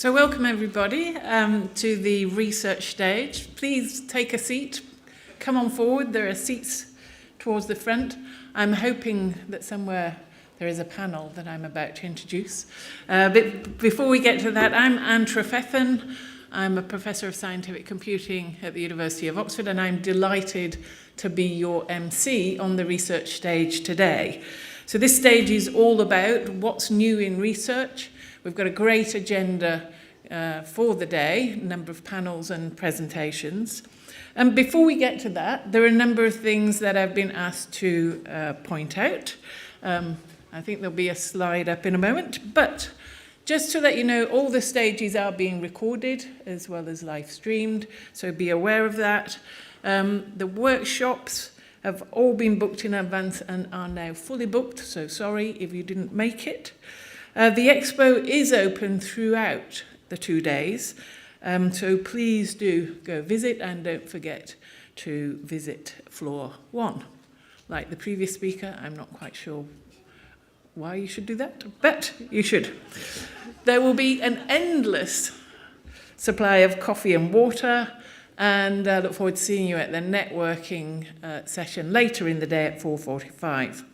So welcome everybody to the research stage. Please take a seat, come on forward, there are seats towards the front. I'm hoping that somewhere there is a panel that I'm about to introduce. But before we get to that, I'm Anne Trefethen. I'm a Professor of Scientific Computing at the University of Oxford, and I'm delighted to be your MC on the research stage today. So this stage is all about what's new in research. We've got a great agenda for the day, a number of panels and presentations. And before we get to that, there are a number of things that I've been asked to point out. I think there'll be a slide up in a moment, but just to let you know, all the stages are being recorded as well as live streamed, so be aware of that. The workshops have all been booked in advance and are now fully booked, so sorry if you didn't make it. The expo is open throughout the 2 days, so please do go visit and don't forget to visit floor 1. Like the previous speaker, I'm not quite sure why you should do that, but you should. There will be an endless supply of coffee and water, and I look forward to seeing you at the networking session later in the day at 4:45.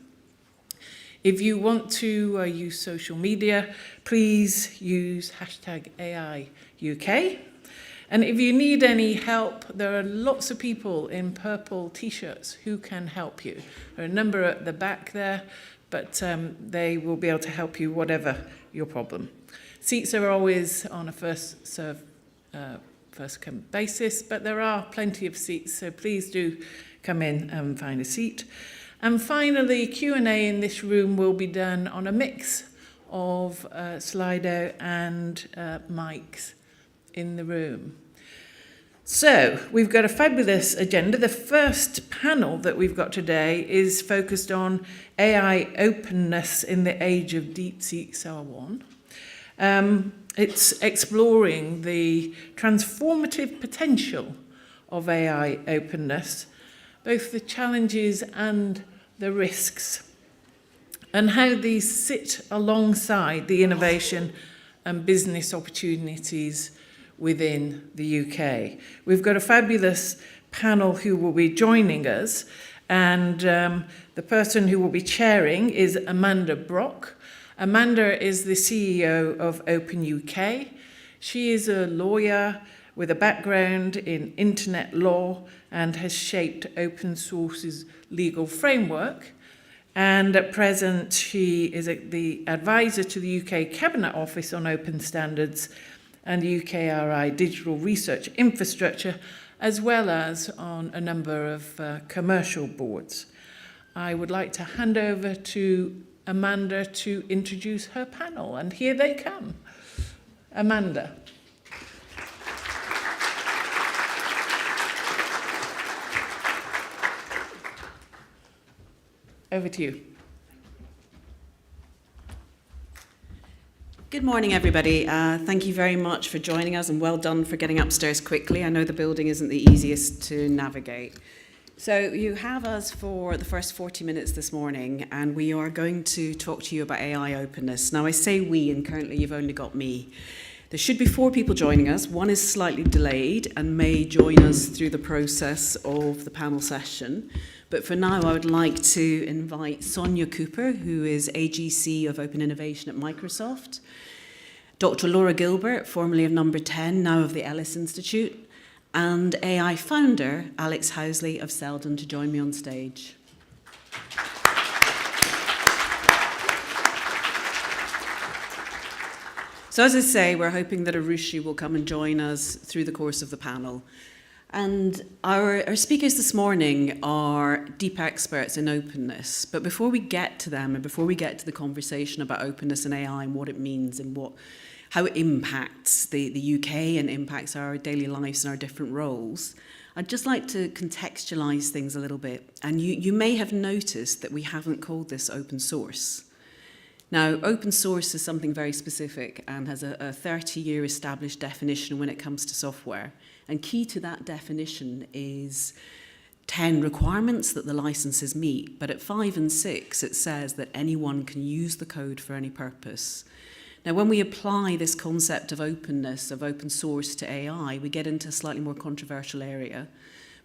If you want to use social media, please use #AIUK. And if you need any help, there are lots of people in purple t-shirts who can help you. There are a number at the back there, but they will be able to help you whatever your problem. Seats are always on a first-serve, first-come basis, but there are plenty of seats, so please do come in and find a seat. And finally, Q&A in this room will be done on a mix of Slido and mics in the room. So we've got a fabulous agenda. The first panel that we've got today is focused on AI openness in the age of DeepSeek SAR1. It's exploring the transformative potential of AI openness, both the challenges and the risks, and how these sit alongside the innovation and business opportunities within the UK. We've got a fabulous panel who will be joining us, and the person who will be chairing is Amanda Brock. Amanda is the CEO of Open UK. She is a lawyer with a background in internet law and has shaped Open Source's legal framework. And at present, she is the advisor to the UK Cabinet Office on Open Standards and the UKRI Digital Research Infrastructure, as well as on a number of commercial boards. I would like to hand over to Amanda to introduce her panel, and here they come. Amanda. Over to you. Good morning, everybody. Thank you very much for joining us, and well done for getting upstairs quickly. I know the building isn't the easiest to navigate. So you have us for the first 40 minutes this morning, and we are going to talk to you about AI openness. Now, I say we, and currently you've only got me. There should be 4 people joining us. One is slightly delayed and may join us through the process of the panel session. But for now, I would like to invite Sonia Cooper, who is AGC of Open Innovation at Microsoft, Dr. Laura Gilbert, formerly of Number 10, now of the Ellis Institute, and AI founder Alex Housley of Selden to join me on stage. So as I say, we're hoping that Arushi will come and join us through the course of the panel. And our speakers this morning are deep experts in openness. But before we get to them and before we get to the conversation about openness and AI and what it means and how it impacts the UK and impacts our daily lives and our different roles, I'd just like to contextualize things a little bit. And you may have noticed that we haven't called this open source. Now, open source is something very specific and has a 30-year established definition when it comes to software. And key to that definition is 10 requirements that the licenses meet. But at 5 and 6, it says that anyone can use the code for any purpose. Now, when we apply this concept of openness, of open source to AI, we get into a slightly more controversial area,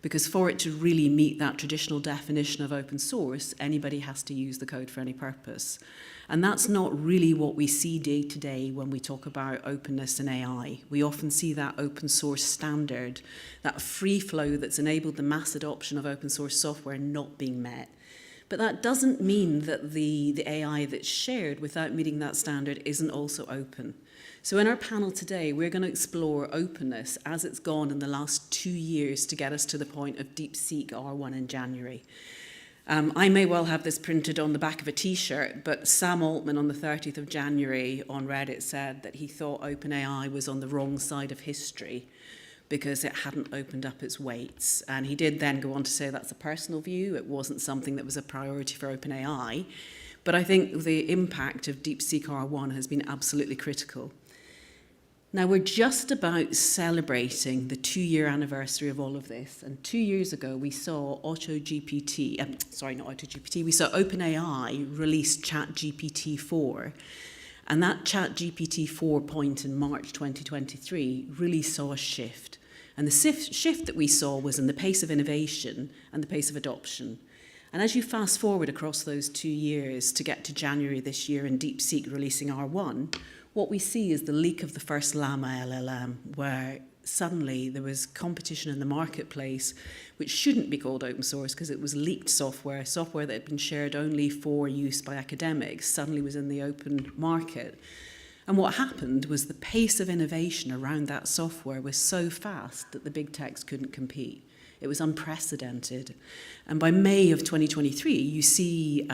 because for it to really meet that traditional definition of open source, anybody has to use the code for any purpose. And that's not really what we see day to day when we talk about openness in AI. We often see that open source standard, that free flow that's enabled the mass adoption of open source software not being met. But that doesn't mean that the AI that's shared without meeting that standard isn't also open. So in our panel today, we're going to explore openness as it's gone in the last 2 years to get us to the point of DeepSeek R1 in January. I may well have this printed on the back of a T-shirt, but Sam Altman on the 30th of January on Reddit said that he thought OpenAI was on the wrong side of history because it hadn't opened up its weights. And he did then go on to say that's a personal view. It wasn't something that was a priority for OpenAI. But I think the impact of DeepSeek R1 has been absolutely critical. Now, we're just about celebrating the 2-year anniversary of all of this. And 2 years ago, we saw we saw OpenAI release ChatGPT 4. And that ChatGPT 4 point in March 2023 really saw a shift. And the shift that we saw was in the pace of innovation and the pace of adoption. And as you fast forward across those 2 years to get to January this year and DeepSeek releasing R1, what we see is the leak of the first Llama LLM, where suddenly there was competition in the marketplace, which shouldn't be called open source because it was leaked software that had been shared only for use by academics, suddenly was in the open market. And what happened was the pace of innovation around that software was so fast that the big techs couldn't compete. It was unprecedented. And by May of 2023, you see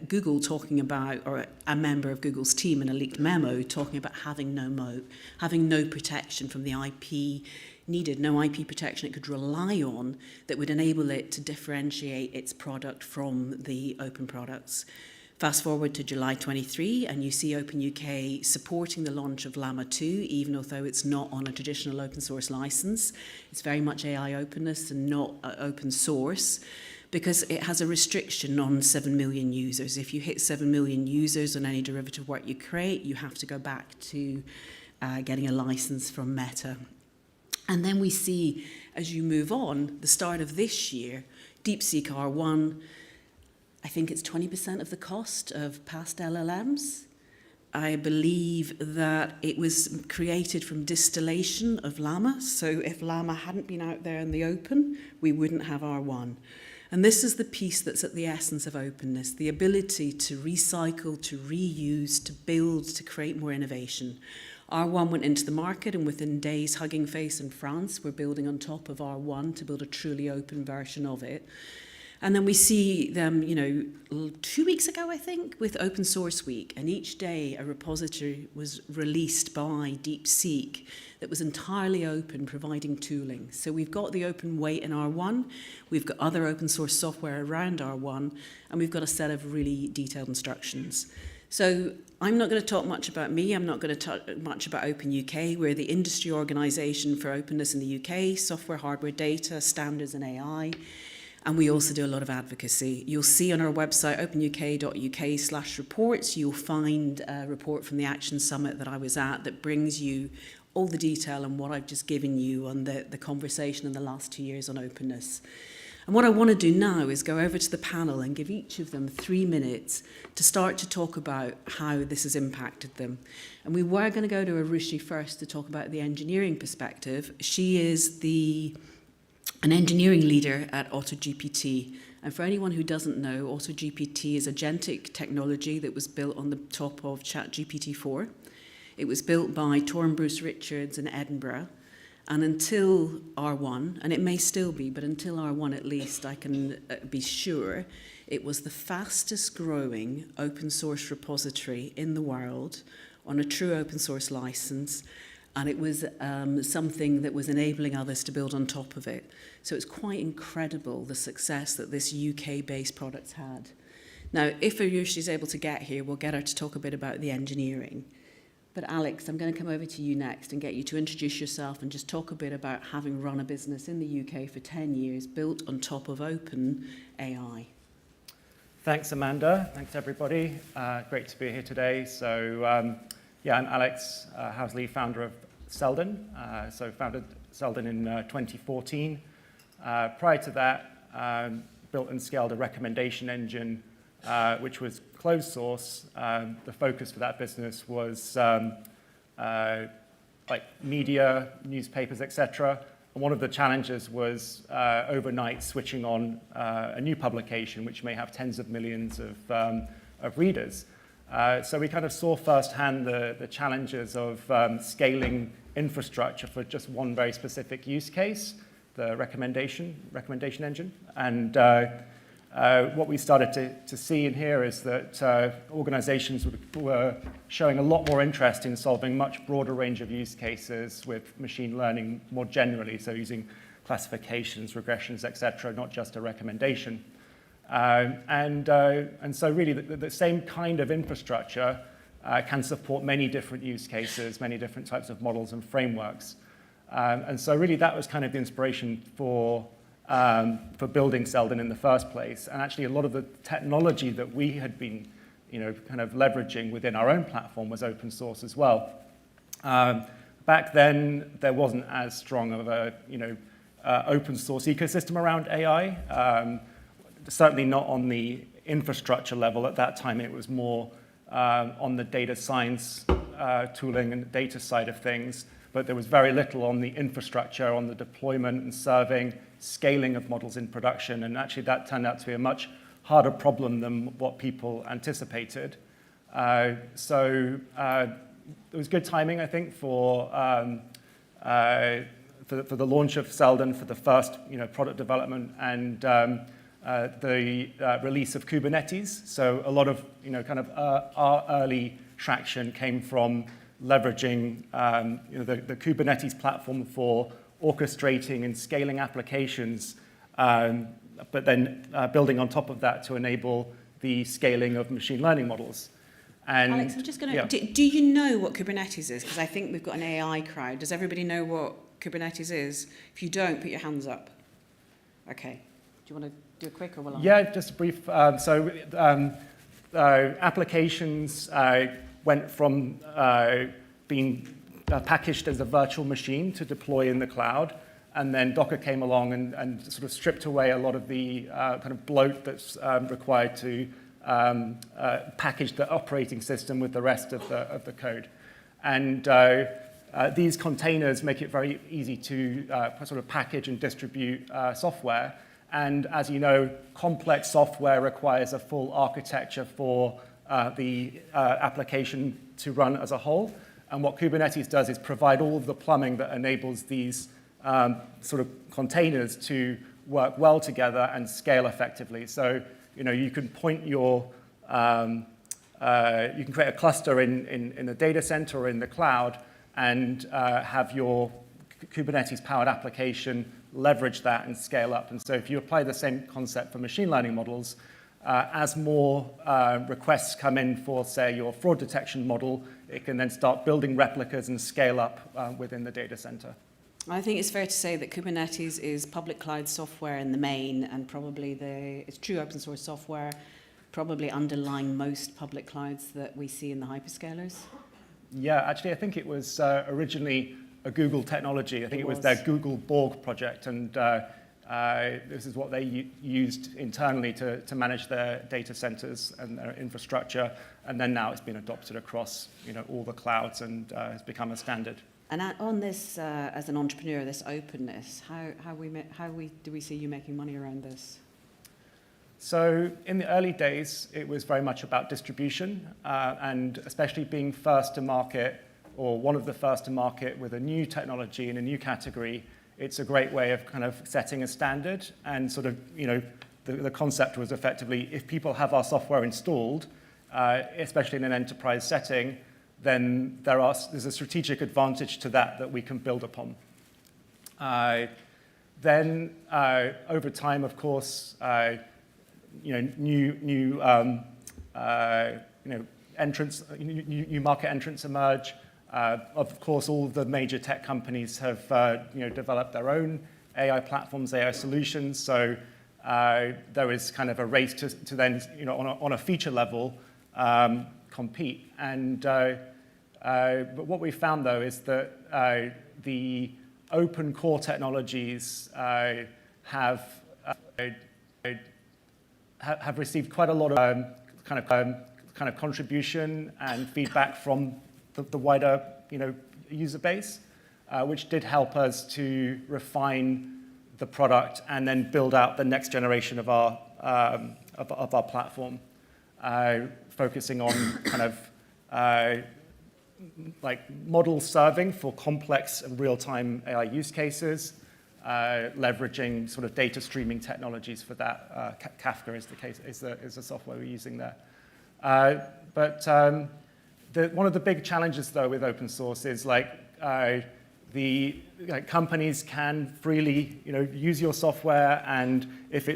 Google talking about, or a member of Google's team in a leaked memo talking about having no moat, having no protection from the IP needed, no IP protection it could rely on that would enable it to differentiate its product from the open products. Fast forward to July 23, and you see Open UK supporting the launch of Llama 2, even although it's not on a traditional open source license. It's very much AI openness and not open source, because it has a restriction on 7 million users. If you hit 7 million users on any derivative work you create, you have to go back to getting a license from Meta. And then we see, as you move on, the start of this year, DeepSeek R1, I think it's 20% of the cost of past LLMs. I believe that it was created from distillation of Llama. So if Llama hadn't been out there in the open, we wouldn't have R1. And this is the piece that's at the essence of openness, the ability to recycle, to reuse, to build, to create more innovation. R1 went into the market, and within days, Hugging Face in France were building on top of R1 to build a truly open version of it. And then we see them, 2 weeks ago, I think, with Open Source Week. And each day a repository was released by DeepSeek that was entirely open, providing tooling. So we've got the open weight in R1, we've got other open source software around R1, and we've got a set of really detailed instructions. So I'm not going to talk much about me. I'm not going to talk much about Open UK. We're the industry organisation for openness in the UK, software, hardware, data, standards and AI. And we also do a lot of advocacy. You'll see on our website, openuk.uk/reports, you'll find a report from the Action Summit that I was at that brings you all the detail on what I've just given you on the conversation in the last 2 years on openness. And what I want to do now is go over to the panel and give each of them 3 minutes to start to talk about how this has impacted them. And we were going to go to Arushi first to talk about the engineering perspective. She is an engineering leader at AutoGPT. And for anyone who doesn't know, AutoGPT is agentic technology that was built on the top of ChatGPT 4. It was built by Tor and Bruce Richards in Edinburgh. And until R1, and it may still be, but until R1 at least, I can be sure, it was the fastest growing open source repository in the world on a true open source license. And it was something that was enabling others to build on top of it. So it's quite incredible the success that this UK-based product's had. Now, if Arushi's able to get here, we'll get her to talk a bit about the engineering. But Alex, I'm going to come over to you next and get you to introduce yourself and just talk a bit about having run a business in the UK for 10 years, built on top of open AI. Thanks, Amanda. Thanks, everybody. Great to be here today. So Yeah, I'm Alex Housley, founder of Selden. So founded Selden in 2014. Prior to that, built and scaled a recommendation engine, which was closed source. The focus for that business was like media, newspapers, etc. And one of the challenges was overnight switching on a new publication, which may have tens of millions of readers. So we kind of saw firsthand the challenges of scaling infrastructure for just one very specific use case, the recommendation engine. And what we started to see and hear is that organizations were showing a lot more interest in solving a much broader range of use cases with machine learning more generally, so using classifications, regressions, etc., not just a recommendation. And so really the same kind of infrastructure can support many different use cases, many different types of models and frameworks. And so really that was kind of the inspiration for building Selden in the first place. And actually a lot of the technology that we had been kind of leveraging within our own platform was open source as well. Back then, there wasn't as strong of a open source ecosystem around AI. Certainly not on the infrastructure level. At that time, it was more on the data science tooling and data side of things, but there was very little on the infrastructure, on the deployment and serving, scaling of models in production, and actually that turned out to be a much harder problem than what people anticipated. So it was good timing, I think, for the launch of Selden, for the first product development, and the release of Kubernetes. So a lot of kind of our early traction came from leveraging the Kubernetes platform for orchestrating and scaling applications, but then building on top of that to enable the scaling of machine learning models. And Alex, I'm just going to. Do you know what Kubernetes is? Because I think we've got an AI crowd. Does everybody know what Kubernetes is? If you don't, put your hands up. Okay. Do you want to do a quick or will I? Yeah, just a brief. Applications went from being packaged as a virtual machine to deploy in the cloud. And then Docker came along and sort of stripped away a lot of the kind of bloat that's required to package the operating system with the rest of the code. And these containers make it very easy to sort of package and distribute software. And as you know, complex software requires a full architecture for the application to run as a whole. And what Kubernetes does is provide all of the plumbing that enables these sort of containers to work well together and scale effectively. So you can point your, you can create a cluster in the data center or in the cloud and have your Kubernetes-powered application leverage that and scale up. And so if you apply the same concept for machine learning models, as more requests come in for, say, your fraud detection model, it can then start building replicas and scale up within the data center. I think it's fair to say that Kubernetes is public cloud software in the main, and probably it's true open source software, probably underlying most public clouds that we see in the hyperscalers. Yeah, actually, I think it was originally a Google technology. I think it was their Google Borg project, and this is what they used internally to manage their data centers and their infrastructure, and then now it's been adopted across all the clouds and has become a standard. And on this, as an entrepreneur, this openness, how do we see you making money around this? So in the early days, it was very much about distribution, and especially being first to market, or one of the first to market with a new technology in a new category. It's a great way of kind of setting a standard, and sort of, the concept was effectively, if people have our software installed, especially in an enterprise setting, then there's a strategic advantage to that we can build upon. Then over time, of course, new entrants, new market entrants emerge. Of course, all of the major tech companies have developed their own AI platforms, AI solutions. So there is kind of a race to then, on a feature level, compete. And But what we found, though, is that the open core technologies have received quite a lot of kind of contribution and feedback from the wider user base, which did help us to refine the product and then build out the next generation of our platform, focusing on kind of like model serving for complex and real-time AI use cases, leveraging sort of data streaming technologies for that. Kafka is the case, is the software we're using there. One of the big challenges, though, with open source is companies can freely, use your software, and if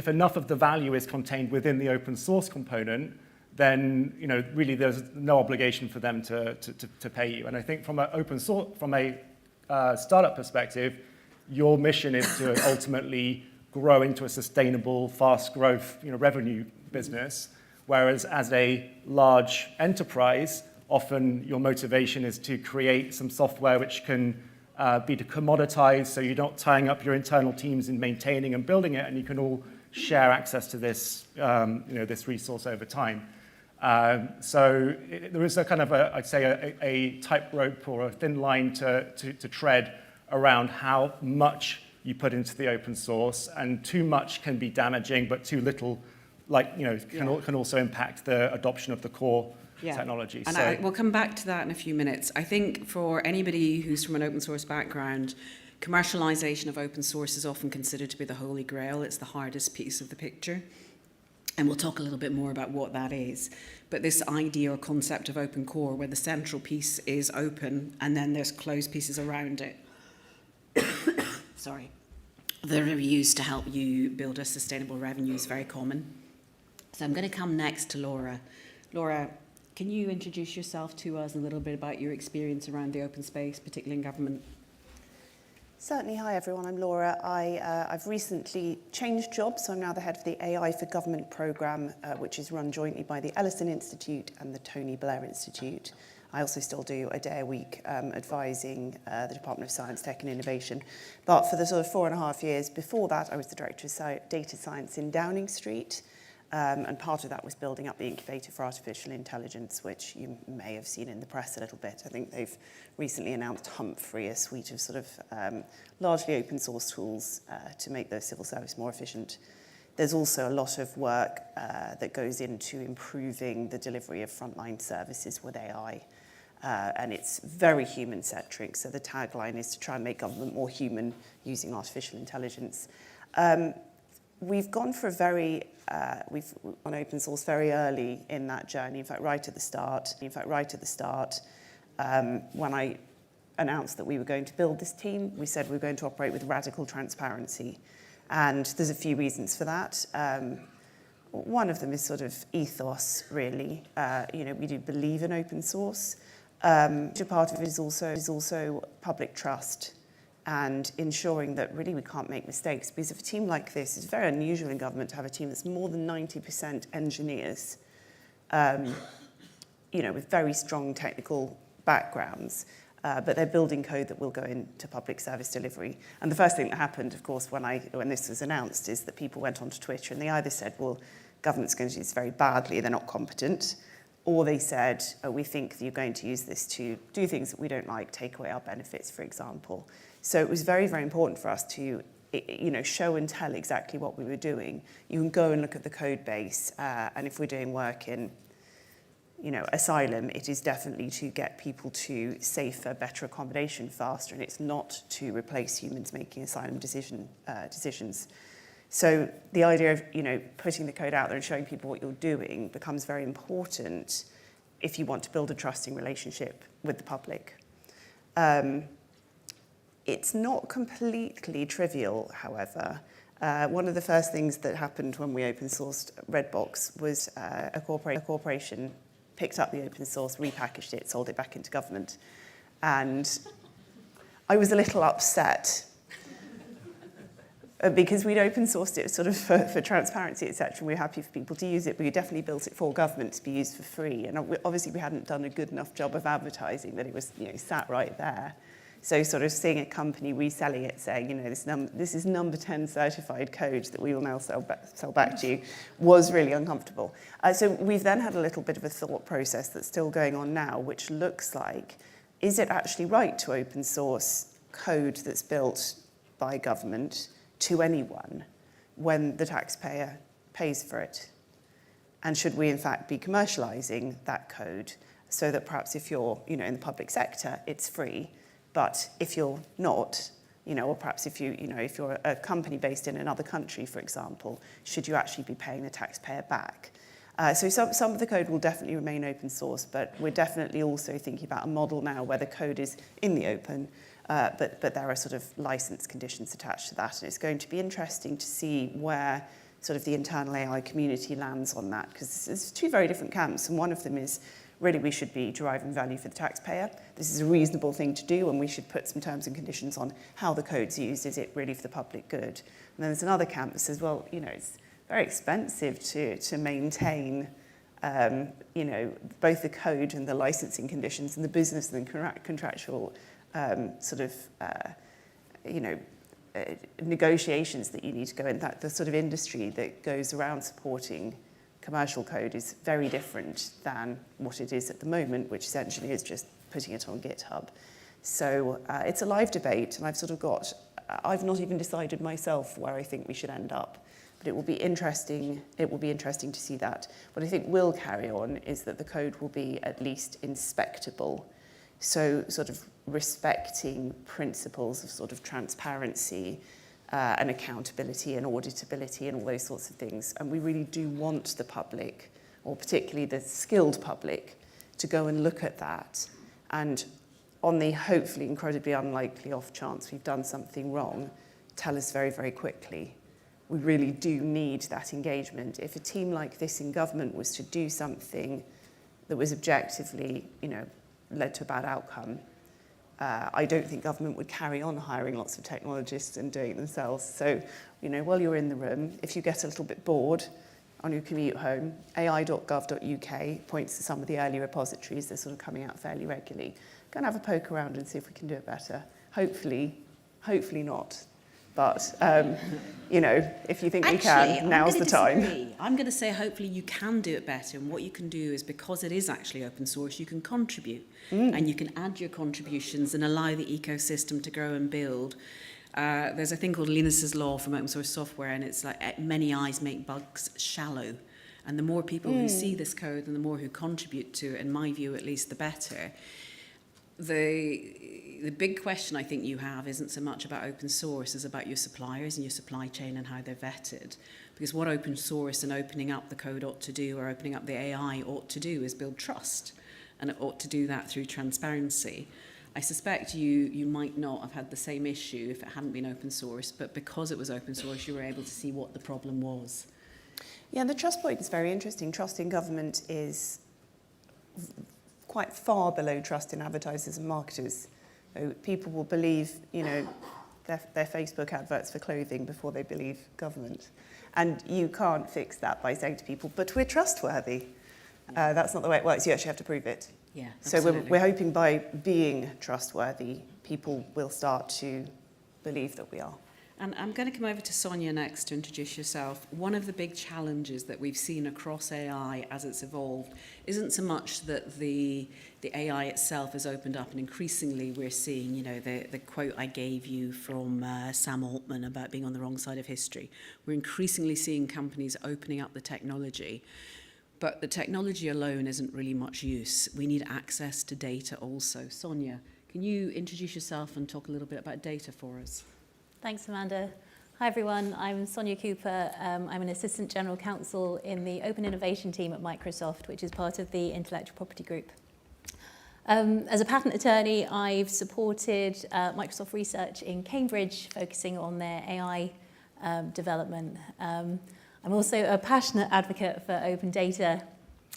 enough of the value is contained within the open source component, then really there's no obligation for them to pay you. And I think from a startup perspective, your mission is to ultimately grow into a sustainable, fast growth, revenue business. Whereas as a large enterprise, often your motivation is to create some software which can be commoditized, so you're not tying up your internal teams in maintaining and building it, and you can all share access to this, this resource over time. So there is a kind of I'd say a tightrope or a thin line to tread around how much you put into the open source, and too much can be damaging, but too little, can also impact the adoption of the core technology. And we'll come back to that in a few minutes. I think for anybody who's from an open source background, commercialization of open source is often considered to be the holy grail. It's the hardest piece of the picture. And we'll talk a little bit more about what that is. But this idea or concept of open core, where the central piece is open and then there's closed pieces around it, sorry, that are used to help you build a sustainable revenue, is very common. So I'm going to come next to Laura. Laura, can you introduce yourself to us a little bit about your experience around the open space, particularly in government? Certainly. Hi, everyone. I'm Laura. I've recently changed jobs, so I'm now the head of the AI for Government programme, which is run jointly by the Alan Institute and the Tony Blair Institute. I also still do a day a week advising the Department of Science, Tech and Innovation. But for the sort of 4.5 years before that, I was the Director of Data Science in Downing Street. And part of that was building up the incubator for artificial intelligence, which you may have seen in the press a little bit. I think they've recently announced Humphrey, a suite of sort of largely open source tools to make the civil service more efficient. There's also a lot of work that goes into improving the delivery of frontline services with AI. And it's very human-centric, so the tagline is to try and make government more human using artificial intelligence. We've gone for we've on open source very early in that journey. In fact, right at the start. When I announced that we were going to build this team, we said we were going to operate with radical transparency. And there's a few reasons for that. One of them is sort of ethos, really. We do believe in open source. A part of it is also public trust, and ensuring that really we can't make mistakes. Because if a team like this, it's very unusual in government to have a team that's more than 90% engineers, with very strong technical backgrounds, but they're building code that will go into public service delivery. And the first thing that happened, of course, when this was announced, is that people went onto Twitter and they either said, well, government's going to do this very badly, they're not competent, or they said, we think that you're going to use this to do things that we don't like, take away our benefits, for example. So it was very, very important for us to show and tell exactly what we were doing. You can go and look at the code base, and if we're doing work in asylum, it is definitely to get people to safer, better accommodation faster, and it's not to replace humans making asylum decisions. So the idea of putting the code out there and showing people what you're doing becomes very important if you want to build a trusting relationship with the public. It's not completely trivial, however. One of the first things that happened when we open sourced Redbox was a corporation picked up the open source, repackaged it, sold it back into government. And I was a little upset because we'd open sourced it sort of for transparency, etc. And we're happy for people to use it, but we definitely built it for government to be used for free. And obviously we hadn't done a good enough job of advertising that it was, sat right there. So sort of seeing a company reselling it, saying, this is number 10 certified code that we will now sell back to you, was really uncomfortable. So we've then had a little bit of a thought process that's still going on now, which looks like, is it actually right to open source code that's built by government to anyone when the taxpayer pays for it? And should we in fact be commercializing that code so that perhaps if you're in the public sector, it's free, but if you're not, or perhaps if if you're a company based in another country, for example, should you actually be paying the taxpayer back? So some of the code will definitely remain open source, but we're definitely also thinking about a model now where the code is in the open, but there are sort of license conditions attached to that. And it's going to be interesting to see where sort of the internal AI community lands on that, because there's two very different camps, and one of them is really we should be deriving value for the taxpayer. This is a reasonable thing to do, and we should put some terms and conditions on how the code's used. Is it really for the public good? And then there's another camp that says, well, it's very expensive to maintain, both the code and the licensing conditions and the business and the contractual negotiations that you need to go in. That the sort of industry that goes around supporting commercial code is very different than what it is at the moment, which essentially is just putting it on GitHub. So it's a live debate, and I've not even decided myself where I think we should end up. But it will be interesting. It will be interesting to see that. What I think will carry on is that the code will be at least inspectable. So sort of respecting principles of sort of transparency and accountability and auditability and all those sorts of things. And we really do want the public, or particularly the skilled public, to go and look at that. And on the hopefully incredibly unlikely off chance we've done something wrong, tell us very, very quickly. We really do need that engagement. If a team like this in government was to do something that was objectively, led to a bad outcome, I don't think government would carry on hiring lots of technologists and doing it themselves. So, while you're in the room, if you get a little bit bored on your commute home, ai.gov.uk points to some of the early repositories. They're sort of coming out fairly regularly. Go and have a poke around and see if we can do it better. Hopefully not. But, if you think we can, now's the time. I'm going to say hopefully you can do it better. And what you can do is, because it is actually open source, you can contribute. And you can add your contributions and allow the ecosystem to grow and build. There's a thing called Linus's law from open source software, and it's like many eyes make bugs shallow. And the more people who see this code and the more who contribute to it, in my view at least, the better. The big question I think you have isn't so much about open source as about your suppliers and your supply chain and how they're vetted. Because what open source and opening up the code ought to do, or opening up the AI ought to do, is build trust. And it ought to do that through transparency. I suspect you might not have had the same issue if it hadn't been open source, but because it was open source, you were able to see what the problem was. Yeah, the trust point is very interesting. Trust in government is quite far below trust in advertisers and marketers. So people will believe, their Facebook adverts for clothing before they believe government. And you can't fix that by saying to people, but we're trustworthy. That's not the way it works. You actually have to prove it. Yeah, so we're hoping by being trustworthy, people will start to believe that we are. And I'm going to come over to Sonia next to introduce yourself. One of the big challenges that we've seen across AI as it's evolved isn't so much that the AI itself has opened up, and increasingly we're seeing, the quote I gave you from Sam Altman about being on the wrong side of history. We're increasingly seeing companies opening up the technology. But the technology alone isn't really much use. We need access to data also. Sonia, can you introduce yourself and talk a little bit about data for us? Thanks, Amanda. Hi, everyone. I'm Sonia Cooper. I'm an Assistant General Counsel in the Open Innovation team at Microsoft, which is part of the Intellectual Property Group. As a patent attorney, I've supported Microsoft research in Cambridge, focusing on their AI development. I'm also a passionate advocate for open data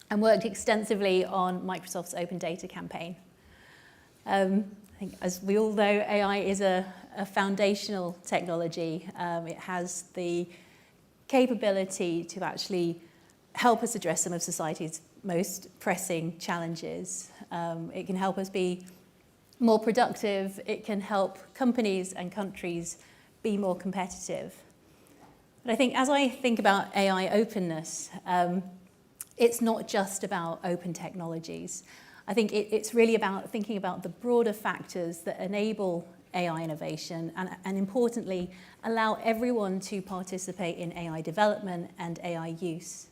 and worked extensively on Microsoft's open data campaign. I think, as we all know, AI is a a foundational technology. It has the capability to actually help us address some of society's most pressing challenges. It can help us be more productive. It can help companies and countries be more competitive. But I think as I think about AI openness, it's not just about open technologies. I think it's really about thinking about the broader factors that enable AI innovation and importantly, allow everyone to participate in AI development and AI use.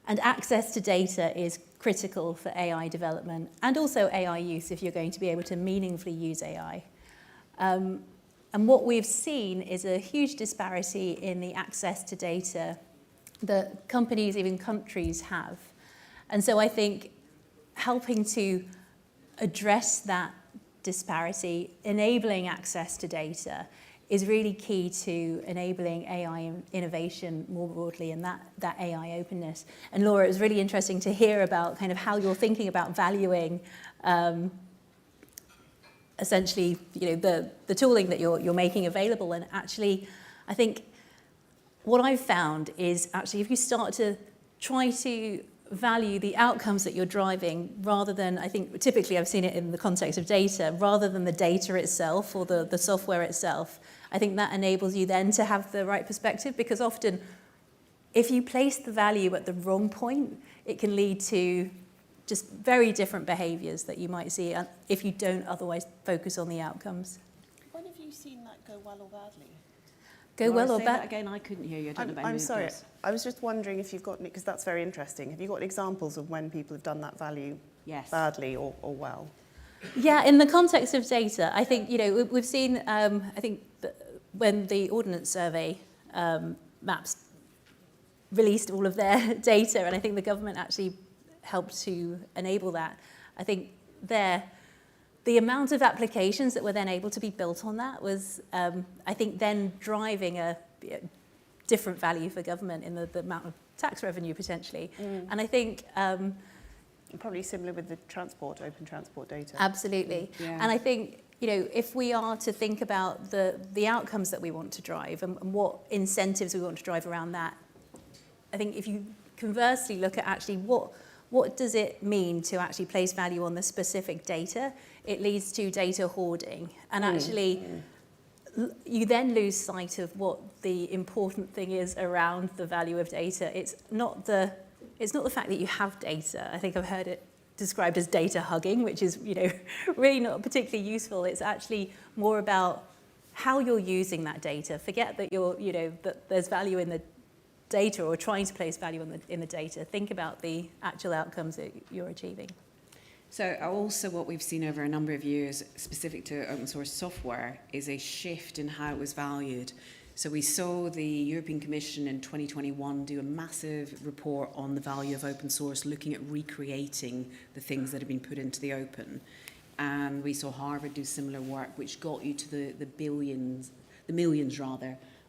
And access to data is critical for AI development and also AI use if you're going to be able to meaningfully use AI. And what we've seen is a huge disparity in the access to data that companies, even countries, have. And so I think helping to address that disparity, enabling access to data, is really key to enabling AI innovation more broadly and that AI openness. And Laura, it was really interesting to hear about kind of how you're thinking about valuing essentially, the tooling that you're making available. And actually, I think what I've found is actually if you start to try to value the outcomes that you're driving rather than, I think typically I've seen it in the context of data, rather than the data itself or the software itself, I think that enables you then to have the right perspective, because often if you place the value at the wrong point, it can lead to just very different behaviours that you might see if you don't otherwise focus on the outcomes. When have you seen that go well or badly? Go well or bad? Again, I couldn't hear you. I don't know about I'm sorry. Nicholas. I was just wondering if you've got, because that's very interesting. Have you got examples of when people have done that value badly or well? Yeah, in the context of data, I think, we've seen, I think when the Ordnance Survey maps released all of their data, and I think the government actually helped to enable that, I think the amount of applications that were then able to be built on that was, I think, then driving a different value for government in the amount of tax revenue potentially. And I think probably similar with the open transport data. Absolutely. Yeah. And I think, if we are to think about the outcomes that we want to drive and what incentives we want to drive around that, I think if you conversely look at actually what does it mean to actually place value on the specific data, it leads to data hoarding. And actually, you then lose sight of what the important thing is around the value of data. It's not the fact that you have data. I think I've heard it described as data hugging, which is really not particularly useful. It's actually more about how you're using that data. Forget that that there's value in the data or trying to place value in the data. Think about the actual outcomes that you're achieving. So also what we've seen over a number of years, specific to open source software, is a shift in how it was valued. So we saw the European Commission in 2021 do a massive report on the value of open source, looking at recreating the things that have been put into the open. And we saw Harvard do similar work, which got you to the millions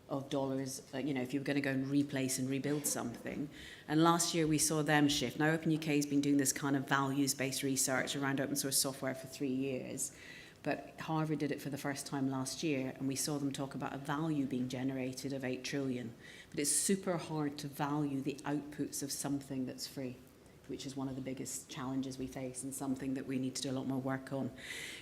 of dollars, if you were going to go and replace and rebuild something. And last year we saw them shift. Now Open UK has been doing this kind of values-based research around open source software for 3 years, but Harvard did it for the first time last year, and we saw them talk about a value being generated of 8 trillion. But it's super hard to value the outputs of something that's free, which is one of the biggest challenges we face and something that we need to do a lot more work on.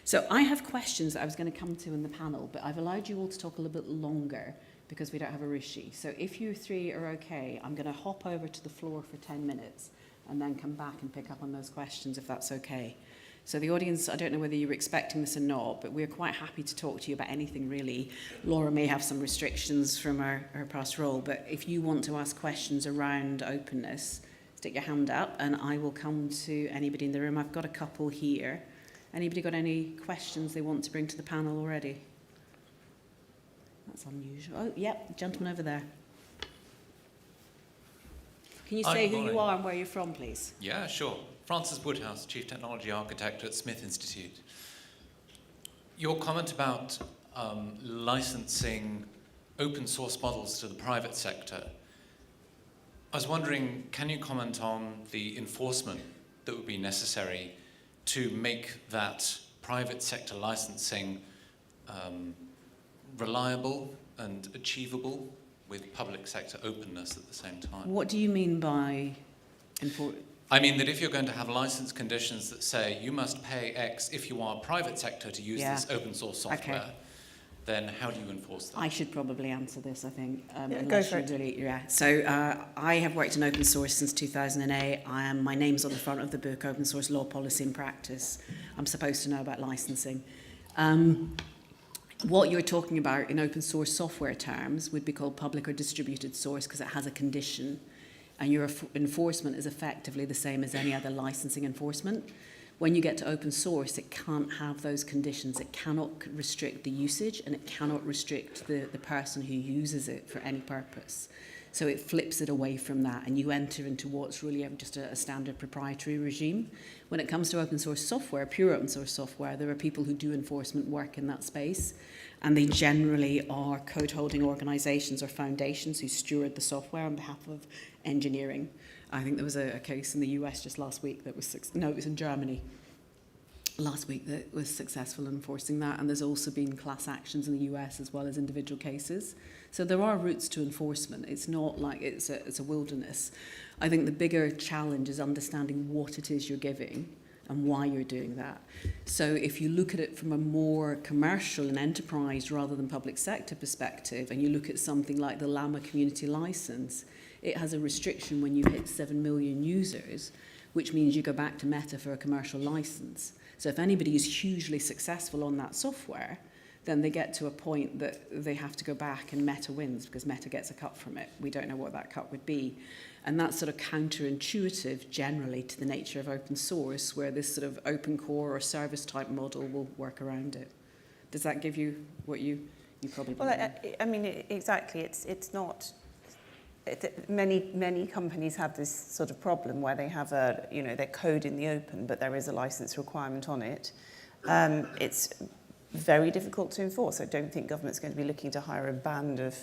So I have questions that I was going to come to in the panel, but I've allowed you all to talk a little bit longer because we don't have a Rishi. So if you three are okay, I'm going to hop over to the floor for 10 minutes and then come back and pick up on those questions, if that's okay. So the audience, I don't know whether you were expecting this or not, but we're quite happy to talk to you about anything really. Laura may have some restrictions from her past role, but if you want to ask questions around openness, stick your hand up and I will come to anybody in the room. I've got a couple here. Anybody got any questions they want to bring to the panel already? That's unusual. Oh, yep, gentleman over there. Can you say who you are and where you're from, please? Yeah, sure. Francis Woodhouse, Chief Technology Architect at Smith Institute. Your comment about licensing open source models to the private sector, I was wondering, can you comment on the enforcement that would be necessary to make that private sector licensing reliable and achievable with public sector openness at the same time? What do you mean by I mean that if you're going to have license conditions that say you must pay X if you are private sector to use this open source software, then how do you enforce that? I should probably answer this, I think. Go for it. So I have worked in open source since 2008. My name's on the front of the book, Open Source Law, Policy and Practice. I'm supposed to know about licensing. What you're talking about in open source software terms would be called public or distributed source because it has a condition. And your enforcement is effectively the same as any other licensing enforcement. When you get to open source, it can't have those conditions. It cannot restrict the usage and it cannot restrict the person who uses it for any purpose. So it flips it away from that and you enter into what's really just a standard proprietary regime. When it comes to open source software, pure open source software, there are people who do enforcement work in that space and they generally are code holding organizations or foundations who steward the software on behalf of engineering. I think there was a case in the US just last week that was, no, it was in Germany last week that was successful in enforcing that. And there's also been class actions in the US as well as individual cases. So there are routes to enforcement. It's not like it's a wilderness. I think the bigger challenge is understanding what it is you're giving and why you're doing that. So if you look at it from a more commercial and enterprise rather than public sector perspective, and you look at something like the Llama Community License, it has a restriction when you hit 7 million users, which means you go back to Meta for a commercial license. So if anybody is hugely successful on that software, then they get to a point that they have to go back and Meta wins because Meta gets a cut from it. We don't know what that cut would be. And that's sort of counterintuitive generally to the nature of open source, where this sort of open core or service type model will work around it. Does that give you what you probably... Well, I mean, exactly. It's not... Many companies have this sort of problem where they have their code in the open, but there is a license requirement on it. It's very difficult to enforce. I don't think government's going to be looking to hire a band of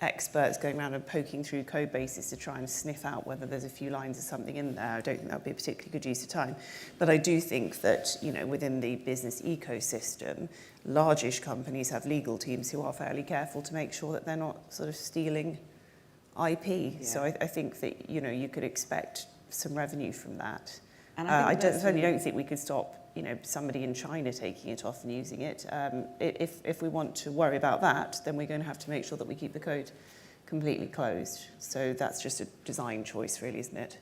experts going around and poking through code bases to try and sniff out whether there's a few lines of something in there. I don't think that would be a particularly good use of time. But I do think that, within the business ecosystem, largish companies have legal teams who are fairly careful to make sure that they're not sort of stealing IP. Yeah. So I think that, you could expect some revenue from that. And I certainly don't think we could stop, somebody in China taking it off and using it. If we want to worry about that, then we're going to have to make sure that we keep the code completely closed. So that's just a design choice, really, isn't it?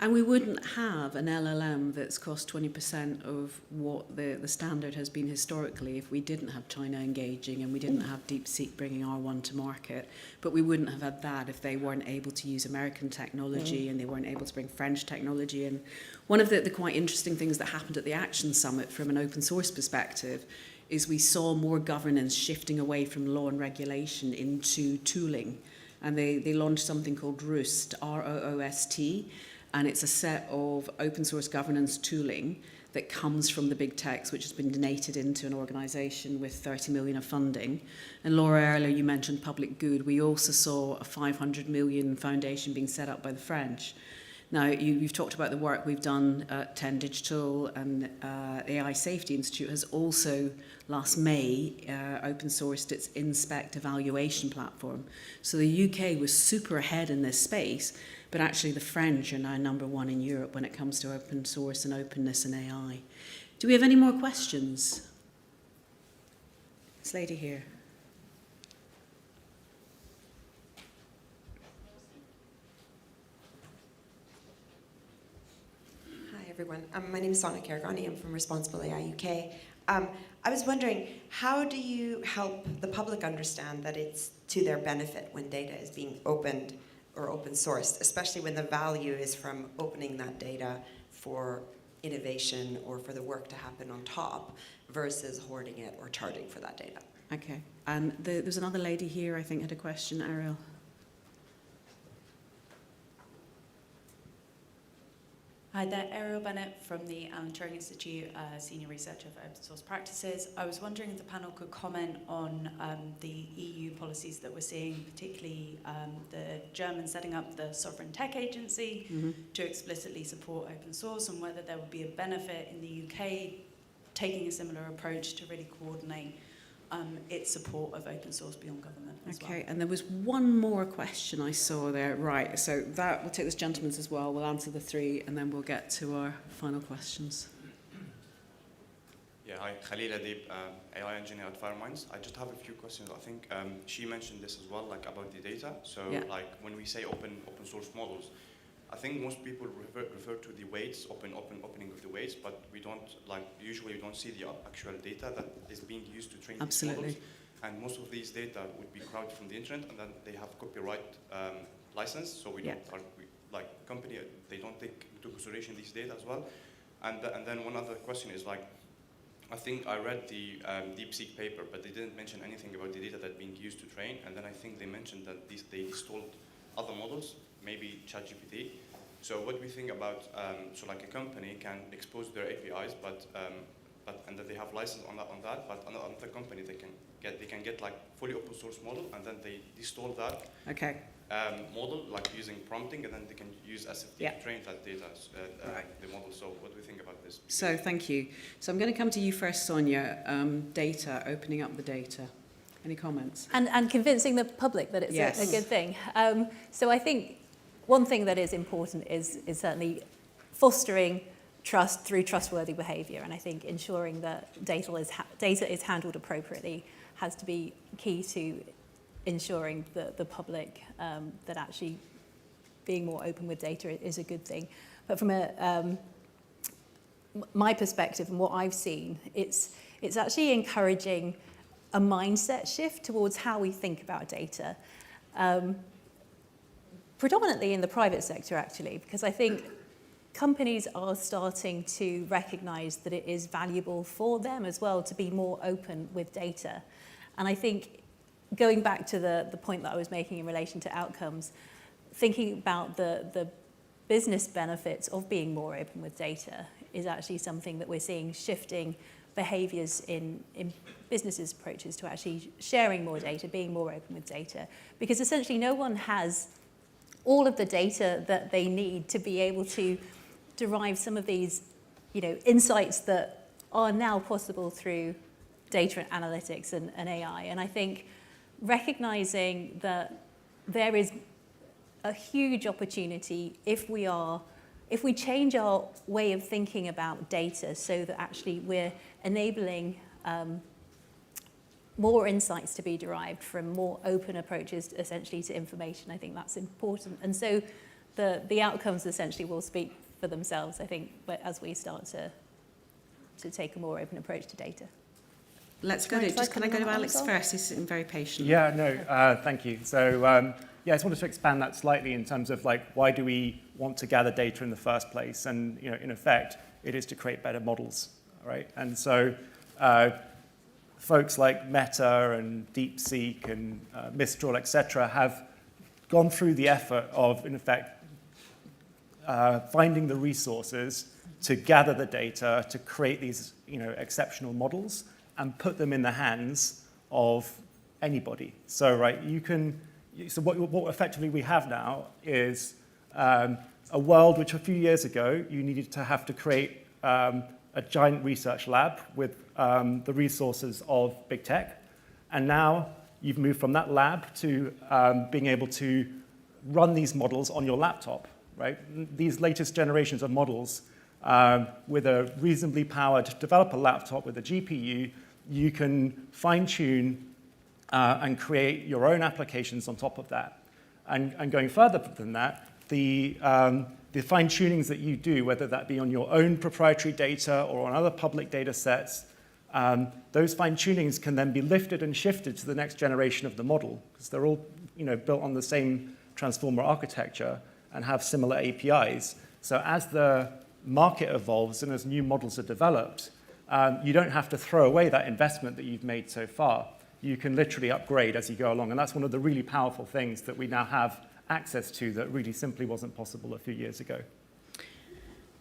And we wouldn't have an LLM that's cost 20% of what the standard has been historically if we didn't have China engaging and we didn't have DeepSeek bringing R1 to market. But we wouldn't have had that if they weren't able to use American technology and they weren't able to bring French technology in. One of the quite interesting things that happened at the Action Summit from an open source perspective is we saw more governance shifting away from law and regulation into tooling. And they launched something called Roost, R-O-O-S-T, and it's a set of open source governance tooling that comes from the big techs, which has been donated into an organisation with 30 million of funding. And Laura, earlier you mentioned public good. We also saw a 500 million foundation being set up by the French. Now, you've talked about the work we've done at 10 Digital, and the AI Safety Institute has also, last May, open sourced its Inspect evaluation platform. So the UK was super ahead in this space, but actually the French are now #1 in Europe when it comes to open source and openness and AI. Do we have any more questions? This lady here. Everyone. My name is Sonia Karagani. I'm from Responsible AI UK. I was wondering, how do you help the public understand that it's to their benefit when data is being opened or open sourced, especially when the value is from opening that data for innovation or for the work to happen on top versus hoarding it or charging for that data? Okay. And there's another lady here, I think, had a question, Ariel. Hi there, Ariel Bennett from the Alan Turing Institute, Senior Researcher for Open Source Practices. I was wondering if the panel could comment on the EU policies that we're seeing, particularly the Germans setting up the Sovereign Tech Agency to explicitly support open source, and whether there would be a benefit in the UK taking a similar approach to really coordinate its support of open source beyond government as well. Okay, and there was one more question I saw there. Right, so that we'll take this gentleman's as well. We'll answer the three, and then we'll get to our final questions. Yeah, hi, Khalil Adib, AI engineer at Fireminds. I just have a few questions. I think she mentioned this as well, like about the data. So, like when we say open source models, I think most people refer to the weights, opening of the weights, but we don't usually we don't see the actual data that is being used to train these models. And most of these data would be crowded from the internet, and then they have copyright license. So we don't company they don't take into consideration these data as well. And then one other question is I think I read the DeepSeek paper, but they didn't mention anything about the data that's being used to train. And then I think they mentioned that they installed other models, maybe ChatGPT. So what do we think about, so like a company can expose their APIs, and that they have license on that, but another company they can get like fully open source model, and then they install that model like using prompting, and then they can use SFT to train that data, the model. So what do we think about this? So thank you. So I'm going to come to you first, Sonia. Data, opening up the data. Any comments? And convincing the public that it's a good thing. So I think one thing that is important is certainly fostering trust through trustworthy behaviour. And I think ensuring that data is handled appropriately has to be key to ensuring that the public, that actually being more open with data is a good thing. But from my perspective and what I've seen, it's actually encouraging a mindset shift towards how we think about data, predominantly in the private sector, actually, because I think companies are starting to recognise that it is valuable for them as well to be more open with data. And I think going back to the point that I was making in relation to outcomes, thinking about the business benefits of being more open with data is actually something that we're seeing shifting behaviours in businesses' approaches to actually sharing more data, being more open with data. Because essentially no one has all of the data that they need to be able to derive some of these, insights that are now possible through data analytics and AI. And I think recognising that there is a huge opportunity if we change our way of thinking about data so that actually we're enabling more insights to be derived from more open approaches essentially to information. I think that's important. And so the outcomes essentially will speak for themselves, I think, as we start to take a more open approach to data. Let's go to, can I go to Alex first? He's sitting very patiently. Yeah, no, thank you. So I just wanted to expand that slightly in terms of why do we want to gather data in the first place? And in effect, it is to create better models, right? And so folks like Meta and DeepSeek and Mistral, etc., have gone through the effort of, in effect, finding the resources to gather the data to create these, exceptional models and put them in the hands of anybody. So, right, so what effectively we have now is a world which a few years ago you needed to have to create a giant research lab with the resources of big tech. And now you've moved from that lab to being able to run these models on your laptop, right? These latest generations of models with a reasonably powered developer laptop with a GPU, you can fine-tune and create your own applications on top of that. And going further than that, the fine-tunings that you do, whether that be on your own proprietary data or on other public data sets, those fine-tunings can then be lifted and shifted to the next generation of the model, because they're all built on the same transformer architecture and have similar APIs. So as the market evolves and as new models are developed, you don't have to throw away that investment that you've made so far. You can literally upgrade as you go along. And that's one of the really powerful things that we now have access to that really simply wasn't possible a few years ago.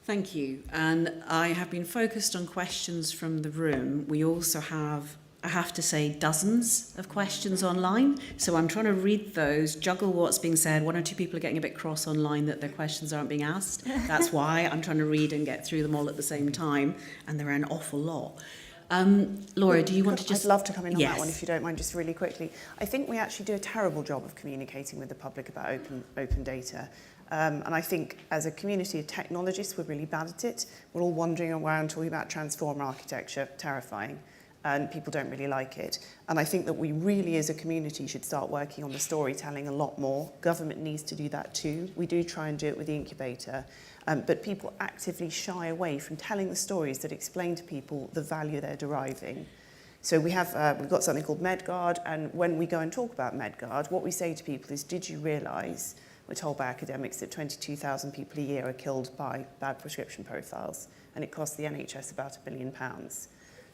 Thank you. And I have been focused on questions from the room. We also have, I have to say, dozens of questions online. So I'm trying to read those, juggle what's being said. One or two people are getting a bit cross online that their questions aren't being asked. That's why I'm trying to read and get through them all at the same time. And there are an awful lot. Laura, do you want to just... I'd love to come in on Yes. that one, if you don't mind, just really quickly. I think we actually do a terrible job of communicating with the public about open data. And I think as a community of technologists, we're really bad at it. We're all wandering around talking about transformer architecture, terrifying, and people don't really like it. And I think that we really, as a community, should start working on the storytelling a lot more. Government needs to do that too. We do try and do it with the incubator. But people actively shy away from telling the stories that explain to people the value they're deriving. So we've got something called MedGuard, and when we go and talk about MedGuard, what we say to people is, did you realise, we're told by academics, that 22,000 people a year are killed by bad prescription profiles, and it costs the NHS about £1 billion.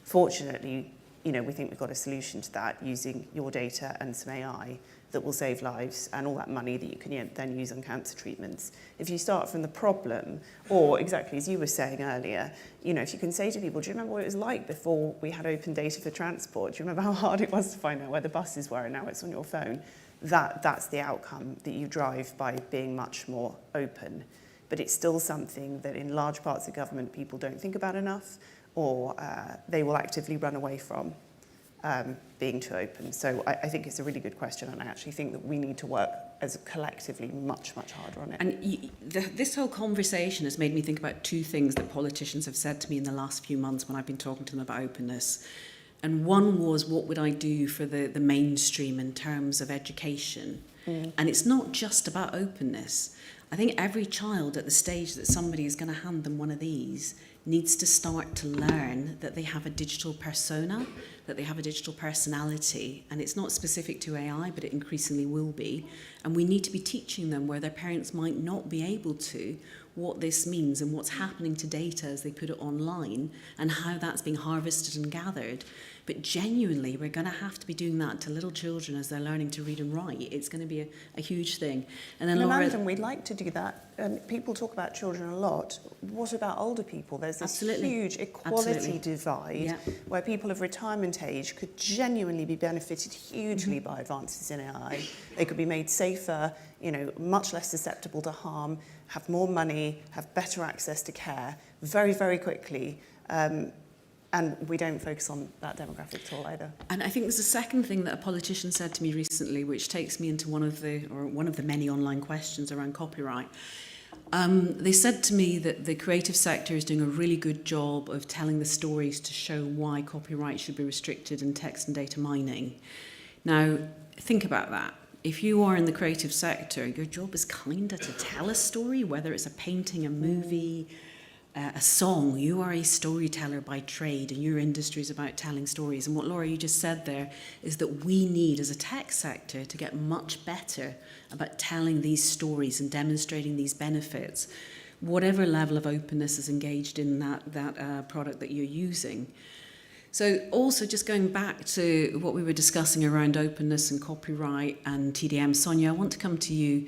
Fortunately, we think we've got a solution to that using your data and some AI that will save lives, and all that money that you can then use on cancer treatments. If you start from the problem, or exactly as you were saying earlier, if you can say to people, do you remember what it was like before we had open data for transport? Do you remember how hard it was to find out where the buses were, and now it's on your phone? That's the outcome that you drive by being much more open. But it's still something that in large parts of government people don't think about enough, or they will actively run away from. Being too open. So I think it's a really good question, and I actually think that we need to work as collectively much, much harder on it. And this whole conversation has made me think about two things that politicians have said to me in the last few months when I've been talking to them about openness. And one was, what would I do for the mainstream in terms of education? And it's not just about openness. I think every child at the stage that somebody is going to hand them one of these needs to start to learn that they have a digital persona, that they have a digital personality, and it's not specific to AI, but it increasingly will be. And we need to be teaching them, where their parents might not be able to, what this means and what's happening to data as they put it online, and how that's being harvested and gathered. But genuinely, we're going to have to be doing that to little children as they're learning to read and write. It's going to be a huge thing. And then Laura... Amanda, we'd like to do that. People talk about children a lot. What about older people? There's this huge equality divide where people of retirement age could genuinely be benefited hugely by advances in AI. They could be made safer, much less susceptible to harm, have more money, have better access to care very, very quickly. And we don't focus on that demographic at all either. And I think there's a second thing that a politician said to me recently, which takes me into one of the many online questions around copyright. They said to me that the creative sector is doing a really good job of telling the stories to show why copyright should be restricted in text and data mining. Now, think about that. If you are in the creative sector, your job is kind of to tell a story, whether it's a painting, a movie, a song. You are a storyteller by trade, and your industry is about telling stories. And what Laura, you just said there, is that we need, as a tech sector, to get much better about telling these stories and demonstrating these benefits, whatever level of openness is engaged in that product that you're using. So also just going back to what we were discussing around openness and copyright and TDM, Sonia, I want to come to you.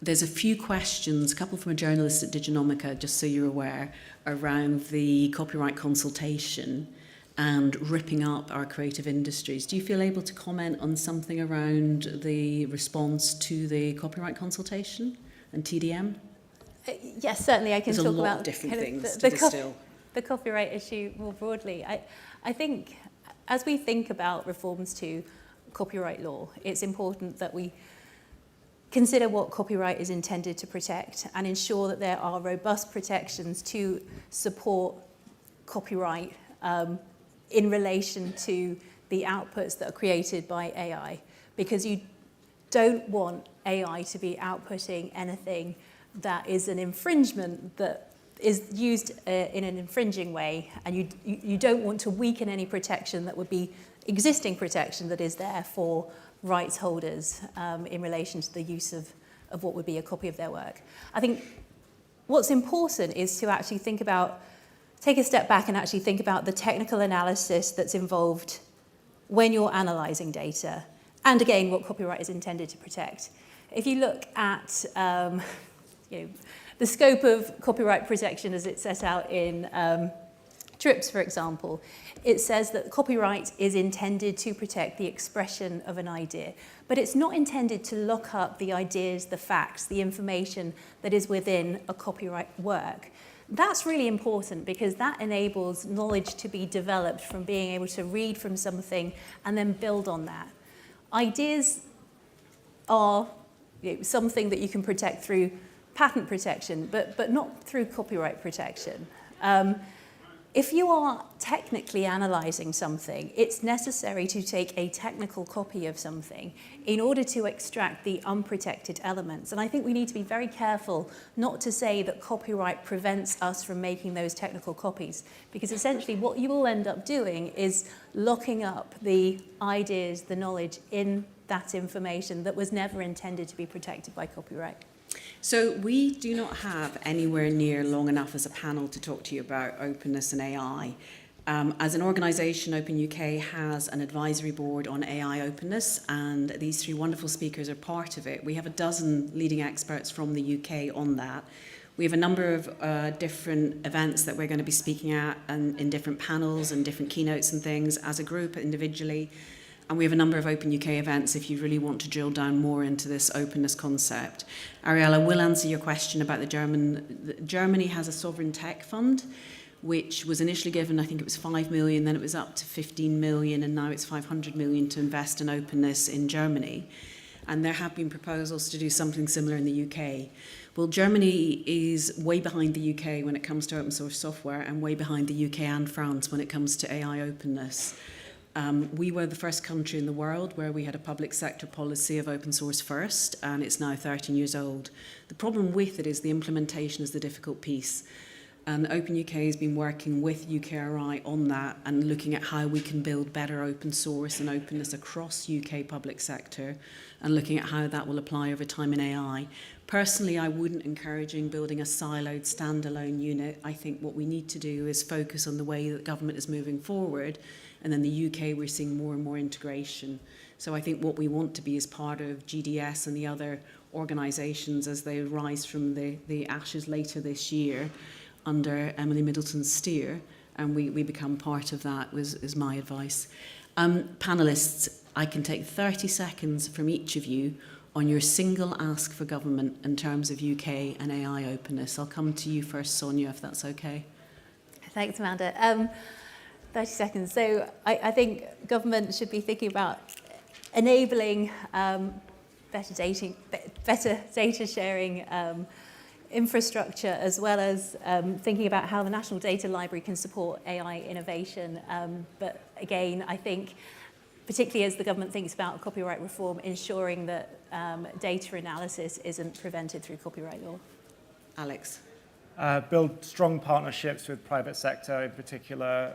There's a few questions, a couple from a journalist at Diginomica, just so you're aware, around the copyright consultation and ripping up our creative industries. Do you feel able to comment on something around the response to the copyright consultation and TDM? Yes, certainly I can There's talk a lot about of different things to distill. The copyright issue more broadly. I think as we think about reforms to copyright law, it's important that we consider what copyright is intended to protect and ensure that there are robust protections to support copyright in relation to the outputs that are created by AI. Because you don't want AI to be outputting anything that is an infringement, that is used in an infringing way, and you don't want to weaken any protection that would be existing protection that is there for rights holders in relation to the use of what would be a copy of their work. I think what's important is to actually take a step back and actually think about the technical analysis that's involved when you're analysing data, and again, what copyright is intended to protect. If you look at the scope of copyright protection as it's set out in TRIPS, for example, it says that copyright is intended to protect the expression of an idea, but it's not intended to lock up the ideas, the facts, the information that is within a copyright work. That's really important because that enables knowledge to be developed from being able to read from something and then build on that. Ideas are something that you can protect through patent protection, but not through copyright protection. If you are technically analysing something, it's necessary to take a technical copy of something in order to extract the unprotected elements. And I think we need to be very careful not to say that copyright prevents us from making those technical copies, because essentially what you will end up doing is locking up the ideas, the knowledge in that information that was never intended to be protected by copyright. So we do not have anywhere near long enough as a panel to talk to you about openness and AI. As an organisation, Open UK has an advisory board on AI openness, and these three wonderful speakers are part of it. We have a dozen leading experts from the UK on that. We have a number of different events that we're going to be speaking at, and in different panels and different keynotes and things as a group, individually. And we have a number of Open UK events if you really want to drill down more into this openness concept. Ariella will answer your question about Germany has a sovereign tech fund, which was initially given, I think it was 5 million, then it was up to 15 million, and now it's 500 million to invest in openness in Germany. And there have been proposals to do something similar in the UK. Well, Germany is way behind the UK when it comes to open source software, and way behind the UK and France when it comes to AI openness. We were the first country in the world where we had a public sector policy of open source first, and it's now 13 years old. The problem with it is the implementation is the difficult piece. And Open UK has been working with UKRI on that and looking at how we can build better open source and openness across UK public sector, and looking at how that will apply over time in AI. Personally, I wouldn't encourage building a siloed standalone unit. I think what we need to do is focus on the way that government is moving forward. And in the UK, we're seeing more and more integration. So I think what we want to be is part of GDS and the other organisations as they rise from the ashes later this year under Emily Middleton's steer, and we become part of that, is my advice. Panellists, I can take 30 seconds from each of you on your single ask for government in terms of UK and AI openness. I'll come to you first, Sonia, if that's okay. Thanks, Amanda. 30 seconds. So I think government should be thinking about enabling better data sharing infrastructure, as well as thinking about how the National Data Library can support AI innovation. But again, I think, particularly as the government thinks about copyright reform, ensuring that data analysis isn't prevented through copyright law. Alex. Build strong partnerships with private sector, in particular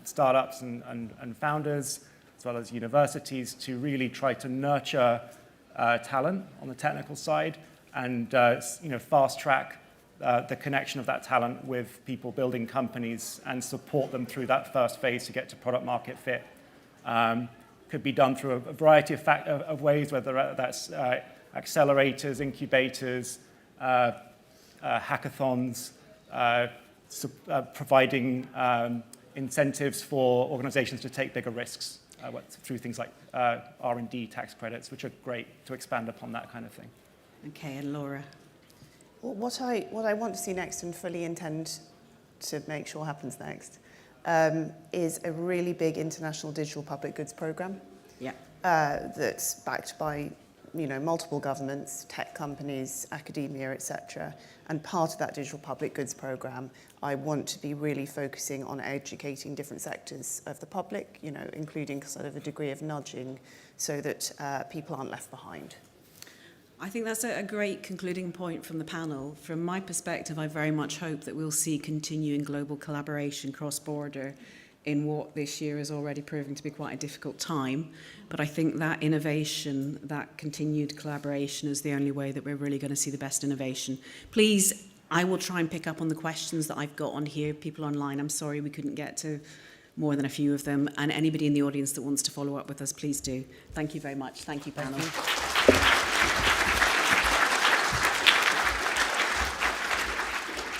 startups and founders, as well as universities, to really try to nurture talent on the technical side, and fast track the connection of that talent with people building companies and support them through that first phase to get to product market fit. Could be done through a variety of ways, whether that's accelerators, incubators, hackathons, providing incentives for organizations to take bigger risks through things like R&D tax credits, which are great to expand upon that kind of thing. Okay, and Laura. Well, what I want to see next, and fully intend to make sure happens next, is a really big international digital public goods program. Yeah. That's backed by multiple governments, tech companies, academia, etc. And part of that digital public goods program, I want to be really focusing on educating different sectors of the public, including sort of a degree of nudging, so that people aren't left behind. I think that's a great concluding point from the panel. From my perspective, I very much hope that we'll see continuing global collaboration cross-border in what this year is already proving to be quite a difficult time. But I think that innovation, that continued collaboration, is the only way that we're really going to see the best innovation. Please, I will try and pick up on the questions that I've got on here. People online, I'm sorry we couldn't get to more than a few of them. And anybody in the audience that wants to follow up with us, please do. Thank you very much. Thank you, panel.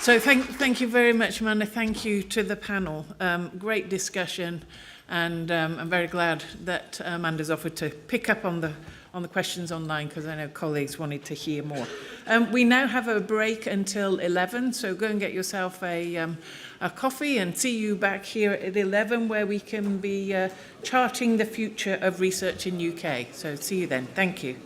So thank you very much, Amanda. Thank you to the panel. Great discussion. And I'm very glad that Amanda's offered to pick up on the questions online, because I know colleagues wanted to hear more. We now have a break until 11, so go and get yourself a coffee, and see you back here at 11, where we can be charting the future of research in UK. So see you then. Thank you.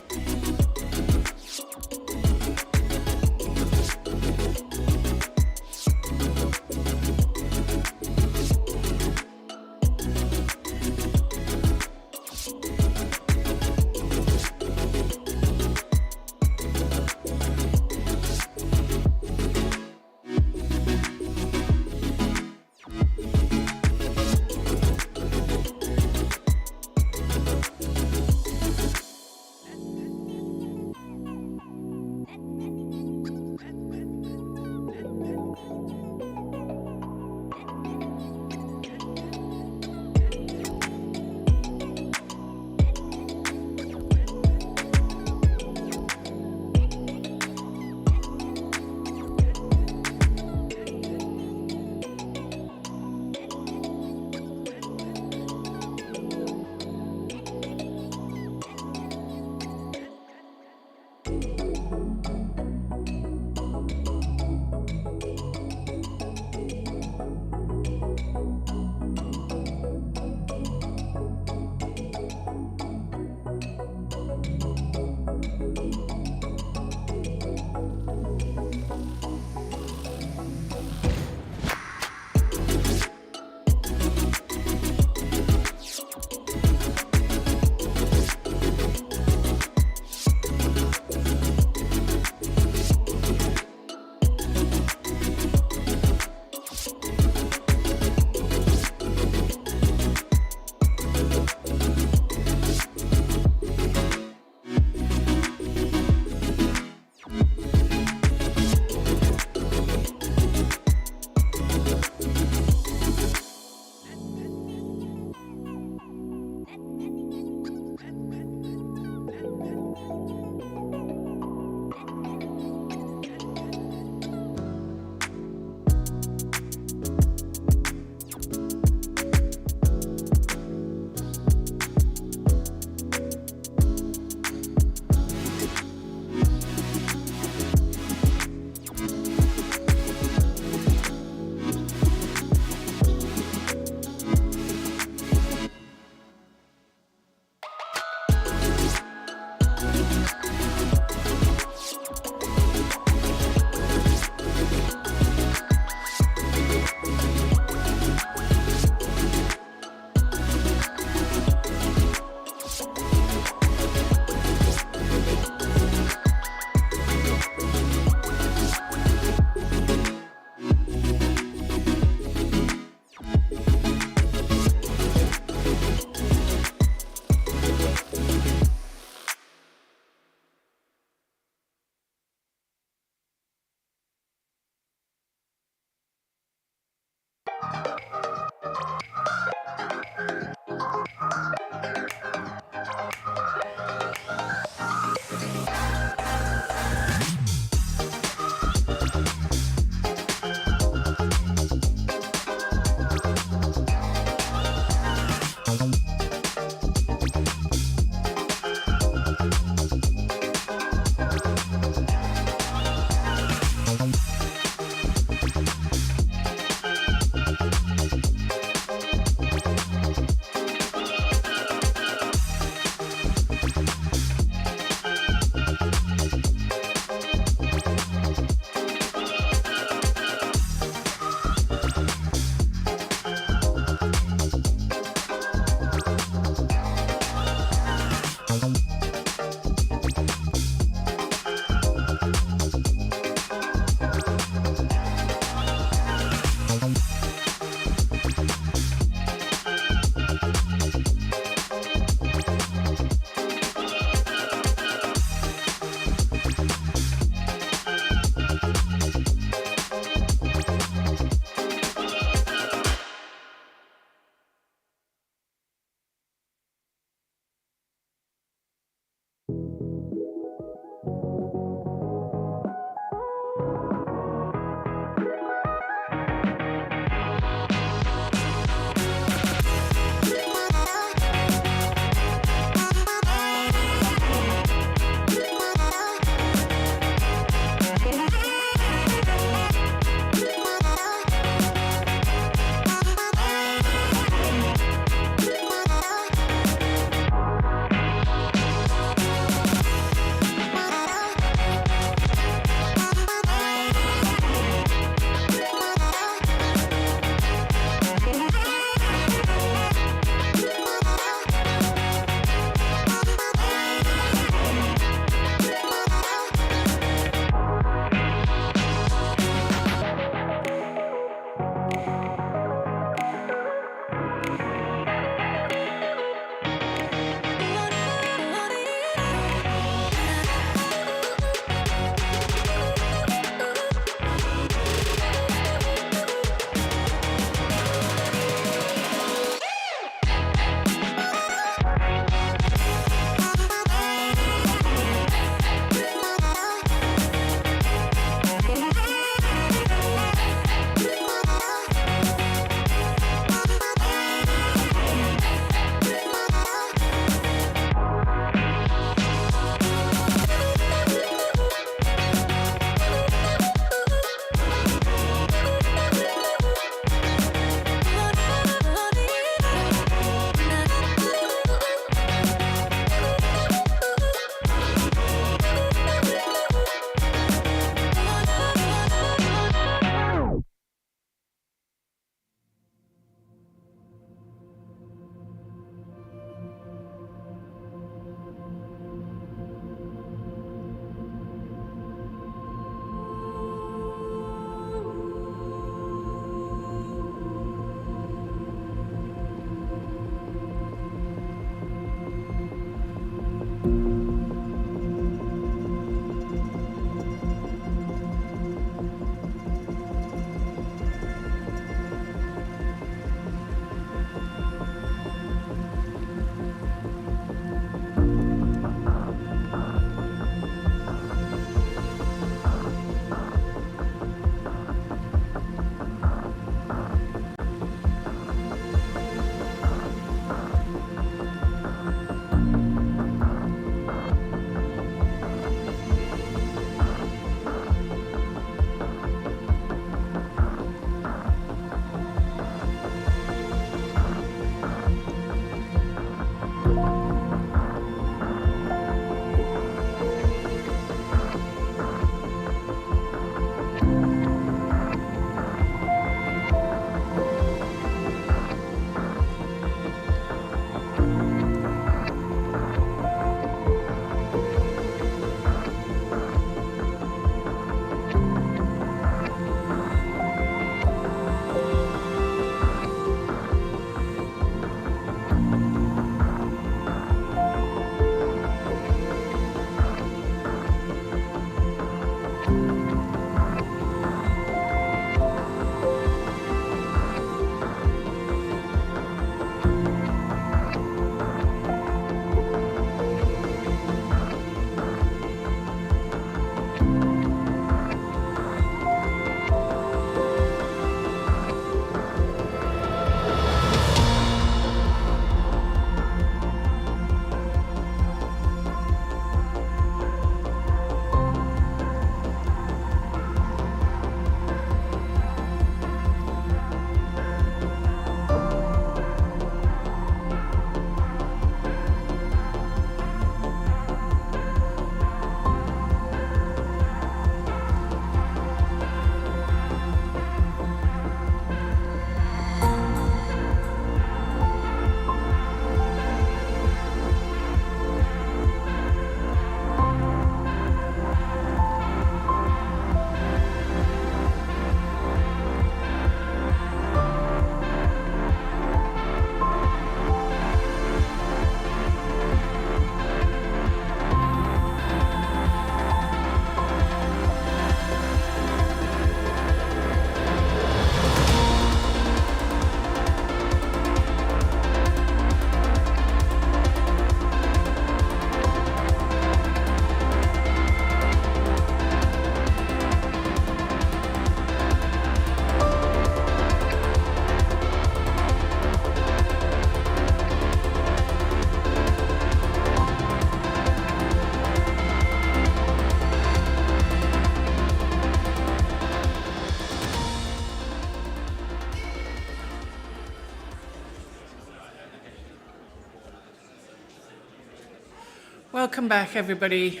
Welcome back, everybody,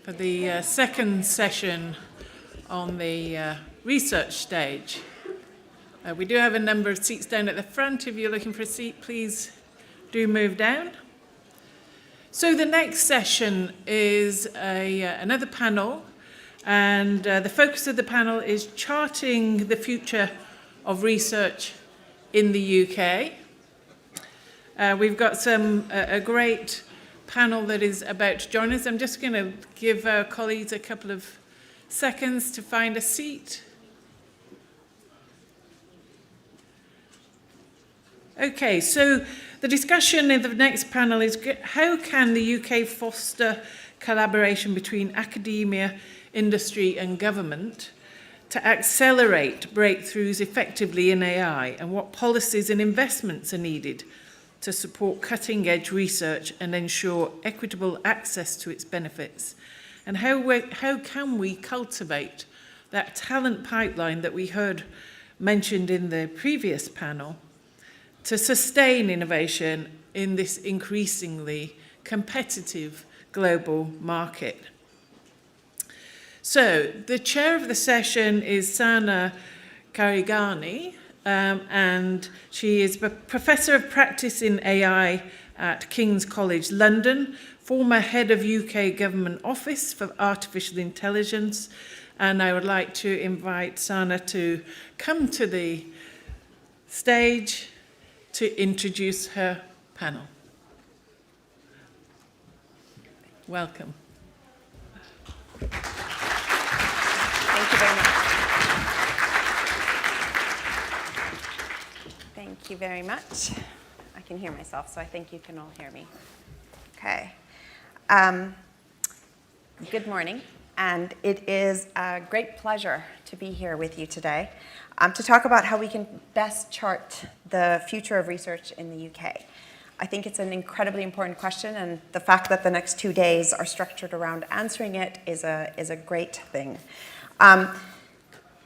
for the second session on the research stage. We do have a number of seats down at the front. If you're looking for a seat, please do move down. So the next session is another panel, and the focus of the panel is charting the future of research in the UK. We've got a great panel that is about to join us. I'm just going to give our colleagues a couple of seconds to find a seat. Okay, so the discussion in the next panel is how can the UK foster collaboration between academia, industry and government to accelerate breakthroughs effectively in AI, and what policies and investments are needed to support cutting-edge research and ensure equitable access to its benefits, and how can we cultivate that talent pipeline that we heard mentioned in the previous panel to sustain innovation in this increasingly competitive global market. So the chair of the session is Sana Karigani, and she is a Professor of Practice in AI at King's College London, former head of UK Government Office for Artificial Intelligence, and I would like to invite Sana to come to the stage to introduce her panel. Welcome. Thank you very much. Thank you very much. I can hear myself, so I think you can all hear me. Okay. Good morning, and it is a great pleasure to be here with you today to talk about how we can best chart the future of research in the UK. I think it's an incredibly important question, and the fact that the next 2 days are structured around answering it is a great thing.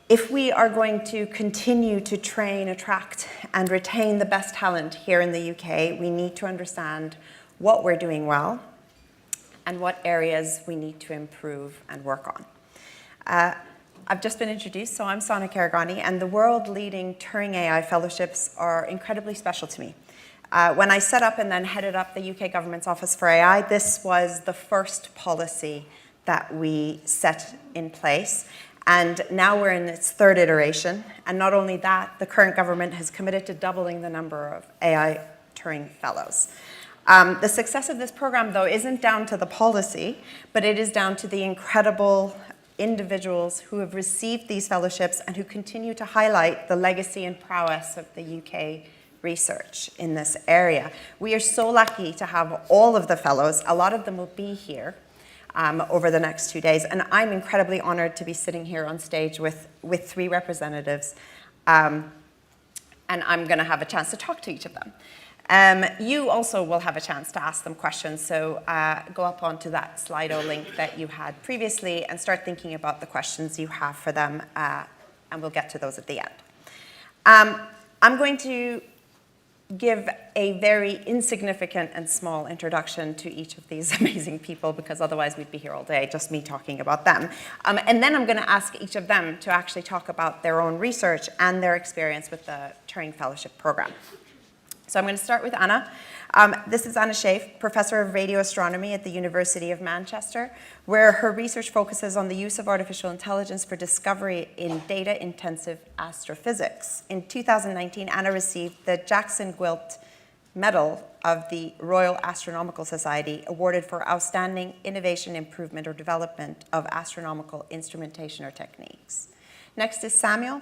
If we are going to continue to train, attract, and retain the best talent here in the UK, we need to understand what we're doing well and what areas we need to improve and work on. I've just been introduced, so I'm Sana Karigani, and the world-leading Turing AI fellowships are incredibly special to me. When I set up and then headed up the UK government's Office for AI, this was the first policy that we set in place. And now we're in its third iteration. And not only that, the current government has committed to doubling the number of AI Turing Fellows. The success of this program, though, isn't down to the policy, but it is down to the incredible individuals who have received these fellowships and who continue to highlight the legacy and prowess of the UK research in this area. We are so lucky to have all of the fellows. A lot of them will be here over the next 2 days. And I'm incredibly honored to be sitting here on stage with 3 representatives. And I'm going to have a chance to talk to each of them. You also will have a chance to ask them questions. So go up onto that Slido link that you had previously and start thinking about the questions you have for them. And we'll get to those at the end. I'm going to give a very insignificant and small introduction to each of these amazing people, because otherwise we'd be here all day, just me talking about them. And then I'm going to ask each of them to actually talk about their own research and their experience with the Turing Fellowship Program. So I'm going to start with Anna. This is Anna Schaaf, Professor of Radio Astronomy at the University of Manchester, where her research focuses on the use of artificial intelligence for discovery in data-intensive astrophysics. In 2019, Anna received the Jackson Gwilt Medal of the Royal Astronomical Society, awarded for outstanding innovation, improvement, or development of astronomical instrumentation or techniques. Next is Samuel.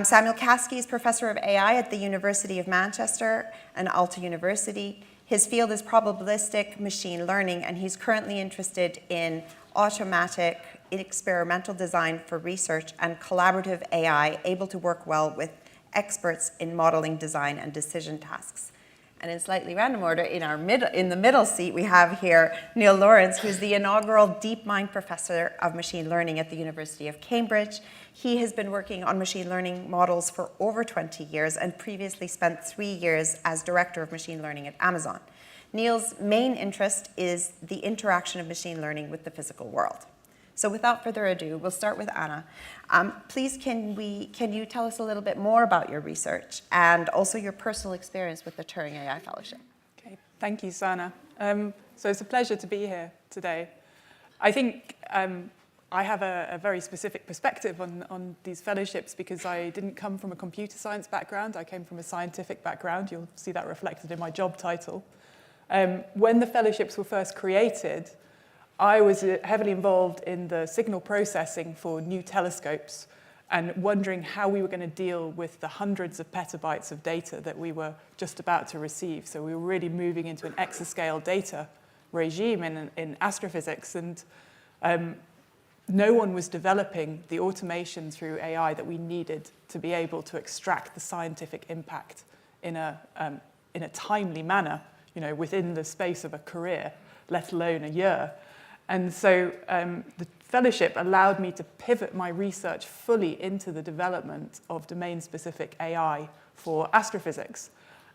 Samuel Caskey is Professor of AI at the University of Manchester and Alta University. His field is probabilistic machine learning, and he's currently interested in automatic experimental design for research and collaborative AI, able to work well with experts in modeling, design, and decision tasks. And in slightly random order, in the middle seat, we have here Neil Lawrence, who's the inaugural DeepMind Professor of Machine Learning at the University of Cambridge. He has been working on machine learning models for over 20 years and previously spent 3 years as Director of Machine Learning at Amazon. Neil's main interest is the interaction of machine learning with the physical world. So without further ado, we'll start with Anna. Please, can you tell us a little bit more about your research and also your personal experience with the Turing AI Fellowship? Okay, thank you, Sana. So it's a pleasure to be here today. I think I have a very specific perspective on these fellowships because I didn't come from a computer science background. I came from a scientific background. You'll see that reflected in my job title. When the fellowships were first created, I was heavily involved in the signal processing for new telescopes and wondering how we were going to deal with the hundreds of petabytes of data that we were just about to receive. So we were really moving into an exascale data regime in astrophysics, and no one was developing the automation through AI that we needed to be able to extract the scientific impact in a timely manner, within the space of a career, let alone a year. And so the fellowship allowed me to pivot my research fully into the development of domain-specific AI for astrophysics.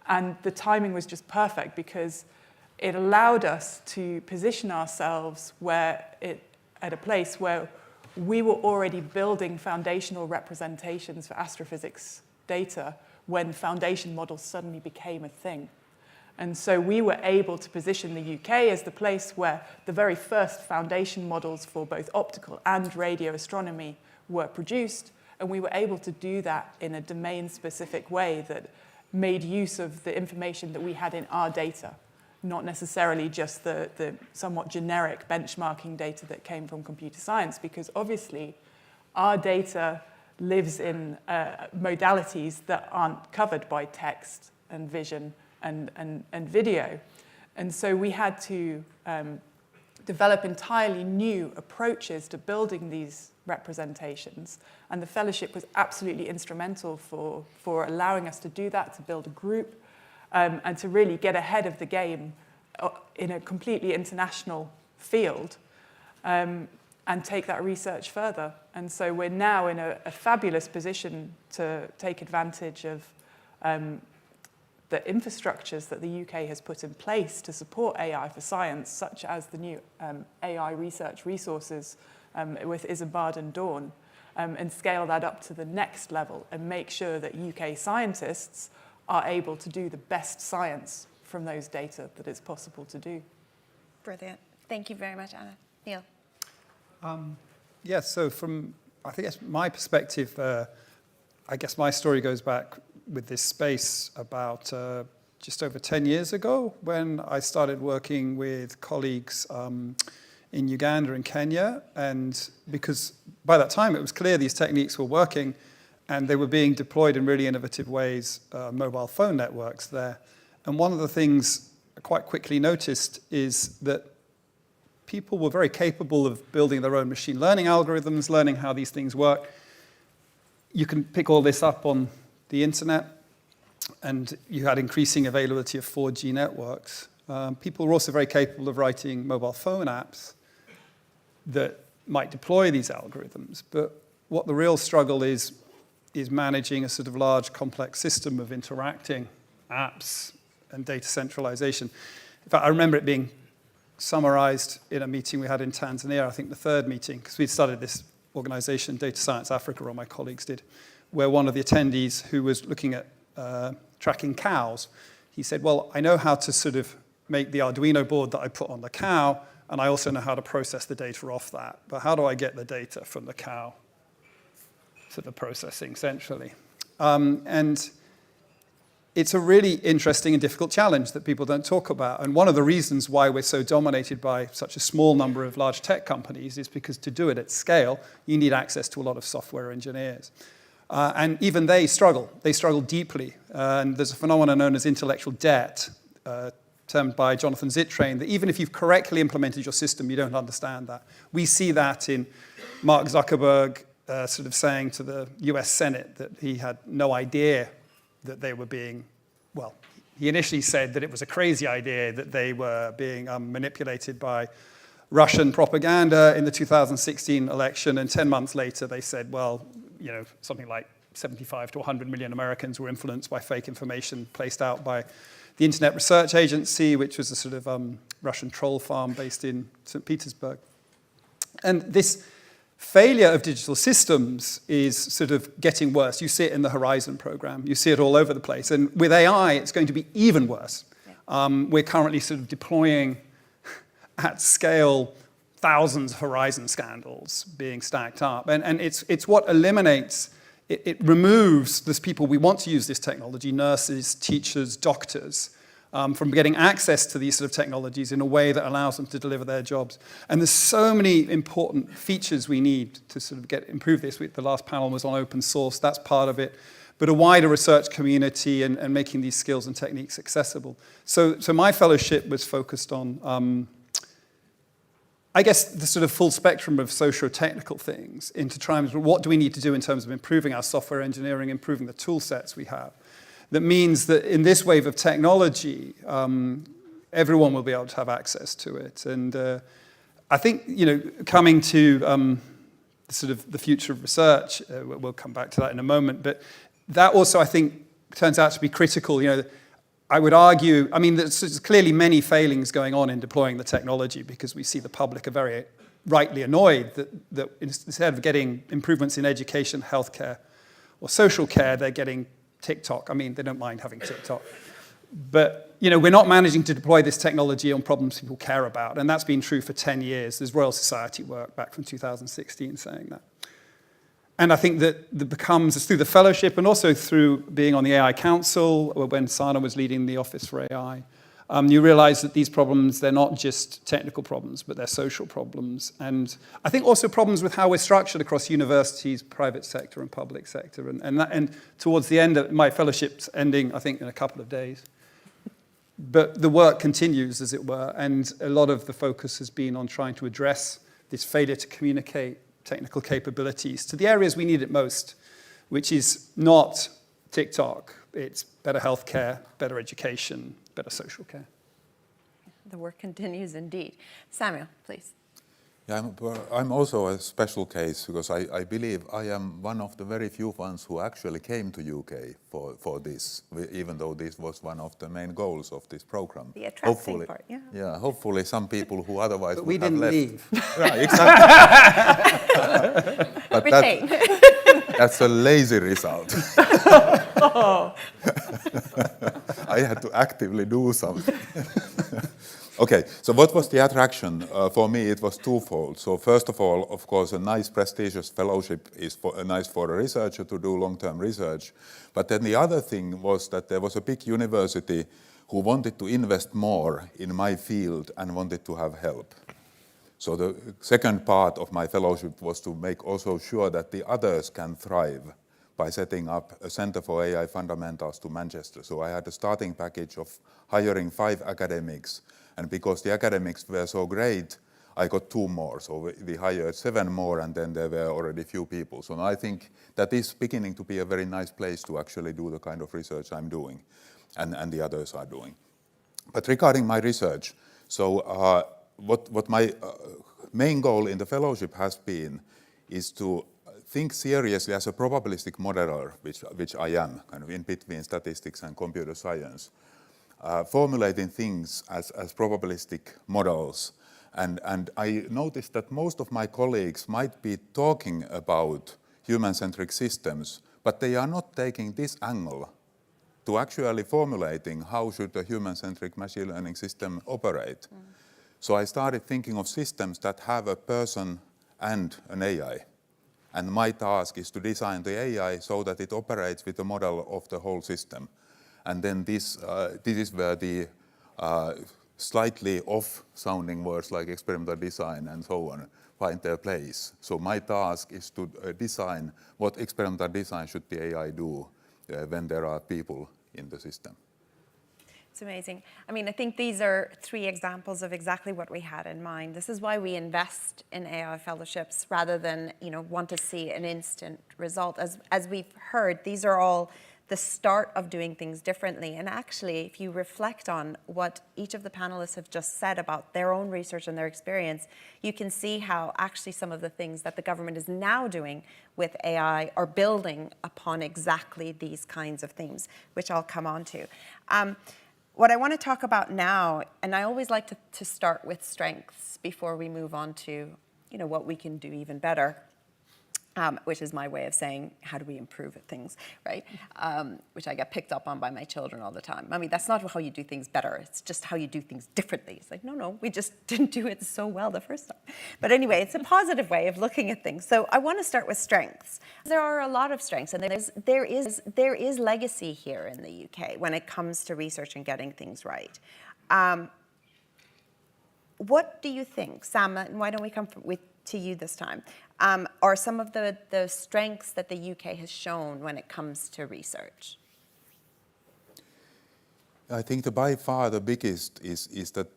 And the timing was just perfect because it allowed us to position ourselves at a place where we were already building foundational representations for astrophysics data when foundation models suddenly became a thing. And so we were able to position the UK as the place where the very first foundation models for both optical and radio astronomy were produced. And we were able to do that in a domain-specific way that made use of the information that we had in our data, not necessarily just the somewhat generic benchmarking data that came from computer science, because obviously our data lives in modalities that aren't covered by text and vision and video. And so we had to develop entirely new approaches to building these representations. And the fellowship was absolutely instrumental for allowing us to do that, to build a group, and to really get ahead of the game in a completely international field, and take that research further. And so we're now in a fabulous position to take advantage of the infrastructures that the UK has put in place to support AI for science, such as the new AI research resources with Isambard and Dawn, and scale that up to the next level and make sure that UK scientists are able to do the best science from those data that it's possible to do. Brilliant. Thank you very much, Anna. Neil. Yes, so from, I think that's my perspective, I guess my story goes back with this space about just over 10 years ago when I started working with colleagues in Uganda and Kenya. And because by that time it was clear these techniques were working and they were being deployed in really innovative ways, mobile phone networks there. And one of the things I quite quickly noticed is that people were very capable of building their own machine learning algorithms, learning how these things work. You can pick all this up on the internet, and you had increasing availability of 4G networks. People were also very capable of writing mobile phone apps that might deploy these algorithms. But what the real struggle is managing a sort of large, complex system of interacting apps and data centralization. In fact, I remember it being summarized in a meeting we had in Tanzania, I think the third meeting, because we'd started this organization, Data Science Africa, or my colleagues did, where one of the attendees who was looking at tracking cows, he said, well, I know how to sort of make the Arduino board that I put on the cow, and I also know how to process the data off that. But how do I get the data from the cow to the processing centrally? And it's a really interesting and difficult challenge that people don't talk about. And one of the reasons why we're so dominated by such a small number of large tech companies is because to do it at scale, you need access to a lot of software engineers. And even they struggle. They struggle deeply. And there's a phenomenon known as intellectual debt, termed by Jonathan Zittrain, that even if you've correctly implemented your system, you don't understand that. We see that in Mark Zuckerberg sort of saying to the US Senate that he had no idea that they were being, well, he initially said that it was a crazy idea that they were being manipulated by Russian propaganda in the 2016 election, and 10 months later they said, well, something like 75 to 100 million Americans were influenced by fake information placed out by the Internet Research Agency, which was a sort of Russian troll farm based in St. Petersburg. And this failure of digital systems is sort of getting worse. You see it in the Horizon program. You see it all over the place. And with AI, it's going to be even worse. We're currently sort of deploying at scale thousands of Horizon scandals being stacked up. And it's what eliminates, it removes those people we want to use this technology, nurses, teachers, doctors, from getting access to these sort of technologies in a way that allows them to deliver their jobs. And there's so many important features we need to sort of improve this. The last panel was on open source, that's part of it. But a wider research community and making these skills and techniques accessible. So my fellowship was focused on, I guess, the sort of full spectrum of socio-technical things into trying to, what do we need to do in terms of improving our software engineering, improving the tool sets we have. That means that in this wave of technology, everyone will be able to have access to it. And I think, coming to sort of the future of research, we'll come back to that in a moment, but that also, I think, turns out to be critical. I would argue, there's clearly many failings going on in deploying the technology because we see the public are very rightly annoyed that instead of getting improvements in education, healthcare, or social care, they're getting TikTok. They don't mind having TikTok. But, we're not managing to deploy this technology on problems people care about. And that's been true for 10 years. There's Royal Society work back from 2016 saying that. And I think that becomes through the fellowship and also through being on the AI Council, or when Sana was leading the Office for AI, you realize that these problems, they're not just technical problems, but they're social problems. And I think also problems with how we're structured across universities, private sector and public sector. And towards the end of my fellowship's ending, I think in a couple of days. But the work continues, as it were, and a lot of the focus has been on trying to address this failure to communicate technical capabilities to the areas we need it most, which is not TikTok, it's better healthcare, better education, better social care. The work continues indeed. Samuel, please. Yeah, I'm also a special case because I believe I am one of the very few ones who actually came to UK for this, even though this was one of the main goals of this program. The attracting part, yeah. Yeah, hopefully some people who otherwise but would have left. We didn't leave. Right, exactly. But that's a lazy result. I had to actively do something. Okay, so what was the attraction? For me, it was twofold. So first of all, of course, a nice prestigious fellowship is nice for a researcher to do long-term research. But then the other thing was that there was a big university who wanted to invest more in my field and wanted to have help. So the second part of my fellowship was to make also sure that the others can thrive by setting up a Center for AI Fundamentals to Manchester. So I had a starting package of hiring 5 academics. And because the academics were so great, I got 2 more. So we hired 7 more, and then there were already few people. So I think that is beginning to be a very nice place to actually do the kind of research I'm doing, and the others are doing. But regarding my research, so what my main goal in the fellowship has been is to think seriously as a probabilistic modeler, which I am, kind of in between statistics and computer science. Formulating things as probabilistic models. And I noticed that most of my colleagues might be talking about human-centric systems, but they are not taking this angle to actually formulating how should a human-centric machine learning system operate. So I started thinking of systems that have a person and an AI. And my task is to design the AI so that it operates with the model of the whole system. And then this is where the slightly off-sounding words like experimental design and so on find their place. So my task is to design what experimental design should the AI do when there are people in the system. It's amazing. I think these are 3 examples of exactly what we had in mind. This is why we invest in AI fellowships rather than want to see an instant result. As we've heard, these are all the start of doing things differently. And actually, if you reflect on what each of the panelists have just said about their own research and their experience, you can see how actually some of the things that the government is now doing with AI are building upon exactly these kinds of themes, which I'll come on to. What I want to talk about now, and I always like to start with strengths before we move on to, what we can do even better, which is my way of saying, how do we improve at things, right? Which I get picked up on by my children all the time. Mommy, that's not how you do things better. It's just how you do things differently. It's like, no, we just didn't do it so well the first time. But anyway, it's a positive way of looking at things. So I want to start with strengths. There are a lot of strengths, and there is legacy here in the UK when it comes to research and getting things right. What do you think, Sam, and why don't we come to you this time, are some of the strengths that the UK has shown when it comes to research? I think by far the biggest is that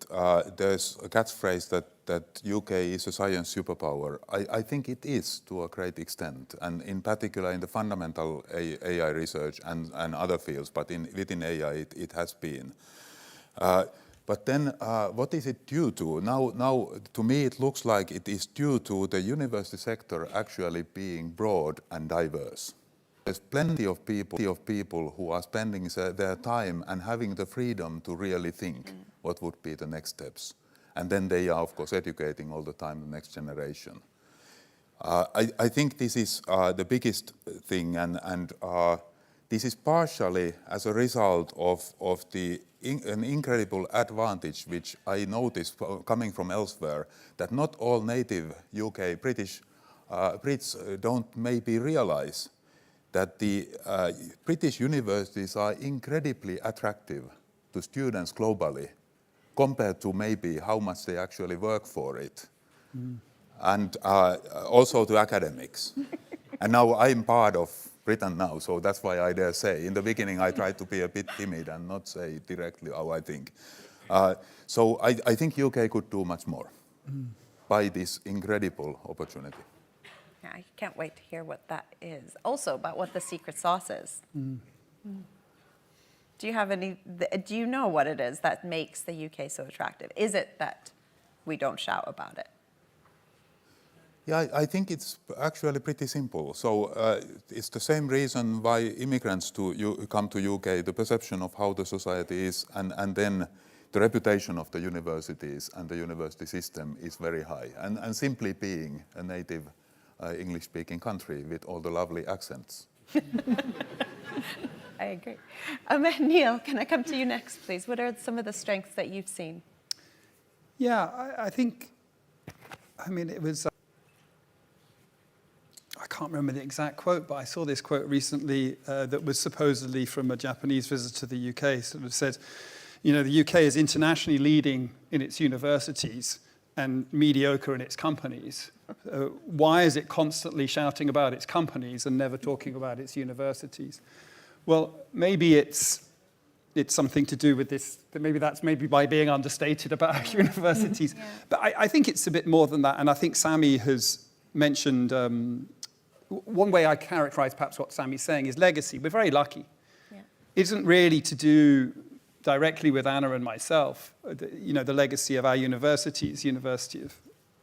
there's a catchphrase that UK is a science superpower. I think it is to a great extent, and in particular in the fundamental AI research and other fields, but within AI it has been. But then what is it due to? Now, to me, it looks like it is due to the university sector actually being broad and diverse. There's plenty of people who are spending their time and having the freedom to really think what would be the next steps. And then they are, of course, educating all the time the next generation. I think this is the biggest thing, and this is partially as a result of an incredible advantage which I noticed coming from elsewhere, that not all native UK Brits don't maybe realize that the British universities are incredibly attractive to students globally compared to maybe how much they actually work for it. And also to academics. And now I'm part of Britain now, so that's why I dare say. In the beginning, I tried to be a bit timid and not say directly how I think. So I think UK could do much more by this incredible opportunity. Yeah, I can't wait to hear what that is. Also, about what the secret sauce is. Do you know what it is that makes the UK so attractive? Is it that we don't shout about it? Yeah, I think it's actually pretty simple. So it's the same reason why immigrants come to UK, the perception of how the society is, and then the reputation of the universities and the university system is very high. And simply being a native English-speaking country with all the lovely accents. I agree. Neil, can I come to you next, please? What are some of the strengths that you've seen? Yeah, I think, it was... I can't remember the exact quote, but I saw this quote recently that was supposedly from a Japanese visitor to the UK. Sort of said, the UK is internationally leading in its universities and mediocre in its companies. Why is it constantly shouting about its companies and never talking about its universities? Well, maybe it's something to do with this. Maybe that's by being understated about our universities. Yeah. But I think it's a bit more than that. And I think Sammy has mentioned. One way I characterize perhaps what Sammy's saying is legacy. We're very lucky. Yeah. It isn't really to do directly with Anna and myself. The legacy of our universities, University of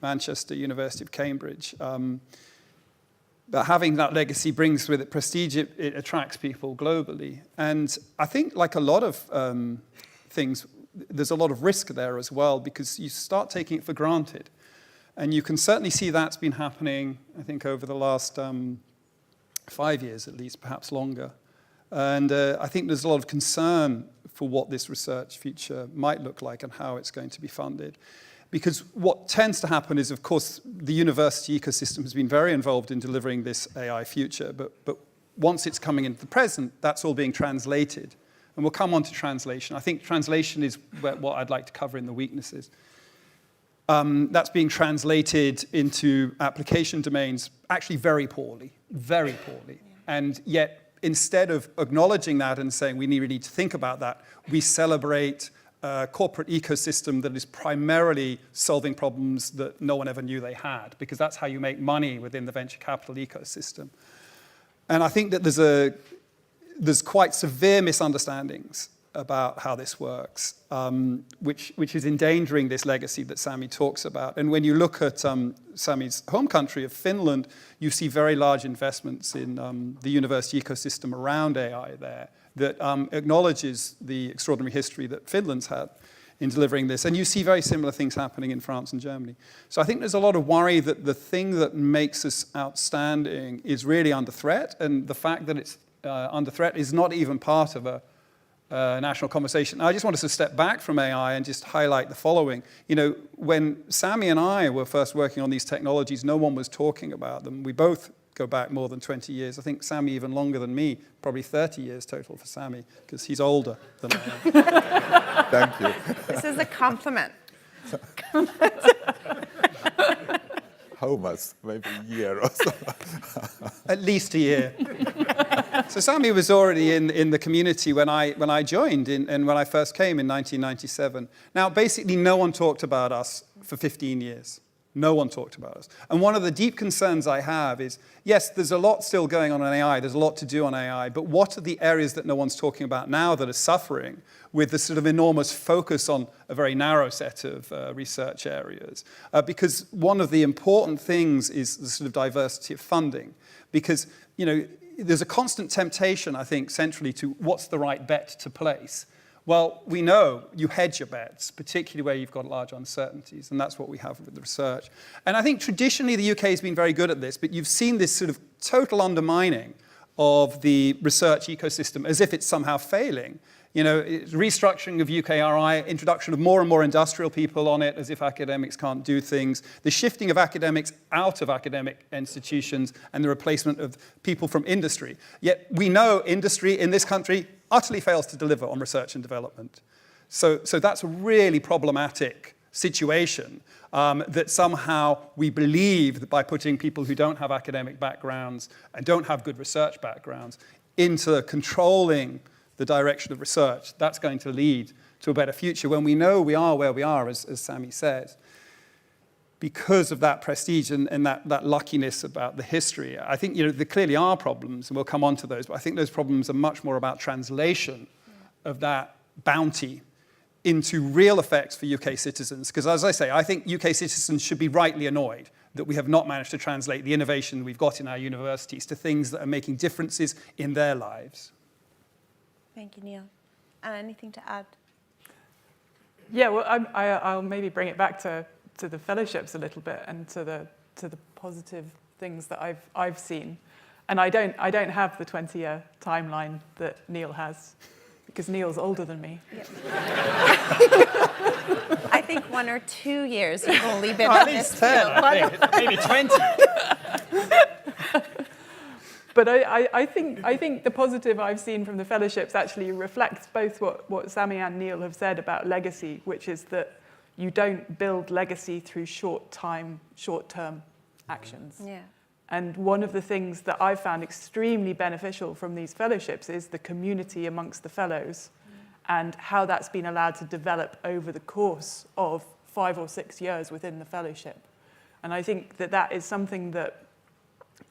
Manchester, University of Cambridge. But having that legacy brings with it prestige. It attracts people globally. And I think like a lot of things, there's a lot of risk there as well, because you start taking it for granted. And you can certainly see that's been happening, I think, over the last 5 years at least, perhaps longer. And I think there's a lot of concern for what this research future might look like and how it's going to be funded. Because what tends to happen is, of course, the university ecosystem has been very involved in delivering this AI future. But once it's coming into the present, that's all being translated. And we'll come on to translation. I think translation is what I'd like to cover in the weaknesses. That's being translated into application domains actually very poorly. Yeah. And yet, instead of acknowledging that and saying we need to think about that, we celebrate a corporate ecosystem that is primarily solving problems that no one ever knew they had, because that's how you make money within the venture capital ecosystem. And I think that there's quite severe misunderstandings about how this works, which is endangering this legacy that Sammy talks about. And when you look at Sammy's home country of Finland, you see very large investments in the university ecosystem around AI there. that acknowledges the extraordinary history that Finland's had in delivering this. And you see very similar things happening in France and Germany. So I think there's a lot of worry that the thing that makes us outstanding is really under threat, and the fact that it's under threat is not even part of a national conversation. I just want us to step back from AI and just highlight the following. You know, when Sami and I were first working on these technologies, no one was talking about them. We both go back more than 20 years. I think Sami even longer than me, probably 30 years total for Sami, because he's older than I am. Thank you. This is a compliment. How much? Maybe a year or so. At least a year. So Sami was already in the community when I joined and when I first came in 1997. Now, basically, no one talked about us for 15 years. No one talked about us. And one of the deep concerns I have is, yes, there's a lot still going on in AI. There's a lot to do on AI. But what are the areas that no one's talking about now that are suffering with the sort of enormous focus on a very narrow set of research areas? Because one of the important things is the sort of diversity of funding. Because, you know, there's a constant temptation, I think, centrally to what's the right bet to place. Well, we know you hedge your bets, particularly where you've got large uncertainties, and that's what we have with the research. And I think traditionally the UK has been very good at this, but you've seen this sort of total undermining of the research ecosystem as if it's somehow failing. You know, restructuring of UKRI, introduction of more and more industrial people on it, as if academics can't do things, the shifting of academics out of academic institutions, and the replacement of people from industry. Yet we know industry in this country utterly fails to deliver on research and development. So that's a really problematic situation, that somehow we believe that by putting people who don't have academic backgrounds and don't have good research backgrounds into controlling the direction of research, that's going to lead to a better future when we know we are where we are, as Sami said, because of that prestige and that luckiness about the history. I think, you know, there clearly are problems, and we'll come on to those, but I think those problems are much more about translation of that bounty into real effects for UK citizens. Because as I say, I think UK citizens should be rightly annoyed that we have not managed to translate the innovation we've got in our universities to things that are making differences in their lives. Thank you, Neil. Anything to add? Yeah, well, I'll maybe bring it back to the fellowships a little bit and to the positive things that I've seen. And I don't have the 20-year timeline that Neil has, because Neil's older than me. Yeah. I think 1 or 2 years you've only been at least 10, I think. Maybe 20. But I think the positive I've seen from the fellowships actually reflects both what Sami and Neil have said about legacy, which is that you don't build legacy through short-term actions. Yeah. And one of the things that I've found extremely beneficial from these fellowships is the community amongst the fellows and how that's been allowed to develop over the course of 5 or 6 years within the fellowship. And I think that is something that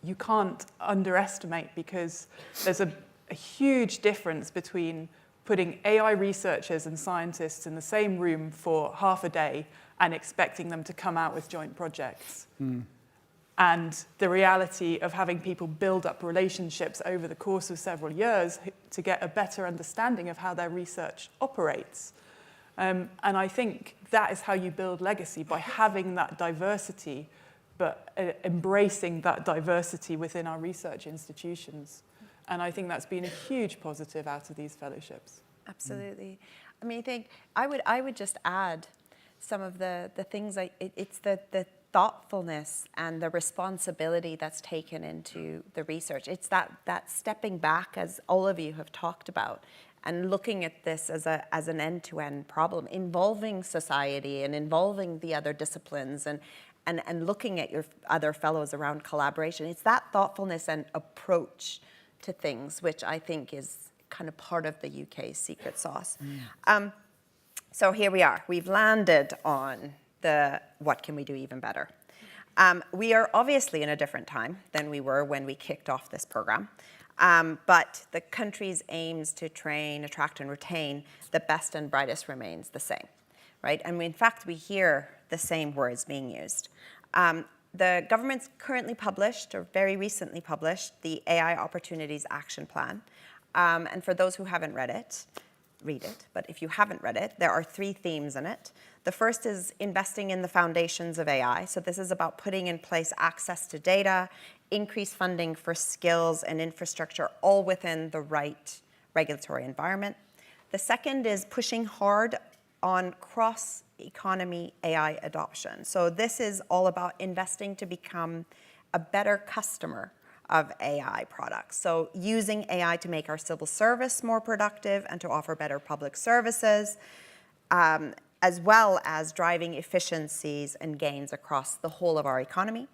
you can't underestimate, because there's a huge difference between putting AI researchers and scientists in the same room for half a day and expecting them to come out with joint projects. And the reality of having people build up relationships over the course of several years to get a better understanding of how their research operates. And I think that is how you build legacy, by having that diversity, but embracing that diversity within our research institutions. And I think that's been a huge positive out of these fellowships. Absolutely. I mean, I think I would just add some of the things, it's the thoughtfulness and the responsibility that's taken into the research. It's that stepping back, as all of you have talked about, and looking at this as an end-to-end problem, involving society and involving the other disciplines, and looking at your other fellows around collaboration. It's that thoughtfulness and approach to things, which I think is kind of part of the UK's secret sauce. So here we are. We've landed on the what can we do even better. We are obviously in a different time than we were when we kicked off this program. But the country's aims to train, attract, and retain the best and brightest remains the same, right? And in fact, we hear the same words being used. The government's currently published, or very recently published, the AI Opportunities Action Plan. And for those who haven't read it, read it. But if you haven't read it, there are 3 themes in it. The first is investing in the foundations of AI. So this is about putting in place access to data, increased funding for skills and infrastructure, all within the right regulatory environment. The second is pushing hard on cross-economy AI adoption. So this is all about investing to become a better customer of AI products. So using AI to make our civil service more productive and to offer better public services, as well as driving efficiencies and gains across the whole of our economy.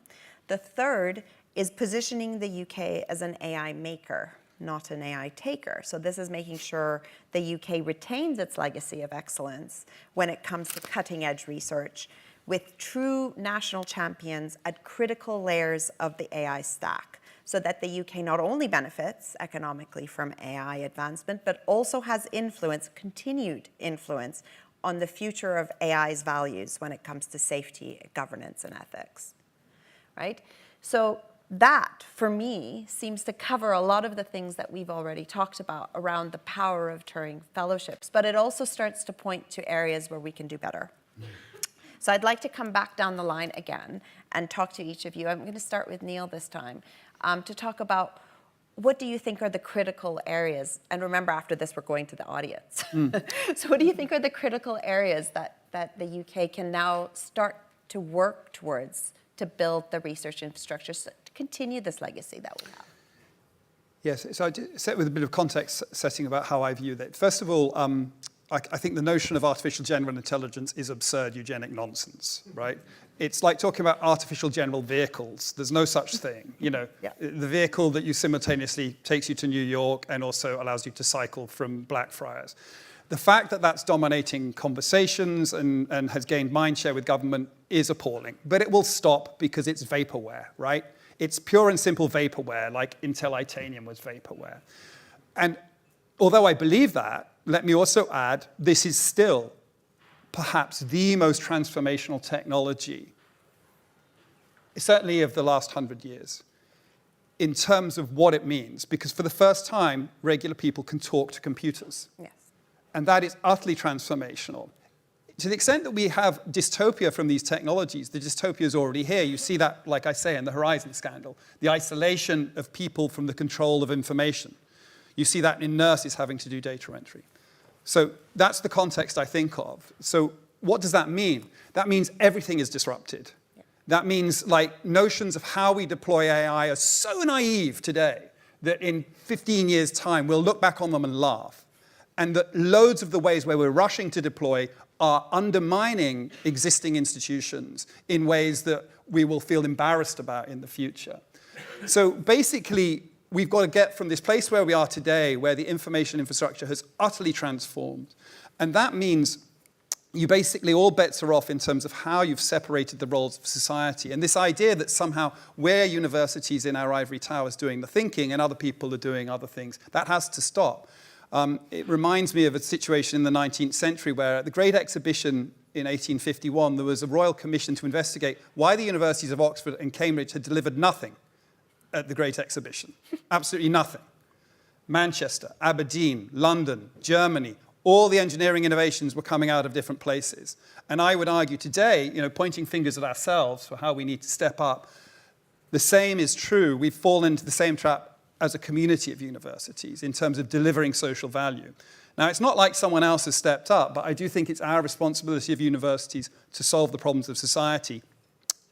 The third is positioning the UK as an AI maker, not an AI taker. So this is making sure the UK retains its legacy of excellence when it comes to cutting-edge research, with true national champions at critical layers of the AI stack, so that the UK not only benefits economically from AI advancement, but also has influence, continued influence, on the future of AI's values when it comes to safety, governance, and ethics, right? So that, for me, seems to cover a lot of the things that we've already talked about around the power of Turing Fellowships, but it also starts to point to areas where we can do better. So I'd like to come back down the line again and talk to each of you. I'm going to start with Neil this time, to talk about what do you think are the critical areas? And remember, after this, we're going to the audience. So what do you think are the critical areas that the UK can now start to work towards to build the research infrastructure to continue this legacy that we have? Yes, so I set with a bit of context setting about how I view that. First of all, I think the notion of artificial general intelligence is absurd eugenic nonsense, right? It's like talking about artificial general vehicles. There's no such thing. You know, the vehicle that you simultaneously takes you to New York and also allows you to cycle from Blackfriars. The fact that that's dominating conversations and has gained mindshare with government is appalling. But it will stop because it's vaporware, right? It's pure and simple vaporware, like Intel Itanium was vaporware. And although I believe that, let me also add, this is still perhaps the most transformational technology, certainly of the last 100 years, in terms of what it means. Because for the first time, regular people can talk to computers. Yes. And that is utterly transformational. To the extent that we have dystopia from these technologies, the dystopia is already here. You see that, like I say, in the Horizon scandal, the isolation of people from the control of information. You see that in nurses having to do data entry. So that's the context I think of. So what does that mean? That means everything is disrupted. Yeah. That means like notions of how we deploy AI are so naive today that in 15 years' time, we'll look back on them and laugh. And that loads of the ways where we're rushing to deploy are undermining existing institutions in ways that we will feel embarrassed about in the future. So basically, we've got to get from this place where we are today, where the information infrastructure has utterly transformed. And that means you basically, all bets are off in terms of how you've separated the roles of society. And this idea that somehow we're universities in our ivory towers doing the thinking and other people are doing other things, that has to stop. It reminds me of a situation in the 19th century where at the Great Exhibition in 1851, there was a royal commission to investigate why the universities of Oxford and Cambridge had delivered nothing at the Great Exhibition. Absolutely nothing. Manchester, Aberdeen, London, Germany, all the engineering innovations were coming out of different places. And I would argue today, you know, pointing fingers at ourselves for how we need to step up, the same is true. We've fallen into the same trap as a community of universities in terms of delivering social value. Now, it's not like someone else has stepped up, but I do think it's our responsibility of universities to solve the problems of society.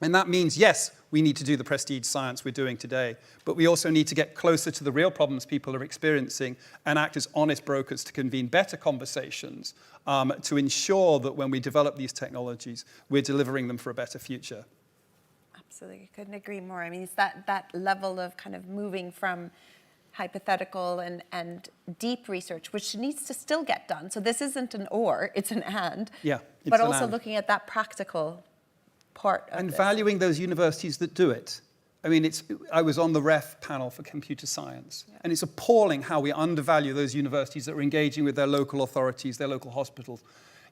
And that means, yes, we need to do the prestige science we're doing today, but we also need to get closer to the real problems people are experiencing and act as honest brokers to convene better conversations to ensure that when we develop these technologies, we're delivering them for a better future. Absolutely, I couldn't agree more. I mean, it's that level of kind of moving from hypothetical and deep research, which needs to still get done. So this isn't an or, it's an and. Yeah, but also looking at that practical part of and this. Valuing those universities that do it. I mean, I was on the REF panel for computer science, and it's appalling how we undervalue those universities that are engaging with their local authorities, their local hospitals,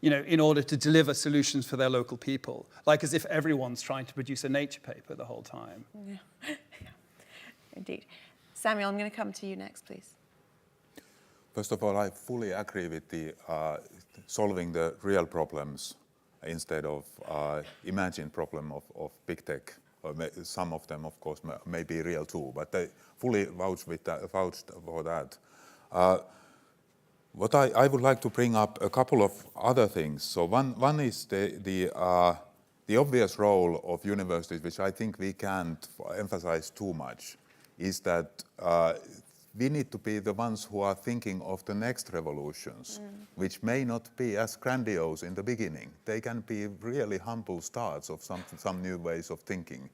you know, in order to deliver solutions for their local people, like as if everyone's trying to produce a Nature paper the whole time. Yeah. Indeed. Samuel, I'm going to come to you next, please. First of all, I fully agree with the solving the real problems instead of imagined problem of big tech. Some of them, of course, may be real too, but they fully vouched for that. What I would like to bring up a couple of other things. So one is the obvious role of universities, which I think we can't emphasize too much, is that we need to be the ones who are thinking of the next revolutions, which may not be as grandiose in the beginning. They can be really humble starts of some new ways of thinking.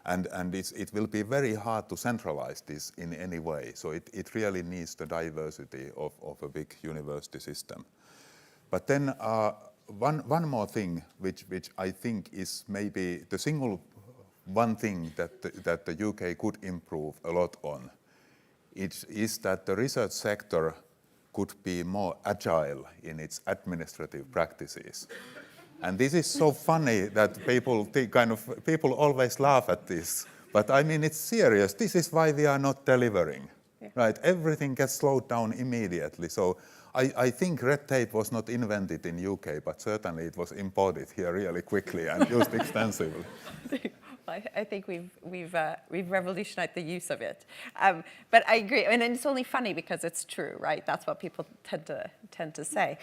And it will be very hard to centralize this in any way. So it really needs the diversity of a big university system. But then one more thing, which I think is maybe the single one thing that the UK could improve a lot on, it is that the research sector could be more agile in its administrative practices. And this is so funny that people always laugh at this. But I mean, it's serious. This is why we are not delivering, right? Everything gets slowed down immediately. So I think red tape was not invented in UK, but certainly it was imported here really quickly and used extensively. I think we've revolutionized the use of it. But I agree, and it's only funny because it's true, right? That's what people tend to say.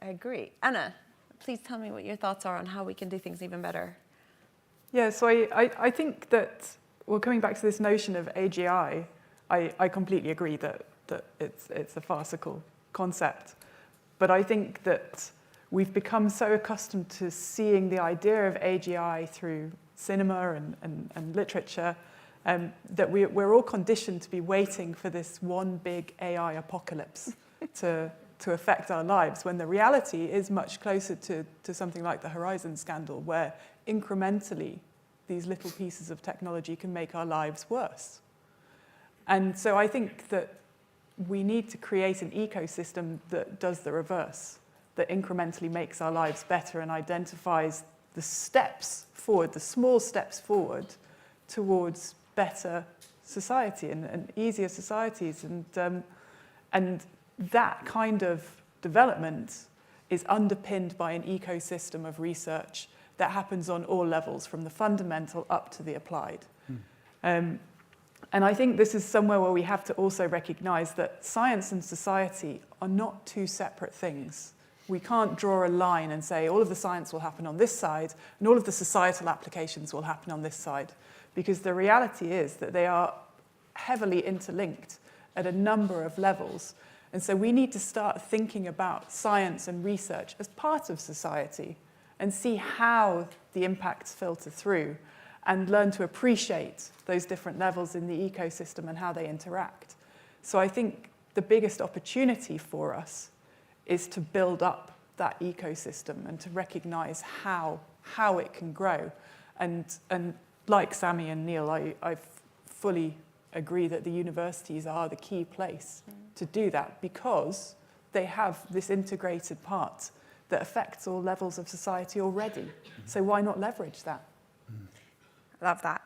I agree. Anna, please tell me what your thoughts are on how we can do things even better. Yeah, so I think that, well, coming back to this notion of AGI, I completely agree that it's a farcical concept. But I think that we've become so accustomed to seeing the idea of AGI through cinema and literature that we're all conditioned to be waiting for this one big AI apocalypse to affect our lives, when the reality is much closer to something like the Horizon scandal, where incrementally these little pieces of technology can make our lives worse. And so I think that we need to create an ecosystem that does the reverse, that incrementally makes our lives better and identifies the steps forward, the small steps forward towards better society and easier societies. And that kind of development is underpinned by an ecosystem of research that happens on all levels, from the fundamental up to the applied. And I think this is somewhere where we have to also recognize that science and society are not two separate things. We can't draw a line and say all of the science will happen on this side and all of the societal applications will happen on this side, because the reality is that they are heavily interlinked at a number of levels. And so we need to start thinking about science and research as part of society and see how the impacts filter through and learn to appreciate those different levels in the ecosystem and how they interact. So I think the biggest opportunity for us is to build up that ecosystem and to recognize how it can grow. And like Sami and Neil, I fully agree that the universities are the key place to do that, because they have this integrated part that affects all levels of society already. So why not leverage that? Love that.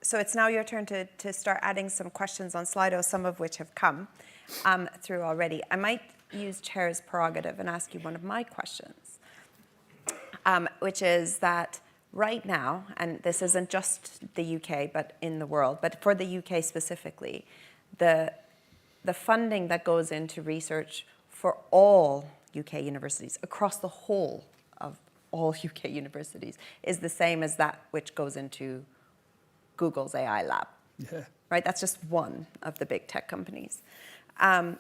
So it's now your turn to start adding some questions on Slido, some of which have come through already. I might use Chair's prerogative and ask you one of my questions, which is that right now, and this isn't just the UK, but in the world, but for the UK specifically, the funding that goes into research for all UK universities, across the whole of all UK universities, is the same as that which goes into Google's AI lab. Yeah. Right? That's just one of the big tech companies. There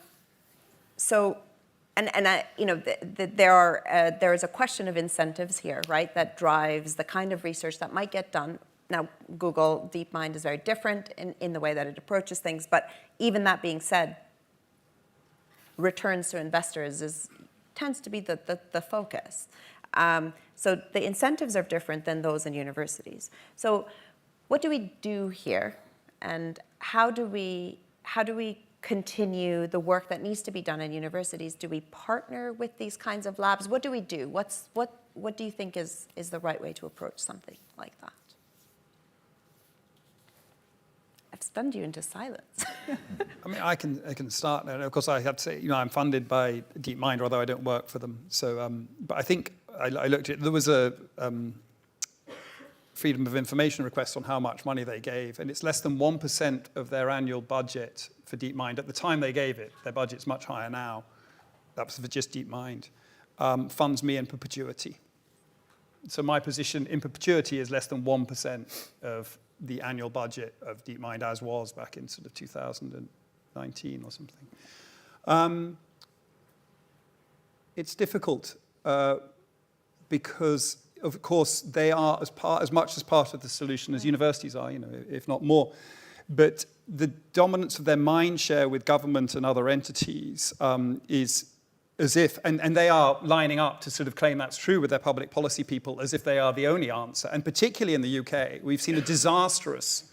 is a question of incentives here, right, that drives the kind of research that might get done. Now, Google DeepMind is very different in the way that it approaches things, but even that being said, returns to investors tends to be the focus. So the incentives are different than those in universities. So what do we do here, and how do we continue the work that needs to be done in universities? Do we partner with these kinds of labs? What do we do? What do you think is the right way to approach something like that? I've stunned you into silence. I mean, I can start. And of course, I have to say, I'm funded by DeepMind, although I don't work for them. So, but I think I looked at, there was a freedom of information request on how much money they gave, and it's less than 1% of their annual budget for DeepMind. At the time they gave it, their budget's much higher now. That was for just DeepMind. Funds me in perpetuity. So my position in perpetuity is less than 1% of the annual budget of DeepMind, as was back in sort of 2019 or something. It's difficult because, of course, they are as much as part of the solution as universities are, if not more. But the dominance of their mind share with government and other entities is as if, and they are lining up to sort of claim that's true with their public policy people, as if they are the only answer. And particularly in the UK, we've seen a disastrous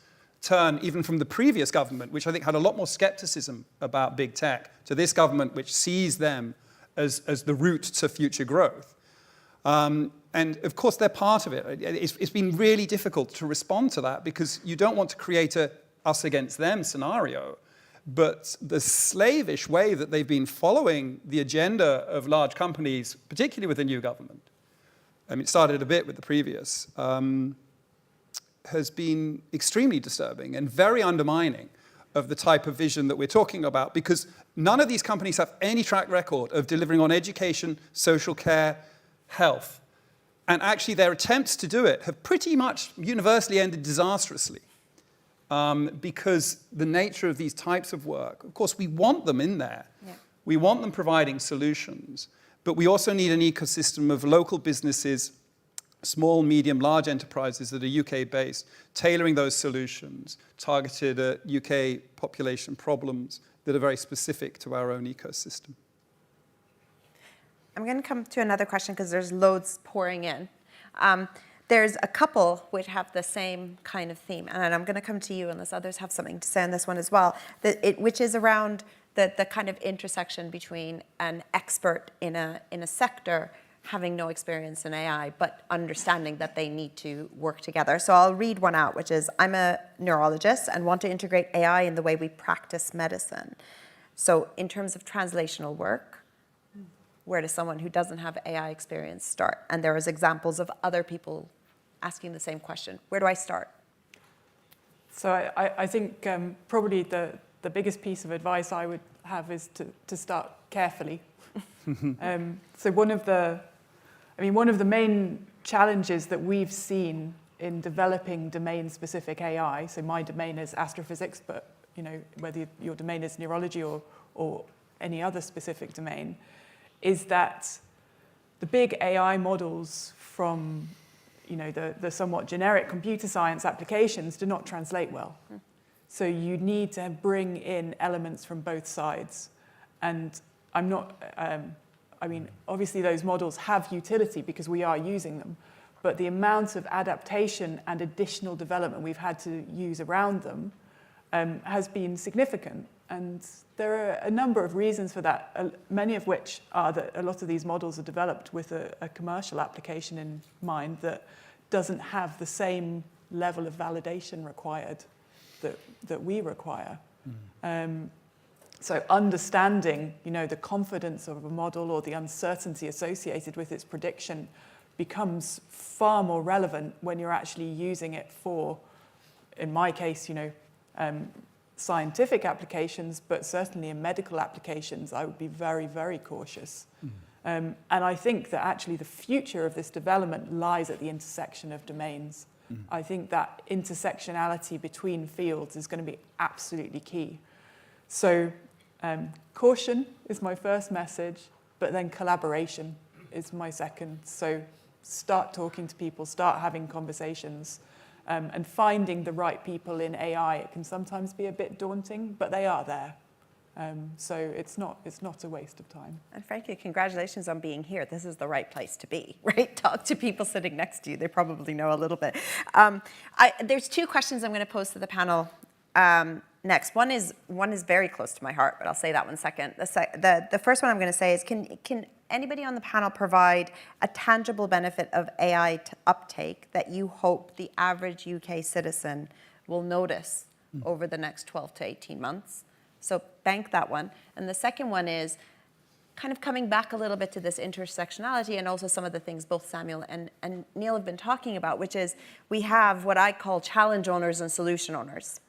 turn even from the previous government, which I think had a lot more skepticism about big tech, to this government, which sees them as the route to future growth. And of course, they're part of it. It's been really difficult to respond to that because you don't want to create a us against them scenario. But the slavish way that they've been following the agenda of large companies, particularly with the new government, I mean, it started a bit with the previous, has been extremely disturbing and very undermining of the type of vision that we're talking about, because none of these companies have any track record of delivering on education, social care, health. And actually, their attempts to do it have pretty much universally ended disastrously. Because the nature of these types of work, of course, we want them in there. Yeah. We want them providing solutions, but we also need an ecosystem of local businesses, small, medium, large enterprises that are UK-based, tailoring those solutions, targeted at UK population problems that are very specific to our own ecosystem. I'm going to come to another question because there's loads pouring in. There's a couple which have the same kind of theme, and I'm going to come to you unless others have something to say on this one as well, which is around the kind of intersection between an expert in a sector having no experience in AI, but understanding that they need to work together. So I'll read one out, which is, I'm a neurologist and want to integrate AI in the way we practice medicine. So in terms of translational work, where does someone who doesn't have AI experience start? And there is examples of other people asking the same question. Where do I start? So I think probably the biggest piece of advice I would have is to start carefully. So one of the main challenges that we've seen in developing domain-specific AI, so my domain is astrophysics, but whether your domain is neurology or any other specific domain, is that the big AI models from the somewhat generic computer science applications do not translate well. So you need to bring in elements from both sides. And obviously those models have utility because we are using them, but the amount of adaptation and additional development we've had to use around them has been significant. And there are a number of reasons for that, many of which are that a lot of these models are developed with a commercial application in mind that doesn't have the same level of validation required that we require. So understanding, the confidence of a model or the uncertainty associated with its prediction becomes far more relevant when you're actually using it for, in my case, scientific applications, but certainly in medical applications, I would be very, very cautious. And I think that actually the future of this development lies at the intersection of domains. I think that intersectionality between fields is going to be absolutely key. So caution is my first message, but then collaboration is my second. So start talking to people, start having conversations, and finding the right people in AI. It can sometimes be a bit daunting, but they are there. So it's not a waste of time. And frankly, congratulations on being here. This is the right place to be, right? Talk to people sitting next to you. They probably know a little bit. There's two questions I'm going to pose to the panel next. One is very close to my heart, but I'll say that one second. The first one I'm going to say is, can anybody on the panel provide a tangible benefit of AI uptake that you hope the average UK citizen will notice over the next 12 to 18 months. So bank that one. And the second one is kind of coming back a little bit to this intersectionality and also some of the things both Samuel and Neil have been talking about, which is we have what I call challenge owners and solution owners.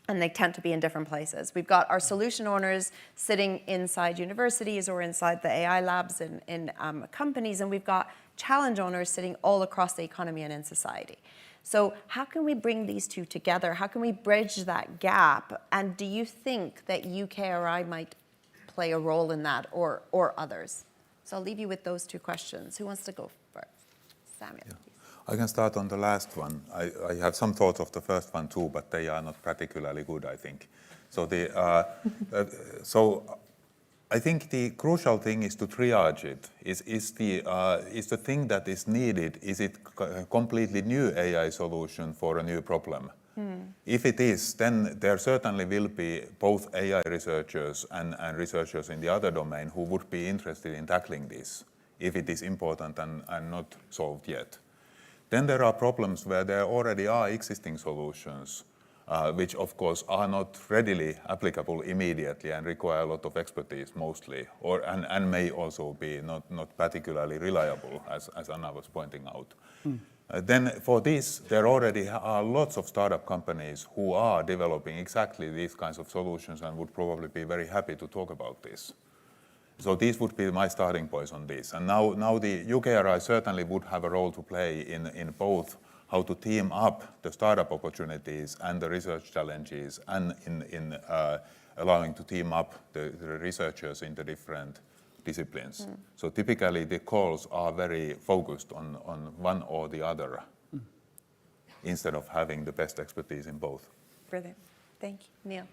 And they tend to be in different places. We've got our solution owners sitting inside universities or inside the AI labs in companies, and we've got challenge owners sitting all across the economy and in society. So how can we bring these two together? How can we bridge that gap? And do you think that UKRI might play a role in that, or others? So I'll leave you with those two questions. Who wants to go first? Samuel. Yeah. I can start on the last one. I have some thoughts of the first one too, but they are not particularly good, I think. So I think the crucial thing is to triage it. Is the thing that is needed, is it a completely new AI solution for a new problem? If it is, then there certainly will be both AI researchers and researchers in the other domain who would be interested in tackling this, if it is important and not solved yet. Then there are problems where there already are existing solutions, which of course are not readily applicable immediately and require a lot of expertise mostly, and may also be not particularly reliable, as Anna was pointing out. Then for this, there already are lots of startup companies who are developing exactly these kinds of solutions and would probably be very happy to talk about this. So these would be my starting points on this. And now the UKRI certainly would have a role to play in both how to team up the startup opportunities and the research challenges, and in allowing to team up the researchers in the different disciplines. So typically the calls are very focused on one or the other, instead of having the best expertise in both. Brilliant. Thank you. Neil.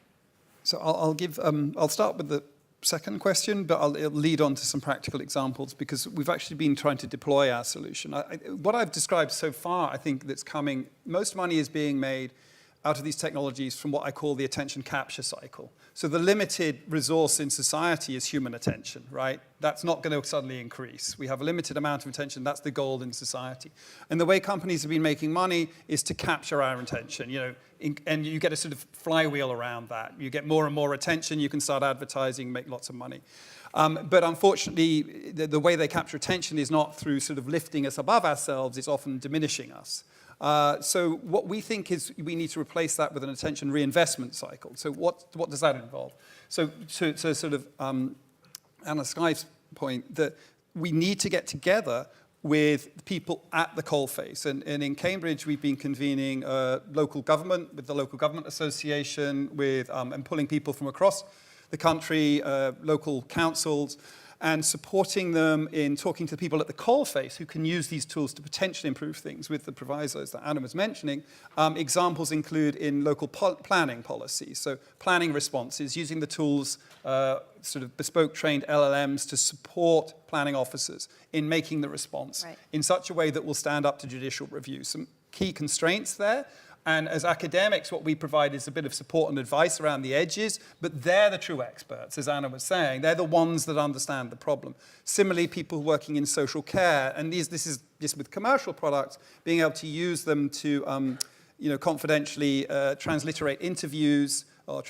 So I'll start with the second question, but I'll lead on to some practical examples, because we've actually been trying to deploy our solution. What I've described so far, I think that's coming, most money is being made out of these technologies from what I call the attention capture cycle. So the limited resource in society is human attention, right? That's not going to suddenly increase. We have a limited amount of attention. That's the goal in society. And the way companies have been making money is to capture our attention, and you get a sort of flywheel around that. You get more and more attention, you can start advertising, make lots of money. But unfortunately, the way they capture attention is not through sort of lifting us above ourselves, it's often diminishing us. So what we think is we need to replace that with an attention reinvestment cycle. So what does that involve? So to sort of Anna Sky's point, that we need to get together with people at the coalface. And in Cambridge, we've been convening local government, with the Local Government Association, and pulling people from across the country, local councils, and supporting them in talking to people at the coalface who can use these tools to potentially improve things with the provisos that Anna was mentioning. Examples include in local planning policies, so planning responses, using the tools, sort of bespoke trained LLMs to support planning officers in making the response in such a way that will stand up to judicial review. Some key constraints there. And as academics, what we provide is a bit of support and advice around the edges, but they're the true experts, as Anna was saying. They're the ones that understand the problem. Similarly, people working in social care, and this is just with commercial products, being able to use them to confidentially transliterate interviews or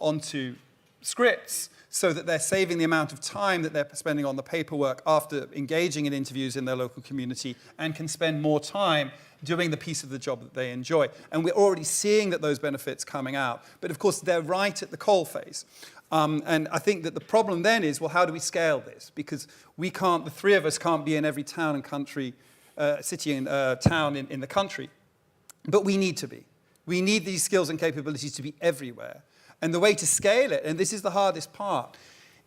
onto scripts, so that they're saving the amount of time that they're spending on the paperwork after engaging in interviews in their local community, and can spend more time doing the piece of the job that they enjoy. And we're already seeing that those benefits coming out. But of course, they're right at the coalface. And I think that the problem then is, well, how do we scale this? Because the three of us can't be in every town and country, city and town in the country. But we need to be. We need these skills and capabilities to be everywhere. And the way to scale it, and this is the hardest part,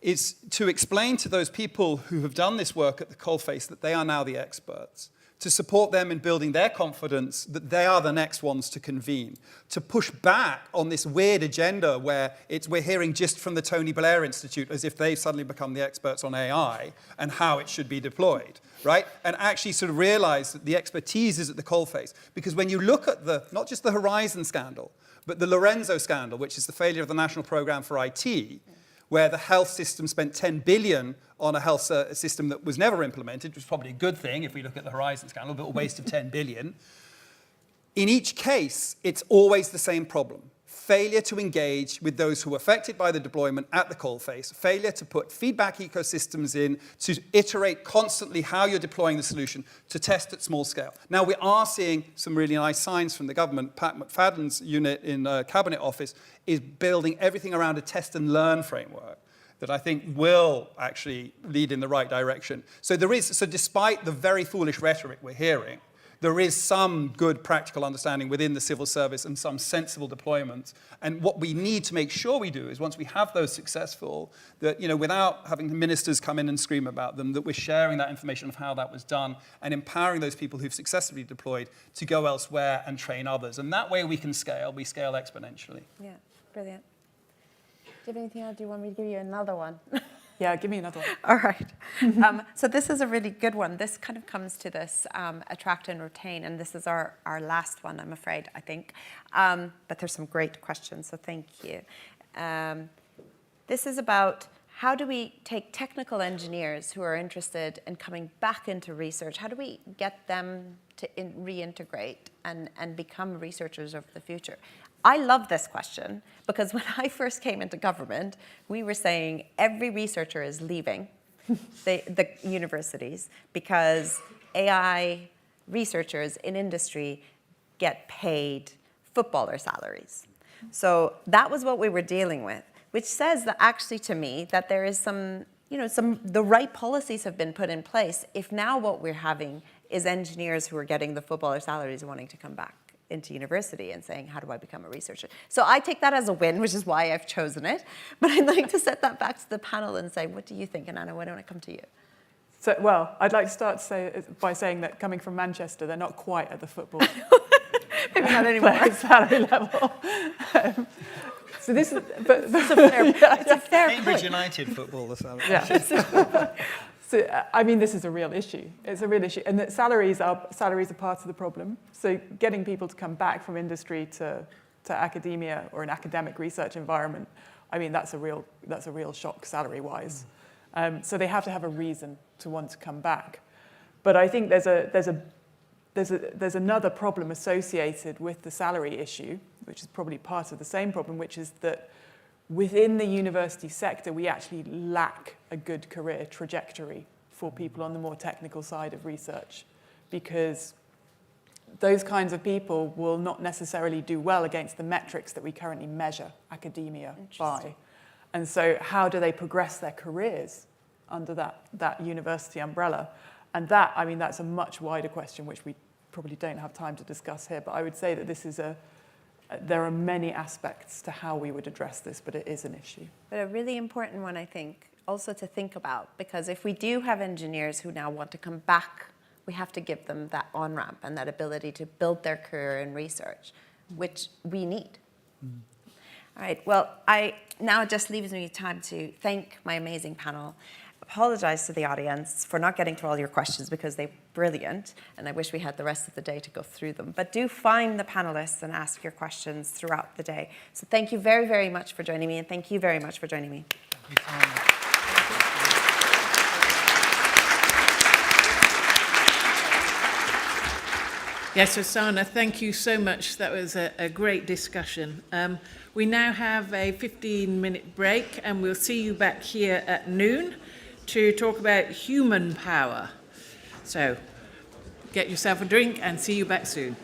is to explain to those people who have done this work at the coalface that they are now the experts, to support them in building their confidence that they are the next ones to convene, to push back on this weird agenda where we're hearing just from the Tony Blair Institute as if they've suddenly become the experts on AI and how it should be deployed, right? And actually sort of realize that the expertise is at the coalface. Because when you look at not just the Horizon scandal, but the Lorenzo scandal, which is the failure of the National Programme for IT, where the health system spent $10 billion on a health system that was never implemented, which was probably a good thing if we look at the Horizon scandal, but a waste of $10 billion. In each case, it's always the same problem. failure to engage with those who are affected by the deployment at the coalface, failure to put feedback ecosystems in, to iterate constantly how you're deploying the solution, to test at small scale. Now, we are seeing some really nice signs from the government. Pat McFadden's unit in Cabinet Office is building everything around a test and learn framework that I think will actually lead in the right direction. So despite the very foolish rhetoric we're hearing, there is some good practical understanding within the civil service and some sensible deployments. And what we need to make sure we do is once we have those successful, that, you know, without having ministers come in and scream about them, that we're sharing that information of how that was done and empowering those people who've successfully deployed to go elsewhere and train others. And that way we scale exponentially. Yeah, brilliant. Do you have anything else? Do you want me to give you another one? Yeah, give me another one. All right. So this is a really good one. This kind of comes to this attract and retain, and this is our last one, I'm afraid, I think. But there's some great questions, so thank you. This is about how do we take technical engineers who are interested in coming back into research, how do we get them to reintegrate and become researchers of the future? I love this question because when I first came into government, we were saying every researcher is leaving the universities because AI researchers in industry get paid footballer salaries. So that was what we were dealing with, which says that actually to me that there is the right policies have been put in place if now what we're having is engineers who are getting the footballer salaries wanting to come back into university and saying, how do I become a researcher? So I take that as a win, which is why I've chosen it. But I'd like to set that back to the panel and say, what do you think? And Anna, why don't I come to you? So, well, I'd like to start by saying that coming from Manchester, they're not quite at the football maybe not anymore. salary level. So this is, but it's a fair Cambridge point. United football, the salary. Yeah. So, I mean, this is a real issue. It's a real issue. And that salaries are part of the problem. So getting people to come back from industry to academia or an academic research environment, I mean, that's a real shock salary-wise. So they have to have a reason to want to come back. But I think there's another problem associated with the salary issue, which is probably part of the same problem, which is that within the university sector, we actually lack a good career trajectory for people on the more technical side of research, because those kinds of people will not necessarily do well against the metrics that we currently measure academia by. And so how do they progress their careers under that university umbrella? And that, I mean, that's a much wider question, which we probably don't have time to discuss here, but I would say that this is there are many aspects to how we would address this, but it is an issue. But a really important one, I think, also to think about, because if we do have engineers who now want to come back, we have to give them that on-ramp and that ability to build their career in research, which we need. All right, well, now it just leaves me time to thank my amazing panel, apologize to the audience for not getting to all your questions because they're brilliant, and I wish we had the rest of the day to go through them. But do find the panelists and ask your questions throughout the day. So thank you very, very much for joining me, and thank you very much for joining me. Yes, Rosanna, thank you so much. That was a great discussion. We now have a 15-minute break, and we'll see you back here at noon to talk about human power. So get yourself a drink and see you back soon.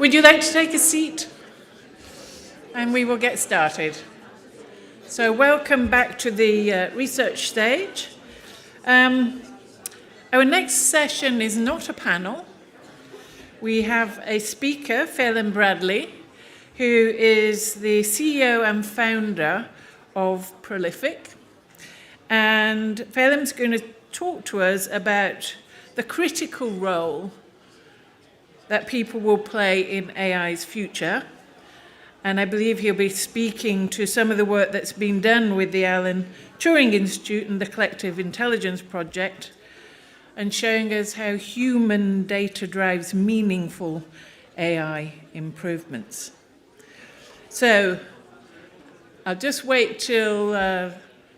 Would you like to take a seat? And we will get started. So welcome back to the research stage. Our next session is not a panel. We have a speaker, Phelim Bradley, who is the CEO and founder of Prolific. And Phelim's going to talk to us about the critical role that people will play in AI's future. And I believe he'll be speaking to some of the work that's been done with the Alan Turing Institute and the Collective Intelligence Project, and showing us how human data drives meaningful AI improvements. So I'll just wait till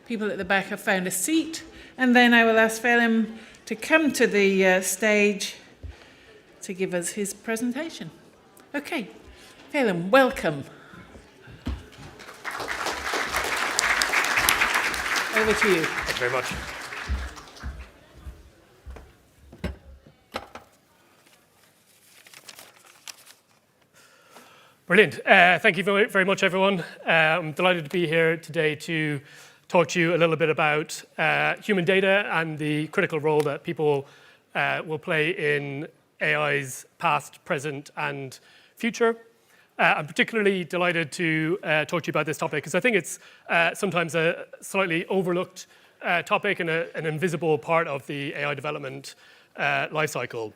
people at the back have found a seat, and then I will ask Phelim to come to the stage to give us his presentation. Okay, Phelim, welcome. Over to you. Thank you very much. Brilliant. Thank you very much, everyone. I'm delighted to be here today to talk to you a little bit about human data and the critical role that people will play in AI's past, present, and future. I'm particularly delighted to talk to you about this topic because I think it's sometimes a slightly overlooked topic and an invisible part of the AI development lifecycle.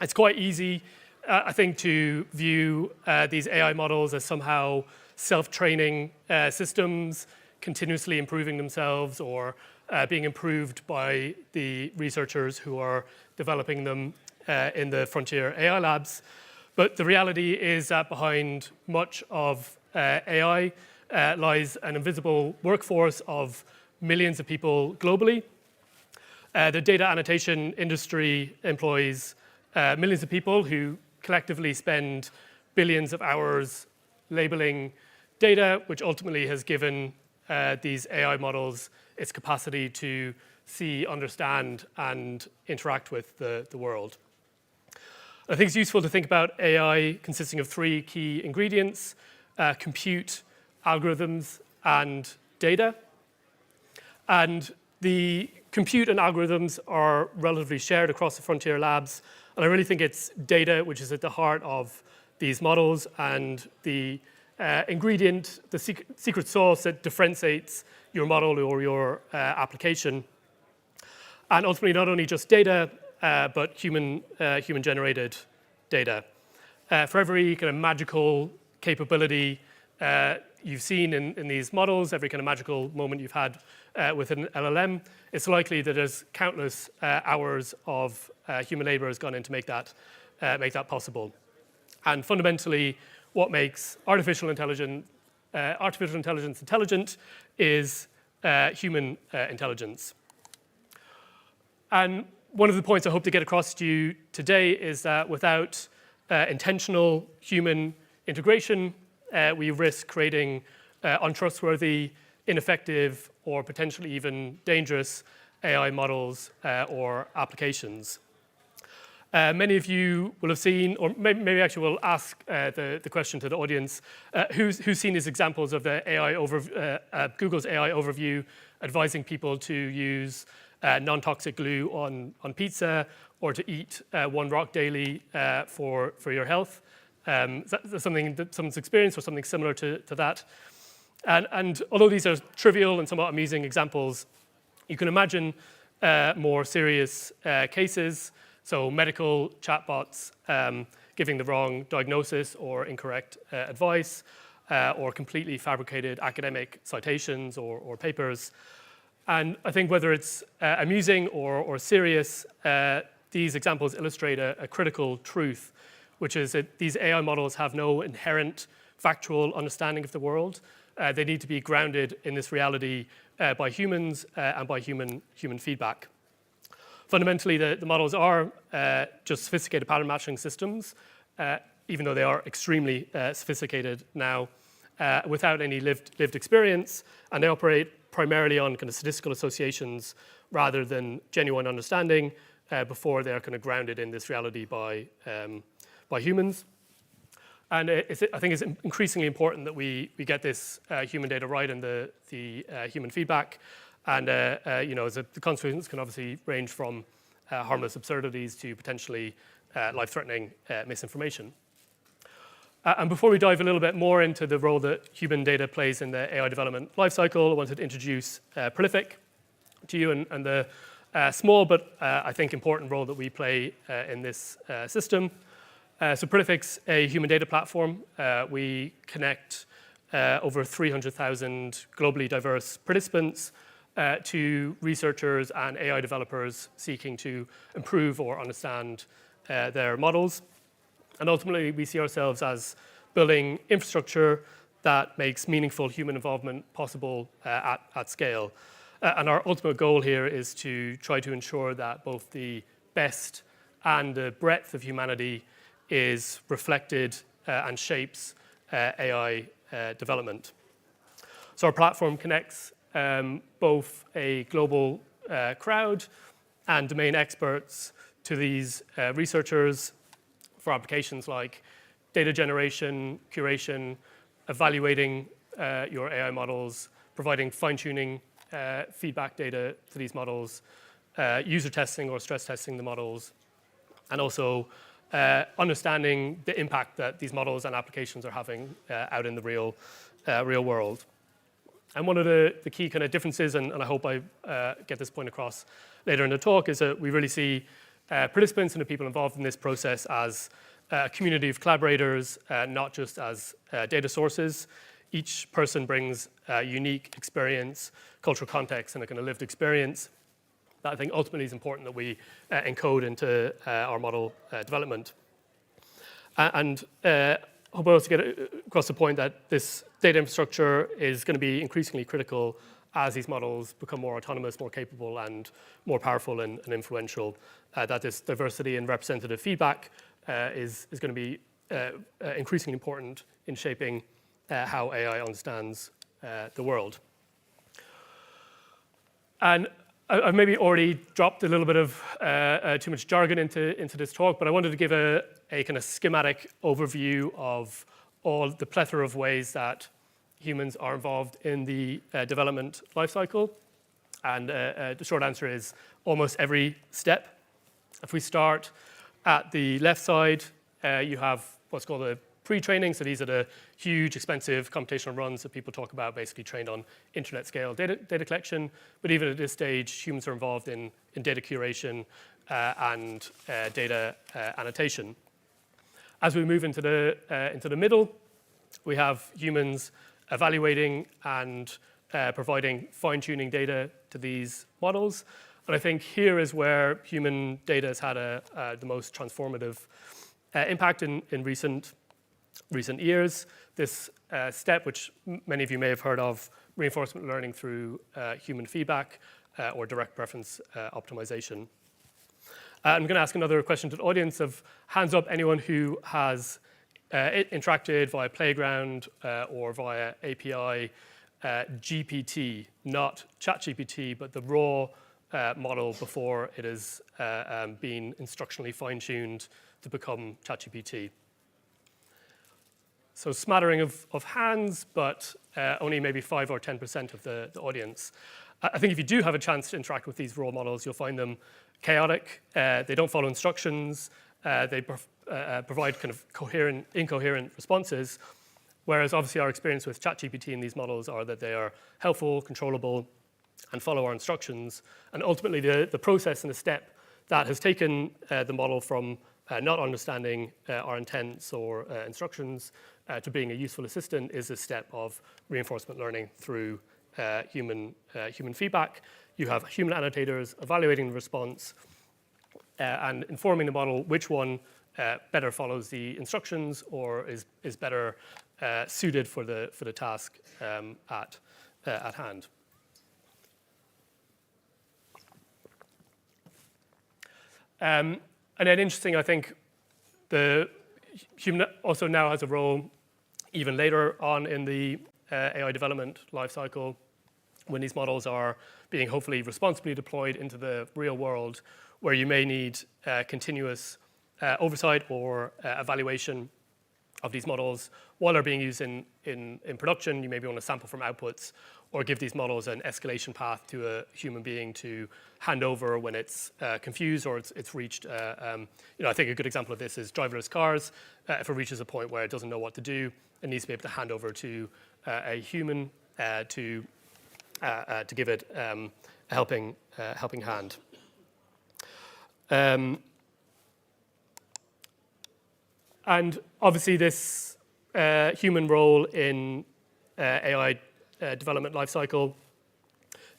It's quite easy, I think, to view these AI models as somehow self-training systems, continuously improving themselves or being improved by the researchers who are developing them in the frontier AI labs. But the reality is that behind much of AI lies an invisible workforce of millions of people globally. The data annotation industry employs millions of people who collectively spend billions of hours labeling data, which ultimately has given these AI models its capacity to see, understand, and interact with the world. I think it's useful to think about AI consisting of three key ingredients: compute, algorithms, and data. And the compute and algorithms are relatively shared across the frontier labs. And I really think it's data which is at the heart of these models and the ingredient, the secret sauce that differentiates your model or your application. And ultimately, not only just data, but human-generated data. For every kind of magical capability you've seen in these models, every kind of magical moment you've had with an LLM, it's likely that there's countless hours of human labor has gone in to make that possible. And fundamentally, what makes artificial intelligence intelligent is human intelligence. And one of the points I hope to get across to you today is that without intentional human integration, we risk creating untrustworthy, ineffective, or potentially even dangerous AI models or applications. Many of you will have seen, or maybe actually will ask the question to the audience, who's seen these examples of the Google's AI overview advising people to use non-toxic glue on pizza or to eat one rock daily for your health? Is that something that someone's experienced or something similar to that? And although these are trivial and somewhat amusing examples, you can imagine more serious cases. So medical chatbots giving the wrong diagnosis or incorrect advice, or completely fabricated academic citations or papers. And I think whether it's amusing or serious, these examples illustrate a critical truth, which is that these AI models have no inherent factual understanding of the world. They need to be grounded in this reality by humans and by human feedback. Fundamentally, the models are just sophisticated pattern matching systems, even though they are extremely sophisticated now, without any lived experience, and they operate primarily on kind of statistical associations rather than genuine understanding before they're kind of grounded in this reality by humans. And I think it's increasingly important that we get this human data right and the human feedback. And the consequences can obviously range from harmless absurdities to potentially life-threatening misinformation. And before we dive a little bit more into the role that human data plays in the AI development lifecycle, I wanted to introduce Prolific to you and the small but I think important role that we play in this system. So Prolific's a human data platform. We connect over 300,000 globally diverse participants to researchers and AI developers seeking to improve or understand their models. And ultimately, we see ourselves as building infrastructure that makes meaningful human involvement possible at scale. And our ultimate goal here is to try to ensure that both the best and the breadth of humanity is reflected and shapes AI development. So our platform connects both a global crowd and domain experts to these researchers for applications like data generation, curation, evaluating your AI models, providing fine-tuning feedback data to these models, user testing or stress testing the models, and also understanding the impact that these models and applications are having out in the real world. And one of the key kind of differences, and I hope I get this point across later in the talk, is that we really see participants and the people involved in this process as a community of collaborators, not just as data sources. Each person brings a unique experience, cultural context, and a kind of lived experience that I think ultimately is important that we encode into our model development. And I hope I also get across the point that this data infrastructure is going to be increasingly critical as these models become more autonomous, more capable, and more powerful and influential, that this diversity and representative feedback is going to be increasingly important in shaping how AI understands the world. And I've maybe already dropped a little bit of too much jargon into this talk, but I wanted to give a kind of schematic overview of all the plethora of ways that humans are involved in the development lifecycle. And the short answer is almost every step. If we start at the left side, you have what's called a pre-training. So these are the huge, expensive computational runs that people talk about, basically trained on internet scale data collection. But even at this stage, humans are involved in data curation and data annotation. As we move into the middle, we have humans evaluating and providing fine-tuning data to these models. And I think here is where human data has had the most transformative impact in recent years. This step, which many of you may have heard of, reinforcement learning through human feedback or direct preference optimization. I'm going to ask another question to the audience of hands up anyone who has interacted via Playground or via API GPT, not ChatGPT, but the raw model before it has been instructionally fine-tuned to become ChatGPT. So smattering of hands, but only maybe 5 or 10% of the audience. I think if you do have a chance to interact with these raw models, you'll find them chaotic. They don't follow instructions. They provide kind of incoherent responses. Whereas obviously our experience with ChatGPT and these models are that they are helpful, controllable, and follow our instructions. And ultimately the process and the step that has taken the model from not understanding our intents or instructions to being a useful assistant is a step of reinforcement learning through human feedback. You have human annotators evaluating the response and informing the model which one better follows the instructions or is better suited for the task at hand. And then interesting, I think the human also now has a role even later on in the AI development lifecycle when these models are being hopefully responsibly deployed into the real world, where you may need continuous oversight or evaluation these models while they're being used in production. You maybe want to sample from outputs or give these models an escalation path to a human being to hand over when it's confused or it's reached. I think a good example of this is driverless cars. If it reaches a point where it doesn't know what to do, it needs to be able to hand over to a human to give it a helping hand. And obviously this human role in AI development lifecycle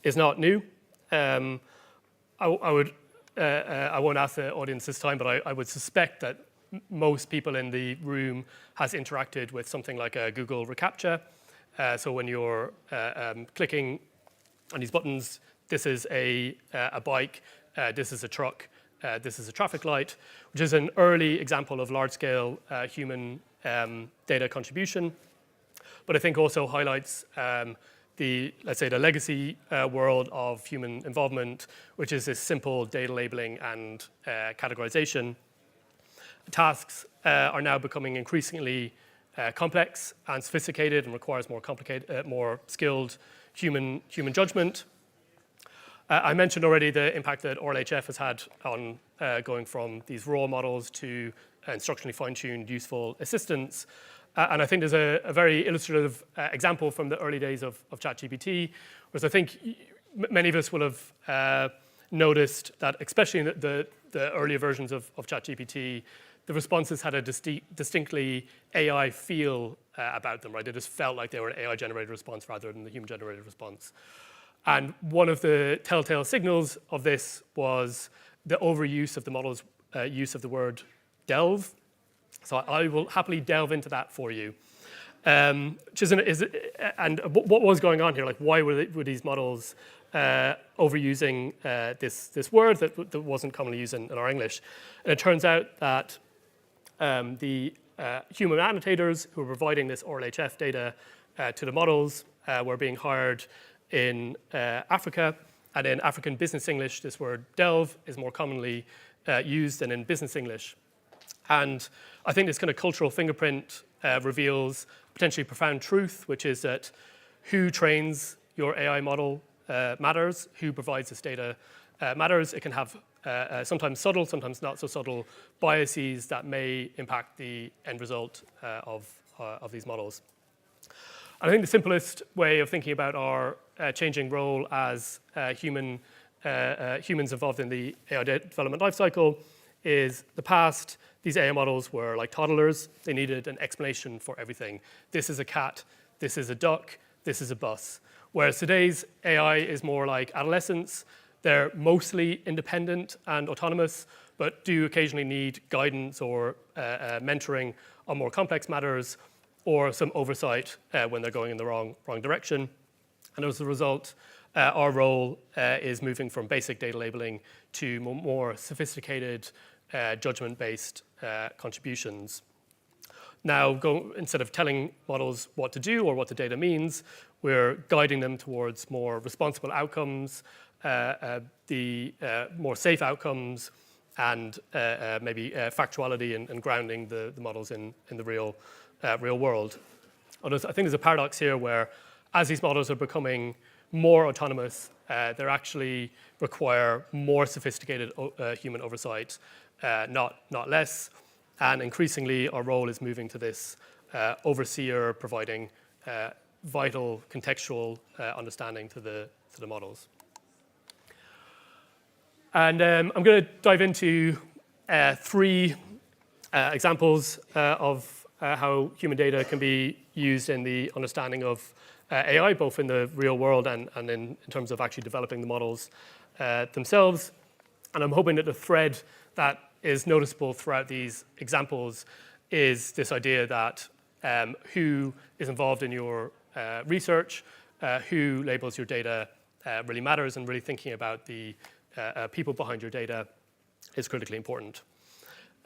is not new. I won't ask the audience this time, but I would suspect that most people in the room has interacted with something like a Google reCAPTCHA. So when you're clicking on these buttons, this is a bike, this is a truck, this is a traffic light, which is an early example of large-scale human data contribution. But I think also highlights let's say, the legacy world of human involvement, which is this simple data labeling and categorization. Tasks are now becoming increasingly complex and sophisticated and requires more skilled human judgment. I mentioned already the impact that RLHF has had on going from these raw models to instructionally fine-tuned useful assistants. And I think there's a very illustrative example from the early days of ChatGPT, whereas I think many of us will have noticed that, especially in the earlier versions of ChatGPT, the responses had a distinctly AI feel about them, right? They just felt like they were an AI-generated response rather than the human-generated response. And one of the telltale signals of this was the overuse of the model's use of the word delve. So I will happily delve into that for you. And what was going on here? Like, why were these models overusing this word that wasn't commonly used in our English? And it turns out that the human annotators who were providing this RLHF data to the models were being hired in Africa. And in African business English, this word delve is more commonly used than in business English. And I think this kind of cultural fingerprint reveals potentially profound truth, which is that who trains your AI model matters, who provides this data matters. It can have sometimes subtle, sometimes not so subtle biases that may impact the end result of these models. And I think the simplest way of thinking about our changing role as humans involved in the AI development lifecycle is the past. These AI models were like toddlers. They needed an explanation for everything. This is a cat, this is a duck, this is a bus. Whereas today's AI is more like adolescents. They're mostly independent and autonomous, but do occasionally need guidance or mentoring on more complex matters, or some oversight when they're going in the wrong direction. And as a result, our role is moving from basic data labeling to more sophisticated judgment-based contributions. Now, instead of telling models what to do or what the data means, we're guiding them towards more responsible outcomes, the more safe outcomes, and maybe factuality and grounding the models in the real world. I think there's a paradox here where, as these models are becoming more autonomous, they actually require more sophisticated human oversight, not less. And increasingly, our role is moving to this overseer providing vital contextual understanding to the models. And I'm going to dive into three examples of how human data can be used in the understanding of AI, both in the real world and in terms of actually developing the models themselves. And I'm hoping that the thread that is noticeable throughout these examples is this idea that who is involved in your research, who labels your data really matters, and really thinking about the people behind your data is critically important.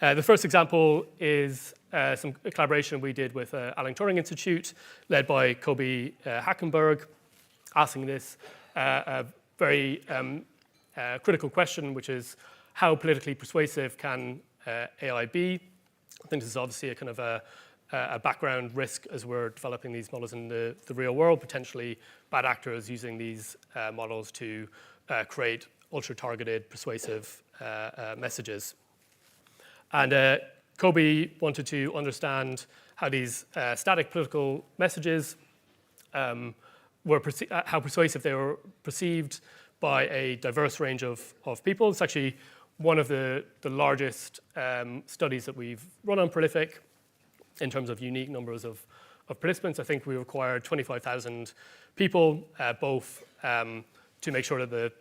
The first example is some collaboration we did with Alan Turing Institute, led by Kobe Hackenberg, asking this very critical question, which is how politically persuasive can AI be? I think this is obviously a kind of a background risk as we're developing these models in the real world, potentially bad actors using these models to create ultra-targeted, persuasive messages. And Kobe wanted to understand how these static political messages how persuasive they were perceived by a diverse range of people. It's actually one of the largest studies that we've run on Prolific in terms of unique numbers of participants. I think we required 25,000 people, both to make sure that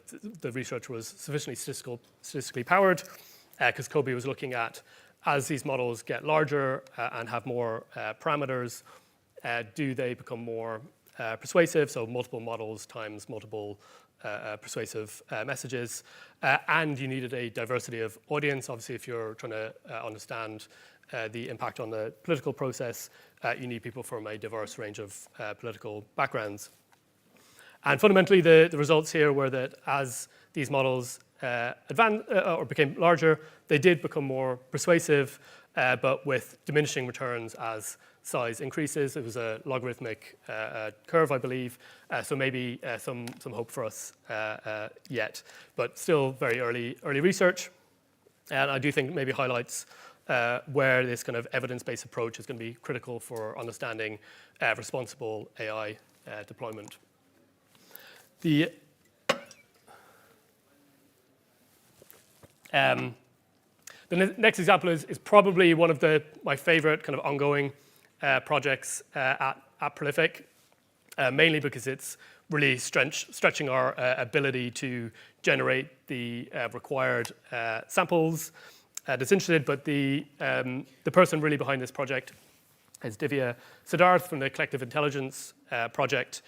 the research was sufficiently statistically powered, because Kobe was looking at, as these models get larger and have more parameters, do they become more persuasive? So multiple models times multiple persuasive messages. And you needed a diversity of audience. Obviously, if you're trying to understand the impact on the political process, you need people from a diverse range of political backgrounds. And fundamentally, the results here were that as these models advanced or became larger, they did become more persuasive, but with diminishing returns as size increases. It was a logarithmic curve, I believe, so maybe some hope for us yet, but still very early research. And I do think maybe highlights where this kind of evidence-based approach is going to be critical for understanding responsible AI deployment. The next example is probably one of my favorite kind of ongoing projects at Prolific, mainly because it's really stretching our ability to generate the required samples that's interested. But the person really behind this project is Divya Siddharth from the Collective Intelligence Project.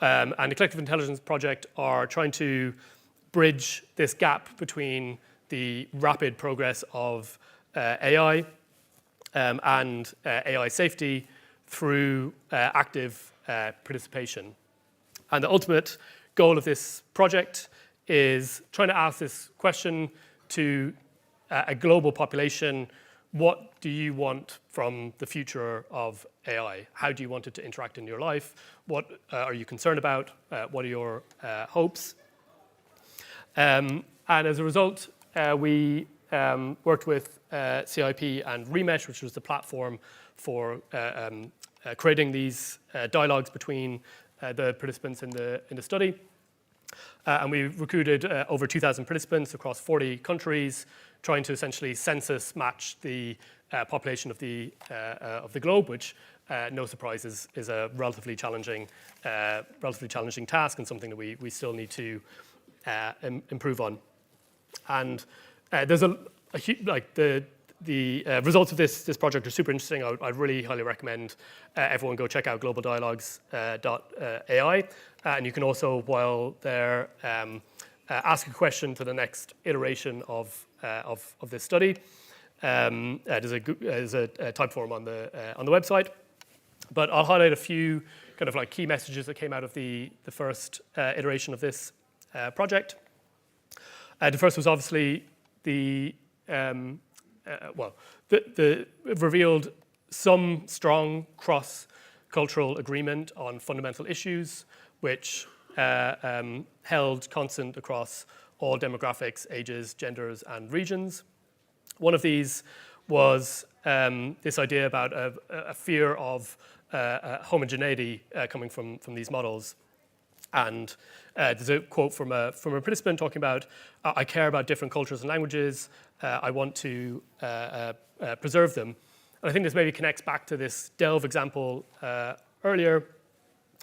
And the Collective Intelligence Project are trying to bridge this gap between the rapid progress of AI and AI safety through active participation. And the ultimate goal of this project is trying to ask this question to a global population: what do you want from the future of AI? How do you want it to interact in your life? What are you concerned about? What are your hopes? And as a result, we worked with CIP and Remesh, which was the platform for creating these dialogues between the participants in the study. And we recruited over 2,000 participants across 40 countries, trying to essentially census match the population of the globe, which, no surprise, is a relatively challenging task and something that we still need to improve on. And there's the results of this project are super interesting. I'd really highly recommend everyone go check out globaldialogues.ai. And you can also, while there, ask a question to the next iteration of this study. There's a type form on the website. But I'll highlight a few kind of like key messages that came out of the first iteration of this project. The first was obviously it revealed some strong cross-cultural agreement on fundamental issues, which held constant across all demographics, ages, genders, and regions. One of these was this idea about a fear of homogeneity coming from these models. And there's a quote from a participant talking about, I care about different cultures and languages. I want to preserve them. And I think this maybe connects back to this Delve example earlier.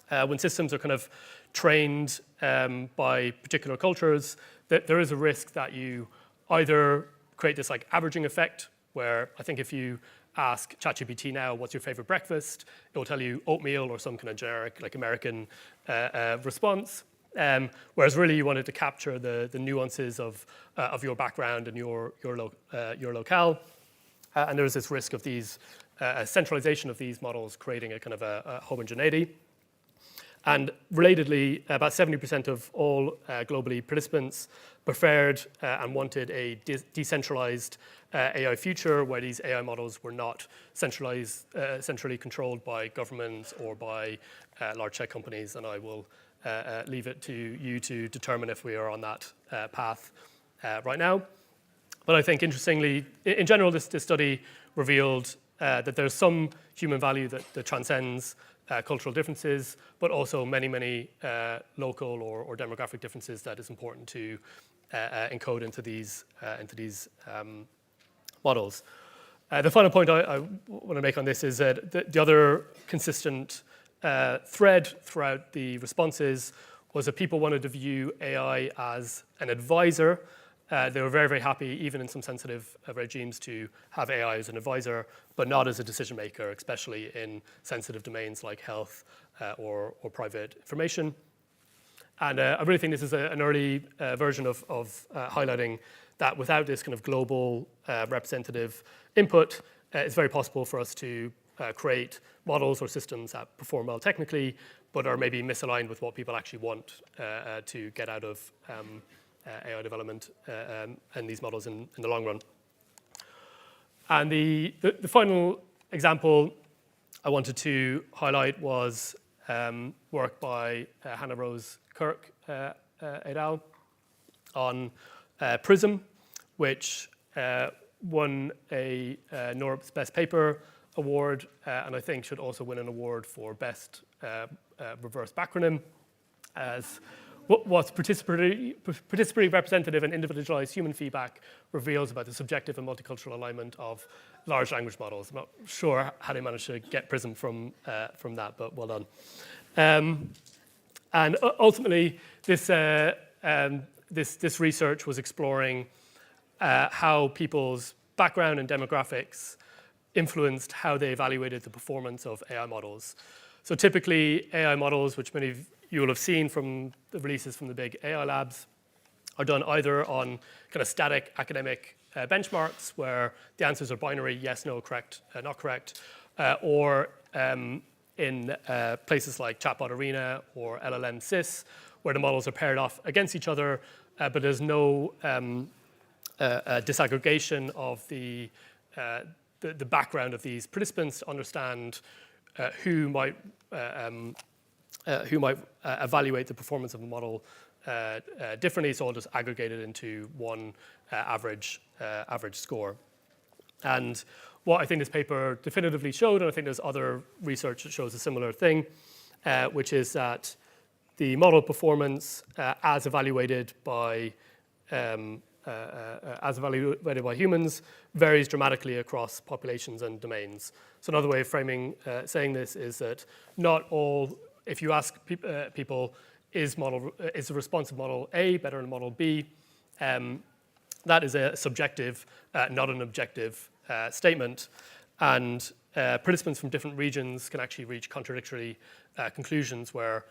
When systems are kind of trained by particular cultures, that there is a risk that you either create this like averaging effect, where I think if you ask ChatGPT now, what's your favorite breakfast? It will tell you oatmeal or some kind of generic like American response. Whereas really you wanted to capture the nuances of your background and your locale. And there's this risk of these centralization of these models creating a kind of a homogeneity. And relatedly, about 70% of all globally participants preferred and wanted a decentralized AI future where these AI models were not centrally controlled by governments or by large tech companies. And I will leave it to you to determine if we are on that path right now. But I think, interestingly, in general, this study revealed that there's some human value that transcends cultural differences, but also many local or demographic differences that is important to encode into these models. The final point I want to make on this is that the other consistent thread throughout the responses was that people wanted to view AI as an advisor. They were very happy, even in some sensitive regimes, to have AI as an advisor, but not as a decision maker, especially in sensitive domains like health or private information. And I really think this is an early version of highlighting that without this kind of global representative input, it's very possible for us to create models or systems that perform well technically, but are maybe misaligned with what people actually want to get out of AI development and these models in the long run. And the final example I wanted to highlight was work by Hannah Rose Kirk et al. On PRISM, which won a NORP's Best Paper award, and I think should also win an award for Best Reverse Backronym, as what's participatory, representative, and individualized human feedback reveals about the subjective and multicultural alignment of large language models. I'm not sure how they managed to get PRISM from that, but well done. And ultimately, this research was exploring how people's background and demographics influenced how they evaluated the performance of AI models. So typically, AI models, which many of you will have seen from the releases from the big AI labs, are done either on kind of static academic benchmarks where the answers are binary, yes, no, correct, not correct, or in places like Chatbot Arena or LLM Sys, where the models are paired off against each other, but there's no disaggregation of the background of these participants to understand who might evaluate the performance of a model differently, so I'll just aggregate it into one average score. And what I think this paper definitively showed, and I think there's other research that shows a similar thing, which is that the model performance as evaluated by humans varies dramatically across populations and domains. So another way of framing saying this is that not all, if you ask people, is the responsive model A better than model B? That is a subjective, not an objective statement. And participants from different regions can actually reach contradictory conclusions where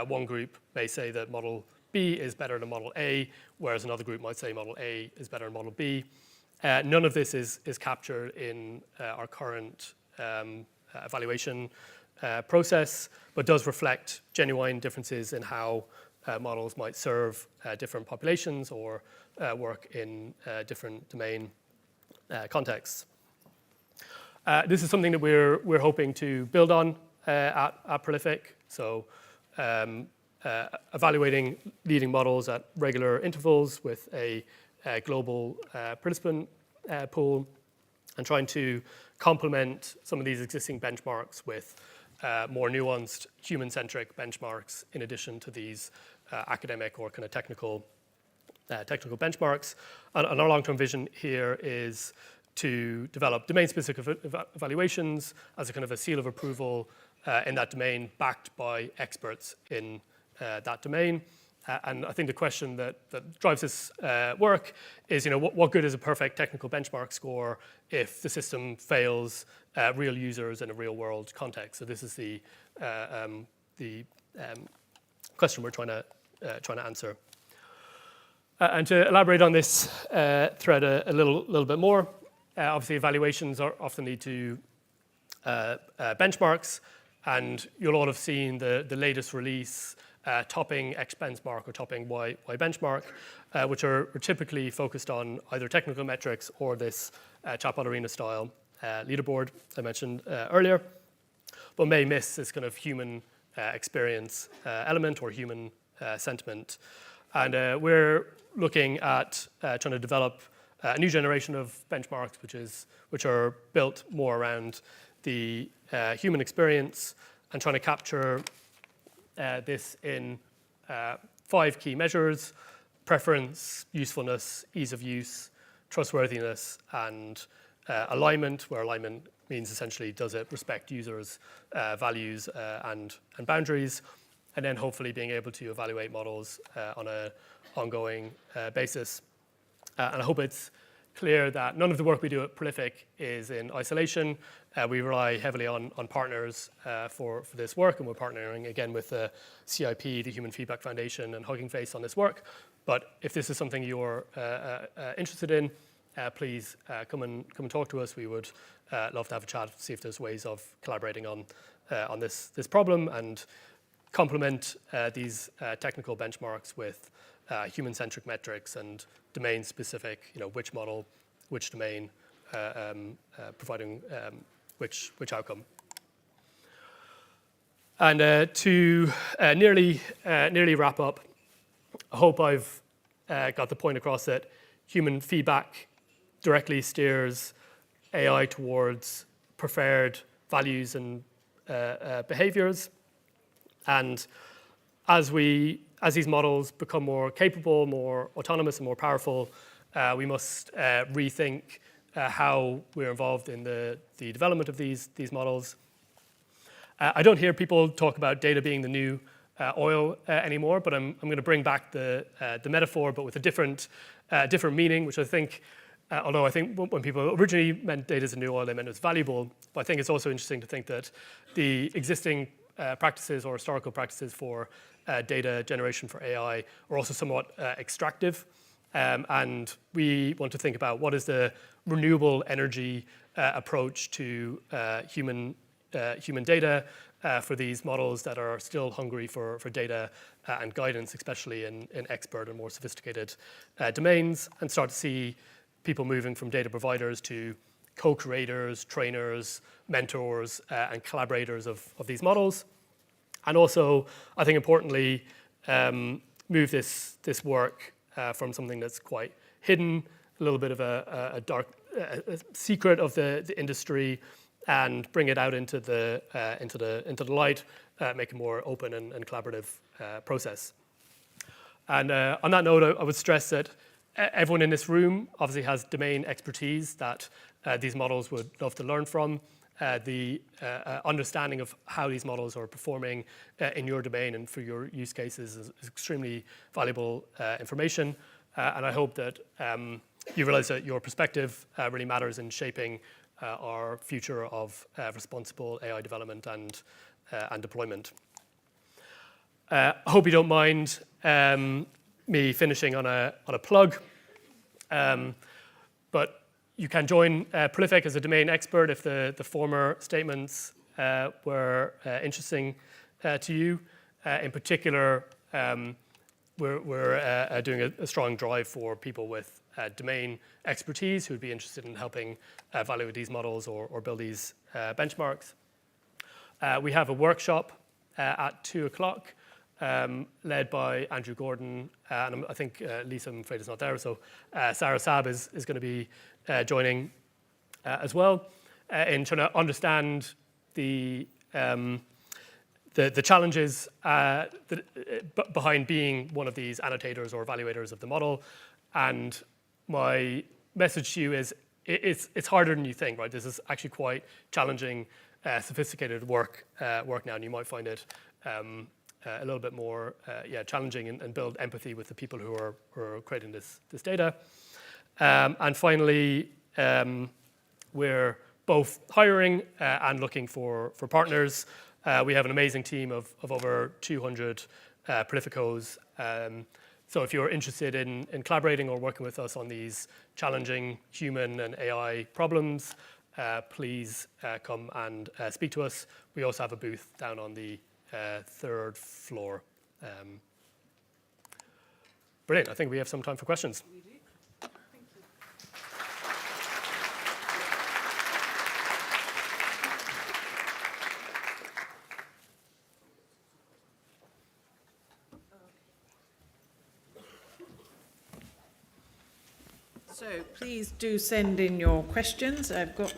one group may say that model B is better than model A, whereas another group might say model A is better than model B. None of this is captured in our current evaluation process, but does reflect genuine differences in how models might serve different populations or work in different domain contexts. This is something that we're hoping to build on at Prolific. So evaluating leading models at regular intervals with a global participant pool, and trying to complement some of these existing benchmarks with more nuanced human-centric benchmarks in addition to these academic or kind of technical benchmarks. And our long-term vision here is to develop domain-specific evaluations as a kind of a seal of approval in that domain, backed by experts in that domain. And I think the question that drives this work is, what good is a perfect technical benchmark score if the system fails real users in a real-world context? So this is the question we're trying to answer. And to elaborate on this thread a little bit more, obviously evaluations often lead to benchmarks, And you'll all have seen the latest release, topping X benchmark or topping Y benchmark, which are typically focused on either technical metrics or this chatbot arena style leaderboard I mentioned earlier, but may miss this kind of human experience element or human sentiment. And we're looking at trying to develop a new generation of benchmarks, which are built more around the human experience and trying to capture this in 5 key measures: preference, usefulness, ease of use, trustworthiness, and alignment, where alignment means essentially does it respect users' values and boundaries, and then hopefully being able to evaluate models on an ongoing basis. And I hope it's clear that none of the work we do at Prolific is in isolation. We rely heavily on partners for this work, and we're partnering again with the CIP, the Human Feedback Foundation, and Hugging Face on this work. But if this is something you're interested in, please come and talk to us. We would love to have a chat, see if there's ways of collaborating on this problem and complement these technical benchmarks with human-centric metrics and domain-specific, which model, which domain, providing which outcome. And to nearly wrap up, I hope I've got the point across that human feedback directly steers AI towards preferred values and behaviors. And as these models become more capable, more autonomous, and more powerful, we must rethink how we're involved in the development of these models. I don't hear people talk about data being the new oil anymore, but I'm going to bring back the metaphor, but with a different meaning, which I think, although I think when people originally meant data as a new oil, they meant it was valuable. But I think it's also interesting to think that the existing practices or historical practices for data generation for AI are also somewhat extractive. And we want to think about what is the renewable energy approach to human data for these models that are still hungry for data and guidance, especially in expert and more sophisticated domains, and start to see people moving from data providers to co-creators, trainers, mentors, and collaborators of these models. And also, I think importantly, move this work from something that's quite hidden, a little bit of a dark secret of the industry, and bring it out into the light, make a more open and collaborative process. And on that note, I would stress that everyone in this room obviously has domain expertise that these models would love to learn from. The understanding of how these models are performing in your domain and for your use cases is extremely valuable information. And I hope that you realize that your perspective really matters in shaping our future of responsible AI development and deployment. I hope you don't mind me finishing on a plug, but you can join Prolific as a domain expert if the former statements were interesting to you. In particular, we're doing a strong drive for people with domain expertise who would be interested in helping evaluate these models or build these benchmarks. We have a workshop at 2:00 led by Andrew Gordon, and I think Lisa, I'm afraid, is not there, so Sarah Saab is going to be joining as well in trying to understand the challenges behind being one of these annotators or evaluators of the model. And my message to you is it's harder than you think, right? This is actually quite challenging, sophisticated work now, and you might find it a little bit more challenging and build empathy with the people who are creating this data. And finally, we're both hiring and looking for partners. We have an amazing team of over 200 Prolificos. So if you're interested in collaborating or working with us on these challenging human and AI problems, please come and speak to us. We also have a booth down on the 3rd floor. Brilliant. I think we have some time for questions. We do. Thank you. So please do send in your questions. I've got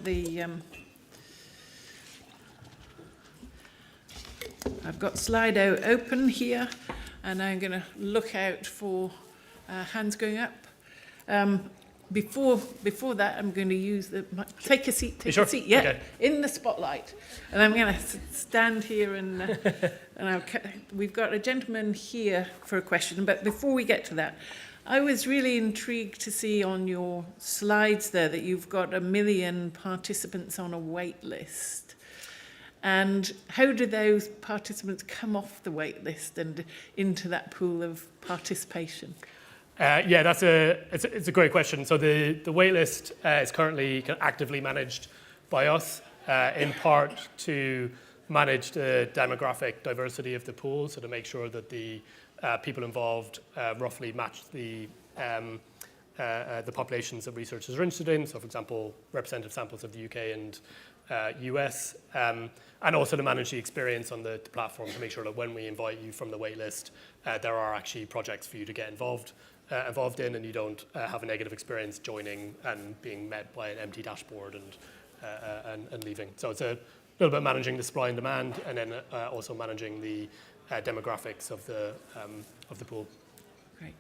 I've got Slido open here, and I'm going to look out for hands going up. Before that, I'm going to use the take a seat. Take a seat. Yeah, okay. In the spotlight, and I'm going to stand here and we've got a gentleman here for a question. But before we get to that, I was really intrigued to see on your slides there that you've got 1 million participants on a wait list. And how do those participants come off the wait list and into that pool of participation? Yeah, it's a great question. So the wait list is currently actively managed by us, in part to manage the demographic diversity of the pool, so to make sure that the people involved roughly match the populations that researchers are interested in. So, for example, representative samples of the UK and US, and also to manage the experience on the platform to make sure that when we invite you from the waitlist, there are actually projects for you to get involved in, and you don't have a negative experience joining and being met by an empty dashboard and leaving. So it's a little bit managing the supply and demand, and then also managing the demographics of the pool. Great.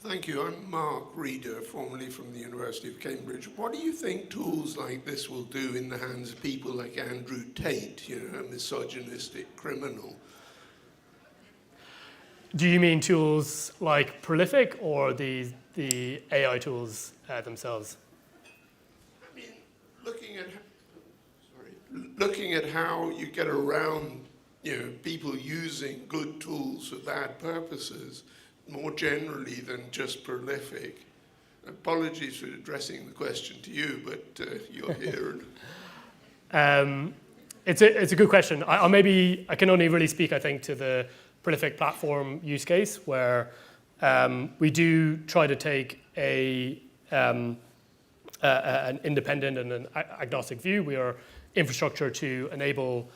Thank you. I'm Mark Reeder, formerly from the University of Cambridge. What do you think tools like this will do in the hands of people like Andrew Tate, a misogynistic criminal? Do you mean tools like Prolific or the AI tools themselves? I mean, looking at how you get around, people using good tools for bad purposes, more generally than just Prolific. Apologies for addressing the question to you, but you're here. It's a good question. I can only really speak, I think, to the Prolific platform use case, where we do try to take an independent and an agnostic view. We are infrastructure to enable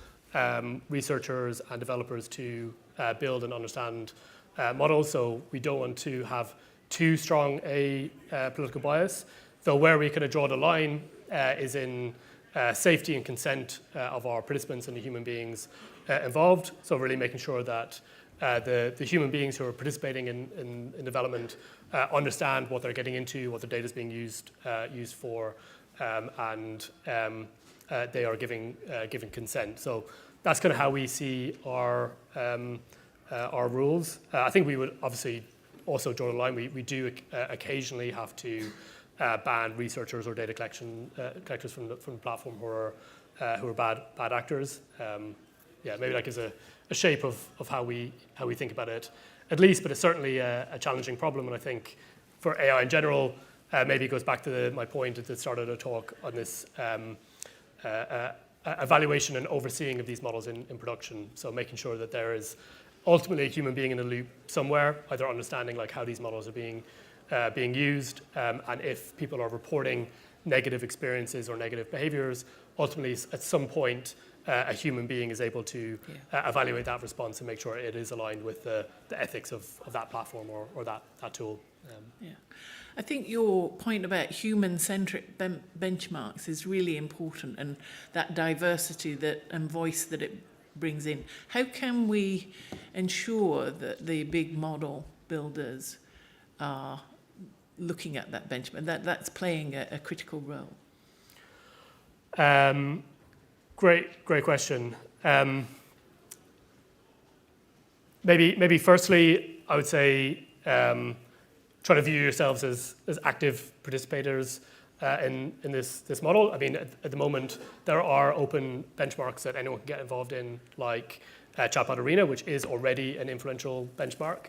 researchers and developers to build and understand models, so we don't want to have too strong a political bias, though where we kind of draw the line is in safety and consent of our participants and the human beings involved, so really making sure that the human beings who are participating in development understand what they're getting into, what their data is being used for, and they are giving consent. So that's kind of how we see our rules. I think we would obviously also draw the line. We do occasionally have to ban researchers or data collectors from the platform who are bad actors. Maybe that gives a shape of how we think about it, at least. But it's certainly a challenging problem, and I think for AI in general, maybe it goes back to my point at the start of the talk on this evaluation and overseeing of these models in production. So making sure that there is ultimately a human being in the loop somewhere, either understanding like how these models are being used, and if people are reporting negative experiences or negative behaviors, ultimately at some point a human being is able to evaluate that response and make sure it is aligned with the ethics of that platform or that tool. I think your point about human-centric benchmarks is really important, and that diversity and voice that it brings in. How can we ensure that the big model builders are looking at that benchmark, that's playing a critical role? Great question. Maybe firstly, I would say try to view yourselves as active participators in this model. I mean, at the moment, there are open benchmarks that anyone can get involved in, like Chatbot Arena, which is already an influential benchmark.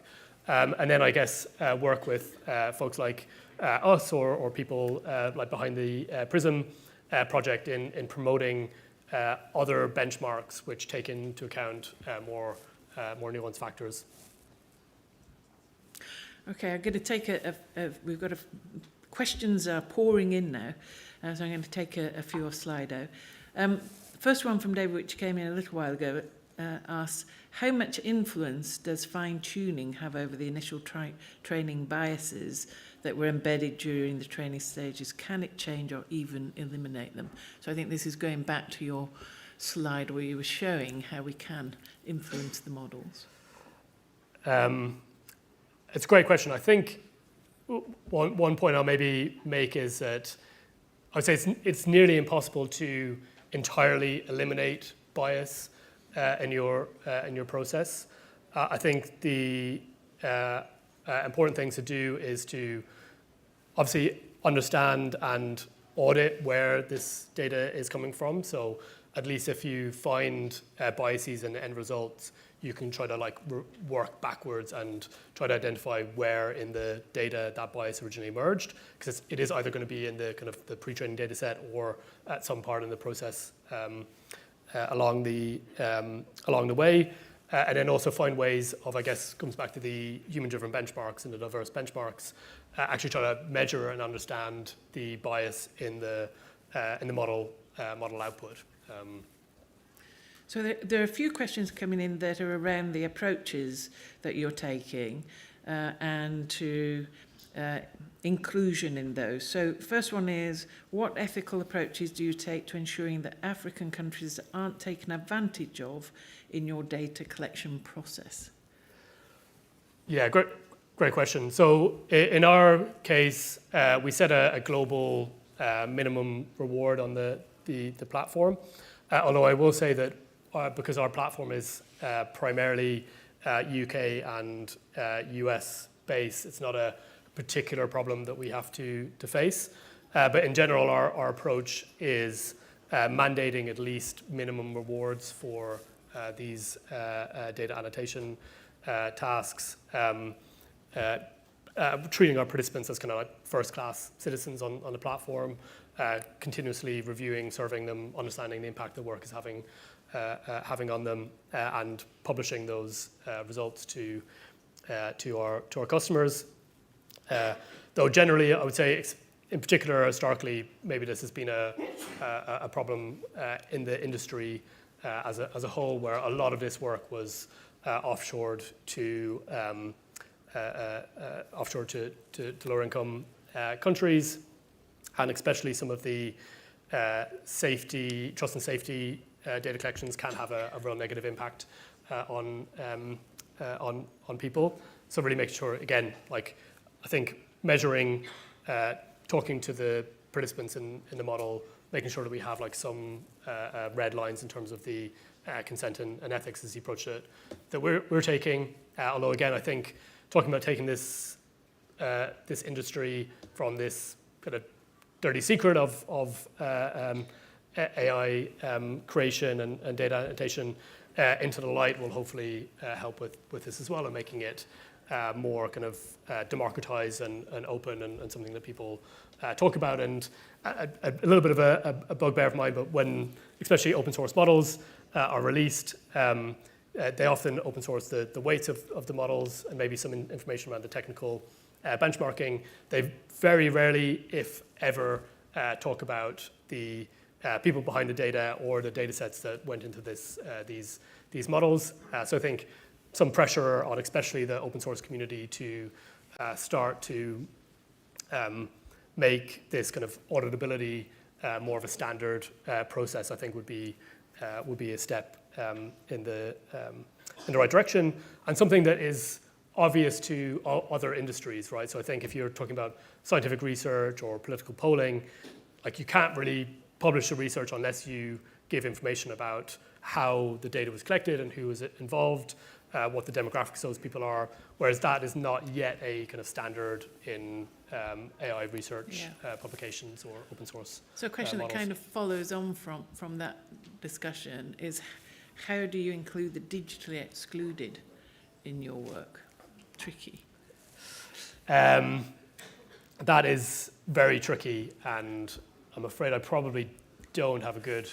And then I guess work with folks like us or people like behind the PRISM project in promoting other benchmarks which take into account more nuanced factors. Okay, I'm going to take we've got questions are pouring in now, so I'm going to take a few off Slido. First one from David, which came in a little while ago, asks, how much influence does fine-tuning have over the initial training biases that were embedded during the training stages? Can it change or even eliminate them? So I think this is going back to your slide where you were showing how we can influence the models. It's a great question. I think one point I'll maybe make is that I would say it's nearly impossible to entirely eliminate bias in your process. I think the important things to do is to obviously understand and audit where this data is coming from. So at least if you find biases in the end results, you can try to work backwards and try to identify where in the data that bias originally emerged, because it is either going to be in the kind of the pre-training data set or at some part in the process along the way, and then also find ways of, I guess, comes back to the human-driven benchmarks and the diverse benchmarks, actually try to measure and understand the bias in the model output. So there are a few questions coming in that are around the approaches that you're taking and to inclusion in those. So first one is, what ethical approaches do you take to ensuring that African countries aren't taken advantage of in your data collection process? Yeah, great question. So in our case, we set a global minimum reward on the platform. Although I will say that because our platform is primarily UK and US based, it's not a particular problem that we have to face. But in general, our approach is mandating at least minimum rewards for these data annotation tasks, treating our participants as kind of like first-class citizens on the platform, continuously reviewing, surveying them, understanding the impact the work is having on them, and publishing those results to our customers. Though generally, I would say, in particular, historically, maybe this has been a problem in the industry as a whole, where a lot of this work was offshored to lower-income countries, and especially some of the trust and safety data collections can have a real negative impact on people. So really making sure, again, I think measuring, talking to the participants in the model, making sure that we have some red lines in terms of the consent and ethics as the approach that we're taking. Although again, I think talking about taking this industry from this kind of dirty secret of AI creation and data annotation into the light will hopefully help with this as well, and making it more kind of democratized and open and something that people talk about. And a little bit of a bugbear of mine, but when especially open source models are released, they often open source the weights of the models and maybe some information around the technical benchmarking. They very rarely, if ever, talk about the people behind the data or the data sets that went into these models. So I think some pressure on especially the open source community to start to make this kind of auditability more of a standard process, I think would be a step in the right direction, and something that is obvious to other industries, right? So I think if you're talking about scientific research or political polling, you can't really publish the research unless you give information about how the data was collected and who was involved, what the demographics of those people are, whereas that is not yet a kind of standard in AI research publications or open source So a question models. that kind of follows on from that discussion is, how do you include the digitally excluded in your work? tricky? That is very tricky, and I'm afraid I probably don't have a good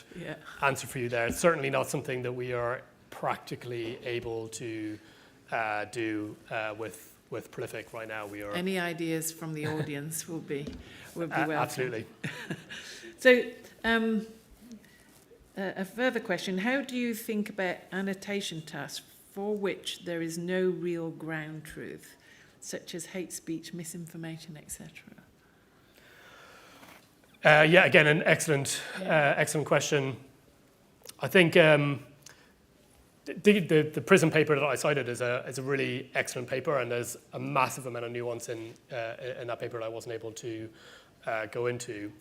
answer for you there. It's certainly not something that we are practically able to do with Prolific right now. We are. Any ideas from the audience would be welcome. Absolutely. So, a further question: how do you think about annotation tasks for which there is no real ground truth, such as hate speech, misinformation, etc.? Again, an excellent question. I think the PRISM paper that I cited is a really excellent paper, and there's a massive amount of nuance in that paper that I wasn't able to go into.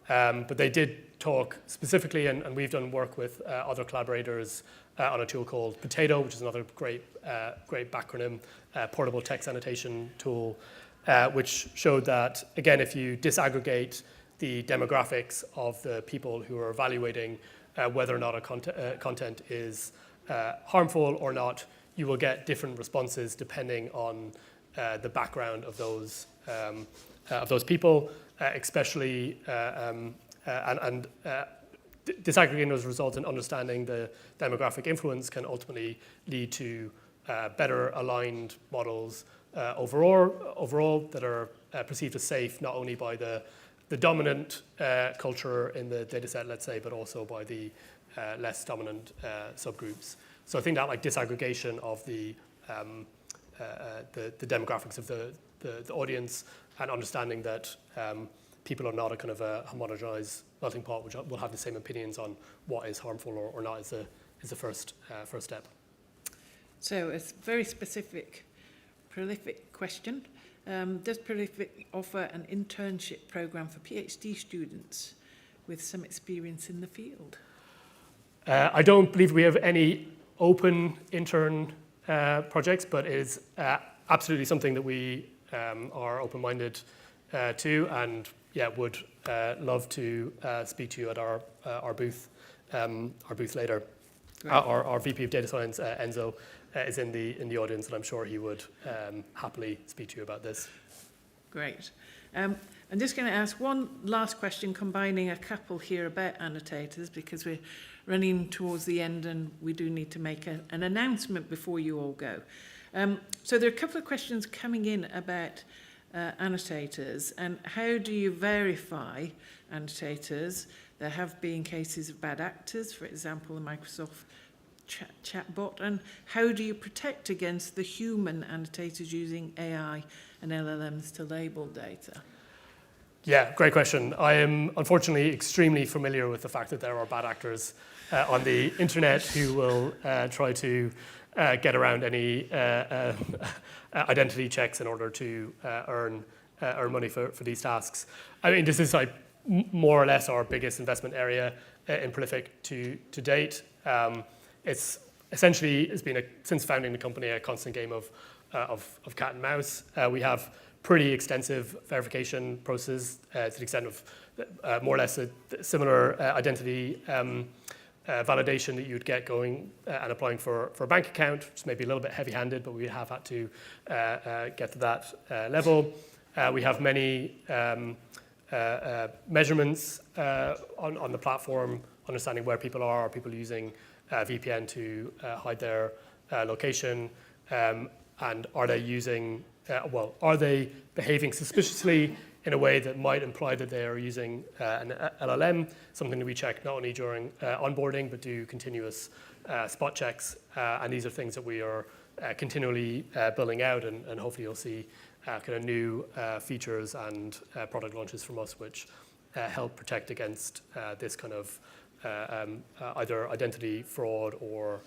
But they did talk specifically, and we've done work with other collaborators on a tool called Potato, which is another great backronym, portable text annotation tool, which showed that, again, if you disaggregate the demographics of the people who are evaluating whether or not a content is harmful or not, you will get different responses depending on the background of those people, especially disaggregating those results and understanding the demographic influence can ultimately lead to better aligned models overall that are perceived as safe, not only by the dominant culture in the data set, let's say, but also by the less dominant subgroups. So I think that disaggregation of the demographics of the audience and understanding that people are not a kind of a homogenized melting pot, which will have the same opinions on what is harmful or not, is the first step. So a very specific, Prolific question. Does Prolific offer an internship program for PhD students with some experience in the field? I don't believe we have any open intern projects, but it is absolutely something that we are open-minded to, and would love to speak to you at our booth later. Our VP of Data Science, Enzo, is in the audience, and I'm sure he would happily speak to you about this. Great. I'm just going to ask one last question, combining a couple here about annotators, because we're running towards the end and we do need to make an announcement before you all go. So there are a couple of questions coming in about annotators and how do you verify annotators. There have been cases of bad actors, for example, the Microsoft chatbot, and how do you protect against the human annotators using AI and LLMs to label data? Yeah, great question. I am unfortunately extremely familiar with the fact that there are bad actors on the internet who will try to get around any identity checks in order to earn money for these tasks. I mean, this is more or less our biggest investment area in Prolific to date. It's been since founding the company a constant game of cat and mouse. We have pretty extensive verification processes to the extent of more or less a similar identity validation that you'd get going and applying for a bank account, which may be a little bit heavy-handed, but we have had to get to that level. We have many measurements on the platform, understanding where people are using VPN to hide their location, and are they behaving suspiciously in a way that might imply that they are using an LLM, something that we check not only during onboarding, but do continuous spot checks. And these are things that we are continually building out, and hopefully you'll see kind of new features and product launches from us, which help protect against this kind of either identity fraud or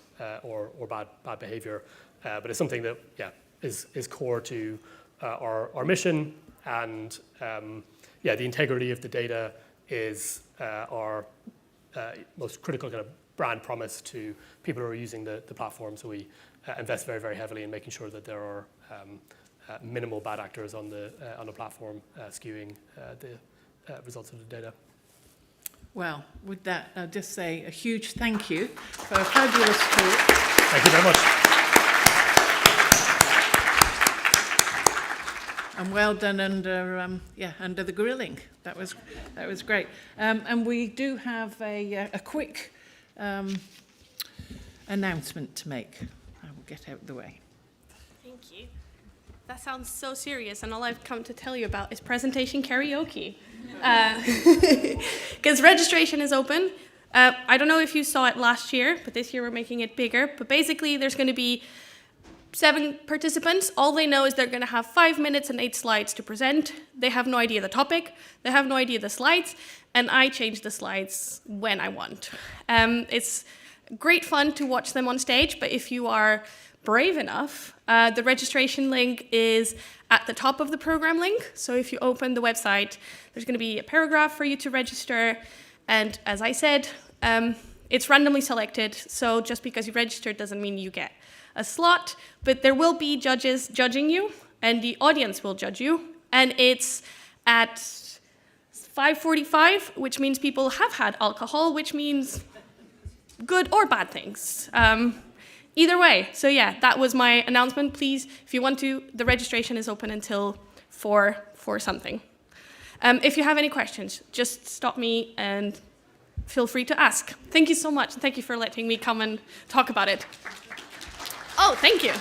bad behavior. But it's something that is core to our mission, and the integrity of the data is our most critical kind of brand promise to people who are using the platform. So we invest very, very heavily in making sure that there are minimal bad actors on the platform skewing the results of the data. Well, with that, I'll just say a huge thank you for a fabulous talk. Thank you very much. well done under the grilling. That was great. And we do have a quick announcement to make. I will get out of the way. Thank you. That sounds so serious, and all I've come to tell you about is presentation karaoke. Because registration is open. I don't know if you saw it last year, but this year we're making it bigger. But basically, there's going to be 7 participants. All they know is they're going to have 5 minutes and 8 slides to present. They have no idea the topic. They have no idea the slides. And I change the slides when I want. It's great fun to watch them on stage, but if you are brave enough, the registration link is at the top of the program link. So if you open the website, there's going to be a paragraph for you to register. And as I said, it's randomly selected. So just because you registered doesn't mean you get a slot, but there will be judges judging you, and the audience will judge you. And it's at 5:45, which means people have had alcohol, which means good or bad things. Either way. So yeah, that was my announcement. Please, if you want to, the registration is open until 4 something. If you have any questions, just stop me and feel free to ask. Thank you so much. Thank you for letting me come and talk about it. Oh, thank you.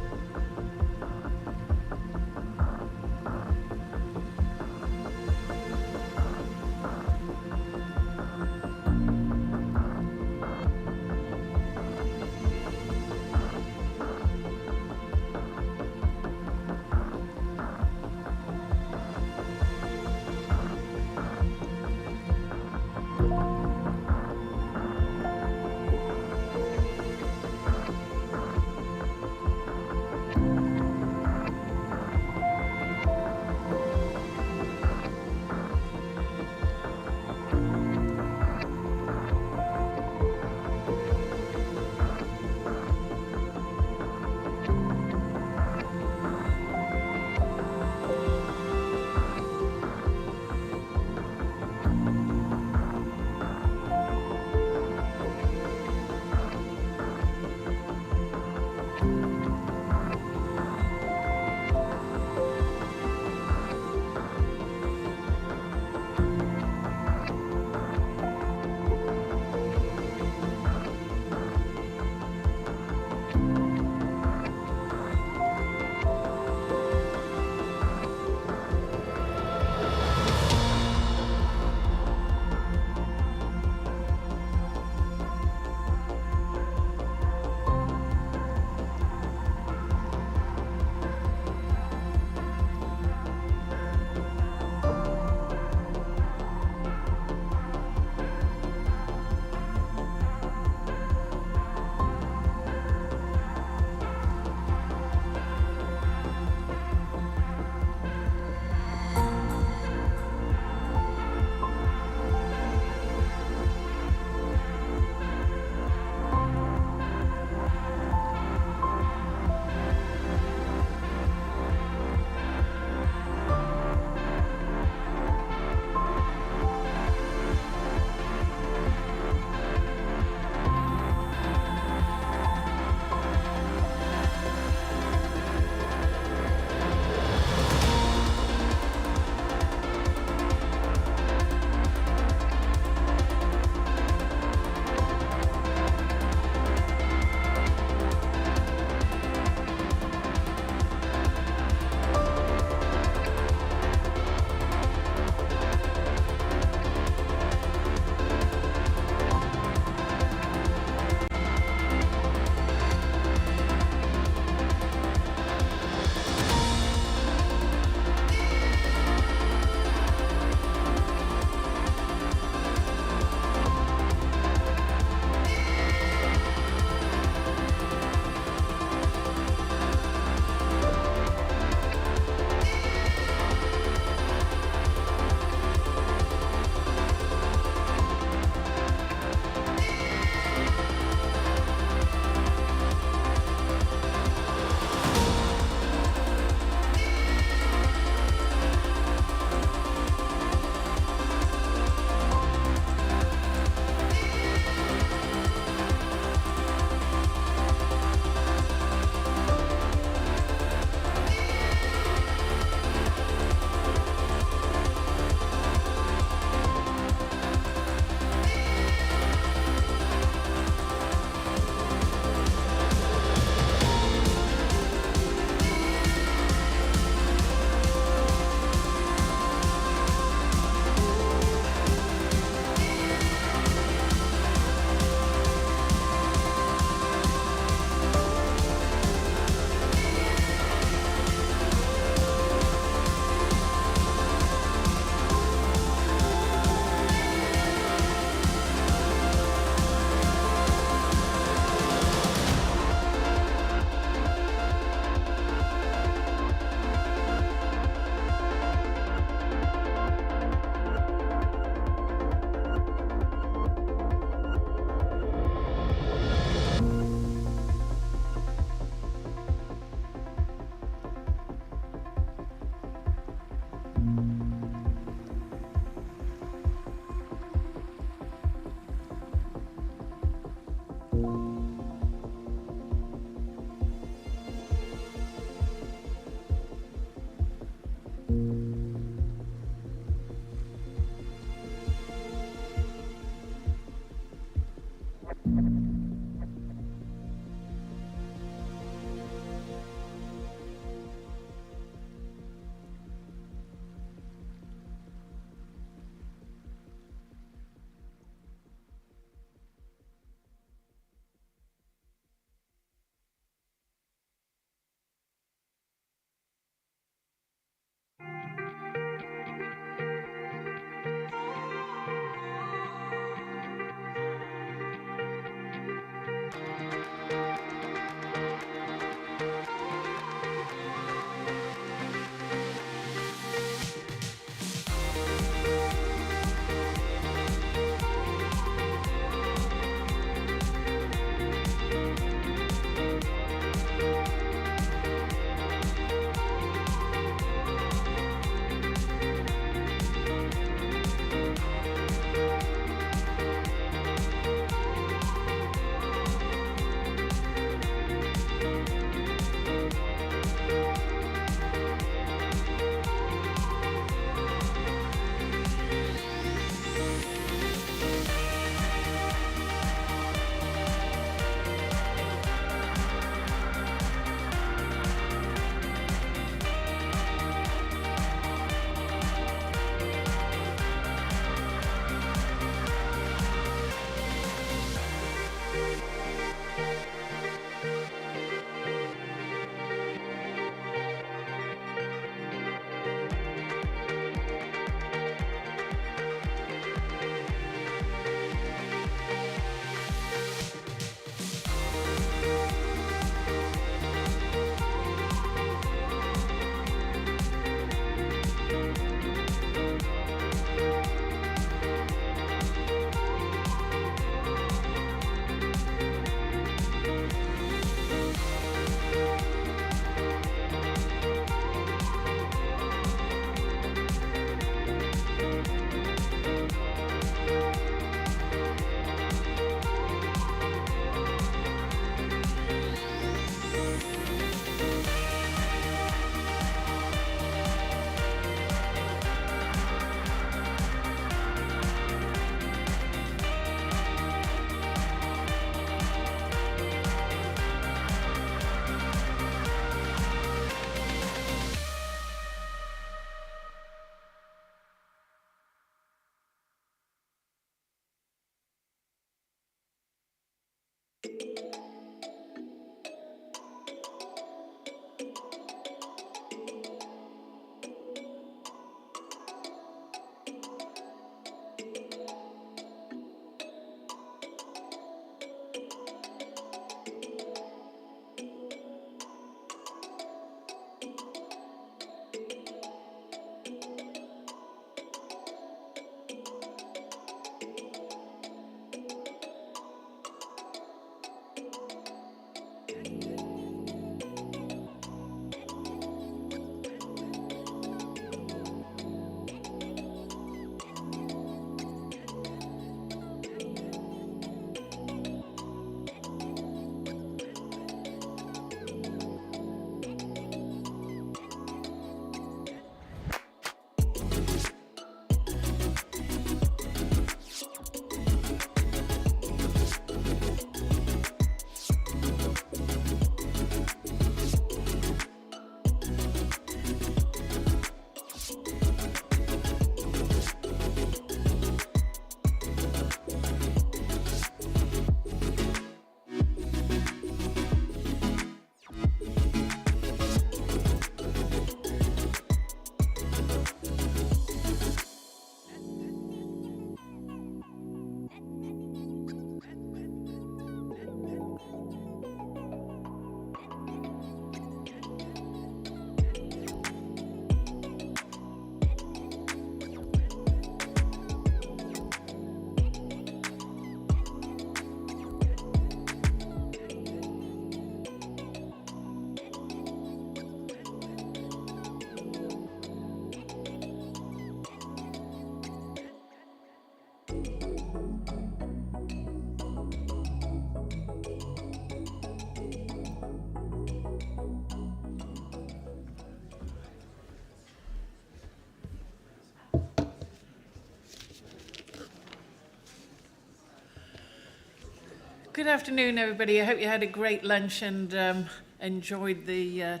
Good afternoon, everybody. I hope you had a great lunch and enjoyed the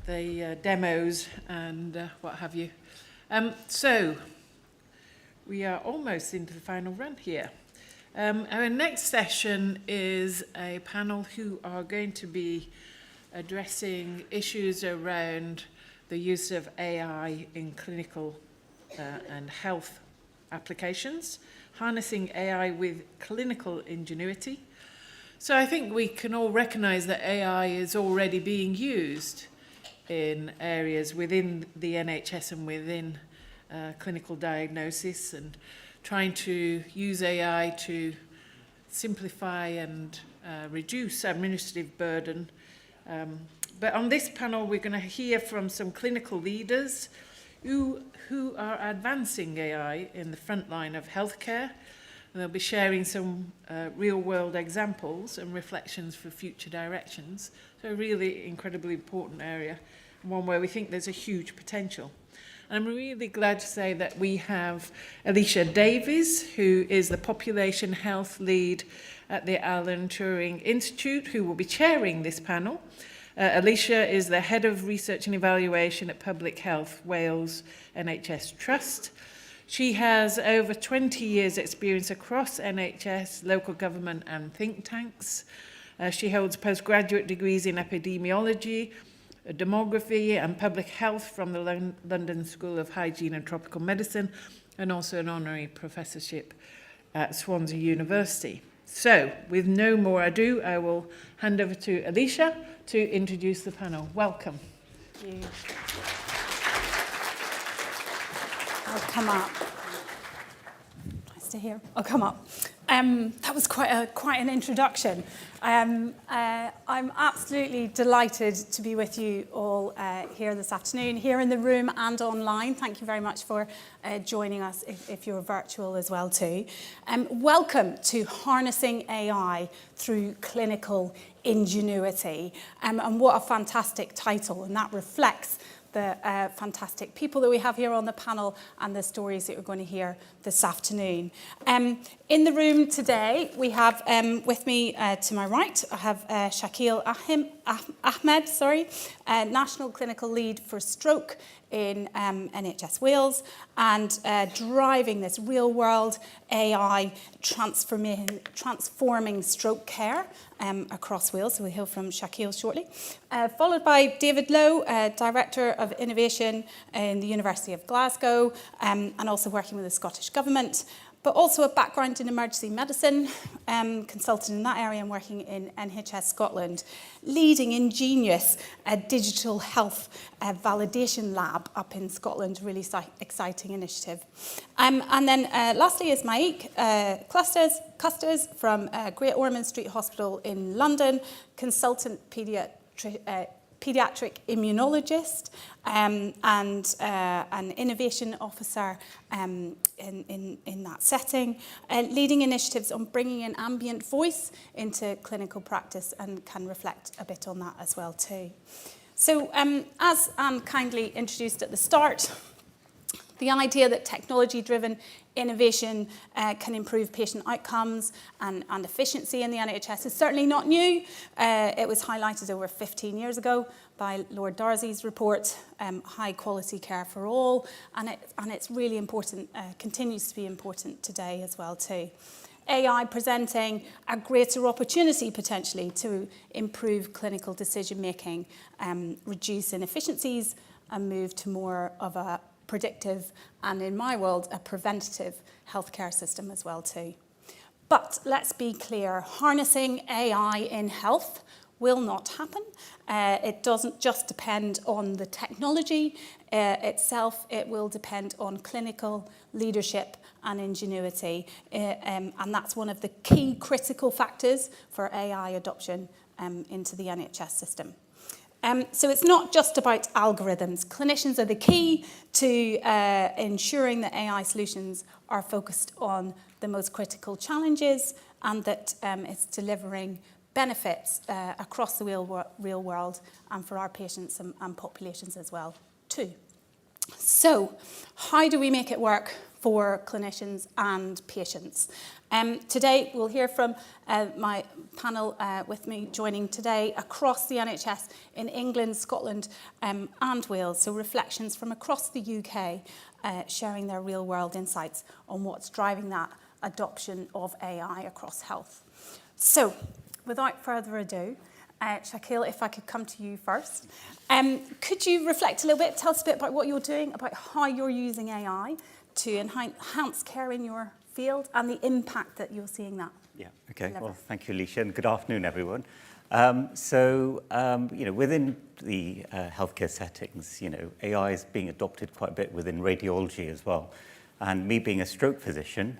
demos and what have you. So, we are almost into the final run here. Our next session is a panel who are going to be addressing issues around the use of AI in clinical and health applications, harnessing AI with clinical ingenuity. So I think we can all recognize that AI is already being used in areas within the NHS and within clinical diagnosis, and trying to use AI to simplify and reduce administrative burden. But on this panel, we're going to hear from some clinical leaders who are advancing AI in the front line of healthcare. And they'll be sharing some real-world examples and reflections for future directions. So a really incredibly important area, and one where we think there's a huge potential. And I'm really glad to say that we have Alicia Davies, who is the Population Health Lead at the Alan Turing Institute, who will be chairing this panel. Alicia is the Head of Research and Evaluation at Public Health Wales NHS Trust. She has over 20 years' experience across NHS, local government and think tanks. She holds postgraduate degrees in epidemiology, demography and public health from the London School of Hygiene and Tropical Medicine, and also an honorary professorship at Swansea University. So, with no more ado, I will hand over to Alicia to introduce the panel. Welcome. Thank you. I'll come up. Nice to hear. I'll come up. That was quite an introduction. I'm absolutely delighted to be with you all here this afternoon, here in the room and online. Thank you very much for joining us if you're virtual as well too. Welcome to Harnessing AI Through Clinical Ingenuity. And what a fantastic title, and that reflects the fantastic people that we have here on the panel and the stories that you're going to hear this afternoon. In the room today, we have with me to my right, I have Shakil Ahmed, National Clinical Lead for Stroke in NHS Wales, and driving this real-world AI transforming stroke care across Wales. So we'll hear from Shakil shortly. Followed by David Lowe, Director of Innovation in the University of Glasgow, and also working with the Scottish Government. but also a background in emergency medicine, consultant in that area and working in NHS Scotland, leading Ingenious, a digital health validation lab up in Scotland, really exciting initiative. And then lastly is Maik Custis from Great Ormond Street Hospital in London, consultant pediatric immunologist and an innovation officer in that setting, leading initiatives on bringing in ambient voice into clinical practice, and can reflect a bit on that as well too. So as Anne kindly introduced at the start, the idea that technology-driven innovation can improve patient outcomes and efficiency in the NHS is certainly not new. It was highlighted over 15 years ago by Lord Darcy's report, High Quality Care for All, and it's really important, continues to be important today as well too. AI presenting a greater opportunity potentially to improve clinical decision-making, reduce inefficiencies, and move to more of a predictive, and in my world, a preventative healthcare system as well too. But let's be clear, harnessing AI in health will not happen. It doesn't just depend on the technology itself, it will depend on clinical leadership and ingenuity. And that's one of the key critical factors for AI adoption into the NHS system. So it's not just about algorithms. Clinicians are the key to ensuring that AI solutions are focused on the most critical challenges, and that it's delivering benefits across the real world and for our patients and populations as well too. So how do we make it work for clinicians and patients? Today we'll hear from my panel with me joining today across the NHS in England, Scotland and Wales. So reflections from across the UK sharing their real world insights on what's driving that adoption of AI across health. So without further ado, Shaquille, if I could come to you first. Could you reflect a little bit, tell us a bit about what you're doing, about how you're using AI to enhance care in your field and the impact that you're seeing that? Yeah, okay. Deliver. Well, thank you, Alicia, and good afternoon, everyone. Within the healthcare settings, AI is being adopted quite a bit within radiology as well. And me being a stroke physician,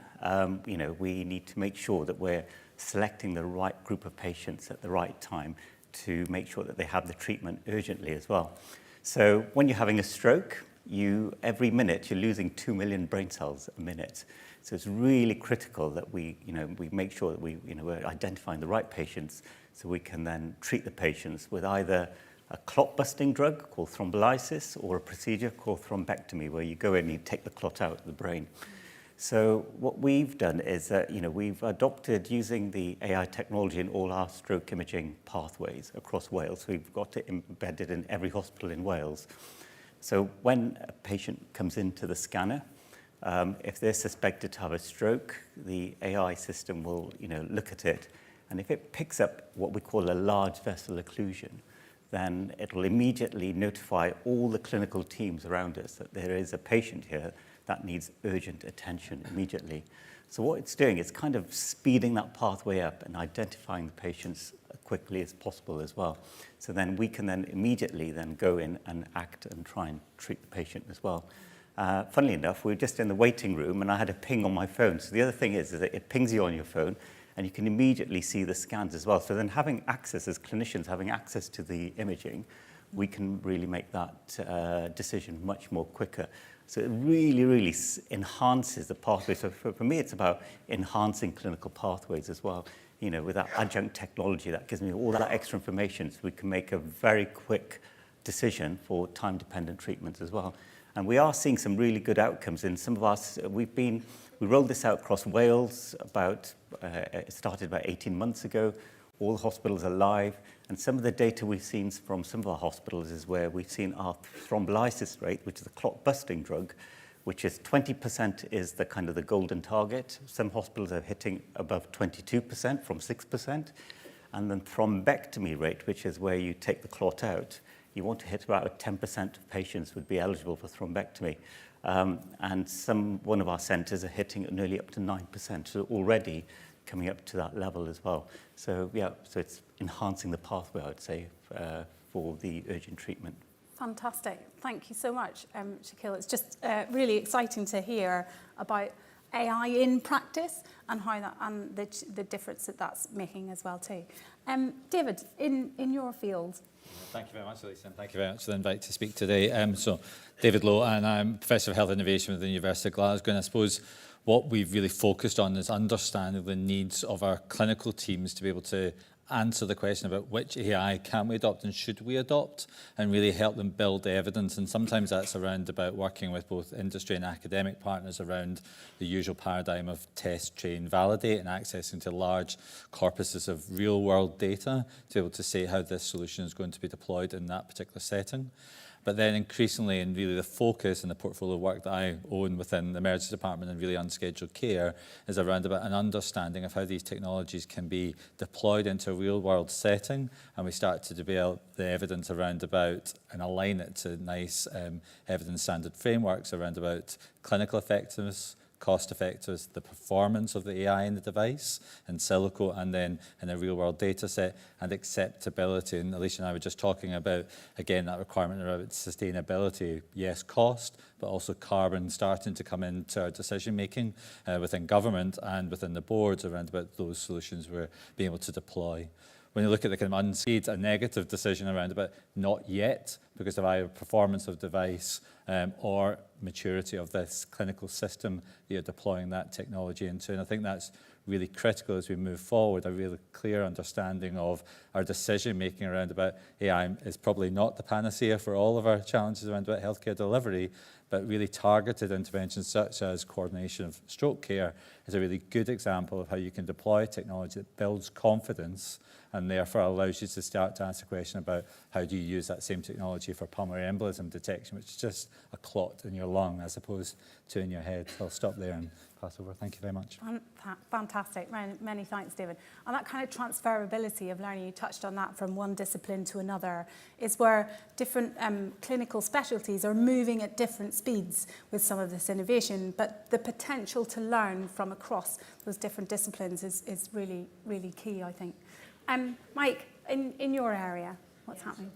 we need to make sure that we're selecting the right group of patients at the right time to make sure that they have the treatment urgently as well. So when you're having a stroke, every minute you're losing 2 million brain cells a minute. So it's really critical that we make sure that we're identifying the right patients so we can then treat the patients with either a clot-busting drug called thrombolysis or a procedure called thrombectomy, where you go in and you take the clot out of the brain. So what we've done is that we've adopted using the AI technology in all our stroke imaging pathways across Wales. So we've got it embedded in every hospital in Wales. So when a patient comes into the scanner, if they're suspected to have a stroke, the AI system will look at it, and if it picks up what we call a large vessel occlusion, then it will immediately notify all the clinical teams around us that there is a patient here that needs urgent attention immediately. So what it's doing is kind of speeding that pathway up and identifying the patients as quickly as possible as well. So then we can then immediately then go in and act and try and treat the patient as well. Funnily enough, we were just in the waiting room and I had a ping on my phone. So the other thing is that it pings you on your phone and you can immediately see the scans as well. So then having access, as clinicians, having access to the imaging, we can really make that decision much more quicker. So it really, really enhances the pathway. So for me, it's about enhancing clinical pathways as well. With that adjunct technology, that gives me all that extra information so we can make a very quick decision for time-dependent treatments as well. And we are seeing some really good outcomes in some of us. We rolled this out across Wales it started about 18 months ago. All the hospitals are live. And some of the data we've seen from some of our hospitals is where we've seen our thrombolysis rate, which is a clot-busting drug, which is 20% is the kind of the golden target. Some hospitals are hitting above 22% from 6%. And then thrombectomy rate, which is where you take the clot out, you want to hit about 10% of patients would be eligible for thrombectomy. And one of our centres are hitting it nearly up to 9%, so already coming up to that level as well. So yeah, so it's enhancing the pathway, I would say, for the urgent treatment. Fantastic. Thank you so much, Shaquille. It's just really exciting to hear about AI in practice and how that and the difference that that's making as well too. David, in your field. Thank you very much, Lisa, and thank you very much for the invite to speak today. So, David Lowe, and I'm Professor of Health Innovation with the University of Glasgow, and I suppose what we've really focused on is understanding the needs of our clinical teams to be able to answer the question about which AI can we adopt and should we adopt, and really help them build the evidence. And sometimes that's around about working with both industry and academic partners around the usual paradigm of test, train, validate, and accessing to large corpuses of real world data to be able to say how this solution is going to be deployed in that particular setting. But then increasingly, and really the focus and the portfolio work that I own within the emergency department and really unscheduled care is around about an understanding of how these technologies can be deployed into a real world setting. And we start to develop the evidence around about and align it to nice evidence standard frameworks around about clinical effectiveness, cost effectiveness, the performance of the AI in the device in silico, and then in a real world data set, and acceptability. And Alicia and I were just talking about, again, that requirement around sustainability. Yes, cost, but also carbon starting to come into our decision making within government and within the boards around about those solutions we're being able to deploy. When you look at the kind of unseen, a negative decision around about not yet because of either performance of device or maturity of this clinical system that you're deploying that technology into. And I think that's really critical as we move forward, a really clear understanding of our decision making around about AI is probably not the panacea for all of our challenges around about healthcare delivery, but really targeted interventions such as coordination of stroke care is a really good example of how you can deploy technology that builds confidence and therefore allows you to start to ask a question about how do you use that same technology for pulmonary embolism detection, which is just a clot in your lung as opposed to in your head. So I'll stop there and pass over. Thank you very much. Fantastic. Many thanks, David. And that kind of transferability of learning, you touched on that from one discipline to another, is where different clinical specialties are moving at different speeds with some of this innovation, but the potential to learn from across those different disciplines is really, really key, I think. Mike, in your area, what's happening?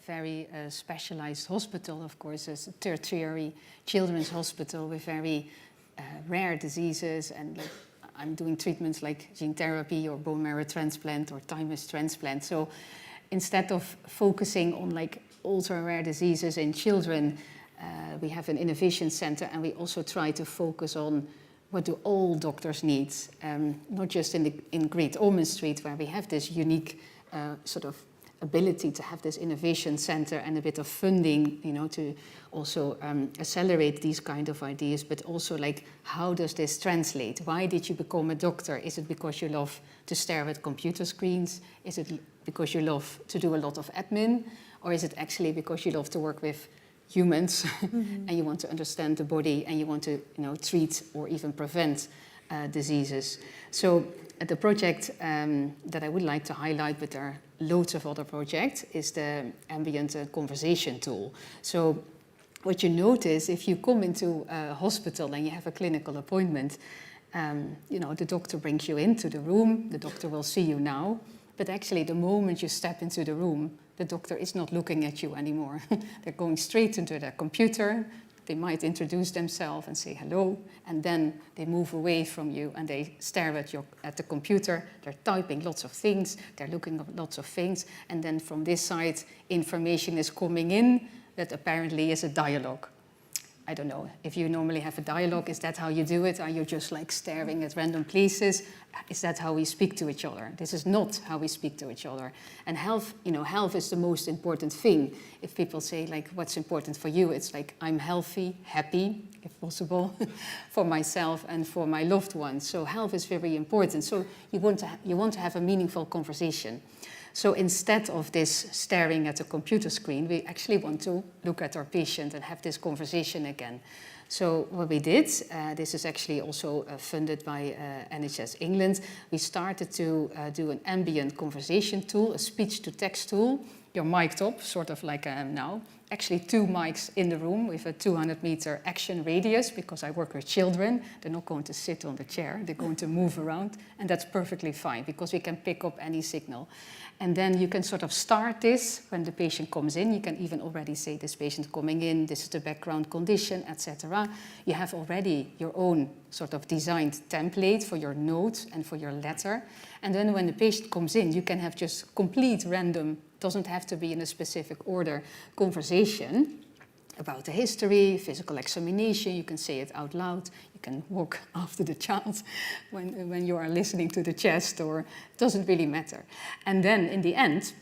Very specialized hospital, of course, as a tertiary children's hospital with very rare diseases, and I'm doing treatments like gene therapy or bone marrow transplant or thymus transplant. So instead of focusing on like ultra rare diseases in children, we have an innovation center, and we also try to focus on what do all doctors need, not just in Great Ormond Street, where we have this unique sort of ability to have this innovation center and a bit of funding, you know, to also accelerate these kind of ideas, but also like, how does this translate? Why did you become a doctor? Is it because you love to stare at computer screens? Is it because you love to do a lot of admin? Or is it actually because you love to work with humans and you want to understand the body and you want to, you know, treat or even prevent diseases? So the project that I would like to highlight, but there are loads of other projects, is the ambient conversation tool. So what you notice if you come into a hospital and you have a clinical appointment, you know, the doctor brings you into the room, the doctor will see you now, but actually the moment you step into the room, the doctor is not looking at you anymore. They're going straight into their computer. They might introduce themselves and say hello, and then they move away from you and they stare at the computer. They're typing lots of things, they're looking at lots of things, and then from this side, information is coming in that apparently is a dialogue. I don't know, if you normally have a dialogue, is that how you do it? Are you just like staring at random places? Is that how we speak to each other? This is not how we speak to each other. And health, you know, health is the most important thing. If people say like, what's important for you? It's like, I'm healthy, happy, if possible, for myself and for my loved ones. So health is very important. So you want to have a meaningful conversation. So instead of this staring at a computer screen, we actually want to look at our patient and have this conversation again. So what we did, this is actually also funded by NHS England, we started to do an ambient conversation tool, a speech-to-text tool, you're mic'd up, sort of like I am now. Actually 2 mics in the room with a 200-meter action radius, because I work with children. They're not going to sit on the chair, they're going to move around, and that's perfectly fine, because we can pick up any signal. And then you can sort of start this when the patient comes in. You can even already say, this patient coming in, this is the background condition, etc. You have already your own sort of designed template for your note and for your letter. And then when the patient comes in, you can have just complete random, doesn't have to be in a specific order, conversation about the history, physical examination. You can say it out loud. You can walk after the child when you are listening to the chest, or it doesn't really matter. And then in the end,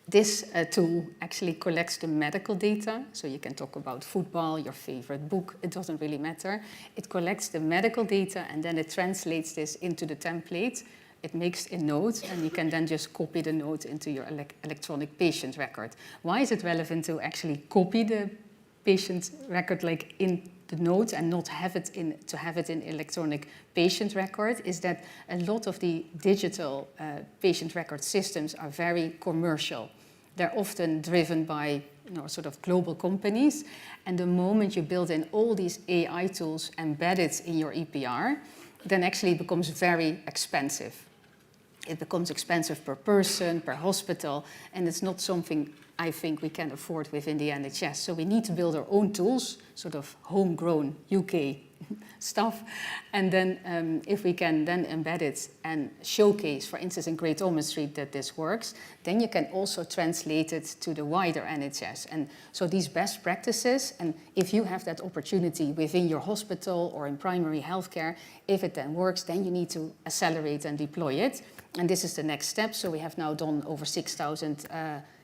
this tool actually collects the medical data. So you can talk about football, your favorite book, it doesn't really matter. It collects the medical data and then it translates this into the template. It makes a note, and you can then just copy the note into your electronic patient record. Why is it relevant to actually copy the patient record like in the note and not have it in electronic patient record? Is that a lot of the digital patient record systems are very commercial. They're often driven by sort of global companies, and the moment you build in all these AI tools embedded in your EPR, then actually it becomes very expensive. It becomes expensive per person, per hospital, and it's not something I think we can afford within the NHS. So we need to build our own tools, sort of homegrown UK stuff. And then if we can then embed it and showcase, for instance, in Great Ormond Street that this works, then you can also translate it to the wider NHS. And so these best practices, and if you have that opportunity within your hospital or in primary healthcare, if it then works, then you need to accelerate and deploy it. And this is the next step. So we have now done over 6,000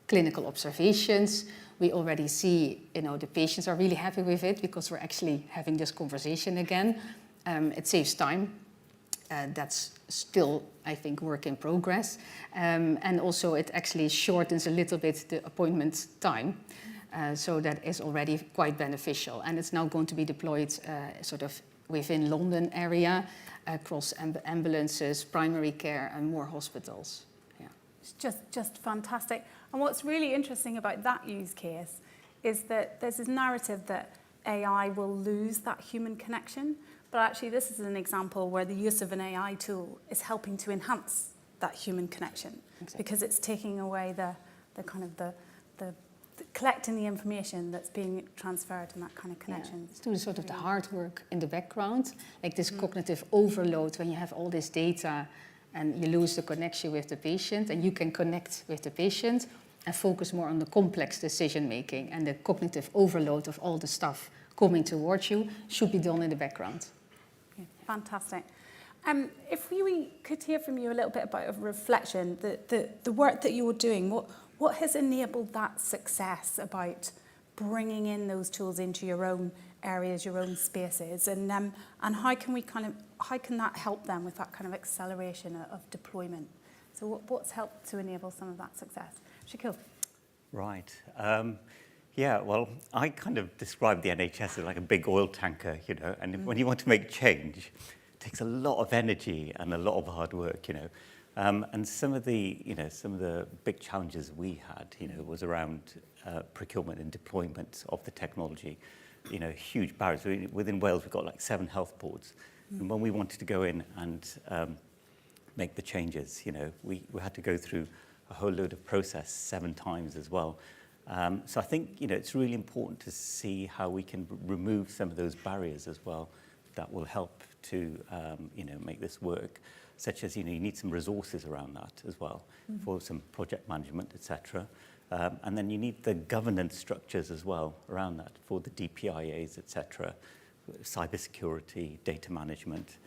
clinical observations. We already see, the patients are really happy with it because we're actually having this conversation again. It saves time. That's still, I think, work in progress. And also it actually shortens a little bit the appointment time. So that is already quite beneficial. And it's now going to be deployed sort of within London area, across ambulances, primary care, and more hospitals. Yeah. It's just fantastic. And what's really interesting about that use case is that there's this narrative that AI will lose that human connection, but actually this is an example where the use of an AI tool is helping to enhance that human connection, because it's taking away the collecting the information that's being transferred and that kind of connection. Yeah. It's doing sort of the hard work in the background, like this cognitive overload when you have all this data and you lose the connection with the patient, and you can connect with the patient and focus more on the complex decision making, and the cognitive overload of all the stuff coming towards you should be done in the background. Yeah, fantastic. If we could hear from you a little bit about a reflection, the work that you were doing, what has enabled that success about bringing in those tools into your own areas, your own spaces, and how can that help them with that kind of acceleration of deployment? So what's helped to enable some of that success? Shaquille. Right. Yeah, well, I kind of describe the NHS as like a big oil tanker, and when you want to make change, it takes a lot of energy and a lot of hard work, And some of the big challenges we had, was around procurement and deployment of the technology. Huge barriers. Within Wales, we've got like 7 health boards. And when we wanted to go in and make the changes, we had to go through a whole load of process 7 times as well. So I think, it's really important to see how we can remove some of those barriers as well that will help to, make this work, such as, you need some resources around that as well for some project management, etc. And then you need the governance structures as well around that for the DPIAs, etc., cybersecurity, data management,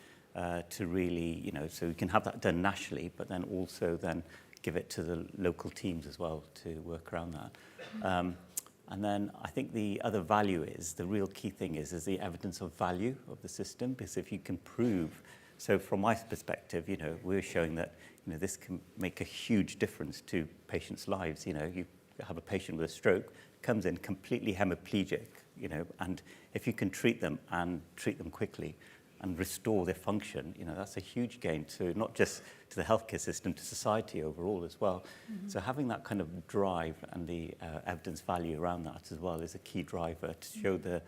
to really, so we can have that done nationally, but then also then give it to the local teams as well to work around that. And then I think the other value is, the real key thing is the evidence of value of the system, because if you can prove, so from my perspective, we're showing that, this can make a huge difference to patients' lives. You have a patient with a stroke, comes in completely hemiplegic, and if you can treat them and treat them quickly, and restore their function, that's a huge gain to not just to the healthcare system, to society overall as well. So having that kind of drive and the evidence value around that as well is a key driver to show the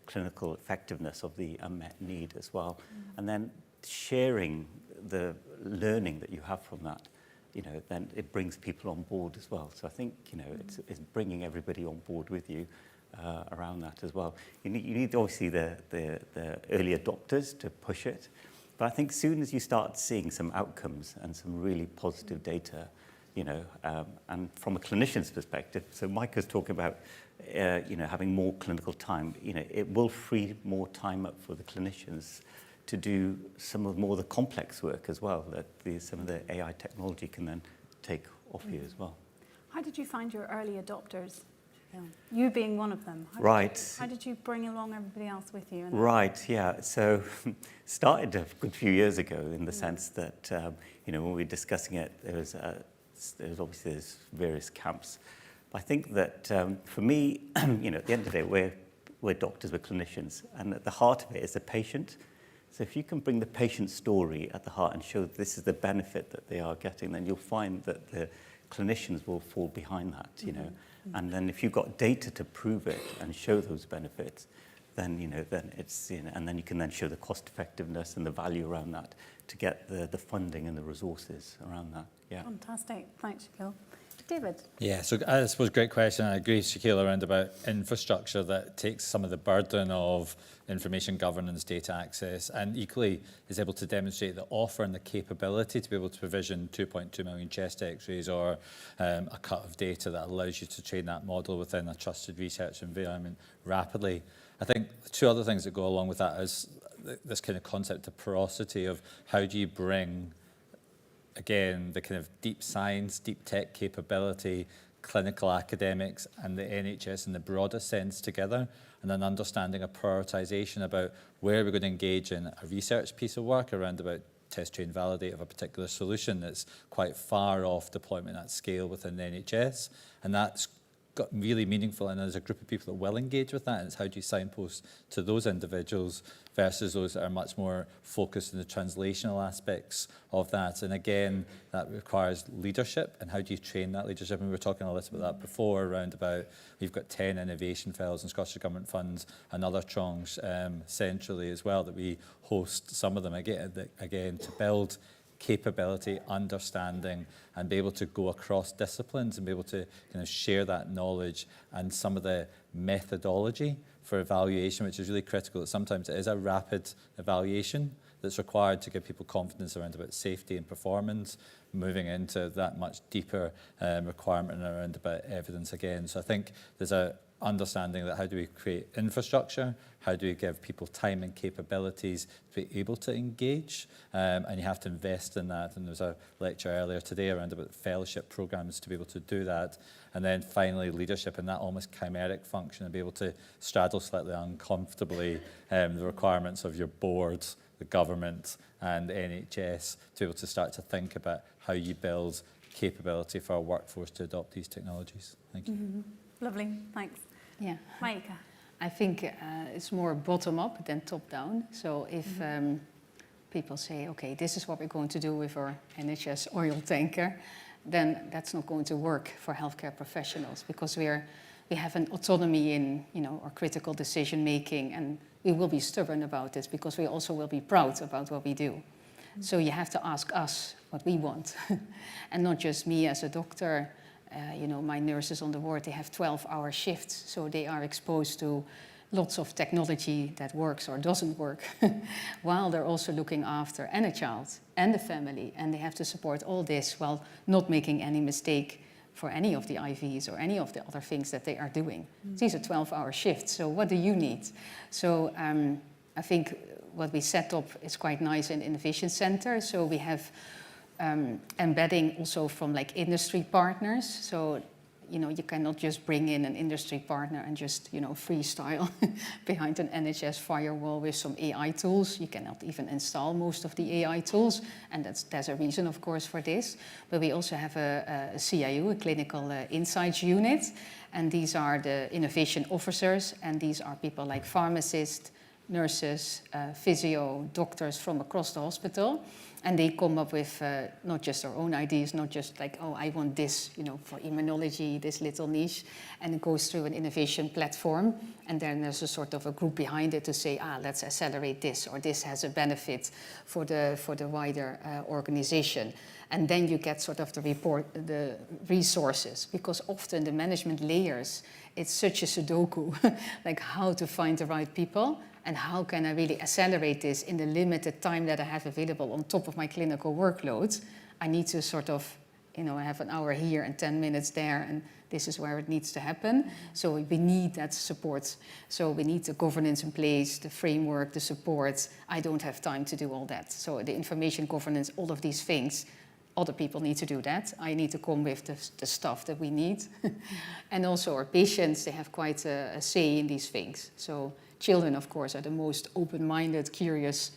clinical effectiveness of the unmet need as well. And then sharing the learning that you have from that, then it brings people on board as well. So I think, it's bringing everybody on board with you around that as well. You need obviously the early adopters to push it, but I think soon as you start seeing some outcomes and some really positive data, and from a clinician's perspective, so Mike was talking about, having more clinical time, it will free more time up for the clinicians to do some of more of the complex work as well, that some of the AI technology can then take off you as well. How did you find your early adopters? You being one of them. How did you bring along everybody else with you? Right, yeah. So started a good few years ago in the sense that, when we were discussing it, there was obviously there's various camps. But I think that for me, at the end of the day, we're doctors, we're clinicians, and at the heart of it is the patient. So if you can bring the patient's story at the heart and show this is the benefit that they are getting, then you'll find that the clinicians will fall behind that, And then if you've got data to prove it and show those benefits, then, then it's, and then you can then show the cost effectiveness and the value around that to get the funding and the resources around that. Yeah. Fantastic. Thanks, Shaquille. David? Yeah, so I suppose great question. I agree, Shaquille, around about infrastructure that takes some of the burden of information governance, data access, and equally is able to demonstrate the offer and the capability to be able to provision 2.2 million chest x-rays or a cut of data that allows you to train that model within a trusted research environment rapidly. I think two other things that go along with that is this kind of concept of porosity of how do you bring, again, the kind of deep science, deep tech capability, clinical academics and the NHS in the broader sense together, and an understanding of prioritization about where we're going to engage in a research piece of work around about test, train, validate of a particular solution that's quite far off deployment at scale within the NHS. And that's got really meaningful, and there's a group of people that will engage with that, and it's how do you signpost to those individuals versus those that are much more focused on the translational aspects of that. And again, that requires leadership, and how do you train that leadership? And we were talking a little about that before, around about we've got 10 innovation fellows and Scottish Government funds and other tranches centrally as well that we host some of them again to build capability, understanding, and be able to go across disciplines and be able to kind of share that knowledge and some of the methodology for evaluation, which is really critical. That sometimes it is a rapid evaluation that's required to give people confidence around about safety and performance, moving into that much deeper requirement around about evidence again. So I think there's a understanding that how do we create infrastructure, how do we give people time and capabilities to be able to engage, and you have to invest in that. And there was a lecture earlier today around about fellowship programs to be able to do that. And then finally leadership and that almost chimeric function and be able to straddle slightly uncomfortably the requirements of your boards, the government and the NHS to be able to start to think about how you build capability for our workforce to adopt these technologies. Thank you. Mm-hmm. Lovely, thanks. Yeah. Maika? I think it's more bottom-up than top-down. So if people say, okay, this is what we're going to do with our NHS oil tanker, then that's not going to work for healthcare professionals because we have an autonomy in our critical decision-making, and we will be stubborn about this because we also will be proud about what we do. So you have to ask us what we want, and not just me as a doctor. My nurses on the ward, they have 12-hour shifts, so they are exposed to lots of technology that works or doesn't work, while they're also looking after a child and the family, and they have to support all this while not making any mistake for any of the IVs or any of the other things that they are doing. These are 12-hour shifts, so what do you need? So I think what we set up is quite nice in Innovation Center, so we have embedding also from industry partners. So, you cannot just bring in an industry partner and just, freestyle behind an NHS firewall with some AI tools. You cannot even install most of the AI tools. And there's a reason, of course, for this. But we also have a CIU, a Clinical Insights Unit. And these are the innovation officers. And these are people like pharmacists, nurses, physio, doctors from across the hospital. And they come up with not just their own ideas, not just like, oh, I want this, for immunology, this little niche. And it goes through an innovation platform. And then there's a sort of a group behind it to say, let's accelerate this, or this has a benefit for the wider organization. And then you get sort of the resources, because often the management layers, it's such a Sudoku, like how to find the right people. And how can I really accelerate this in the limited time that I have available on top of my clinical workload? I need to sort of, I have an hour here and 10 minutes there, and this is where it needs to happen. So we need that support. So we need the governance in place, the framework, the support. I don't have time to do all that. So the information governance, all of these things, other people need to do that. I need to come with the stuff that we need. And also our patients, they have quite a say in these things. So children, of course, are the most open-minded, curious,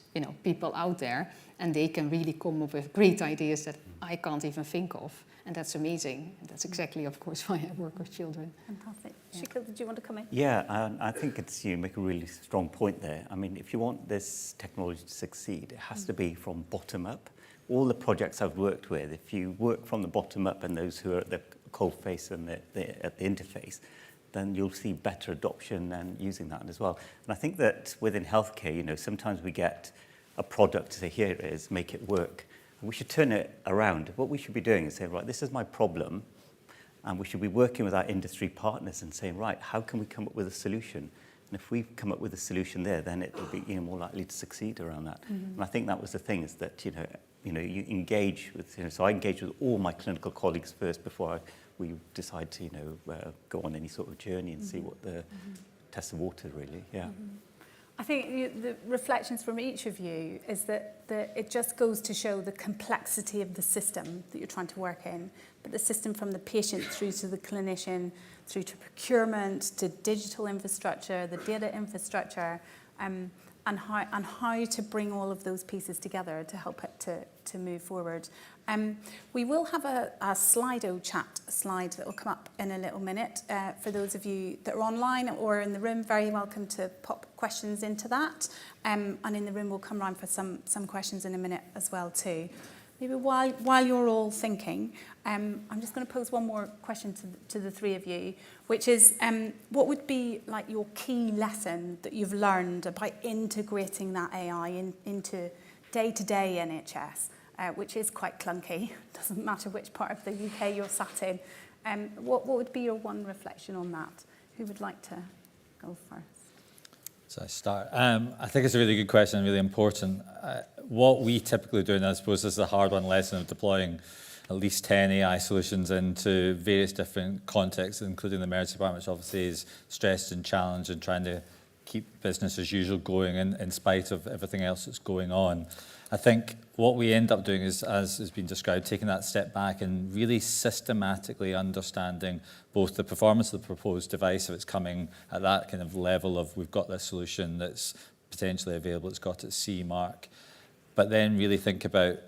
people out there, and they can really come up with great ideas that I can't even think of, and that's amazing. And that's exactly, of course, why I work with children. Fantastic. Shikil, did you want to come in? Yeah, I think you make a really strong point there. I mean, if you want this technology to succeed, it has to be from bottom up. All the projects I've worked with, if you work from the bottom up and those who are at the cold face and at the interface, then you'll see better adoption and using that as well. And I think that within healthcare, sometimes we get a product to say, here it is, make it work. And we should turn it around. What we should be doing is saying, right, this is my problem. And we should be working with our industry partners and saying, right, how can we come up with a solution? And if we come up with a solution there, then it will be more likely to succeed around that. Mm-hmm. And I think that was the thing, is that, you engage with, so I engage with all my clinical colleagues first before we decide to, go on any sort of journey and see what the test the water really, yeah. I think the reflections from each of you is that it just goes to show the complexity of the system that you're trying to work in, but the system from the patient through to the clinician, through to procurement, to digital infrastructure, the data infrastructure, and how to bring all of those pieces together to help it to move forward. We will have a Slido chat slide that will come up in a little minute. For those of you that are online or in the room, very welcome to pop questions into that. And in the room, we'll come around for some questions in a minute as well too. Maybe while you're all thinking, I'm just going to pose one more question to the three of you, which is, what would be like your key lesson that you've learned about integrating that AI into day-to-day NHS, which is quite clunky, doesn't matter which part of the UK you're sat in. What would be your one reflection on that? Who would like to go first? So I start. I think it's a really good question and really important. What we typically do, and I suppose this is a hard-won lesson of deploying at least 10 AI solutions into various different contexts, including the emergency department, which obviously is stressed and challenged and trying to keep business as usual going in spite of everything else that's going on. I think what we end up doing is, as has been described, taking that step back and really systematically understanding both the performance of the proposed device, if it's coming at that kind of level of we've got this solution that's potentially available, it's got its CE mark, but then really think about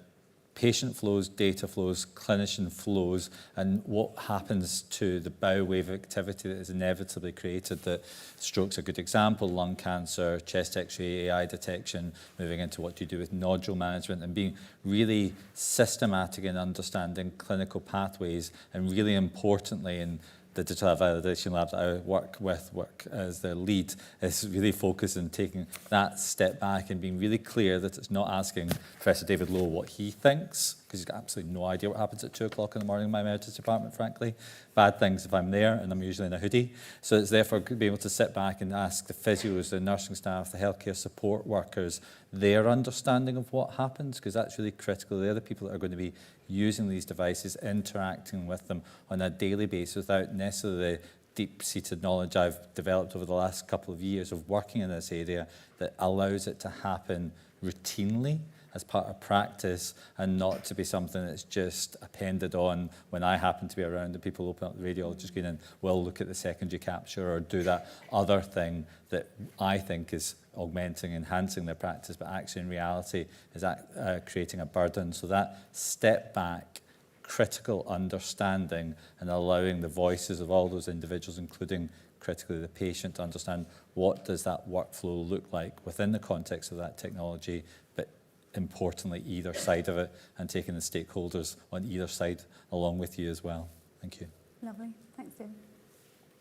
patient flows, data flows, clinician flows, and what happens to the bow wave of activity that is inevitably created. That stroke's a good example, lung cancer, chest x-ray, AI detection, moving into what do you do with nodule management, and being really systematic in understanding clinical pathways, and really importantly in the digital validation lab that I work as their lead, is really focused on taking that step back and being really clear that it's not asking Professor David Lowe what he thinks, because he's got absolutely no idea what happens at 2 o'clock in the morning in my emergency department, frankly. Bad things if I'm there, and I'm usually in a hoodie. So it's therefore being able to sit back and ask the physios, the nursing staff, the healthcare support workers, their understanding of what happens, because that's really critical. They're the people that are going to be using these devices, interacting with them on a daily basis without necessarily the deep-seated knowledge I've developed over the last couple of years of working in this area that allows it to happen routinely as part of practice, and not to be something that's just appended on when I happen to be around and people open up the radiology screen and will look at the secondary capture or do that other thing that I think is augmenting, enhancing their practice, but actually in reality is that creating a burden. So that step back, critical understanding and allowing the voices of all those individuals, including critically the patient, to understand what does that workflow look like within the context of that technology, but importantly either side of it, and taking the stakeholders on either side along with you as well. Thank you. Lovely. Thanks, David.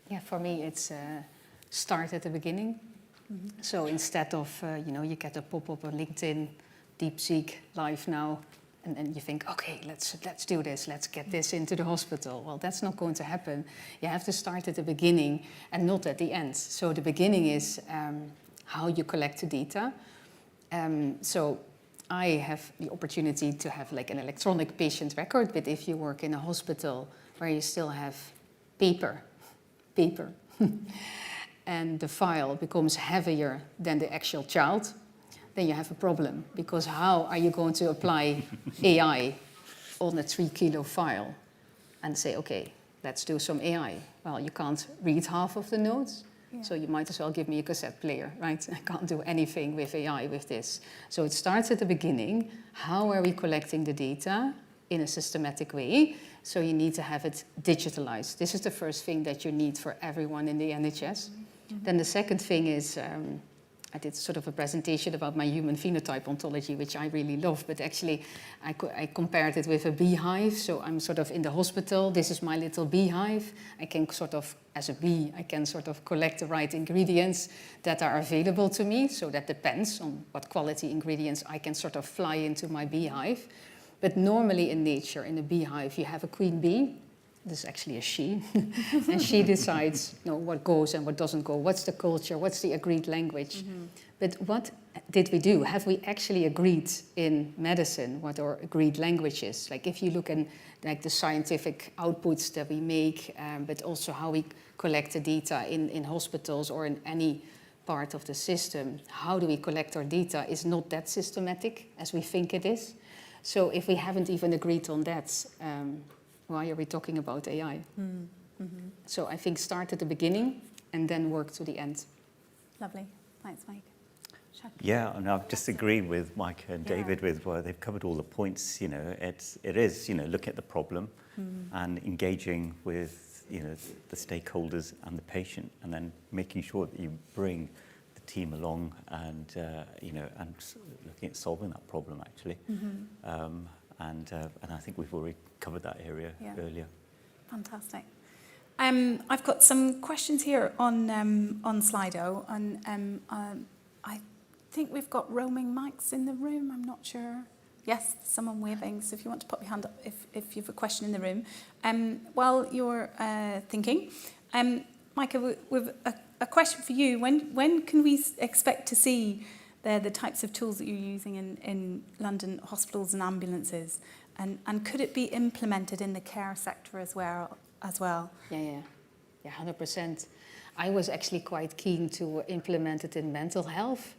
Yeah, for me it's start at the beginning. So instead of, you get a pop-up on LinkedIn, DeepSeek live now, and then you think, okay, let's do this, let's get this into the hospital. Well, that's not going to happen. You have to start at the beginning and not at the end. So the beginning is how you collect the data. So I have the opportunity to have like an electronic patient record, but if you work in a hospital where you still have paper, and the file becomes heavier than the actual child, then you have a problem, because how are you going to apply AI on a 3-kilo file and say, okay, let's do some AI? Well, you can't read half of the notes, so you might as well give me a cassette player, right? I can't do anything with AI with this. So it starts at the beginning. How are we collecting the data in a systematic way? So you need to have it digitalized. This is the first thing that you need for everyone in the NHS. Then the second thing is, I did sort of a presentation about my human phenotype ontology, which I really love, but actually I compared it with a beehive. So I'm sort of in the hospital, this is my little beehive. I can sort of, as a bee, I can sort of collect the right ingredients that are available to me. So that depends on what quality ingredients I can sort of fly into my beehive. But normally in nature, in a beehive, you have a queen bee. This is actually a she, and she decides what goes and what doesn't go, what's the culture, what's the agreed language. But what did we do? Have we actually agreed in medicine what our agreed language is? Like if you look at like the scientific outputs that we make, but also how we collect the data in hospitals or in any part of the system, how do we collect our data is not that systematic as we think it is. So if we haven't even agreed on that, why are we talking about AI? So I think start at the beginning and then work to the end. Lovely. Thanks, Mike. Yeah, and I just agree with Mike and David with where they've covered all the points. It is look at the problem and engaging with the stakeholders and the patient, and then making sure that you bring the team along and and looking at solving that problem actually. And I think we've already covered that area earlier. Fantastic. I've got some questions here on Slido, and I think we've got roaming mics in the room. I'm not sure. Yes, someone waving. So if you want to pop your hand up if you have a question in the room. While you're thinking, Micah, we've a question for you. When can we expect to see the types of tools that you're using in London hospitals and ambulances? And could it be implemented in the care sector as well? Yeah, 100%. I was actually quite keen to implement it in mental health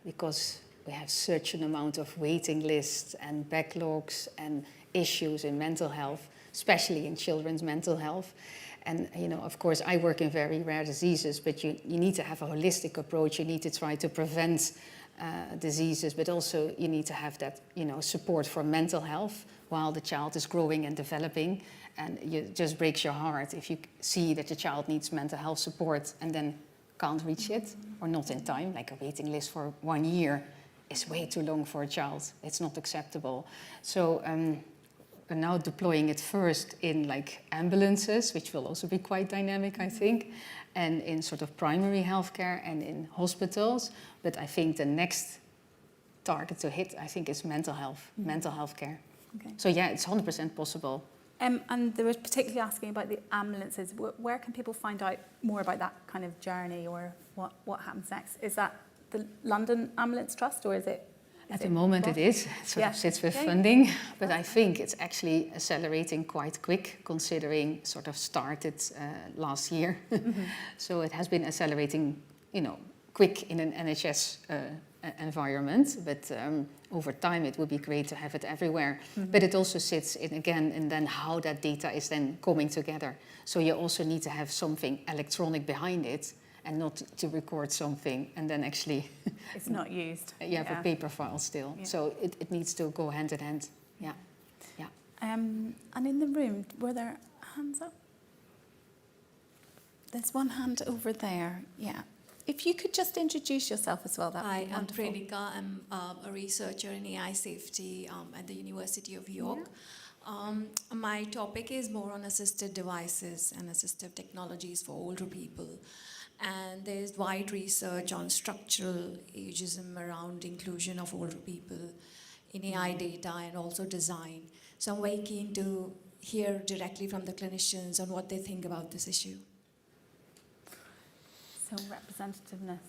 because we have such an amount of waiting lists and backlogs and issues in mental health, especially in children's mental health. And, of course, I work in very rare diseases, but you need to have a holistic approach. You need to try to prevent diseases, but also you need to have that, support for mental health while the child is growing and developing. And it just breaks your heart if you see that the child needs mental health support and then can't reach it or not in time. Like a waiting list for 1 year is way too long for a child. It's not acceptable. So we're now deploying it first in like ambulances, which will also be quite dynamic, I think, and in sort of primary healthcare and in hospitals. But I think the next target to hit, I think, is mental health, mental health care. Okay. So yeah, it's 100% possible. And they were particularly asking about the ambulances. Where can people find out more about that kind of journey, or what happens next? Is that the London Ambulance Trust, or is it? At the moment it is. It sort of sits with funding, but I think it's actually accelerating quite quick, considering sort of started last year. So it has been accelerating, quick in an NHS environment, but over time it would be great to have it everywhere. But it also sits in, again, and then how that data is then coming together. So you also need to have something electronic behind it, and not to record something and then actually it's not used. You have a paper file still. Yeah. So it needs to go hand in hand. Yeah. And in the room, were there hands up? There's one hand over there, yeah. If you could just introduce yourself as well, that would be wonderful. Hi, I'm Prenika. I'm a researcher in AI safety at the University of York. My topic is more on assistive devices and assistive technologies for older people. And there's wide research on structural ageism around inclusion of older people in AI data and also design. So I'm very keen to hear directly from the clinicians on what they think about this issue. So representativeness,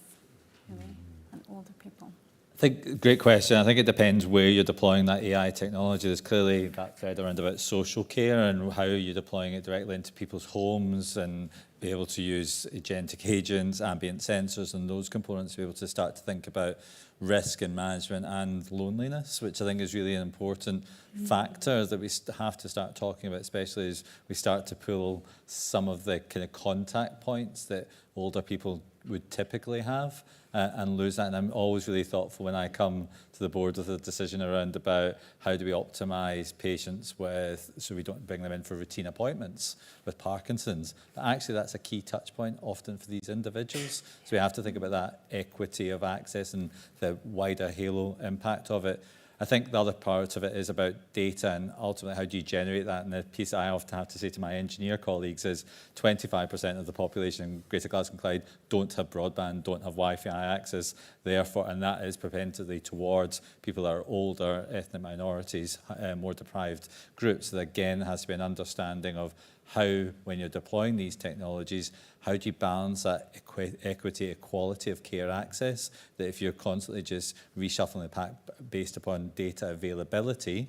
really, and older people. I think, great question. I think it depends where you're deploying that AI technology. There's clearly that thread around about social care and how you're deploying it directly into people's homes and be able to use agentic agents, ambient sensors and those components to be able to start to think about risk and management and loneliness, which I think is really an important factor that we have to start talking about, especially as we start to pull some of the kind of contact points that older people would typically have and lose that. And I'm always really thoughtful when I come to the board with a decision around about how do we optimize patients with, so we don't bring them in for routine appointments with Parkinson's. But actually that's a key touch point often for these individuals. So we have to think about that equity of access and the wider halo impact of it. I think the other part of it is about data and ultimately how do you generate that. And the piece I often have to say to my engineer colleagues is 25% of the population in Greater Glasgow and Clyde don't have broadband, don't have Wi-Fi access, therefore, and that is propensity towards people that are older, ethnic minorities, more deprived groups. So again, there has to be an understanding of how, when you're deploying these technologies, how do you balance that equity, equality of care access, that if you're constantly just reshuffling the pack based upon data availability,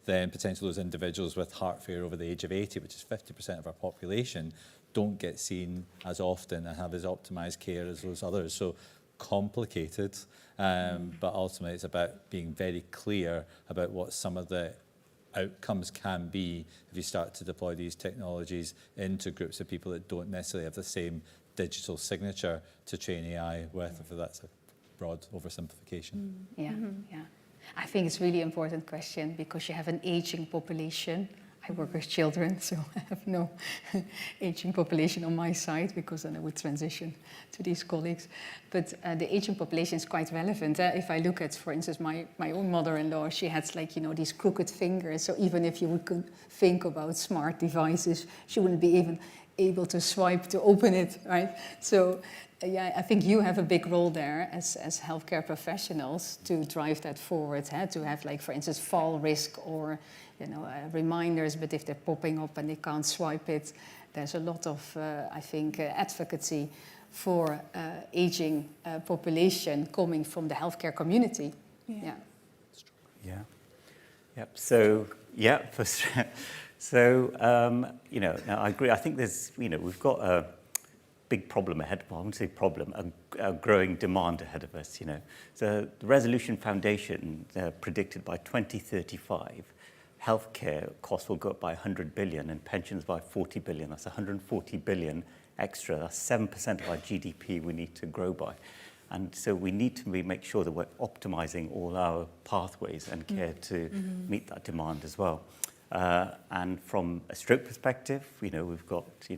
then potentially those individuals with heart failure over the age of 80, which is 50% of our population, don't get seen as often and have as optimized care as those others. So complicated, but ultimately it's about being very clear about what some of the outcomes can be if you start to deploy these technologies into groups of people that don't necessarily have the same digital signature to train AI with, if that's a broad oversimplification. Yeah. I think it's a really important question because you have an aging population. I work with children, so I have no aging population on my side because then I would transition to these colleagues. But the aging population is quite relevant. If I look at, for instance, my own mother-in-law, she had these crooked fingers. So even if you would think about smart devices, she wouldn't be even able to swipe to open it, right? So yeah, I think you have a big role there as healthcare professionals to drive that forward, to have, for instance, fall risk or reminders, but if they're popping up and they can't swipe it, there's a lot of, I think, advocacy for aging population coming from the healthcare community. Yep. So now I agree. I think there's, we've got a big problem ahead. Well, I wouldn't say problem, a growing demand ahead of us. So the Resolution Foundation predicted by 2035. Healthcare costs will go up by 100 billion and pensions by 40 billion. That's 140 billion extra. That's 7% of our GDP we need to grow by. And so we need to make sure that we're optimizing all our pathways and care to meet that demand as well. And from a stroke perspective, we've got the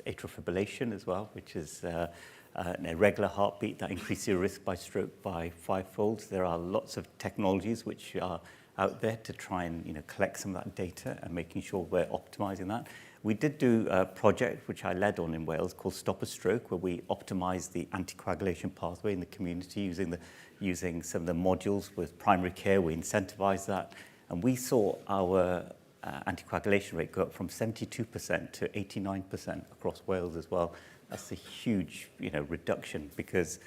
atrial fibrillation as well, which is an irregular heartbeat that increases your risk by stroke by 5-fold. There are lots of technologies which are out there to try and collect some of that data and making sure we're optimizing that. We did do a project which I led on in Wales called Stop a Stroke, where we optimized the anticoagulation pathway in the community using some of the modules with primary care. We incentivized that, and we saw our anticoagulation rate go up from 72% to 89% across Wales as well. That's a huge reduction, because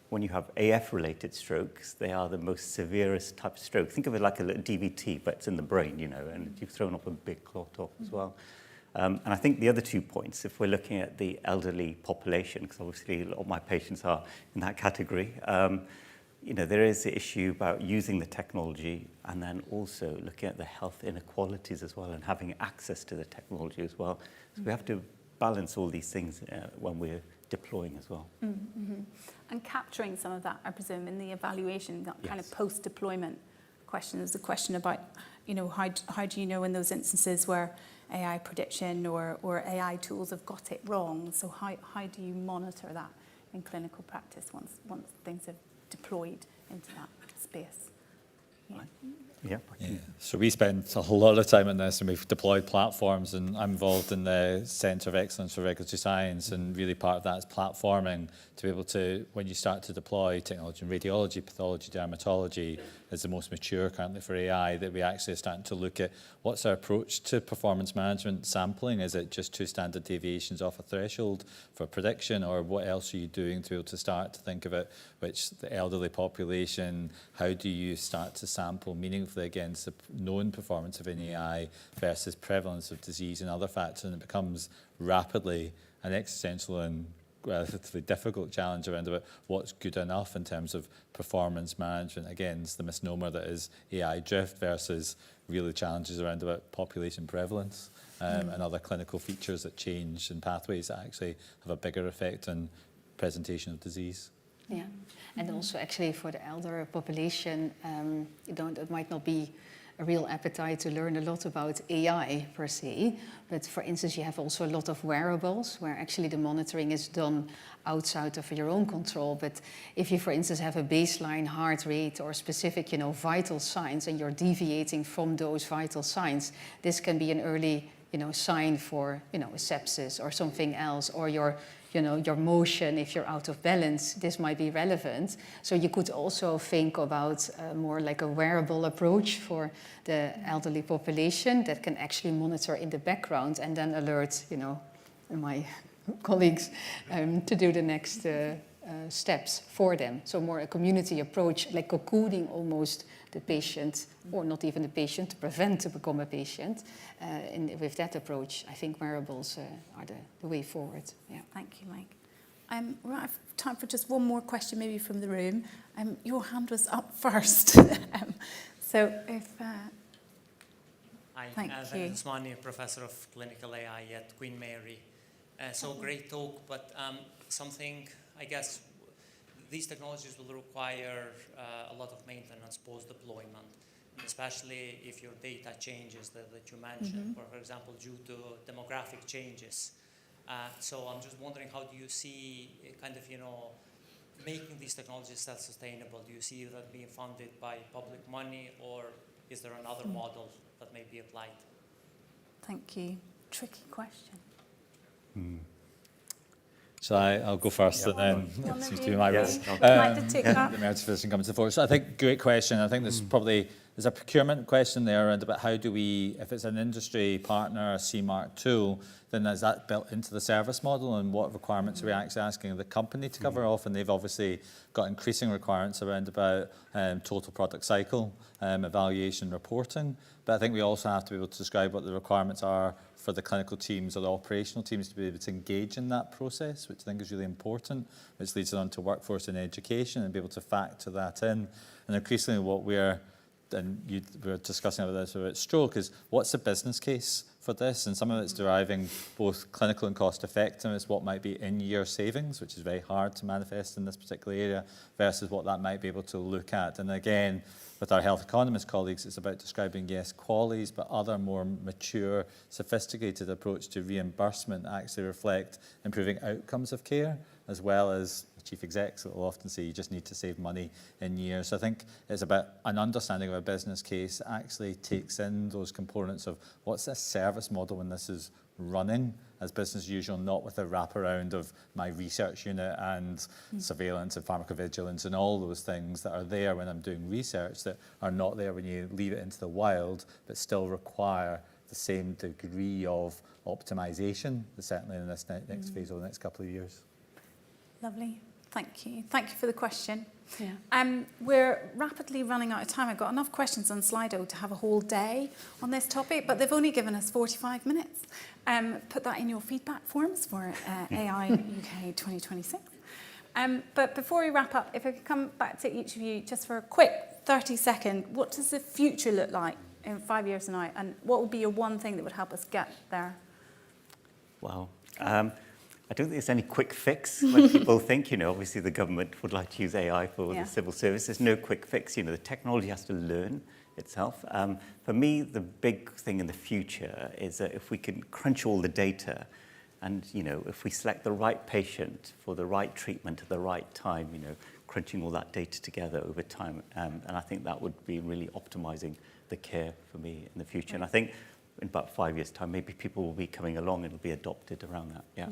when you have AF-related strokes, they are the most severest type of stroke. Think of it like a little DVT, but it's in the brain, and you've thrown up a big clot off as well. And I think the other 2 points, if we're looking at the elderly population, because obviously a lot of my patients are in that category, there is the issue about using the technology and then also looking at the health inequalities as well and having access to the technology as well. So we have to balance all these things when we're deploying as well. And capturing some of that, I presume, in the evaluation, that kind of post-deployment question. There's a question about you know, how do you know in those instances where AI prediction or AI tools have got it wrong? So how do you monitor that in clinical practice once things have deployed into that space? Yeah. So we spend a lot of time on this, and we've deployed platforms, and I'm involved in the Centre of Excellence for Regulatory Science, and really part of that is platforming to be able to, when you start to deploy technology in radiology, pathology, dermatology is the most mature currently for AI, that we actually are starting to look at what's our approach to performance management sampling. Is it just 2 standard deviations off a threshold for prediction, or what else are you doing to be able to start to think about which the elderly population, how do you start to sample meaningfully against the known performance of an AI versus prevalence of disease and other factors, and it becomes rapidly an existential and relatively difficult challenge around about what's good enough in terms of performance management against the misnomer that is AI drift versus really challenges around about population prevalence and other clinical features that change and pathways that actually have a bigger effect on presentation of disease. Yeah, and also actually for the elder population, it might not be a real appetite to learn a lot about AI per se, but for instance, you have also a lot of wearables where actually the monitoring is done outside of your own control. But if you, for instance, have a baseline heart rate or specific, you know, vital signs, and you're deviating from those vital signs, this can be an early, you know, sign for, you know, sepsis or something else, or your motion, if you're out of balance, this might be relevant. So you could also think about more like a wearable approach for the elderly population that can actually monitor in the background and then alert, you know, my colleagues to do the next steps for them. So more a community approach, like cocooning almost the patient, or not even the patient, to prevent to become a patient. And with that approach, I think wearables are the way forward. Yeah. Thank you, Mike. We'll have time for just one more question, maybe from the room. Your hand was up first. So if... Hi, thank you. Usmani, Professor of Clinical AI at Queen Mary. So great talk, but something, I guess, these technologies will require a lot of maintenance post-deployment, especially if your data changes that you mentioned, for example, due to demographic changes. So I'm just wondering, how do you see kind of, you know, making these technologies self-sustainable? Do you see that being funded by public money, or is there another model that may be applied? Thank you. Tricky question. So I'll go first, and then it seems to be my role. The emergency physician comes to the fore. So I think great question. I think there's a procurement question there around about how do we, if it's an industry partner, a CMARC tool, then is that built into the service model, and what requirements are we actually asking the company to cover off? And they've obviously got increasing requirements around about total product cycle, evaluation, reporting. But I think we also have to be able to describe what the requirements are for the clinical teams or the operational teams to be able to engage in that process, which I think is really important, which leads on to workforce and education and be able to factor that in. And increasingly what we're discussing about this about stroke is what's the business case for this, and some of it's deriving both clinical and cost effectiveness, what might be in-year savings, which is very hard to manifest in this particular area, versus what that might be able to look at. And again, with our health economist colleagues, it's about describing, yes, qualities, but other more mature, sophisticated approach to reimbursement actually reflect improving outcomes of care, as well as chief execs will often say you just need to save money in years. So I think it's about an understanding of a business case that actually takes in those components of what's the service model when this is running as business usual, not with a wraparound of my research unit and surveillance and pharmacovigilance and all those things that are there when I'm doing research that are not there when you leave it into the wild, but still require the same degree of optimization, certainly in this next phase over the next couple of years. Lovely. Thank you. Thank you for the question. Yeah. We're rapidly running out of time. I've got enough questions on Slido to have a whole day on this topic, but they've only given us 45 minutes. Put that in your feedback forms for AI UK 2026. But before we wrap up, if I could come back to each of you just for a quick 30-second, what does the future look like in 5 years now? And what would be your one thing that would help us get there? Wow. I don't think there's any quick fix like people think. You know, obviously the government would like to use AI for the civil service. There's no quick fix. You know, the technology has to learn itself. For me, the big thing in the future is that if we can crunch all the data, and if we select the right patient for the right treatment at the right time, crunching all that data together over time, and I think that would be really optimizing the care for me in the future. And I think in about 5 years' time, maybe people will be coming along and it'll be adopted around that. Yeah.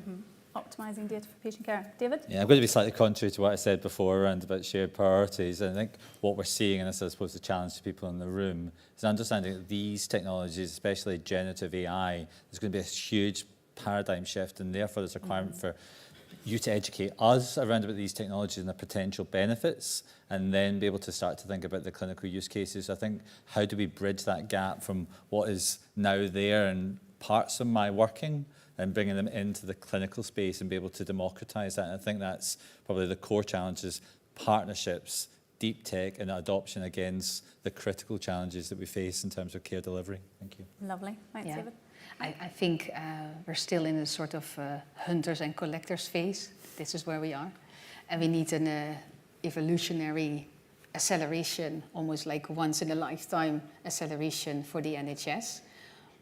Optimising data for patient care. David? Yeah, I'm going to be slightly contrary to what I said before around about shared priorities. I think what we're seeing, and this is, I suppose, the challenge to people in the room, is understanding that these technologies, especially generative AI, there's going to be a huge paradigm shift, and therefore there's a requirement for you to educate us around about these technologies and their potential benefits, and then be able to start to think about the clinical use cases. I think, how do we bridge that gap from what is now there in parts of my working and bringing them into the clinical space and be able to democratize that? And I think that's probably the core challenges: partnerships, deep tech, and adoption against the critical challenges that we face in terms of care delivery. Thank you. Lovely. Thanks, David. I think we're still in a sort of hunters and collectors phase. This is where we are. And we need an evolutionary acceleration, almost like once in a lifetime acceleration for the NHS.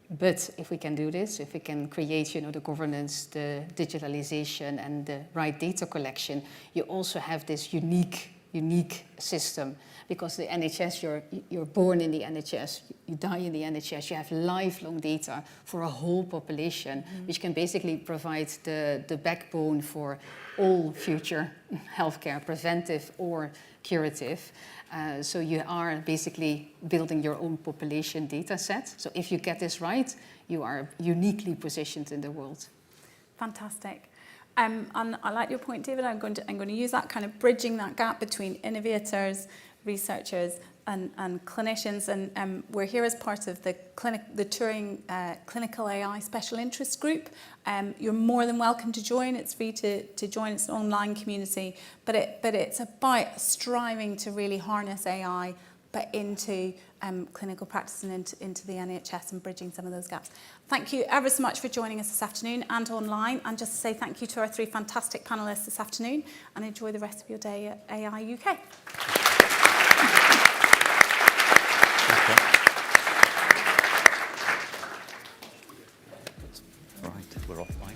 But if we can do this, if we can create, the governance, the digitalization, and the right data collection, you also have this unique system. Because the NHS, you're born in the NHS, you die in the NHS, you have lifelong data for a whole population, which can basically provide the backbone for all future healthcare, preventive or curative. So you are basically building your own population data set. So if you get this right, you are uniquely positioned in the world. Fantastic. And I like your point, David. I'm going to use that kind of bridging that gap between innovators, researchers, and clinicians. And we're here as part of the Turing Clinical AI Special Interest Group. You're more than welcome to join. It's free to join. It's an online community, but it's about striving to really harness AI, but into clinical practice and into the NHS, and bridging some of those gaps. Thank you ever so much for joining us this afternoon and online. And just to say thank you to our 3 fantastic panellists this afternoon, and enjoy the rest of your day at AI UK. All right, we're off mic.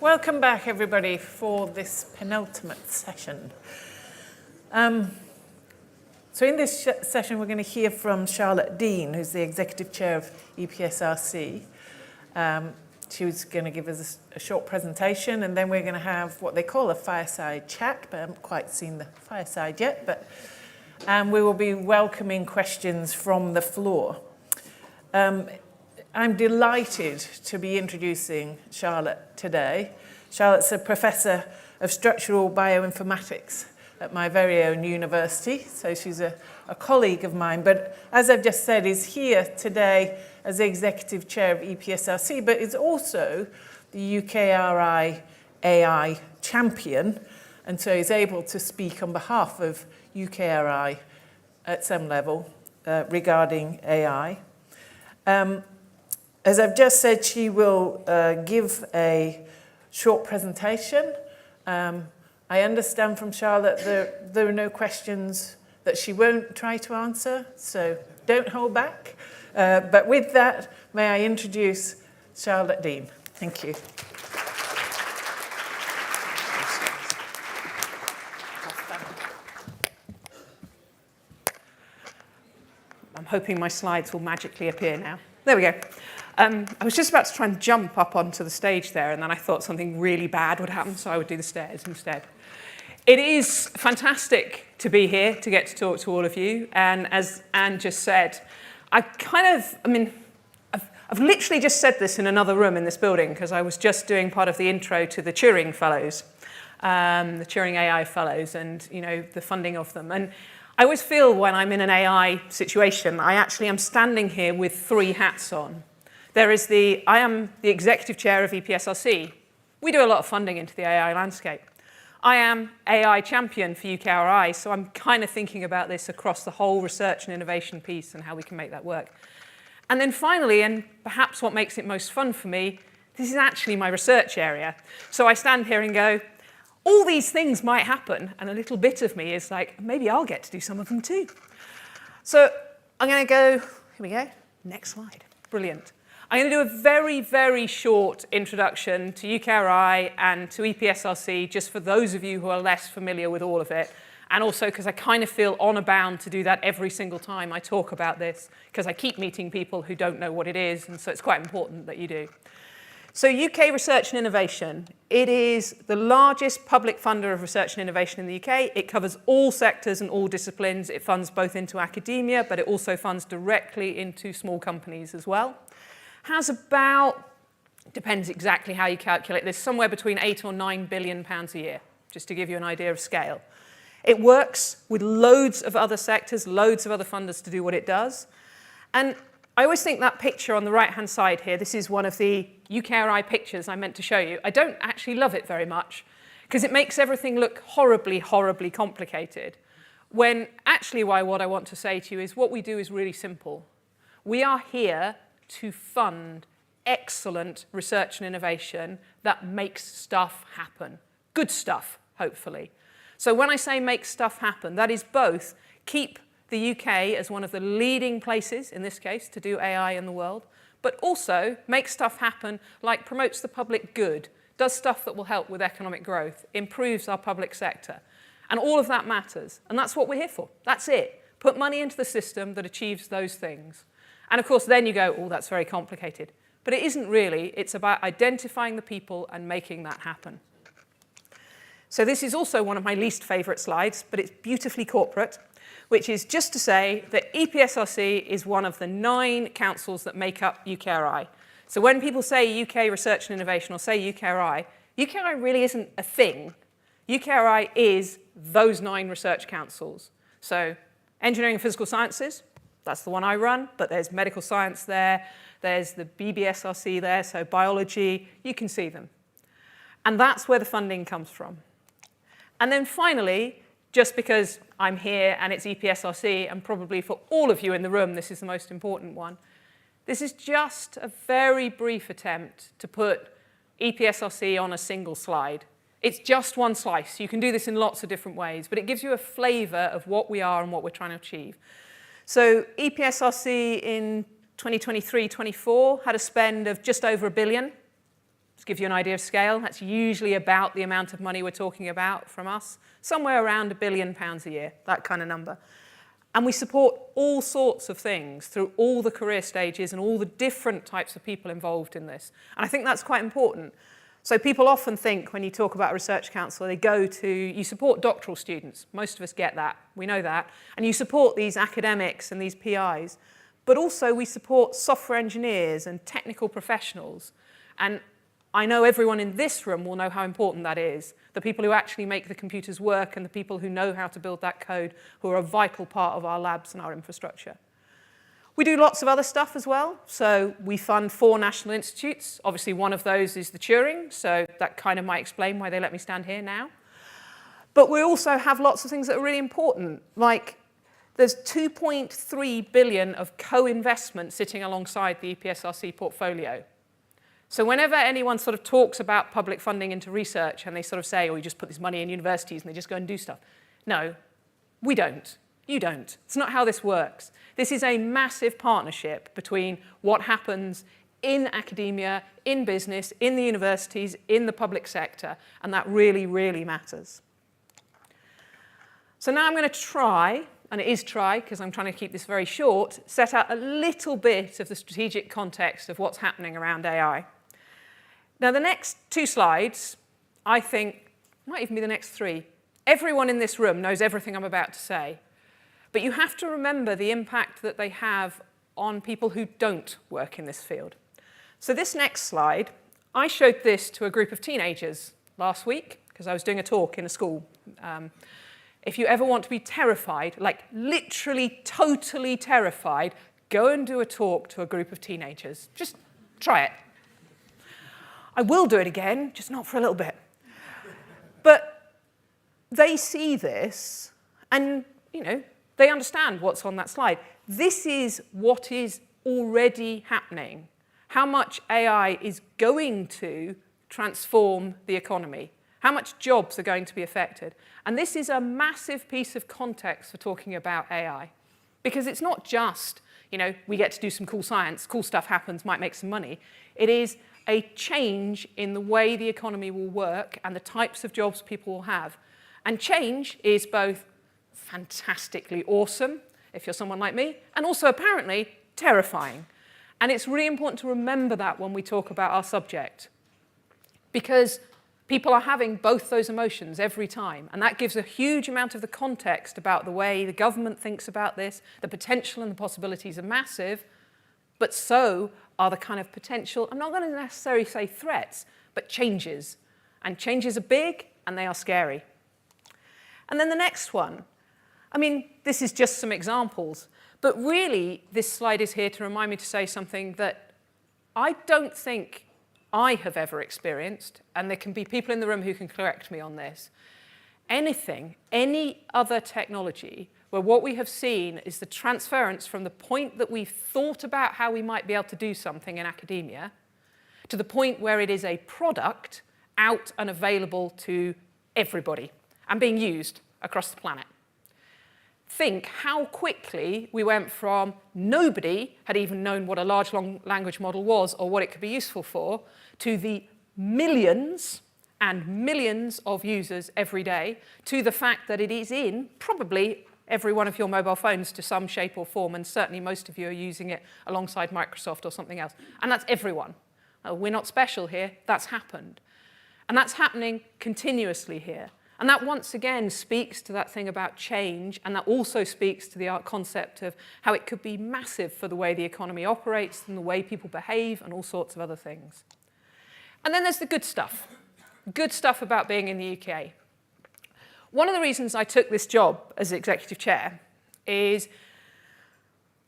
Welcome back, everybody, for this penultimate session. So in this session, we're going to hear from Charlotte Dean, who's the Executive Chair of EPSRC. She was going to give us a short presentation, and then we're going to have what they call a fireside chat, but I haven't quite seen the fireside yet. But we will be welcoming questions from the floor. I'm delighted to be introducing Charlotte today. Charlotte's a professor of structural bioinformatics at my very own university, so she's a colleague of mine, but as I've just said, is here today as the Executive Chair of EPSRC, but is also the UKRI AI champion, and so is able to speak on behalf of UKRI at some level regarding AI. As I've just said, she will give a short presentation. I understand from Charlotte there are no questions that she won't try to answer, so don't hold back. But with that, may I introduce Charlotte Dean. Thank you. I'm hoping my slides will magically appear now. There we go. I was just about to try and jump up onto the stage there, and then I thought something really bad would happen, so I would do the stairs instead. It is fantastic to be here, to get to talk to all of you. And as Anne just said, I've literally just said this in another room in this building, because I was just doing part of the intro to the Turing Fellows, the Turing AI Fellows, and the funding of them. And I always feel when I'm in an AI situation, I actually am standing here with three hats on. I am the Executive Chair of EPSRC. We do a lot of funding into the AI landscape. I am AI champion for UKRI, so I'm kind of thinking about this across the whole research and innovation piece and how we can make that work. And then finally, and perhaps what makes it most fun for me, this is actually my research area. So I stand here and go, all these things might happen, and a little bit of me is like, maybe I'll get to do some of them too. So I'm going to go, here we go, next slide. Brilliant. I'm going to do a very, very short introduction to UKRI and to EPSRC, just for those of you who are less familiar with all of it, and also because I kind of feel honor bound to do that every single time I talk about this, because I keep meeting people who don't know what it is, and so it's quite important that you do. So UK Research and Innovation, it is the largest public funder of research and innovation in the UK. It covers all sectors and all disciplines. It funds both into academia, but it also funds directly into small companies as well. Has about, depends exactly how you calculate this, somewhere between £8 or £9 billion a year, just to give you an idea of scale. It works with loads of other sectors, loads of other funders to do what it does. And I always think that picture on the right-hand side here, this is one of the UKRI pictures I meant to show you. I don't actually love it very much, because it makes everything look horribly, horribly complicated. When actually what I want to say to you is what we do is really simple. We are here to fund excellent research and innovation that makes stuff happen. Good stuff, hopefully. So when I say make stuff happen, that is both keep the UK as one of the leading places, in this case, to do AI in the world, but also make stuff happen like promotes the public good, does stuff that will help with economic growth, improves our public sector. And all of that matters. And that's what we're here for. That's it. Put money into the system that achieves those things. And of course, then you go, oh, that's very complicated. But it isn't really. It's about identifying the people and making that happen. So this is also one of my least favorite slides, but it's beautifully corporate, which is just to say that EPSRC is one of the 9 councils that make up UKRI. So when people say UK Research and Innovation or say UKRI, UKRI really isn't a thing. UKRI is those 9 research councils. So Engineering and Physical Sciences, that's the one I run, but there's medical science there, there's the BBSRC there, so biology, you can see them. And that's where the funding comes from. And then finally, just because I'm here and it's EPSRC, and probably for all of you in the room, this is the most important one, this is just a very brief attempt to put EPSRC on a single slide. It's just one slice. You can do this in lots of different ways, but it gives you a flavor of what we are and what we're trying to achieve. So EPSRC in 2023-24 had a spend of just over £1 billion. To give you an idea of scale, that's usually about the amount of money we're talking about from us, somewhere around £1 billion a year, that kind of number. And we support all sorts of things through all the career stages and all the different types of people involved in this. And I think that's quite important. So people often think when you talk about a research council, they go to, you support doctoral students. Most of us get that, we know that. And you support these academics and these PIs. But also we support software engineers and technical professionals. And I know everyone in this room will know how important that is. The people who actually make the computers work and the people who know how to build that code, who are a vital part of our labs and our infrastructure. We do lots of other stuff as well. So we fund 4 national institutes. Obviously, one of those is the Turing, so that kind of might explain why they let me stand here now. But we also have lots of things that are really important, like there's 2.3 billion of co-investment sitting alongside the EPSRC portfolio. So whenever anyone sort of talks about public funding into research and they sort of say, oh, you just put this money in universities and they just go and do stuff. No, we don't. You don't. It's not how this works. This is a massive partnership between what happens in academia, in business, in the universities, in the public sector, and that really, really matters. So now I'm going to try, and it is try because I'm trying to keep this very short, set out a little bit of the strategic context of what's happening around AI. Now, the next 2 slides, I think, might even be the next 3. Everyone in this room knows everything I'm about to say. But you have to remember the impact that they have on people who don't work in this field. So this next slide, I showed this to a group of teenagers last week because I was doing a talk in a school. If you ever want to be terrified, like literally totally terrified, go and do a talk to a group of teenagers. Just try it. I will do it again, just not for a little bit. But they see this and, you know, they understand what's on that slide. This is what is already happening. How much AI is going to transform the economy. How much jobs are going to be affected. And this is a massive piece of context for talking about AI. Because it's not just, you know, we get to do some cool science, cool stuff happens, might make some money. It is a change in the way the economy will work and the types of jobs people will have. And change is both fantastically awesome, if you're someone like me, and also apparently terrifying. And it's really important to remember that when we talk about our subject. Because people are having both those emotions every time. And that gives a huge amount of the context about the way the government thinks about this. The potential and the possibilities are massive, but so are the kind of potential, I'm not going to necessarily say threats, but changes. And changes are big and they are scary. And then the next one. I mean, this is just some examples, but really this slide is here to remind me to say something that I don't think I have ever experienced, and there can be people in the room who can correct me on this. Anything, any other technology, where what we have seen is the transference from the point that we've thought about how we might be able to do something in academia to the point where it is a product out and available to everybody and being used across the planet. Think how quickly we went from nobody had even known what a large language model was or what it could be useful for to the millions and millions of users every day to the fact that it is in probably every one of your mobile phones to some shape or form, and certainly most of you are using it alongside Microsoft or something else. And that's everyone. We're not special here. That's happened. And that's happening continuously here. And that once again speaks to that thing about change, and that also speaks to the concept of how it could be massive for the way the economy operates and the way people behave and all sorts of other things. And then there's the good stuff about being in the UK. One of the reasons I took this job as executive chair is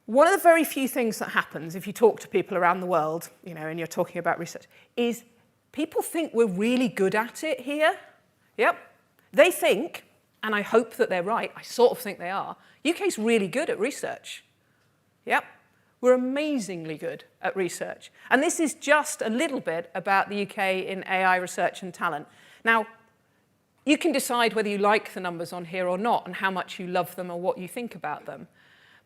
one of the very few things that happens if you talk to people around the world, you know, and you're talking about research, is people think we're really good at it here. Yep. They think, and I hope that they're right, I sort of think they are, UK's really good at research. Yep. We're amazingly good at research. And this is just a little bit about the UK in AI research and talent. Now, you can decide whether you like the numbers on here or not and how much you love them or what you think about them.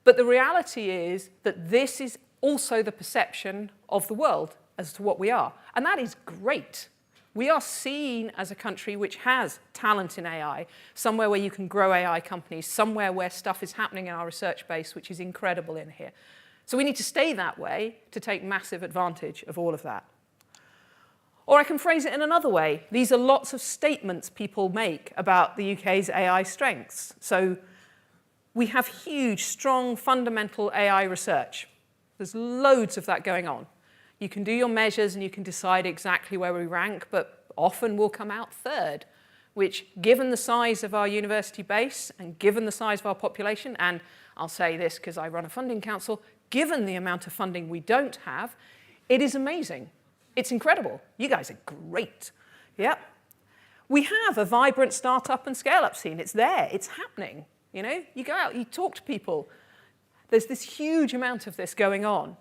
But the reality is that this is also the perception of the world as to what we are. And that is great. We are seen as a country which has talent in AI, somewhere where you can grow AI companies, somewhere where stuff is happening in our research base, which is incredible in here. So we need to stay that way to take massive advantage of all of that. Or I can phrase it in another way. These are lots of statements people make about the UK's AI strengths. So we have huge, strong, fundamental AI research. There's loads of that going on. You can do your measures and you can decide exactly where we rank, but often we'll come out third, which, given the size of our university base and given the size of our population, and I'll say this because I run a funding council, given the amount of funding we don't have, it is amazing. It's incredible. You guys are great. Yep. We have a vibrant startup and scale-up scene. It's there. It's happening. You know, you go out, you talk to people. There's this huge amount of this going on.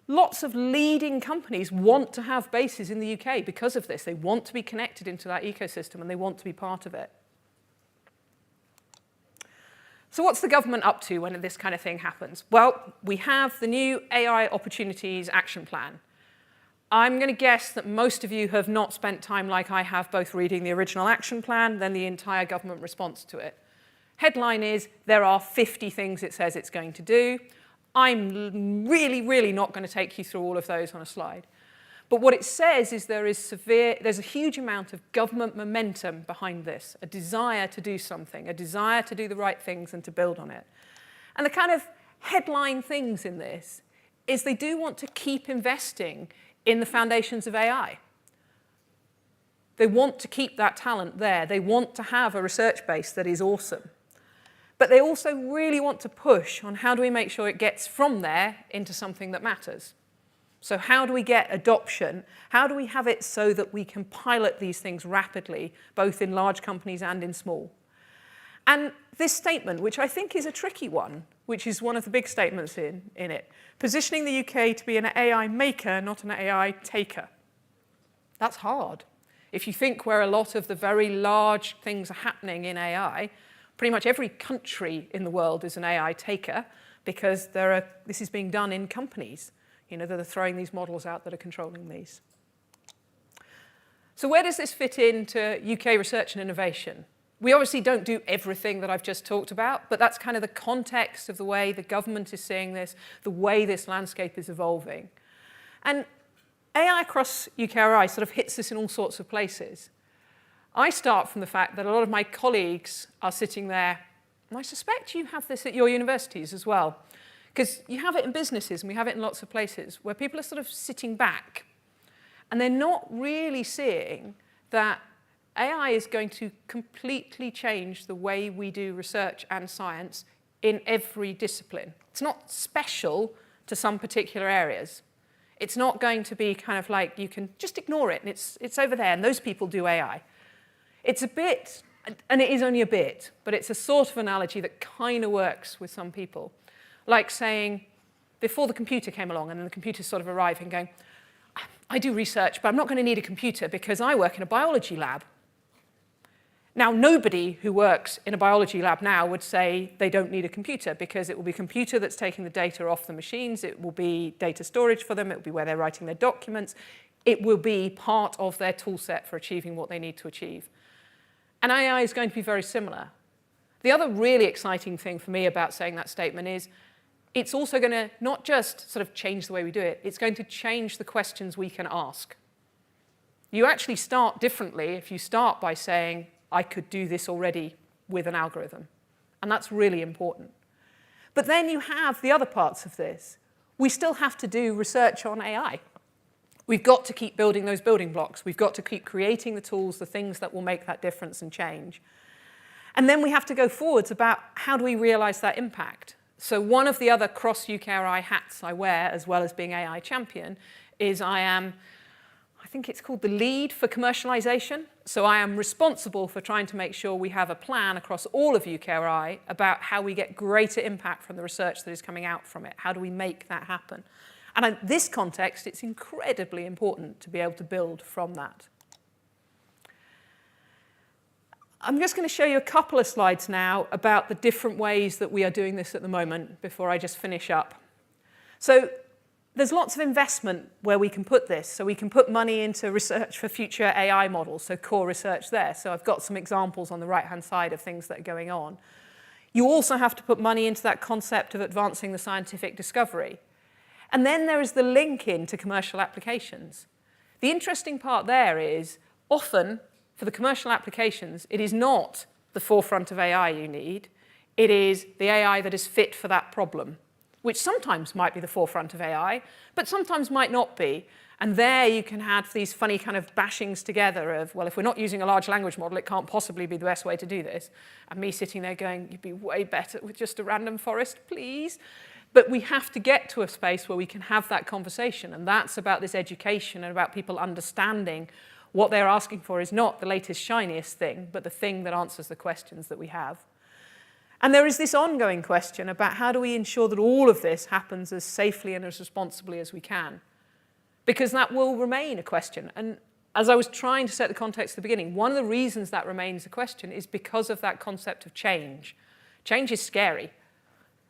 Lots of leading companies want to have bases in the UK because of this. They want to be connected into that ecosystem and they want to be part of it. So what's the government up to when this kind of thing happens? Well, we have the new AI Opportunities Action Plan. I'm going to guess that most of you have not spent time like I have both reading the original action plan, then the entire government response to it. Headline is, there are 50 things it says it's going to do. I'm really not going to take you through all of those on a slide. But what it says is there's a huge amount of government momentum behind this, a desire to do something, a desire to do the right things and to build on it. And the kind of headline things in this is they do want to keep investing in the foundations of AI. They want to keep that talent there. They want to have a research base that is awesome. But they also really want to push on how do we make sure it gets from there into something that matters. So how do we get adoption? How do we have it so that we can pilot these things rapidly, both in large companies and in small? And this statement, which I think is a tricky one, which is one of the big statements in it, positioning the UK to be an AI maker, not an AI taker. That's hard. If you think where a lot of the very large things are happening in AI, pretty much every country in the world is an AI taker because this is being done in companies, that are throwing these models out that are controlling these. So where does this fit into UK research and innovation? We obviously don't do everything that I've just talked about, but that's kind of the context of the way the government is seeing this, the way this landscape is evolving. And AI across UKRI sort of hits this in all sorts of places. I start from the fact that a lot of my colleagues are sitting there, and I suspect you have this at your universities as well, because you have it in businesses and we have it in lots of places where people are sort of sitting back and they're not really seeing that AI is going to completely change the way we do research and science in every discipline. It's not special to some particular areas. It's not going to be kind of like you can just ignore it and it's over there and those people do AI. It's a bit, and it is only a bit, but it's a sort of analogy that kind of works with some people. Like saying, before the computer came along and then the computer sort of arrived and going, I do research, but I'm not going to need a computer because I work in a biology lab. Now, nobody who works in a biology lab now would say they don't need a computer because it will be a computer that's taking the data off the machines. It will be data storage for them. It will be where they're writing their documents. It will be part of their tool set for achieving what they need to achieve. And AI is going to be very similar. The other really exciting thing for me about saying that statement is it's also going to not just sort of change the way we do it, it's going to change the questions we can ask. You actually start differently if you start by saying, I could do this already with an algorithm. And that's really important. But then you have the other parts of this. We still have to do research on AI. We've got to keep building those building blocks. We've got to keep creating the tools, the things that will make that difference and change. And then we have to go forwards about how do we realize that impact. So one of the other cross-UKRI hats I wear, as well as being AI champion, is I think it's called the lead for commercialization. So I am responsible for trying to make sure we have a plan across all of UKRI about how we get greater impact from the research that is coming out from it. How do we make that happen? And in this context, it's incredibly important to be able to build from that. I'm just going to show you a couple of slides now about the different ways that we are doing this at the moment before I just finish up. So there's lots of investment where we can put this. So we can put money into research for future AI models, so core research there. So I've got some examples on the right-hand side of things that are going on. You also have to put money into that concept of advancing the scientific discovery. And then there is the link into commercial applications. The interesting part there is often for the commercial applications, it is not the forefront of AI you need. It is the AI that is fit for that problem, which sometimes might be the forefront of AI, but sometimes might not be. And there you can have these funny kind of bashings together of, well, if we're not using a large language model, it can't possibly be the best way to do this. And me sitting there going, you'd be way better with just a random forest, please. But we have to get to a space where we can have that conversation. And that's about this education and about people understanding what they're asking for is not the latest, shiniest thing, but the thing that answers the questions that we have. And there is this ongoing question about how do we ensure that all of this happens as safely and as responsibly as we can? Because that will remain a question. And as I was trying to set the context at the beginning, one of the reasons that remains a question is because of that concept of change. Change is scary.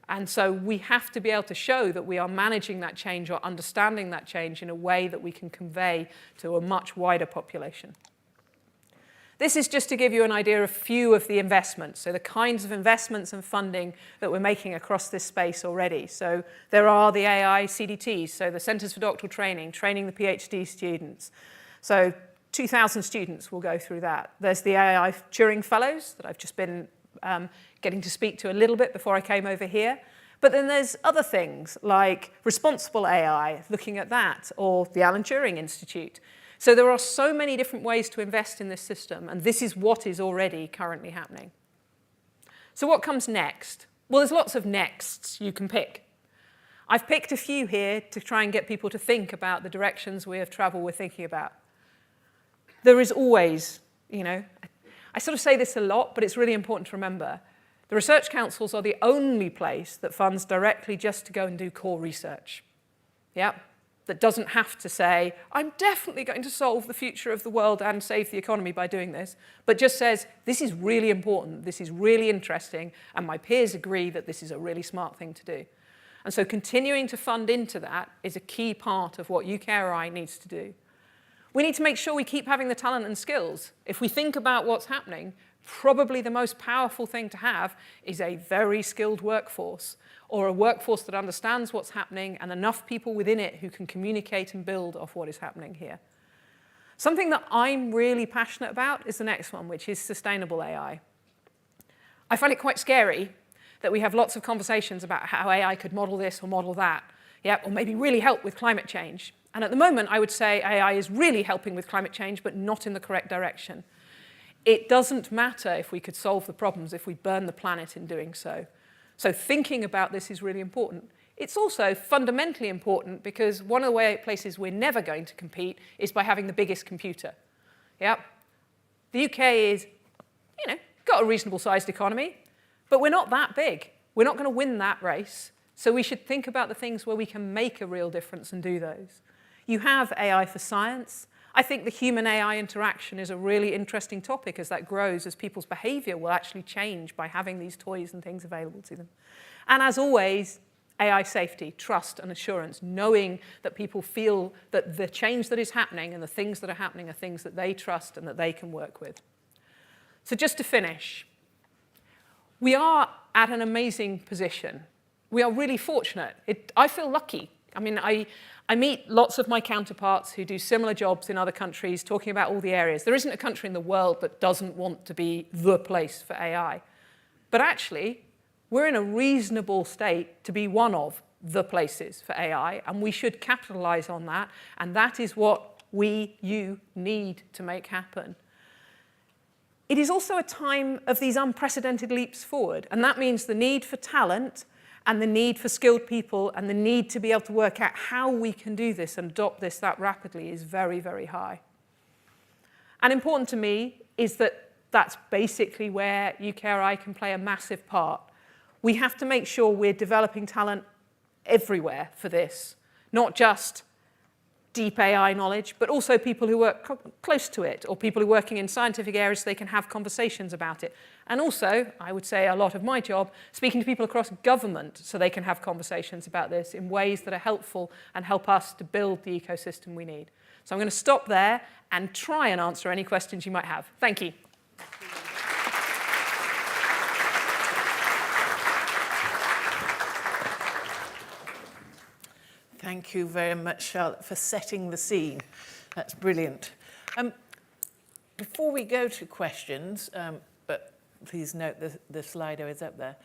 And so we have to be able to show that we are managing that change or understanding that change in a way that we can convey to a much wider population. This is just to give you an idea of a few of the investments, so the kinds of investments and funding that we're making across this space already. So there are the AI CDTs, so the Centres for Doctoral Training, training the PhD students. So 2,000 students will go through that. There's the AI Turing Fellows that I've just been getting to speak to a little bit before I came over here. But then there's other things like responsible AI, looking at that, or the Alan Turing Institute. So there are so many different ways to invest in this system, and this is what is already currently happening. So what comes next? Well, there's lots of nexts you can pick. I've picked a few here to try and get people to think about the directions of travel we're thinking about. There is always, I sort of say this a lot, but it's really important to remember. The research councils are the only place that funds directly just to go and do core research. Yep. That doesn't have to say, I'm definitely going to solve the future of the world and save the economy by doing this, but just says, this is really important, this is really interesting, and my peers agree that this is a really smart thing to do. And so continuing to fund into that is a key part of what UKRI needs to do. We need to make sure we keep having the talent and skills. If we think about what's happening, probably the most powerful thing to have is a very skilled workforce, or a workforce that understands what's happening and enough people within it who can communicate and build off what is happening here. Something that I'm really passionate about is the next one, which is sustainable AI. I find it quite scary that we have lots of conversations about how AI could model this or model that, or maybe really help with climate change. And at the moment, I would say AI is really helping with climate change, but not in the correct direction. It doesn't matter if we could solve the problems if we burn the planet in doing so. So thinking about this is really important. It's also fundamentally important because one of the places we're never going to compete is by having the biggest computer. Yep. The UK is, got a reasonable sized economy, but we're not that big. We're not going to win that race. So we should think about the things where we can make a real difference and do those. You have AI for science. I think the human-AI interaction is a really interesting topic as that grows, as people's behavior will actually change by having these toys and things available to them. And as always, AI safety, trust and assurance, knowing that people feel that the change that is happening and the things that are happening are things that they trust and that they can work with. So just to finish, we are at an amazing position. We are really fortunate. I feel lucky. I mean, I meet lots of my counterparts who do similar jobs in other countries, talking about all the areas. There isn't a country in the world that doesn't want to be the place for AI. But actually, we're in a reasonable state to be one of the places for AI, and we should capitalize on that, and that is what you need to make happen. It is also a time of these unprecedented leaps forward, and that means the need for talent and the need for skilled people and the need to be able to work out how we can do this and adopt this that rapidly is very, very high. And important to me is that that's basically where UKRI can play a massive part. We have to make sure we're developing talent everywhere for this, not just deep AI knowledge, but also people who work close to it, or people who are working in scientific areas so they can have conversations about it. And also, I would say a lot of my job, speaking to people across government so they can have conversations about this in ways that are helpful and help us to build the ecosystem we need. So I'm going to stop there and try and answer any questions you might have. Thank you. Thank you very much, Charlotte, for setting the scene. That's brilliant. Before we go to questions, but please note the Slido is up there,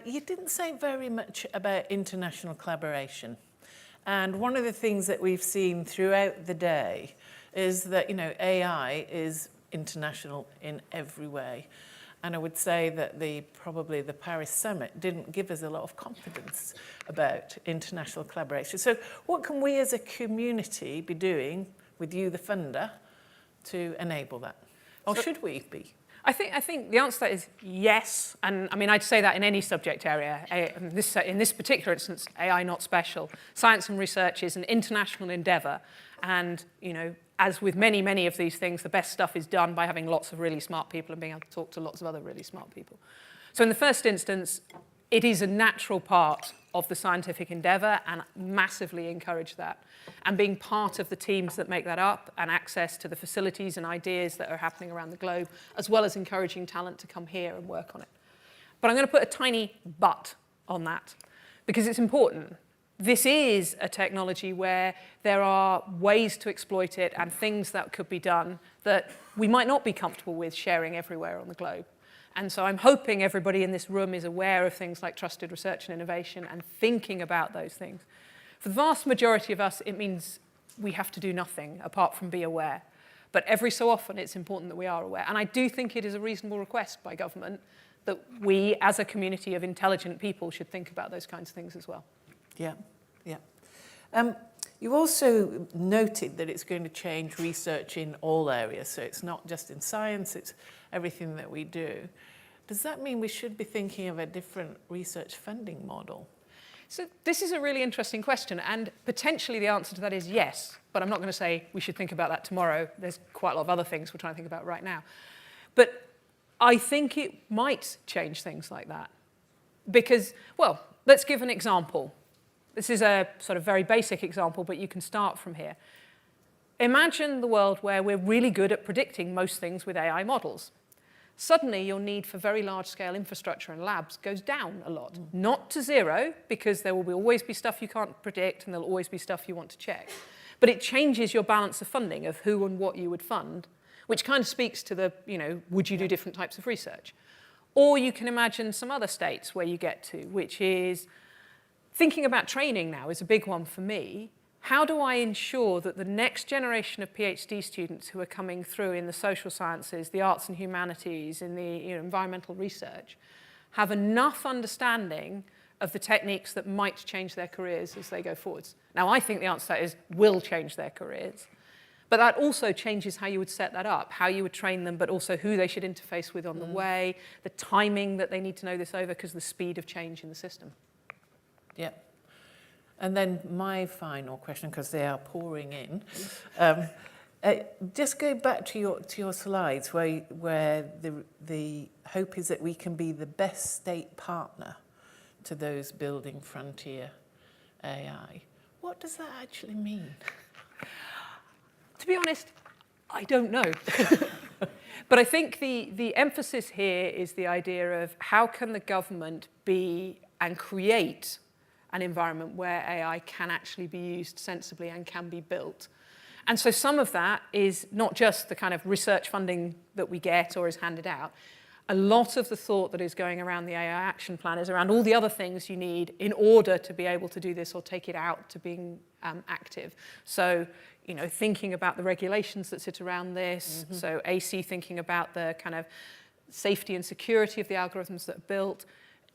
you didn't say very much about international collaboration. And one of the things that we've seen throughout the day is that, AI is international in every way. And I would say that probably the Paris summit didn't give us a lot of confidence about international collaboration. So what can we as a community be doing with you, the funder, to enable that? Or should we be? I think the answer to that is yes. And I mean, I'd say that in any subject area. In this particular instance, AI not special. Science and research is an international endeavor. And, as with many, many of these things, the best stuff is done by having lots of really smart people and being able to talk to lots of other really smart people. So in the first instance, it is a natural part of the scientific endeavor, and massively encourage that. And being part of the teams that make that up, and access to the facilities and ideas that are happening around the globe, as well as encouraging talent to come here and work on it. But I'm going to put a tiny but on that, because it's important. This is a technology where there are ways to exploit it and things that could be done that we might not be comfortable with sharing everywhere on the globe. And so I'm hoping everybody in this room is aware of things like trusted research and innovation and thinking about those things. For the vast majority of us, it means we have to do nothing apart from be aware. But every so often, it's important that we are aware. And I do think it is a reasonable request by government that we, as a community of intelligent people, should think about those kinds of things as well. Yeah, yeah. You also noted that it's going to change research in all areas. So it's not just in science, it's everything that we do. Does that mean we should be thinking of a different research funding model? So this is a really interesting question, and potentially the answer to that is yes, but I'm not going to say we should think about that tomorrow. There's quite a lot of other things we're trying to think about right now. But I think it might change things like that. Because, well, let's give an example. This is a sort of very basic example, but you can start from here. Imagine the world where we're really good at predicting most things with AI models. Suddenly, your need for very large-scale infrastructure and labs goes down a lot. Not to zero, because there will always be stuff you can't predict, and there'll always be stuff you want to check. But it changes your balance of funding, of who and what you would fund, which kind of speaks to the, would you do different types of research? Or you can imagine some other states where you get to, which is thinking about training now is a big one for me. How do I ensure that the next generation of PhD students who are coming through in the social sciences, the arts and humanities, in the environmental research, have enough understanding of the techniques that might change their careers as they go forwards? Now, I think the answer to that is will change their careers. But that also changes how you would set that up, how you would train them, but also who they should interface with on the way, the timing that they need to know this over, because of the speed of change in the system. Yeah. And then my final question, because they are pouring in. Just go back to your slides where the hope is that we can be the best state partner to those building frontier AI. What does that actually mean? To be honest, I don't know. But I think the emphasis here is the idea of how can the government be and create an environment where AI can actually be used sensibly and can be built. And so some of that is not just the kind of research funding that we get or is handed out. A lot of the thought that is going around the AI action plan is around all the other things you need in order to be able to do this or take it out to being active. So, thinking about the regulations that sit around this. Mm-hmm. So AC thinking about the kind of safety and security of the algorithms that are built.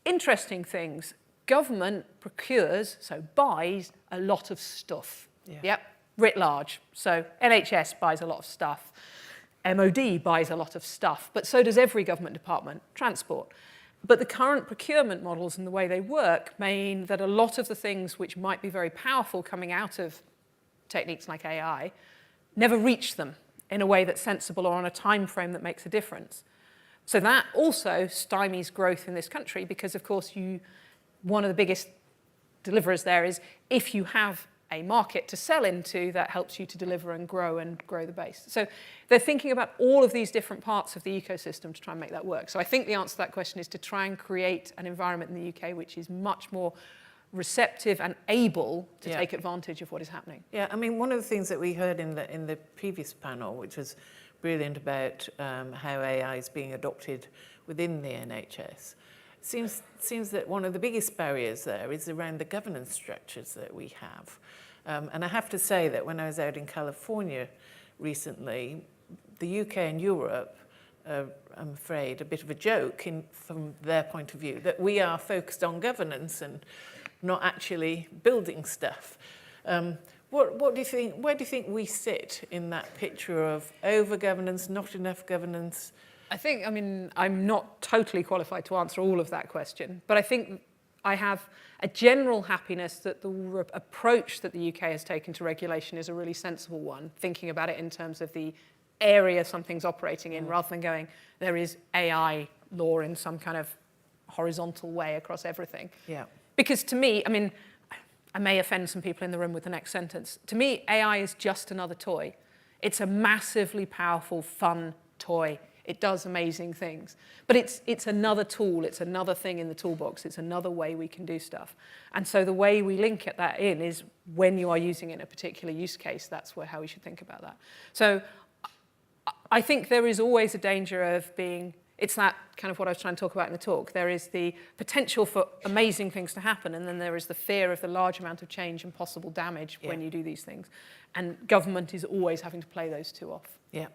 Interesting things. Government procures, so buys, a lot of stuff. Yeah. Yep, writ large. So NHS buys a lot of stuff. MOD buys a lot of stuff, but so does every government department, transport. But the current procurement models and the way they work mean that a lot of the things which might be very powerful coming out of techniques like AI, never reach them in a way that's sensible or on a time frame that makes a difference. So that also stymies growth in this country because, of course, one of the biggest deliverers there is if you have a market to sell into, that helps you to deliver and grow the base. So they're thinking about all of these different parts of the ecosystem to try and make that work. So I think the answer to that question is to try and create an environment in the UK which is much more receptive and able to take advantage of what is happening. Yeah, I mean, one of the things that we heard in the previous panel, which was brilliant about how AI is being adopted within the NHS, seems that one of the biggest barriers there is around the governance structures that we have. And I have to say that when I was out in California recently, the UK and Europe are, I'm afraid, a bit of a joke from their point of view, that we are focused on governance and not actually building stuff. What do you think? Where do you think we sit in that picture of over-governance, not enough governance? I think, I mean, I'm not totally qualified to answer all of that question, but I think I have a general happiness that the approach that the UK has taken to regulation is a really sensible one, thinking about it in terms of the area something's operating in, rather than going, there is AI law in some kind of horizontal way across everything. Yeah. Because to me, I mean, I may offend some people in the room with the next sentence. To me, AI is just another toy. It's a massively powerful, fun toy. It does amazing things. But it's another tool. It's another thing in the toolbox. It's another way we can do stuff. And so the way we link that in is when you are using it in a particular use case, that's how we should think about that. So I think there is always a danger of being, it's that kind of what I was trying to talk about in the talk. There is the potential for amazing things to happen, and then there is the fear of the large amount of change and possible damage when you do these things. And government is always having to play those two off. Yeah.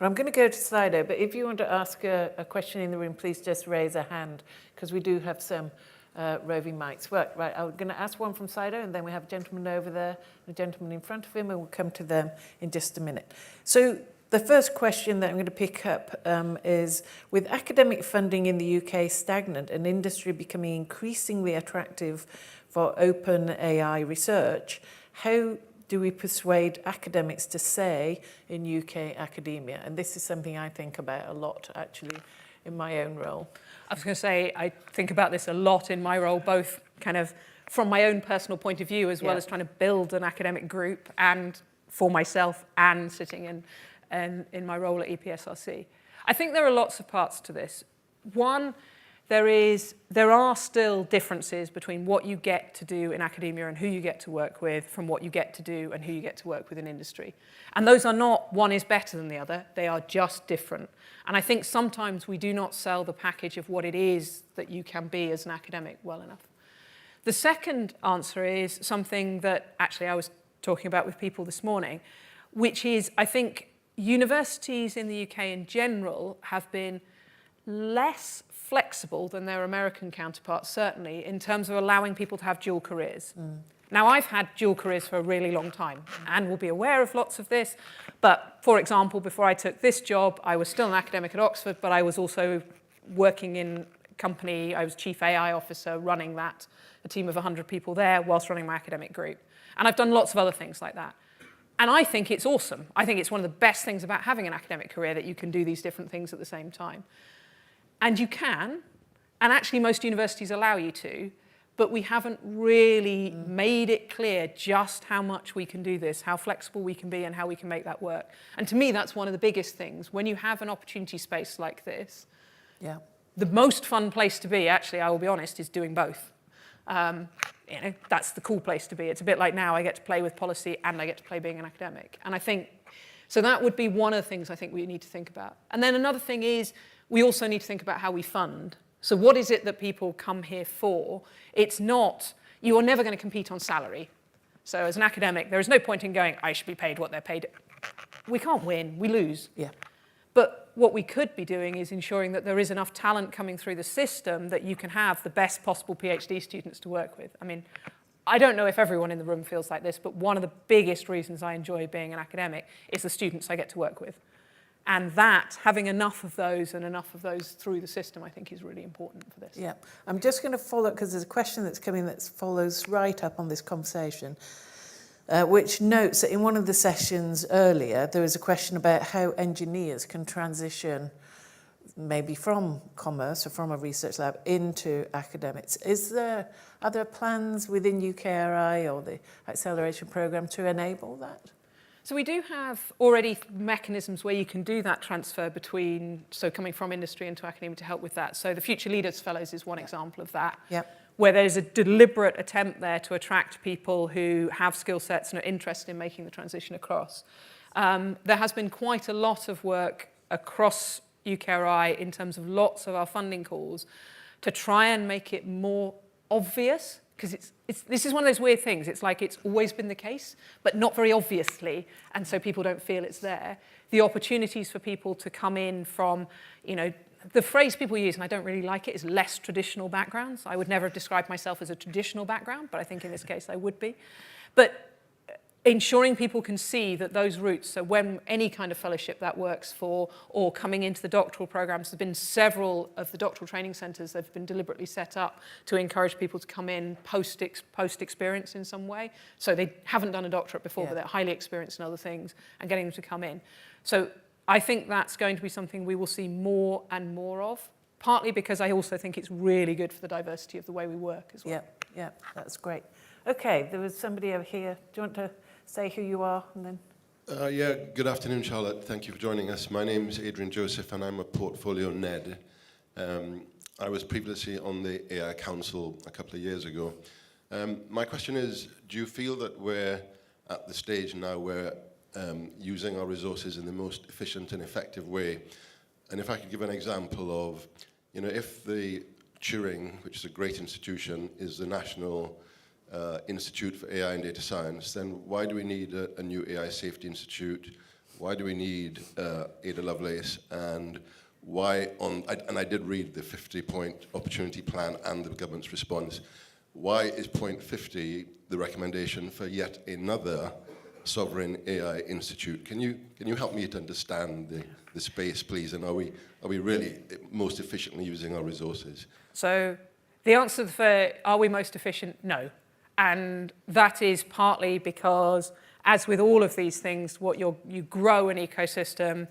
Well, I'm going to go to Slido, but if you want to ask a question in the room, please just raise a hand, because we do have some roving mics. Right, I'm going to ask one from Slido, and then we have a gentleman over there, and a gentleman in front of him, and we'll come to them in just a minute. So the first question that I'm going to pick up is, with academic funding in the UK stagnant and industry becoming increasingly attractive for open AI research, how do we persuade academics to stay in UK academia? And this is something I think about a lot, actually, in my own role. I was going to say, I think about this a lot in my role, both kind of from my own personal point of view, as well as trying to build an academic group, and for myself, and sitting in my role at EPSRC. I think there are lots of parts to this. One, there are still differences between what you get to do in academia and who you get to work with from what you get to do and who you get to work with in industry. And those are not one is better than the other, they are just different. And I think sometimes we do not sell the package of what it is that you can be as an academic well enough. The second answer is something that actually I was talking about with people this morning, which is, I think, universities in the UK in general have been less flexible than their American counterparts, certainly, in terms of allowing people to have dual careers. Now, I've had dual careers for a really long time, and will be aware of lots of this. But, for example, before I took this job, I was still an academic at Oxford, but I was also working in a company. I was chief AI officer running that, a team of 100 people there, whilst running my academic group. And I've done lots of other things like that. And I think it's awesome. I think it's one of the best things about having an academic career, that you can do these different things at the same time. And you can, and actually most universities allow you to, but we haven't really made it clear just how much we can do this, how flexible we can be, and how we can make that work. And to me, that's one of the biggest things. When you have an opportunity space like this, the most fun place to be, actually, I will be honest, is doing both. You know, that's the cool place to be. It's a bit like now I get to play with policy and I get to play being an academic. And I think, so that would be one of the things I think we need to think about. And then another thing is, we also need to think about how we fund. So what is it that people come here for? It's not, you are never going to compete on salary. So as an academic, there is no point in going, I should be paid what they're paid. We can't win, we lose. But what we could be doing is ensuring that there is enough talent coming through the system that you can have the best possible PhD students to work with. I mean, I don't know if everyone in the room feels like this, but one of the biggest reasons I enjoy being an academic is the students I get to work with. And that, having enough of those and enough of those through the system, I think is really important for this. Yeah, I'm just going to follow, because there's a question that's coming that follows right up on this conversation. which notes that in one of the sessions earlier, there was a question about how engineers can transition maybe from commerce or from a research lab into academics. Are there plans within UKRI or the acceleration programme to enable that? So we do have already mechanisms where you can do that transfer between, so coming from industry into academia to help with that. So the Future Leaders Fellows is one example of that, where there's a deliberate attempt there to attract people who have skill sets and are interested in making the transition across. There has been quite a lot of work across UKRI in terms of lots of our funding calls to try and make it more obvious, because this is one of those weird things. It's like it's always been the case, but not very obviously, and so people don't feel it's there. The opportunities for people to come in from, the phrase people use, and I don't really like it, is less traditional backgrounds. I would never have described myself as a traditional background, but I think in this case I would be. But ensuring people can see that those routes, so when any kind of fellowship that works for, or coming into the doctoral programs, there have been several of the doctoral training centres that have been deliberately set up to encourage people to come in post-experience in some way. So they haven't done a doctorate before, but they're highly experienced in other things, and getting them to come in. So I think that's going to be something we will see more and more of, partly because I also think it's really good for the diversity of the way we work as well. Yeah, that's great. Okay, there was somebody over here. Do you want to say who you are and then? Good afternoon, Charlotte. Thank you for joining us. My name is Adrian Joseph and I'm a portfolio NED. I was previously on the AI Council a couple of years ago. My question is, do you feel that we're at the stage now where using our resources in the most efficient and effective way? And if I could give an example of, if the Turing, which is a great institution, is the national Institute for AI and Data Science, then why do we need a new AI Safety Institute? Why do we need Ada Lovelace? And why and I did read the 50-point opportunity plan and the government's response. Why is point 50 the recommendation for yet another sovereign AI institute? Can you help me to understand the space, please? And are we really most efficiently using our resources? So the answer for are we most efficient? No. And that is partly because, as with all of these things, you grow an ecosystem.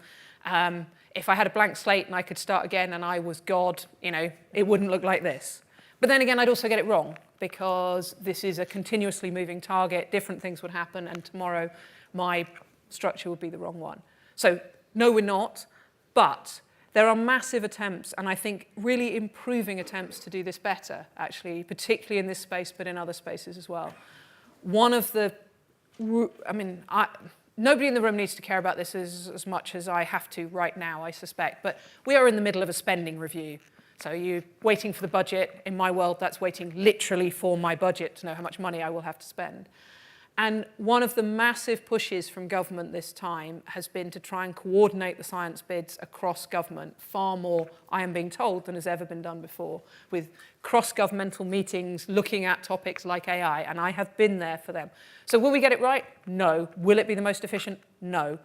If I had a blank slate and I could start again and I was God, it wouldn't look like this. But then again, I'd also get it wrong, because this is a continuously moving target. Different things would happen, and tomorrow my structure would be the wrong one. So no, we're not. But there are massive attempts, and I think really improving attempts to do this better, actually, particularly in this space, but in other spaces as well. One of the, nobody in the room needs to care about this as much as I have to right now, I suspect, but we are in the middle of a spending review. So you're waiting for the budget. In my world, that's waiting literally for my budget to know how much money I will have to spend. And one of the massive pushes from government this time has been to try and coordinate the science bids across government, far more, I am being told, than has ever been done before, with cross-governmental meetings looking at topics like AI, and I have been there for them. So will we get it right? No. Will it be the most efficient? No.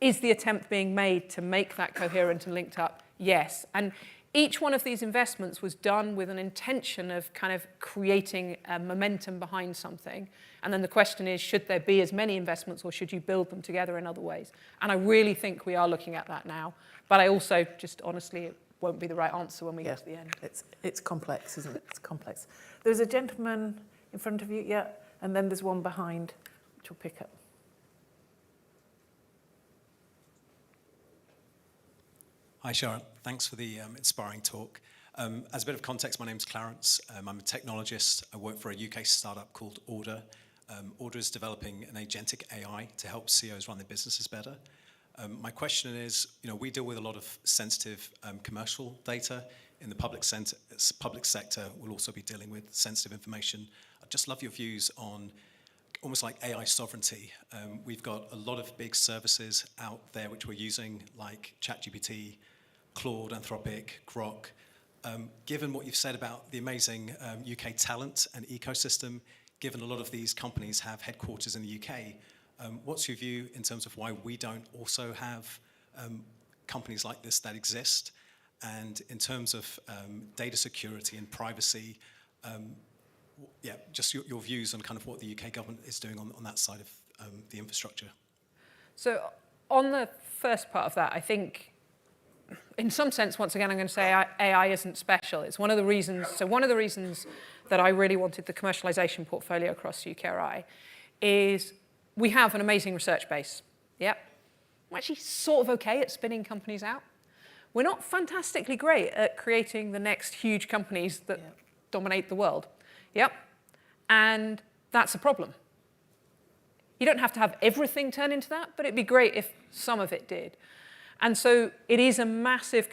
Is the attempt being made to make that coherent and linked up? Yes. And each one of these investments was done with an intention of kind of creating a momentum behind something. And then the question is, should there be as many investments, or should you build them together in other ways? And I really think we are looking at that now. But I also, just honestly, it won't be the right answer when we get to the end. It's complex, isn't it? It's complex. There's a gentleman in front of you, and then there's one behind, which we'll pick up. Hi, Sharon. Thanks for the inspiring talk. As a bit of context, my name's Clarence. I'm a technologist. I work for a UK startup called Order. Order is developing an agentic AI to help CEOs run their businesses better. My question is, we deal with a lot of sensitive commercial data in the public sector. We'll also be dealing with sensitive information. I'd just love your views on almost like AI sovereignty. We've got a lot of big services out there which we're using, like ChatGPT, Claude, Anthropic, Grok. Given what you've said about the amazing UK talent and ecosystem, given a lot of these companies have headquarters in the UK, what's your view in terms of why we don't also have companies like this that exist? And in terms of data security and privacy, just your views on kind of what the UK government is doing on that side of the infrastructure. So on the first part of that, I think in some sense, once again, I'm going to say AI isn't special. It's one of the reasons that I really wanted the commercialization portfolio across UKRI is we have an amazing research base. Yep. We're actually sort of okay at spinning companies out. We're not fantastically great at creating the next huge companies that dominate the world. Yep. And that's a problem. You don't have to have everything turn into that, but it'd be great if some of it did. And so it is a massive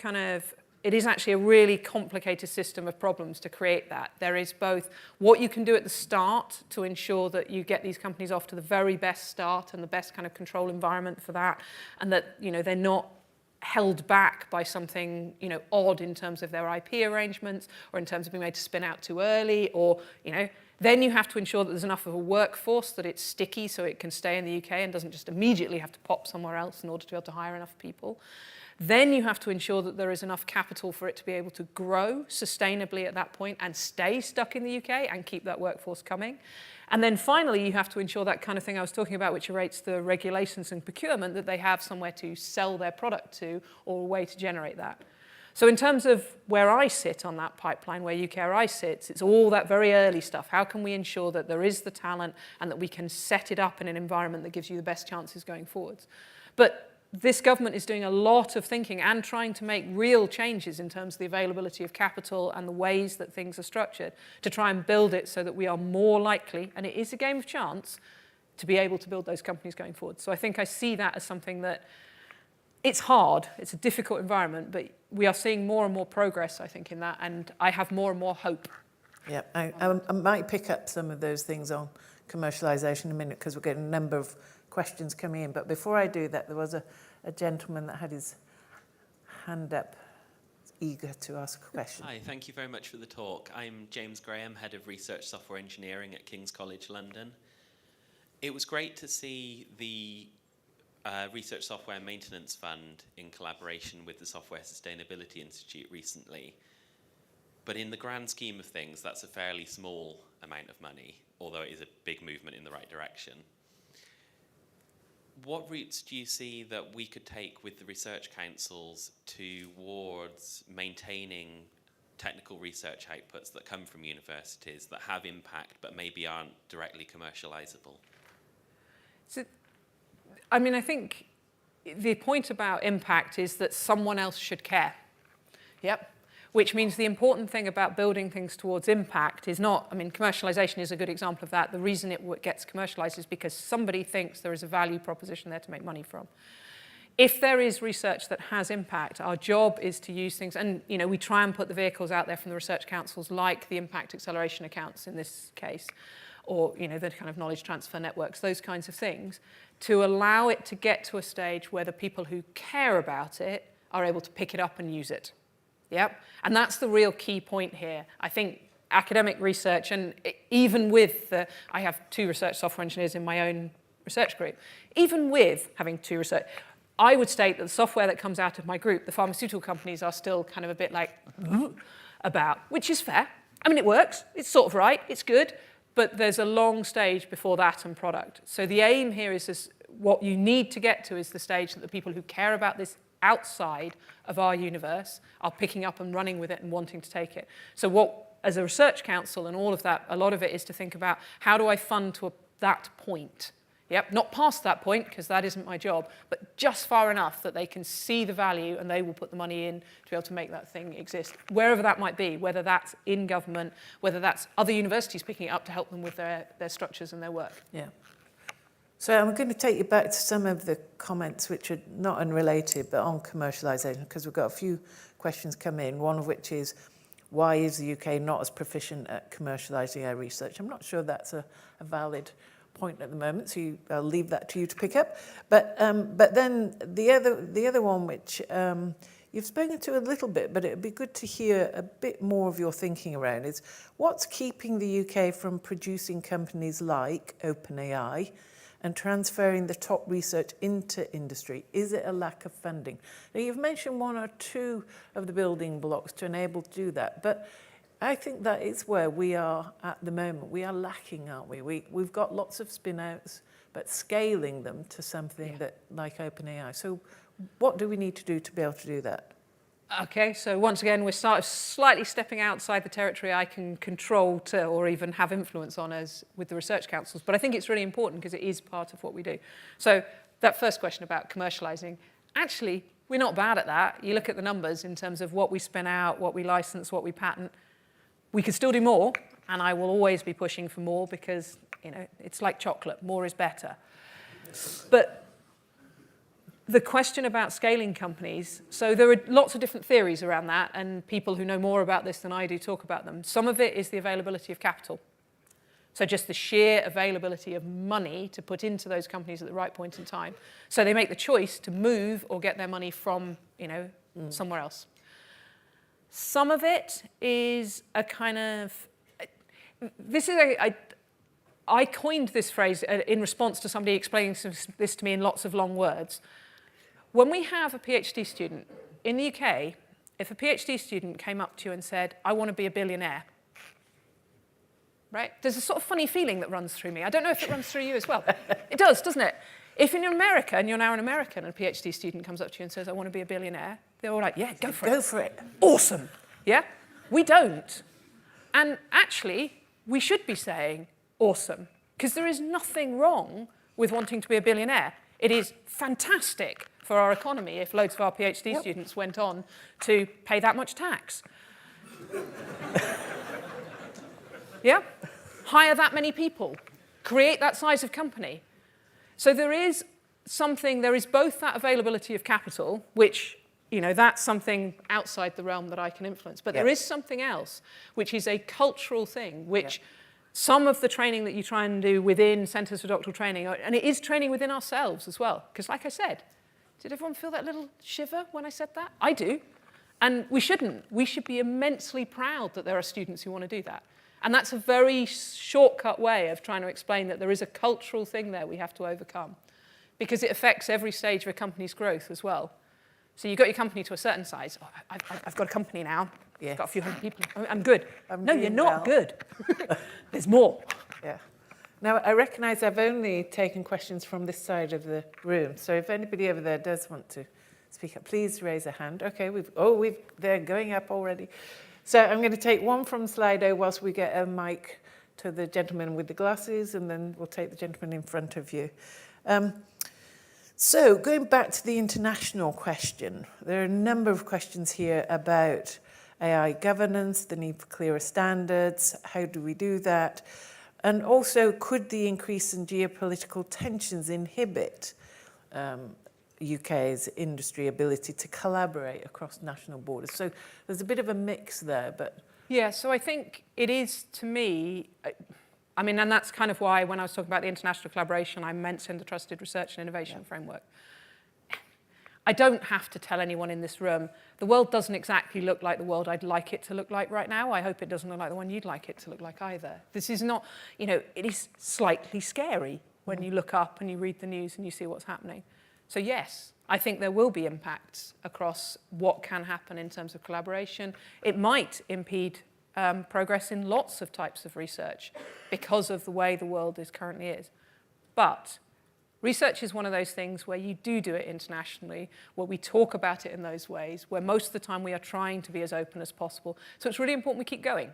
it is actually a really complicated system of problems to create that. There is both what you can do at the start to ensure that you get these companies off to the very best start and the best kind of control environment for that, and that they're not held back by something odd in terms of their IP arrangements or in terms of being made to spin out too early, or then you have to ensure that there's enough of a workforce that it's sticky so it can stay in the UK and doesn't just immediately have to pop somewhere else in order to be able to hire enough people. Then you have to ensure that there is enough capital for it to be able to grow sustainably at that point and stay stuck in the UK and keep that workforce coming. And then finally, you have to ensure that kind of thing I was talking about, which relates to the regulations and procurement, that they have somewhere to sell their product to or a way to generate that. So in terms of where I sit on that pipeline, where UKRI sits, it's all that very early stuff. How can we ensure that there is the talent and that we can set it up in an environment that gives you the best chances going forwards? But this government is doing a lot of thinking and trying to make real changes in terms of the availability of capital and the ways that things are structured to try and build it so that we are more likely, and it is a game of chance, to be able to build those companies going forward. So I think I see that as something that it's hard, it's a difficult environment, but we are seeing more and more progress, I think, in that, and I have more and more hope. Yeah, I might pick up some of those things on commercialisation in a minute because we're getting a number of questions coming in. But before I do that, there was a gentleman that had his hand up, eager to ask a question. Hi, thank you very much for the talk. I'm James Graham, Head of Research Software Engineering at King's College London. It was great to see the Research Software Maintenance Fund in collaboration with the Software Sustainability Institute recently. But in the grand scheme of things, that's a fairly small amount of money, although it is a big movement in the right direction. What routes do you see that we could take with the research councils towards maintaining technical research outputs that come from universities that have impact but maybe aren't directly commercializable? So, I mean, I think the point about impact is that someone else should care. Yep. Which means the important thing about building things towards impact is not, I mean, commercialization is a good example of that. The reason it gets commercialized is because somebody thinks there is a value proposition there to make money from. If there is research that has impact, our job is to use things, and we try and put the vehicles out there from the research councils, like the impact acceleration accounts in this case, or the kind of knowledge transfer networks, those kinds of things, to allow it to get to a stage where the people who care about it are able to pick it up and use it. Yep. And that's the real key point here. I think academic research, and even with I have 2 research software engineers in my own research group, even with having 2 research, I would state that the software that comes out of my group, the pharmaceutical companies are still kind of a bit like about, which is fair. I mean, it works, it's sort of right, it's good, but there's a long stage before that and product. So the aim here is what you need to get to is the stage that the people who care about this outside of our universe are picking up and running with it and wanting to take it. So what, as a research council and all of that, a lot of it is to think about how do I fund to that point? Yep, not past that point, because that isn't my job, but just far enough that they can see the value and they will put the money in to be able to make that thing exist, wherever that might be, whether that's in government, whether that's other universities picking it up to help them with their structures and their work. Yeah. So I'm going to take you back to some of the comments which are not unrelated, but on commercialisation, because we've got a few questions come in, one of which is, why is the UK not as proficient at commercialising our research? I'm not sure that's a valid point at the moment, so I'll leave that to you to pick up. But then the other one, which you've spoken to a little bit, but it would be good to hear a bit more of your thinking around, is what's keeping the UK from producing companies like OpenAI and transferring the top research into industry? Is it a lack of funding? Now, you've mentioned 1 or 2 of the building blocks to enable to do that, but I think that is where we are at the moment. We are lacking, aren't we? We've got lots of spin-outs, but scaling them to something that like OpenAI. So what do we need to do to be able to do that? Okay, so once again, we're slightly stepping outside the territory I can control to, or even have influence on as with the research councils. But I think it's really important because it is part of what we do. So that first question about commercializing, actually, we're not bad at that. You look at the numbers in terms of what we spin out, what we license, what we patent. We could still do more, and I will always be pushing for more because, you know, it's like chocolate, more is better. But the question about scaling companies, so there are lots of different theories around that, and people who know more about this than I do talk about them. Some of it is the availability of capital. So just the sheer availability of money to put into those companies at the right point in time. So they make the choice to move or get their money from, you know, somewhere else. Some of it is a kind of, I coined this phrase in response to somebody explaining this to me in lots of long words. When we have a PhD student in the UK, if a PhD student came up to you and said, I want to be a billionaire, right? There's a sort of funny feeling that runs through me. I don't know if it runs through you as well. It does, doesn't it? If you're in America and you're now an American and a PhD student comes up to you and says, I want to be a billionaire, they're all like, yeah, go for it. Go for it. Awesome. Yeah? We don't. And actually, we should be saying awesome, because there is nothing wrong with wanting to be a billionaire. It is fantastic for our economy if loads of our PhD students went on to pay that much tax. Yeah? Hire that many people. Create that size of company. So there is both that availability of capital, which, you know, that's something outside the realm that I can influence. But there is something else, which is a cultural thing, which some of the training that you try and do within Centres for Doctoral Training, and it is training within ourselves as well. Because like I said, did everyone feel that little shiver when I said that? I do. And we shouldn't. We should be immensely proud that there are students who want to do that. And that's a very shortcut way of trying to explain that there is a cultural thing there we have to overcome, because it affects every stage of a company's growth as well. So you've got your company to a certain size. Oh, I've got a company now. Yeah. Got a few hundred people. I'm good. No, you're doing not well. good. There's more. Yeah. Now, I recognise I've only taken questions from this side of the room. So if anybody over there does want to speak up, please raise a hand. Okay, they're going up already. So I'm going to take one from Slido whilst we get a mic to the gentleman with the glasses, and then we'll take the gentleman in front of you. So going back to the international question, there are a number of questions here about AI governance, the need for clearer standards, how do we do that? And also, could the increase in geopolitical tensions inhibit UK's industry ability to collaborate across national borders? So there's a bit of a mix there, but... Yeah, so I think it is, to me, I mean, and that's kind of why when I was talking about the international collaboration, I mentioned the Trusted Research and Innovation Framework. I don't have to tell anyone in this room, the world doesn't exactly look like the world I'd like it to look like right now. I hope it doesn't look like the one you'd like it to look like either. This is not, you know, it is slightly scary when you look up and you read the news and you see what's happening. So yes, I think there will be impacts across what can happen in terms of collaboration. It might impede progress in lots of types of research because of the way the world currently is. But research is one of those things where you do it internationally, where we talk about it in those ways, where most of the time we are trying to be as open as possible. So it's really important we keep going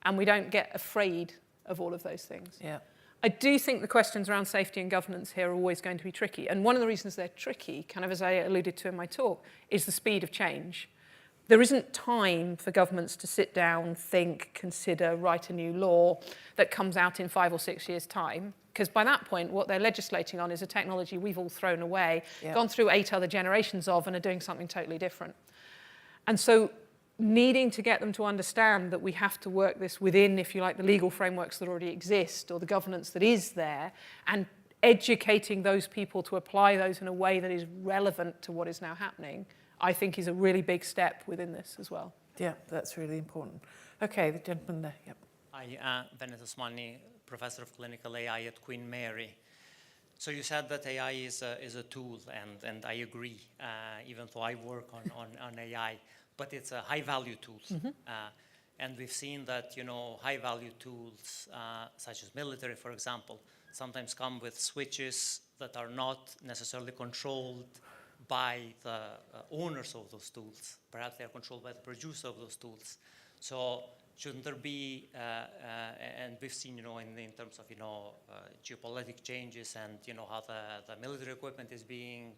and we don't get afraid of all of those things. Yeah. I do think the questions around safety and governance here are always going to be tricky. And one of the reasons they're tricky, kind of as I alluded to in my talk, is the speed of change. There isn't time for governments to sit down, think, consider, write a new law that comes out in 5 or 6 years' time. Because by that point, what they're legislating on is a technology we've all thrown away, gone through 8 other generations of, and are doing something totally different. And so needing to get them to understand that we have to work this within, if you like, the legal frameworks that already exist, or the governance that is there, and educating those people to apply those in a way that is relevant to what is now happening, I think is a really big step within this as well. Yeah, that's really important. Okay, the gentleman there, yep. Hi, Bennett Osmani, Professor of Clinical AI at Queen Mary. So you said that AI is a tool, and I agree, even though I work on AI, but it's a high-value tool. And we've seen that, high-value tools, such as military, for example, sometimes come with switches that are not necessarily controlled by the owners of those tools. Perhaps they are controlled by the producer of those tools. So shouldn't there be, and we've seen, in terms of, geopolitical changes and, how the military equipment is being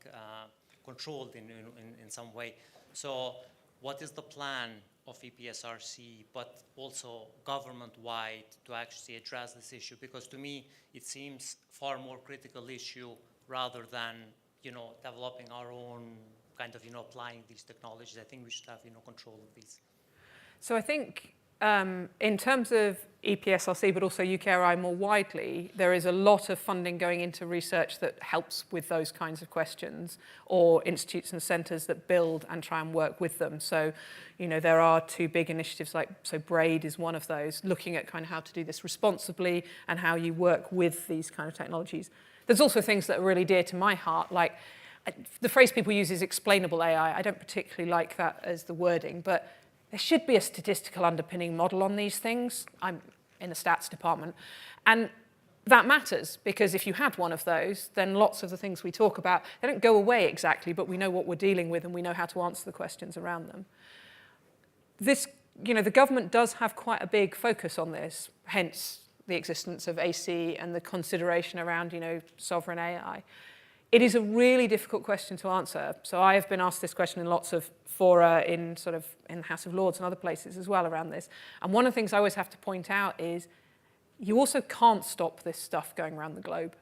controlled in some way. So what is the plan of EPSRC, but also government-wide, to actually address this issue? Because to me, it seems far more critical issue rather than, developing our own kind of, applying these technologies. I think we should have, control of these. So I think in terms of EPSRC, but also UKRI more widely, there is a lot of funding going into research that helps with those kinds of questions, or institutes and centres that build and try and work with them. So, there are two big initiatives, so BRAID is one of those, looking at kind of how to do this responsibly and how you work with these kind of technologies. There's also things that are really dear to my heart, like the phrase people use is explainable AI. I don't particularly like that as the wording, but there should be a statistical underpinning model on these things. I'm in the stats department. And that matters, because if you had one of those, then lots of the things we talk about, they don't go away exactly, but we know what we're dealing with and we know how to answer the questions around them. This, the government does have quite a big focus on this, hence the existence of AC and the consideration around, sovereign AI. It is a really difficult question to answer. So I have been asked this question in lots of fora in the House of Lords and other places as well around this. And one of the things I always have to point out is you also can't stop this stuff going around the globe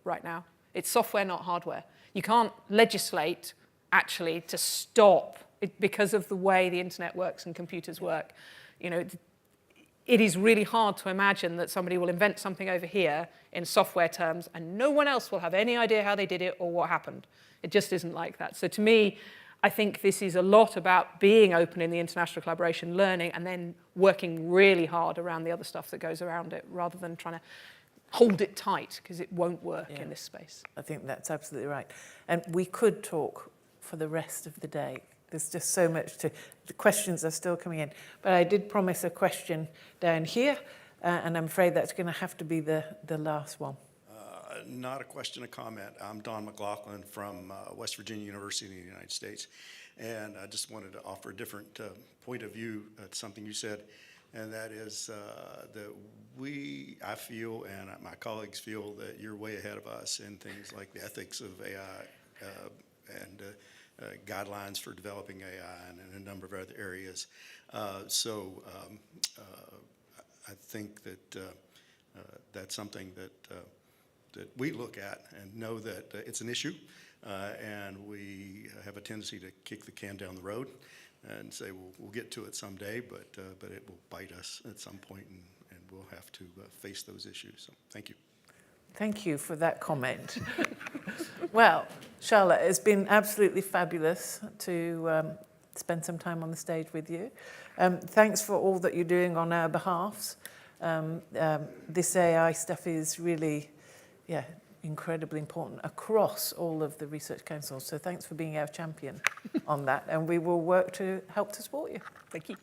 right now. It's software, not hardware. You can't legislate actually to stop it because of the way the internet works and computers work. It is really hard to imagine that somebody will invent something over here in software terms and no one else will have any idea how they did it or what happened. It just isn't like that. So to me, I think this is a lot about being open in the international collaboration, learning, and then working really hard around the other stuff that goes around it, rather than trying to hold it tight, because it won't work in this space. I think that's absolutely right. And we could talk for the rest of the day. There's just so much the questions are still coming in. But I did promise a question down here, and I'm afraid that's going to have to be the last one. Not a question, a comment. I'm Don McLaughlin from West Virginia University in the United States. And I just wanted to offer a different point of view to something you said. And that is that I feel, and my colleagues feel, that you're way ahead of us in things like the ethics of AI and guidelines for developing AI and in a number of other areas. So I think that that's something that we look at and know that it's an issue, and we have a tendency to kick the can down the road and say we'll get to it someday, but it will bite us at some point, and we'll have to face those issues. So thank you. Thank you for that comment. Well, Charlotte, it's been absolutely fabulous to spend some time on the stage with you. Thanks for all that you're doing on our behalves. This AI stuff is really, incredibly important across all of the research councils. So thanks for being our champion on that. And we will work to help to support you. Thank you.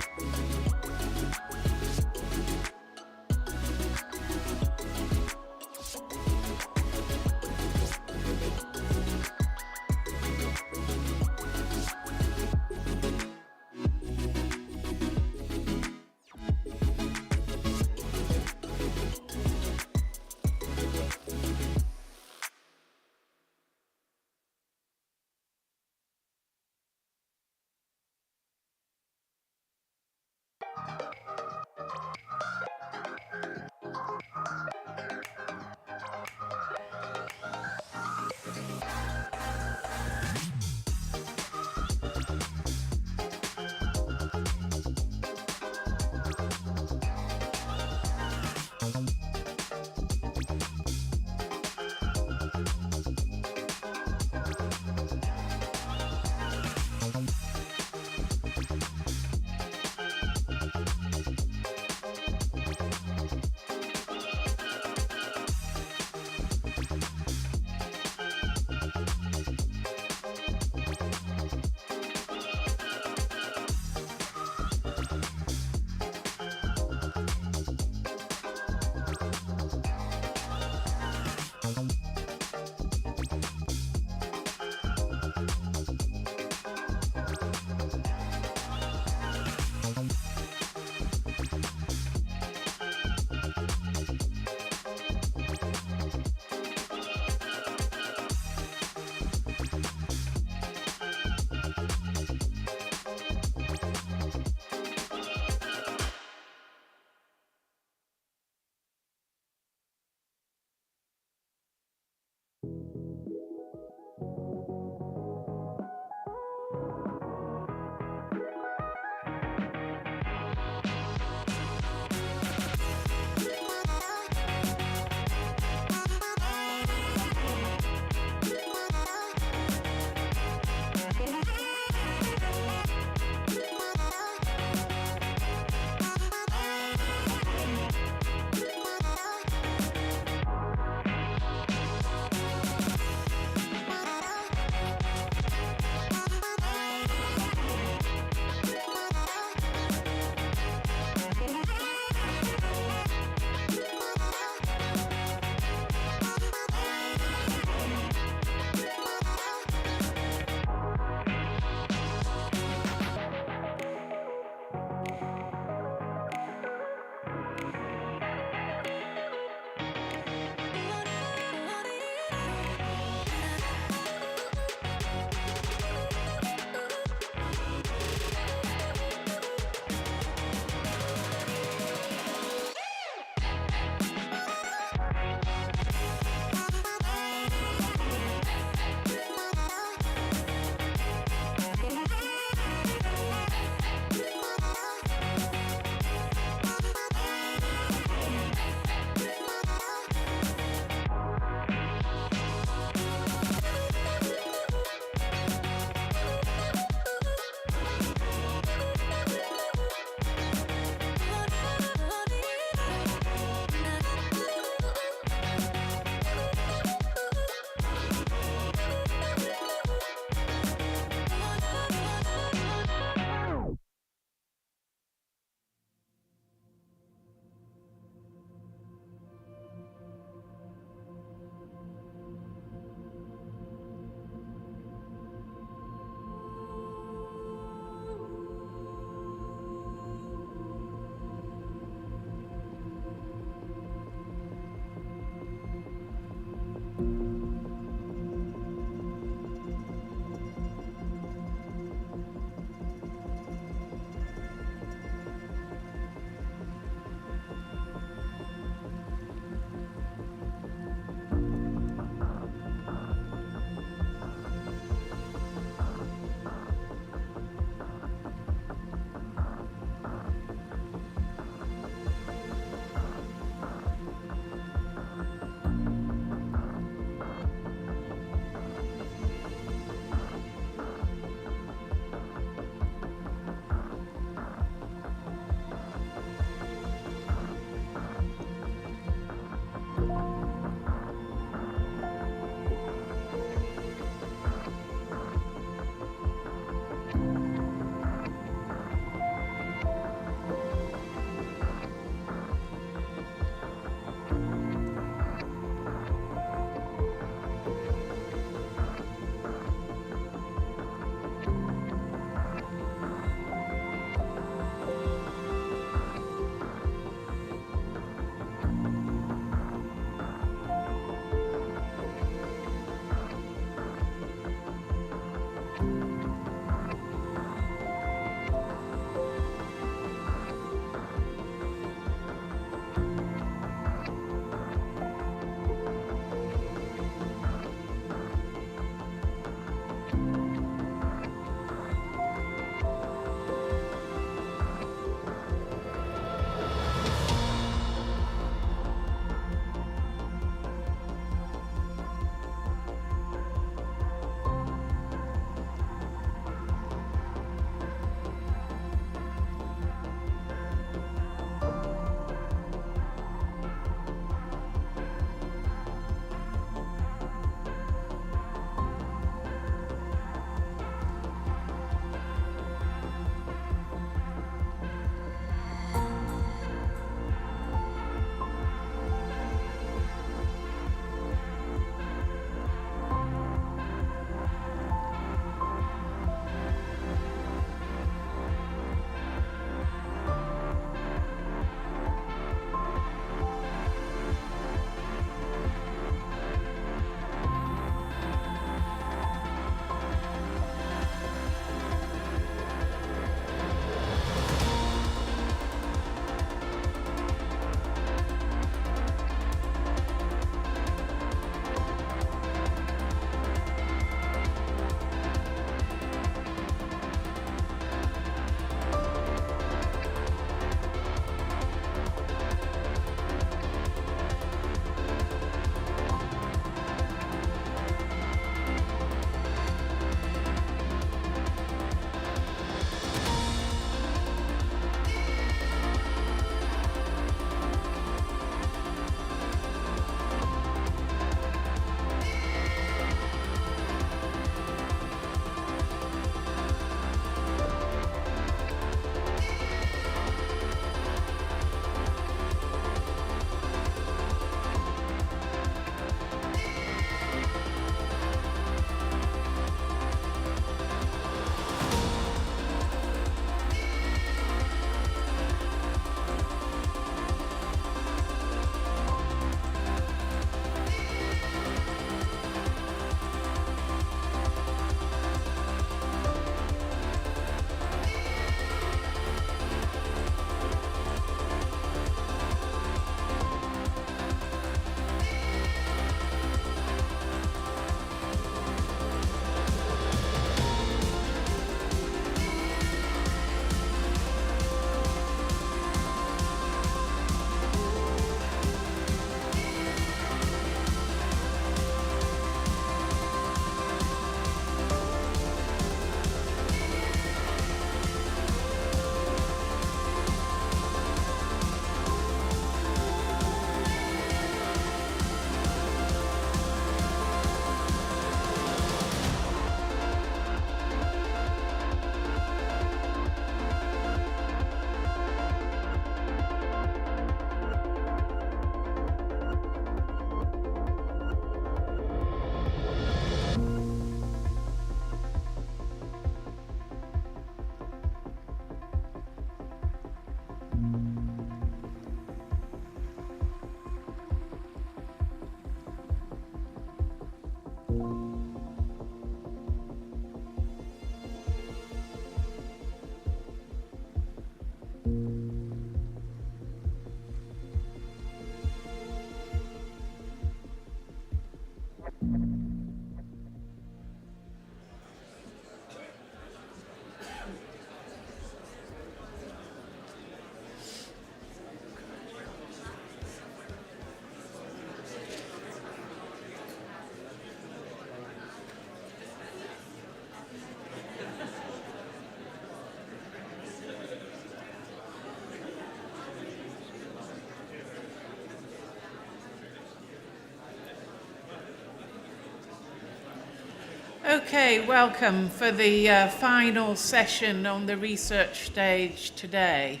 Okay, welcome for the final session on the research stage today.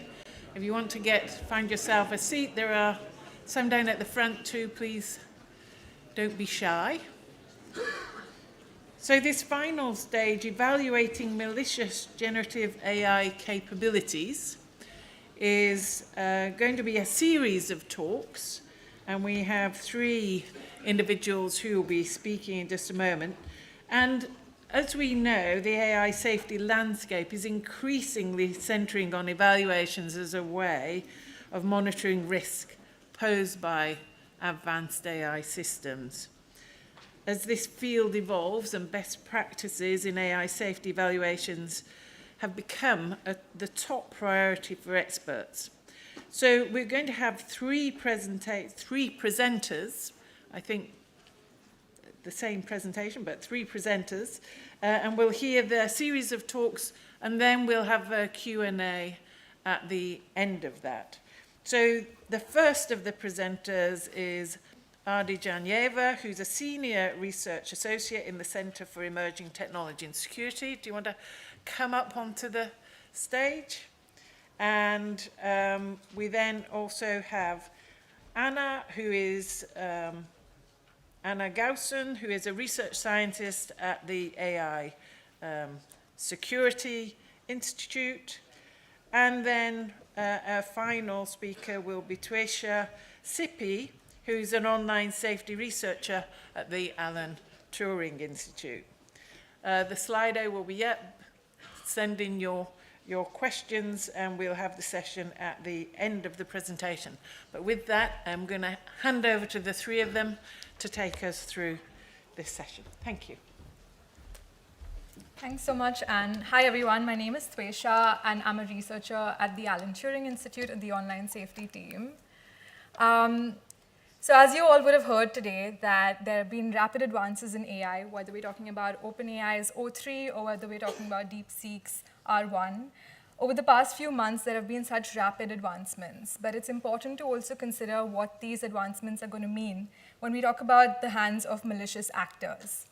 If you want to find yourself a seat, there are some down at the front too, please don't be shy. So this final stage, evaluating malicious generative AI capabilities, is going to be a series of talks, and we have 3 individuals who will be speaking in just a moment. And as we know, the AI safety landscape is increasingly centering on evaluations as a way of monitoring risk posed by advanced AI systems. As this field evolves and best practices in AI safety evaluations have become the top priority for experts. So we're going to have 3 presenters, I think the same presentation, but 3 presenters, and we'll hear the series of talks, and then we'll have a Q&A at the end of that. So the first of the presenters is Adi Janjeva, who's a Senior Research Associate in the Center for Emerging Technology and Security. Do you want to come up onto the stage? And we then also have Anna, who is Anna Gaussen, who is a research scientist at the AI Security Institute. And then our final speaker will be Tuesha Sipi, who's an online safety researcher at the Alan Turing Institute. The Slido will be up. Send in your questions, and we'll have the session at the end of the presentation. But with that, I'm going to hand over to the 3 of them to take us through this session. Thank you. Thanks so much, Anne. Hi, everyone. My name is Tuesha, and I'm a researcher at the Alan Turing Institute at the online safety team. So as you all would have heard today, that there have been rapid advances in AI, whether we're talking about OpenAI's O3 or whether we're talking about DeepSeek's R1. Over the past few months, there have been such rapid advancements, but it's important to also consider what these advancements are going to mean when we talk about the hands of malicious actors.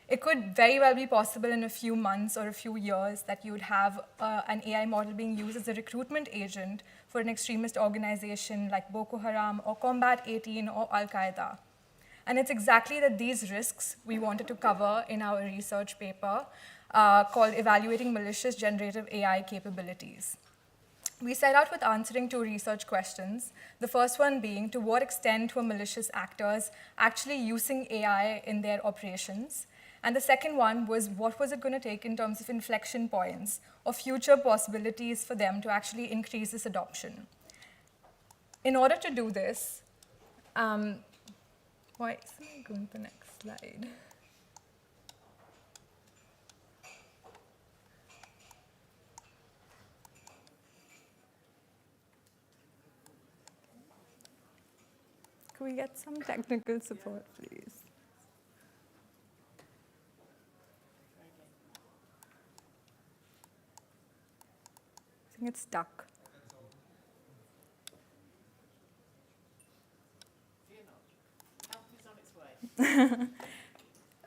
It could very well be possible in a few months or a few years that you would have an AI model being used as a recruitment agent for an extremist organization like Boko Haram or Combat 18 or Al-Qaeda. And it's exactly these risks we wanted to cover in our research paper called Evaluating Malicious Generative AI Capabilities. We set out with answering 2 research questions, the first one being to what extent were malicious actors actually using AI in their operations? And the second one was what was it going to take in terms of inflection points or future possibilities for them to actually increase this adoption. In order to do this, why isn't it going to the next slide? Could we get some technical support, please? I think it's stuck.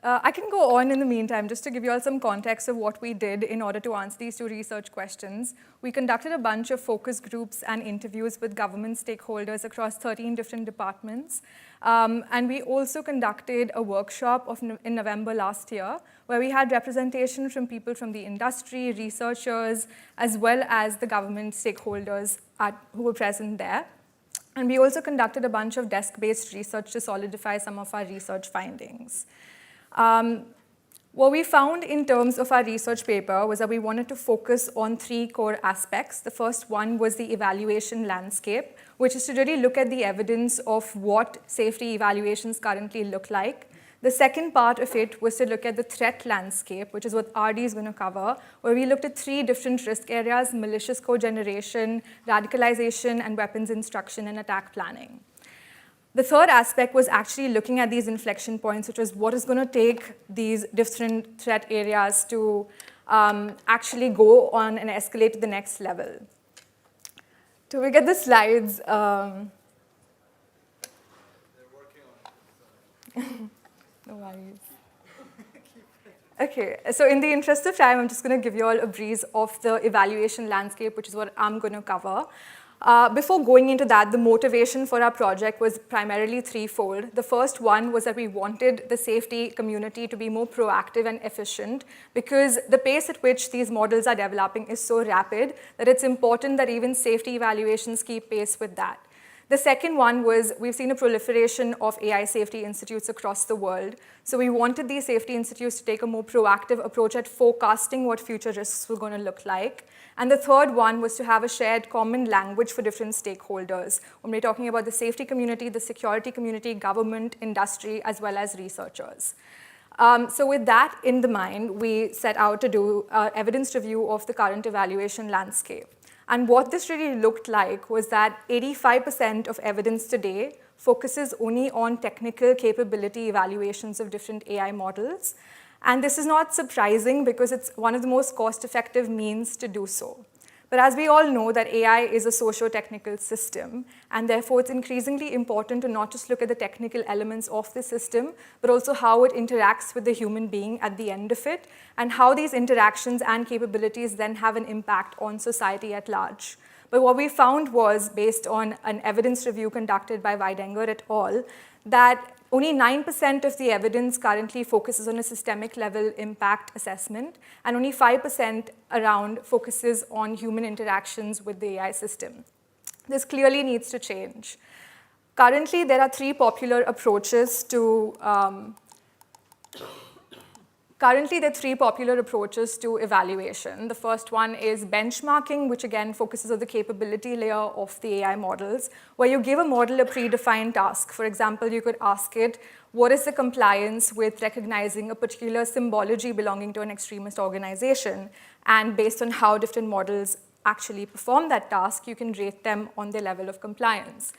I can go on in the meantime, just to give you all some context of what we did in order to answer these 2 research questions. We conducted a bunch of focus groups and interviews with government stakeholders across 13 different departments. And we also conducted a workshop in November last year, where we had representation from people from the industry, researchers, as well as the government stakeholders who were present there. And we also conducted a bunch of desk-based research to solidify some of our research findings. What we found in terms of our research paper was that we wanted to focus on 3 core aspects. The first one was the evaluation landscape, which is to really look at the evidence of what safety evaluations currently look like. The second part of it was to look at the threat landscape, which is what RD is going to cover, where we looked at 3 different risk areas: malicious code generation, radicalization, and weapons instruction and attack planning. The third aspect was actually looking at these inflection points, which was what is going to take these different threat areas to actually go on and escalate to the next level. Do we get the slides? No worries. Okay, so in the interest of time, I'm just going to give you all a breeze of the evaluation landscape, which is what I'm going to cover. Before going into that, the motivation for our project was primarily threefold. The first one was that we wanted the safety community to be more proactive and efficient, because the pace at which these models are developing is so rapid that it's important that even safety evaluations keep pace with that. The second one was we've seen a proliferation of AI safety institutes across the world. So we wanted these safety institutes to take a more proactive approach at forecasting what future risks were going to look like. And the third one was to have a shared common language for different stakeholders. When we're talking about the safety community, the security community, government, industry, as well as researchers. So with that in the mind, we set out to do evidence review of the current evaluation landscape. And what this really looked like was that 85% of evidence today focuses only on technical capability evaluations of different AI models. And this is not surprising because it's one of the most cost-effective means to do so. But as we all know, that AI is a socio-technical system, and therefore it's increasingly important to not just look at the technical elements of the system, but also how it interacts with the human being at the end of it, and how these interactions and capabilities then have an impact on society at large. But what we found was, based on an evidence review conducted by Weidenger et al., that only 9% of the evidence currently focuses on a systemic level impact assessment, and only 5% around focuses on human interactions with the AI system. This clearly needs to change. Currently, there are three popular approaches to evaluation. The first one is benchmarking, which again focuses on the capability layer of the AI models, where you give a model a predefined task. For example, you could ask it, what is the compliance with recognizing a particular symbology belonging to an extremist organization? And based on how different models actually perform that task, you can rate them on their level of compliance.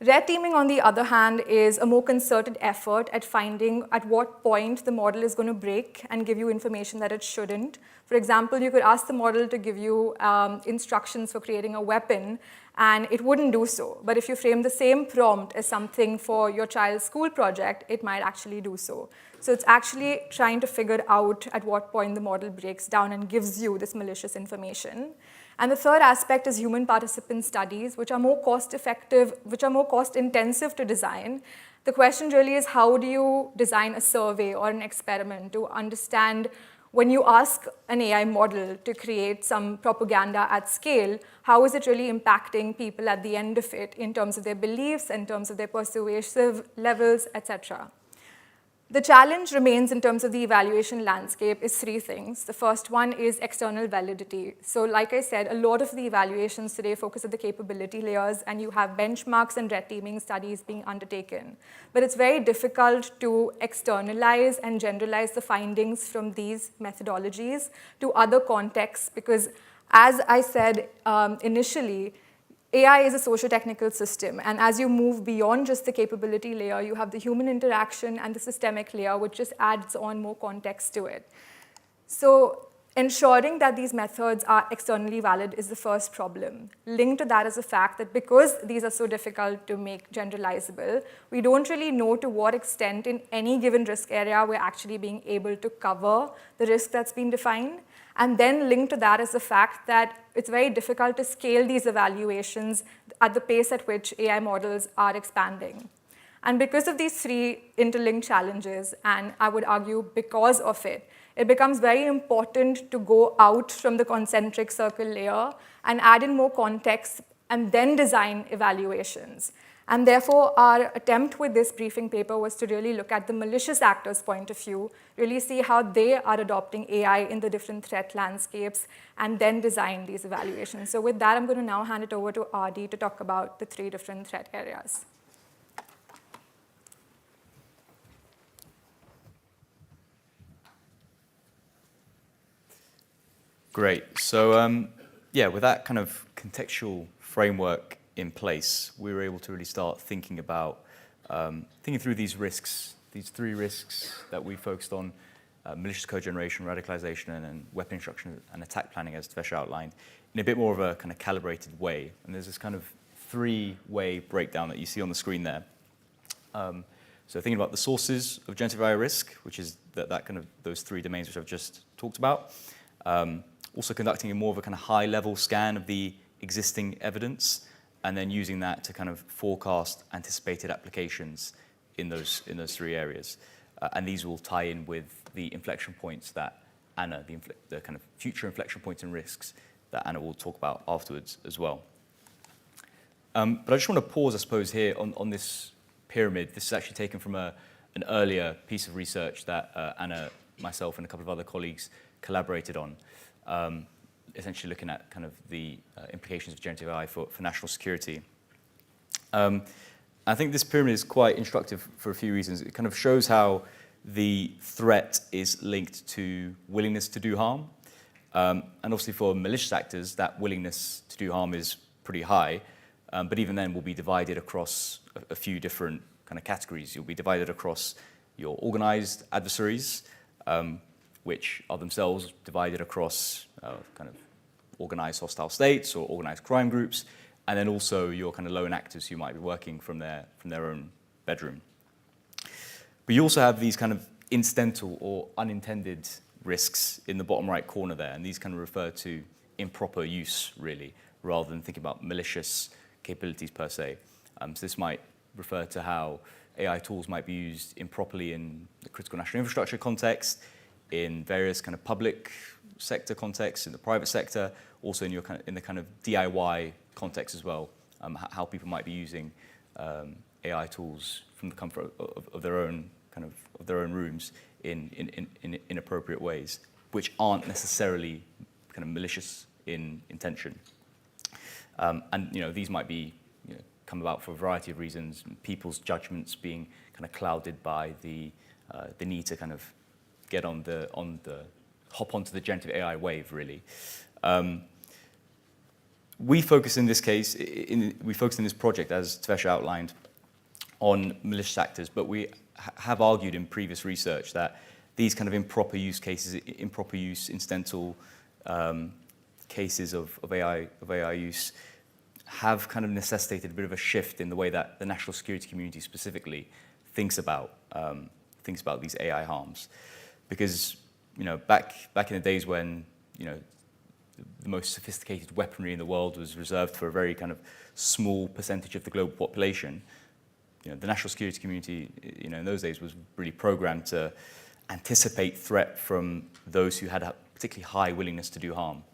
Red teaming, on the other hand, is a more concerted effort at finding at what point the model is going to break and give you information that it shouldn't. For example, you could ask the model to give you instructions for creating a weapon, and it wouldn't do so. But if you frame the same prompt as something for your child's school project, it might actually do so. So it's actually trying to figure out at what point the model breaks down and gives you this malicious information. And the third aspect is human participant studies, which are more cost-effective, which are more cost-intensive to design. The question really is, how do you design a survey or an experiment to understand when you ask an AI model to create some propaganda at scale, how is it really impacting people at the end of it in terms of their beliefs, in terms of their persuasive levels, etc. The challenge remains in terms of the evaluation landscape is three things. The first one is external validity. So like I said, a lot of the evaluations today focus on the capability layers, and you have benchmarks and red teaming studies being undertaken. But it's very difficult to externalize and generalize the findings from these methodologies to other contexts, because as I said initially, AI is a socio-technical system, and as you move beyond just the capability layer, you have the human interaction and the systemic layer, which just adds on more context to it. So ensuring that these methods are externally valid is the first problem. Linked to that is the fact that because these are so difficult to make generalizable, we don't really know to what extent in any given risk area we're actually being able to cover the risk that's been defined. And then linked to that is the fact that it's very difficult to scale these evaluations at the pace at which AI models are expanding. And because of these three interlinked challenges, and I would argue because of it, it becomes very important to go out from the concentric circle layer and add in more context and then design evaluations. And therefore, our attempt with this briefing paper was to really look at the malicious actors' point of view, really see how they are adopting AI in the different threat landscapes, and then design these evaluations. So with that, I'm going to now hand it over to Adi to talk about the three different threat areas. Great. So yeah, with that kind of contextual framework in place, we were able to really start thinking about, thinking through these risks, these three risks that we focused on, malicious code generation, radicalization, and weapon instruction and attack planning, as Tvesh outlined, in a bit more of a kind of calibrated way. And there's this kind of three-way breakdown that you see on the screen there. So thinking about the sources of generative AI risk, which is that kind of those three domains which I've just talked about. Also conducting a more of a kind of high-level scan of the existing evidence, and then using that to kind of forecast anticipated applications in those three areas. And these will tie in with the inflection points that Anna, the kind of future inflection points and risks that Anna will talk about afterwards as well. But I just want to pause, I suppose, here on this pyramid. This is actually taken from an earlier piece of research that Anna, myself, and a couple of other colleagues collaborated on, essentially looking at kind of the implications of generative AI for national security. I think this pyramid is quite instructive for a few reasons. It kind of shows how the threat is linked to willingness to do harm. And obviously for malicious actors, that willingness to do harm is pretty high. But even then, will be divided across a few different kind of categories. You'll be divided across your organized adversaries, which are themselves divided across kind of organized hostile states or organized crime groups, and then also your kind of lone actors who might be working from their own bedroom. But you also have these kind of incidental or unintended risks in the bottom right corner there, and these kind of refer to improper use, really, rather than thinking about malicious capabilities per se. So this might refer to how AI tools might be used improperly in the critical national infrastructure context, in various kind of public sector contexts, in the private sector, also in the kind of DIY context as well, how people might be using AI tools from the comfort of their own rooms in inappropriate ways, which aren't necessarily kind of malicious in intention. And these might be come about for a variety of reasons, people's judgments being kind of clouded by the need to kind of get hop onto the generative AI wave, really. We focus in this case, we focus in this project, as Tvesha outlined, on malicious actors, but we have argued in previous research that these kind of improper use cases, improper use, incidental cases of AI use have kind of necessitated a bit of a shift in the way that the national security community specifically thinks about these AI harms. Because back in the days when the most sophisticated weaponry in the world was reserved for a very kind of small percentage of the global population, the national security community in those days was really programmed to anticipate threat from those who had a particularly high willingness to do harm.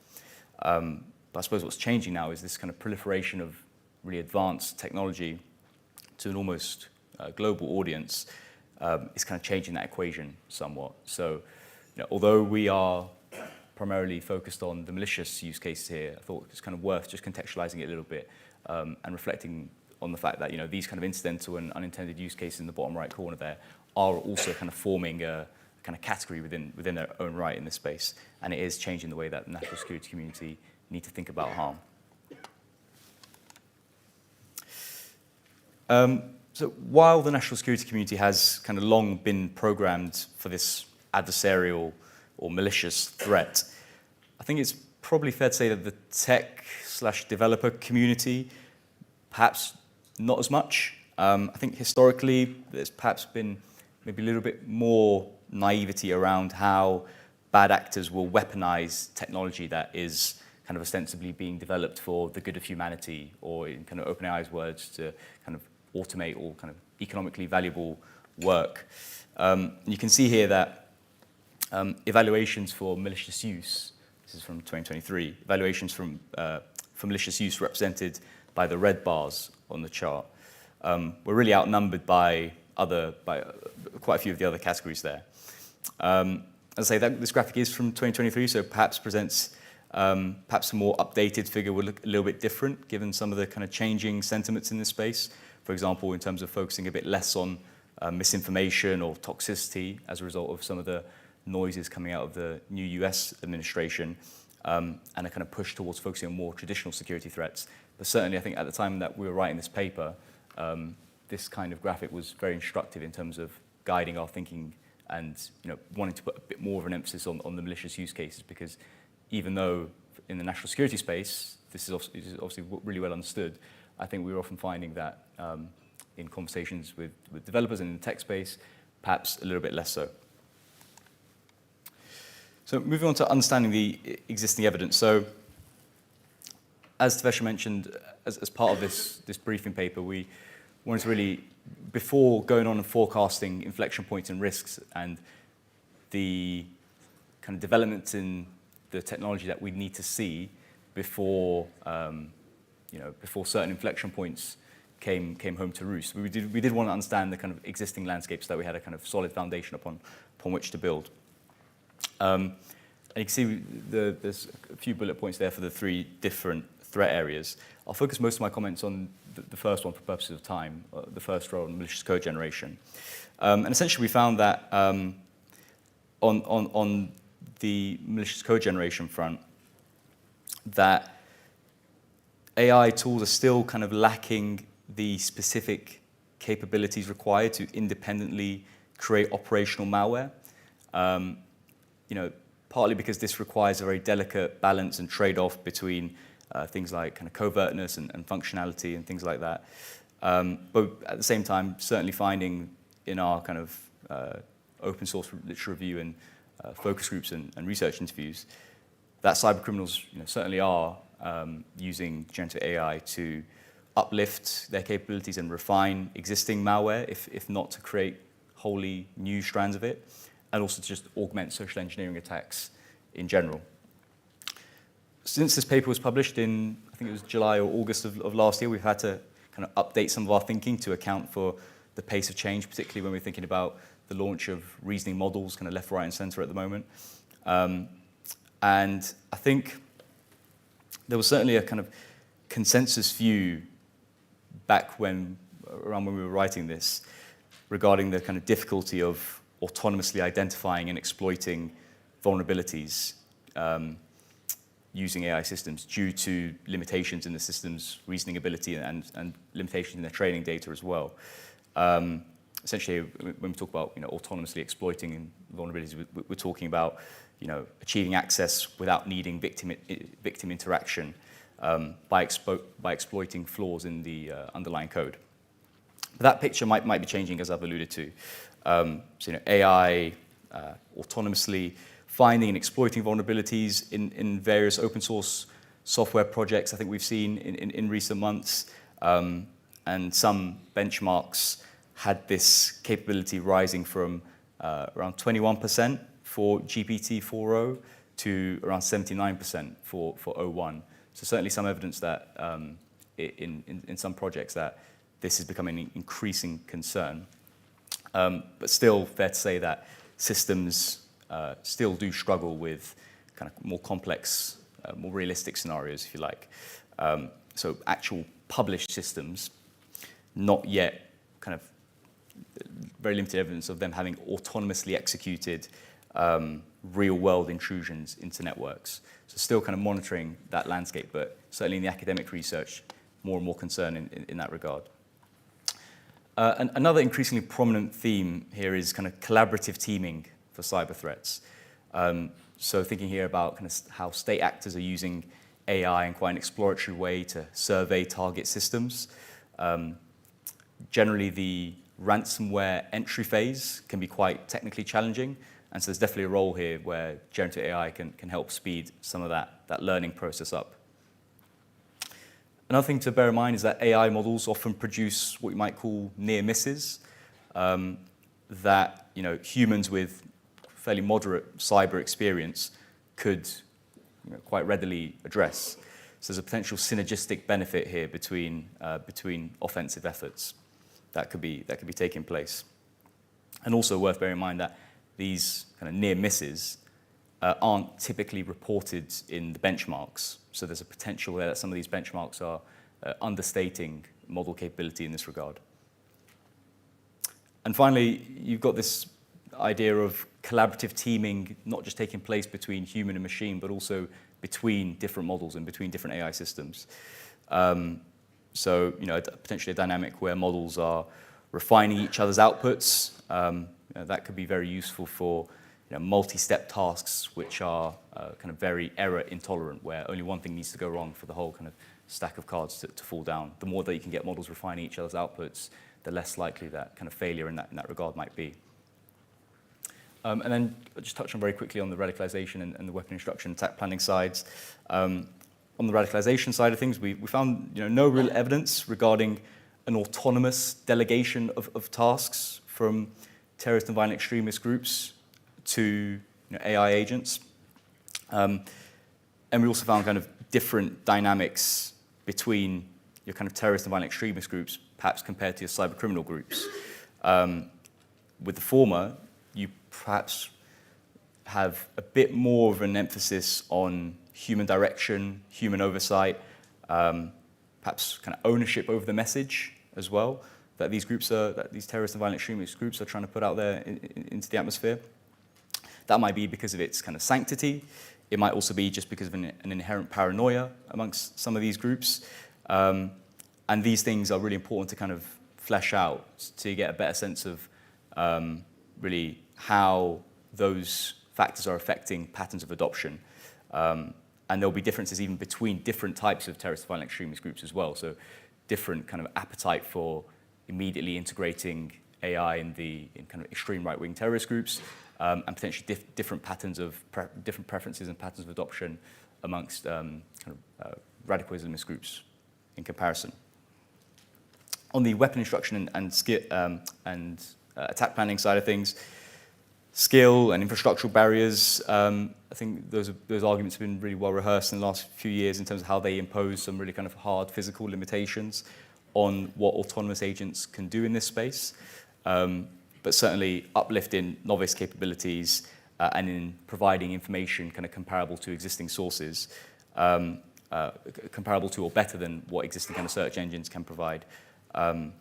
But I suppose what's changing now is this kind of proliferation of really advanced technology to an almost global audience is kind of changing that equation somewhat. So, although we are primarily focused on the malicious use cases here, I thought it's kind of worth just contextualizing it a little bit and reflecting on the fact that these kind of incidental and unintended use cases in the bottom right corner there are also kind of forming a kind of category within their own right in this space, and it is changing the way that the national security community need to think about harm. So while the national security community has kind of long been programmed for this adversarial or malicious threat, I think it's probably fair to say that the tech/developer community, perhaps not as much. I think historically there's perhaps been maybe a little bit more naivety around how bad actors will weaponize technology that is kind of ostensibly being developed for the good of humanity, or in kind of OpenAI's words, to kind of automate all kind of economically valuable work. You can see here that evaluations for malicious use, this is from 2023, evaluations for malicious use represented by the red bars on the chart, were really outnumbered by quite a few of the other categories there. As I say, this graphic is from 2023, so perhaps presents perhaps a more updated figure will look a little bit different given some of the kind of changing sentiments in this space. For example, in terms of focusing a bit less on misinformation or toxicity as a result of some of the noises coming out of the new US administration, and a kind of push towards focusing on more traditional security threats. But certainly I think at the time that we were writing this paper, this kind of graphic was very instructive in terms of guiding our thinking and wanting to put a bit more of an emphasis on the malicious use cases, because even though in the national security space, this is obviously really well understood, I think we were often finding that in conversations with developers in the tech space, perhaps a little bit less so. So moving on to understanding the existing evidence. So as Tvesha mentioned, as part of this briefing paper, we wanted to really, before going on and forecasting inflection points and risks and the kind of developments in the technology that we need to see before, before certain inflection points came home to roost. We did want to understand the kind of existing landscapes, so that we had a kind of solid foundation upon which to build. And you can see there's a few bullet points there for the 3 different threat areas. I'll focus most of my comments on the first one for purposes of time, the first row on malicious code generation. And essentially we found that on the malicious code generation front, that AI tools are still kind of lacking the specific capabilities required to independently create operational malware. Partly because this requires a very delicate balance and trade-off between things like kind of covertness and functionality and things like that. But at the same time, certainly finding in our kind of open source literature review and focus groups and research interviews, that cybercriminals certainly are using generative AI to uplift their capabilities and refine existing malware, if not to create wholly new strands of it, and also to just augment social engineering attacks in general. Since this paper was published in, I think it was July or August of last year, we've had to kind of update some of our thinking to account for the pace of change, particularly when we're thinking about the launch of reasoning models, kind of left, right, and center at the moment. And I think there was certainly a kind of consensus view back around when we were writing this, regarding the kind of difficulty of autonomously identifying and exploiting vulnerabilities using AI systems due to limitations in the system's reasoning ability and limitations in their training data as well. Essentially, when we talk about autonomously exploiting vulnerabilities, we're talking about achieving access without needing victim interaction by exploiting flaws in the underlying code. But that picture might be changing, as I've alluded to. AI autonomously finding and exploiting vulnerabilities in various open source software projects I think we've seen in recent months. And some benchmarks had this capability rising from around 21% for GPT-4o to around 79% for O1. So certainly some evidence that in some projects that this is becoming an increasing concern. But still fair to say that systems still do struggle with kind of more complex, more realistic scenarios, if you like. So actual published systems, not yet kind of very limited evidence of them having autonomously executed real-world intrusions into networks. So still kind of monitoring that landscape, but certainly in the academic research, more and more concern in that regard. And another increasingly prominent theme here is kind of collaborative teaming for cyber threats. So thinking here about kind of how state actors are using AI in quite an exploratory way to survey target systems. Generally, the ransomware entry phase can be quite technically challenging, and so there's definitely a role here where generative AI can help speed some of that learning process up. Another thing to bear in mind is that AI models often produce what you might call near misses, that humans with fairly moderate cyber experience could quite readily address. So there's a potential synergistic benefit here between offensive efforts that could be taking place. And also worth bearing in mind that these kind of near misses aren't typically reported in the benchmarks. So there's a potential there that some of these benchmarks are understating model capability in this regard. And finally, you've got this idea of collaborative teaming, not just taking place between human and machine, but also between different models and between different AI systems. So, potentially a dynamic where models are refining each other's outputs. That could be very useful for multi-step tasks, which are kind of very error intolerant, where only one thing needs to go wrong for the whole kind of stack of cards to fall down. The more that you can get models refining each other's outputs, the less likely that kind of failure in that regard might be. And then I'll just touch on very quickly on the radicalization and the weapon instruction attack planning sides. On the radicalization side of things, we found no real evidence regarding an autonomous delegation of tasks from terrorist and violent extremist groups to AI agents. And we also found kind of different dynamics between your kind of terrorist and violent extremist groups, perhaps compared to your cyber criminal groups. With the former, you perhaps have a bit more of an emphasis on human direction, human oversight, perhaps kind of ownership over the message as well, that these terrorist and violent extremist groups are trying to put out there into the atmosphere. That might be because of its kind of sanctity. It might also be just because of an inherent paranoia amongst some of these groups. And these things are really important to kind of flesh out to get a better sense of really how those factors are affecting patterns of adoption. And there'll be differences even between different types of terrorist and violent extremist groups as well. So different kind of appetite for immediately integrating AI in kind of extreme right-wing terrorist groups, and potentially different patterns of different preferences and patterns of adoption amongst kind of radical Islamist groups in comparison. On the weapon instruction and attack planning side of things, skill and infrastructural barriers, I think those arguments have been really well rehearsed in the last few years in terms of how they impose some really kind of hard physical limitations on what autonomous agents can do in this space. But certainly uplift in novice capabilities and in providing information kind of comparable to existing sources, comparable to or better than what existing kind of search engines can provide, that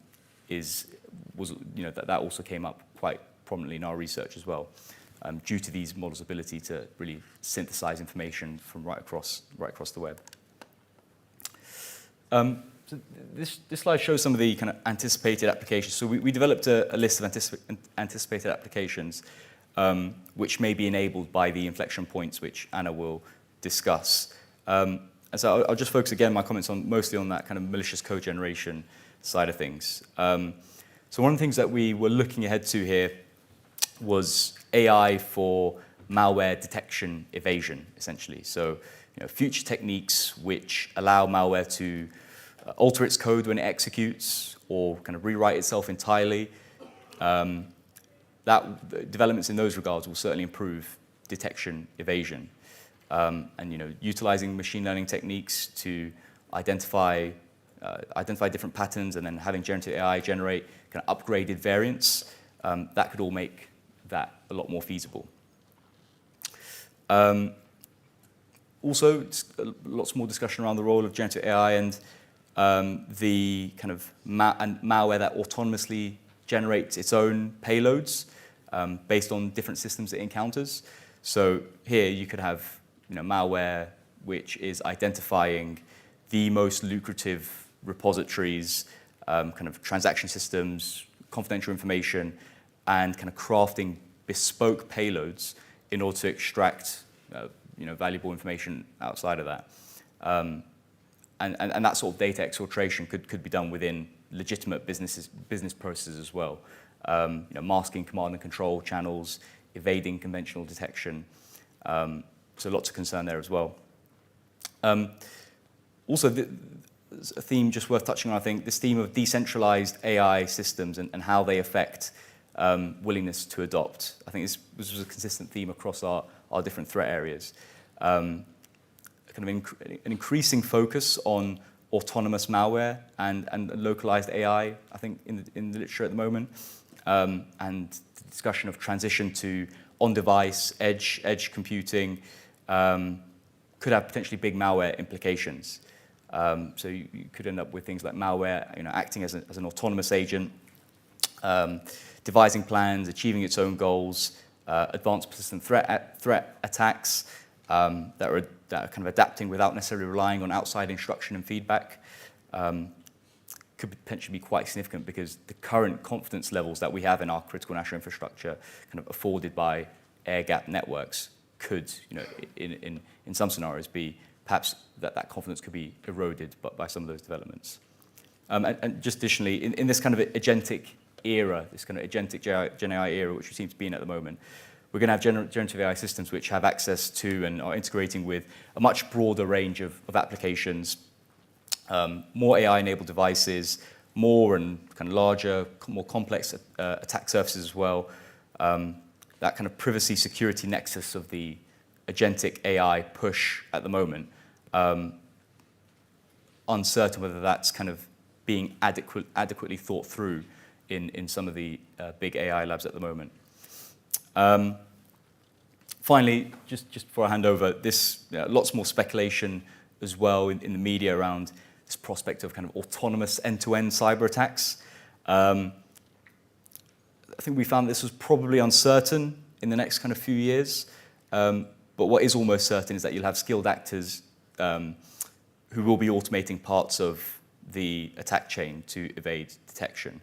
also came up quite prominently in our research as well, due to these models' ability to really synthesize information from right across the web. So this slide shows some of the kind of anticipated applications. So we developed a list of anticipated applications which may be enabled by the inflection points which Anna will discuss. And so I'll just focus again my comments mostly on that kind of malicious code generation side of things. So one of the things that we were looking ahead to here was AI for malware detection evasion, essentially. So future techniques which allow malware to alter its code when it executes or kind of rewrite itself entirely. Developments in those regards will certainly improve detection evasion. And utilizing machine learning techniques to identify different patterns and then having generative AI generate kind of upgraded variants, that could all make that a lot more feasible. Also, lots more discussion around the role of generative AI and the kind of malware that autonomously generates its own payloads based on different systems it encounters. So here you could have malware which is identifying the most lucrative repositories, kind of transaction systems, confidential information, and kind of crafting bespoke payloads in order to extract valuable information outside of that. And that sort of data exfiltration could be done within legitimate business processes as well. Masking command and control channels, evading conventional detection. So lots of concern there as well. Also, a theme just worth touching on, I think, this theme of decentralized AI systems and how they affect willingness to adopt. I think this was a consistent theme across our different threat areas. Kind of an increasing focus on autonomous malware and localized AI, I think, in the literature at the moment, and the discussion of transition to on-device, edge computing could have potentially big malware implications. So you could end up with things like malware, acting as an autonomous agent, devising plans, achieving its own goals, advanced persistent threat attacks that are kind of adapting without necessarily relying on outside instruction and feedback, could potentially be quite significant because the current confidence levels that we have in our critical national infrastructure, kind of afforded by air-gapped networks, could, in some scenarios, be perhaps that confidence could be eroded by some of those developments. And just additionally, in this kind of agentic era, this kind of agentic Gen AI era, which we seem to be in at the moment, we're going to have generative AI systems which have access to and are integrating with a much broader range of applications, more AI-enabled devices, more and kind of larger, more complex attack surfaces as well. That kind of privacy security nexus of the agentic AI push at the moment, uncertain whether that's kind of being adequately thought through in some of the big AI labs at the moment. Finally, just before I hand over, lots more speculation as well in the media around this prospect of kind of autonomous end-to-end cyber attacks. I think we found this was probably uncertain in the next kind of few years. But what is almost certain is that you'll have skilled actors who will be automating parts of the attack chain to evade detection.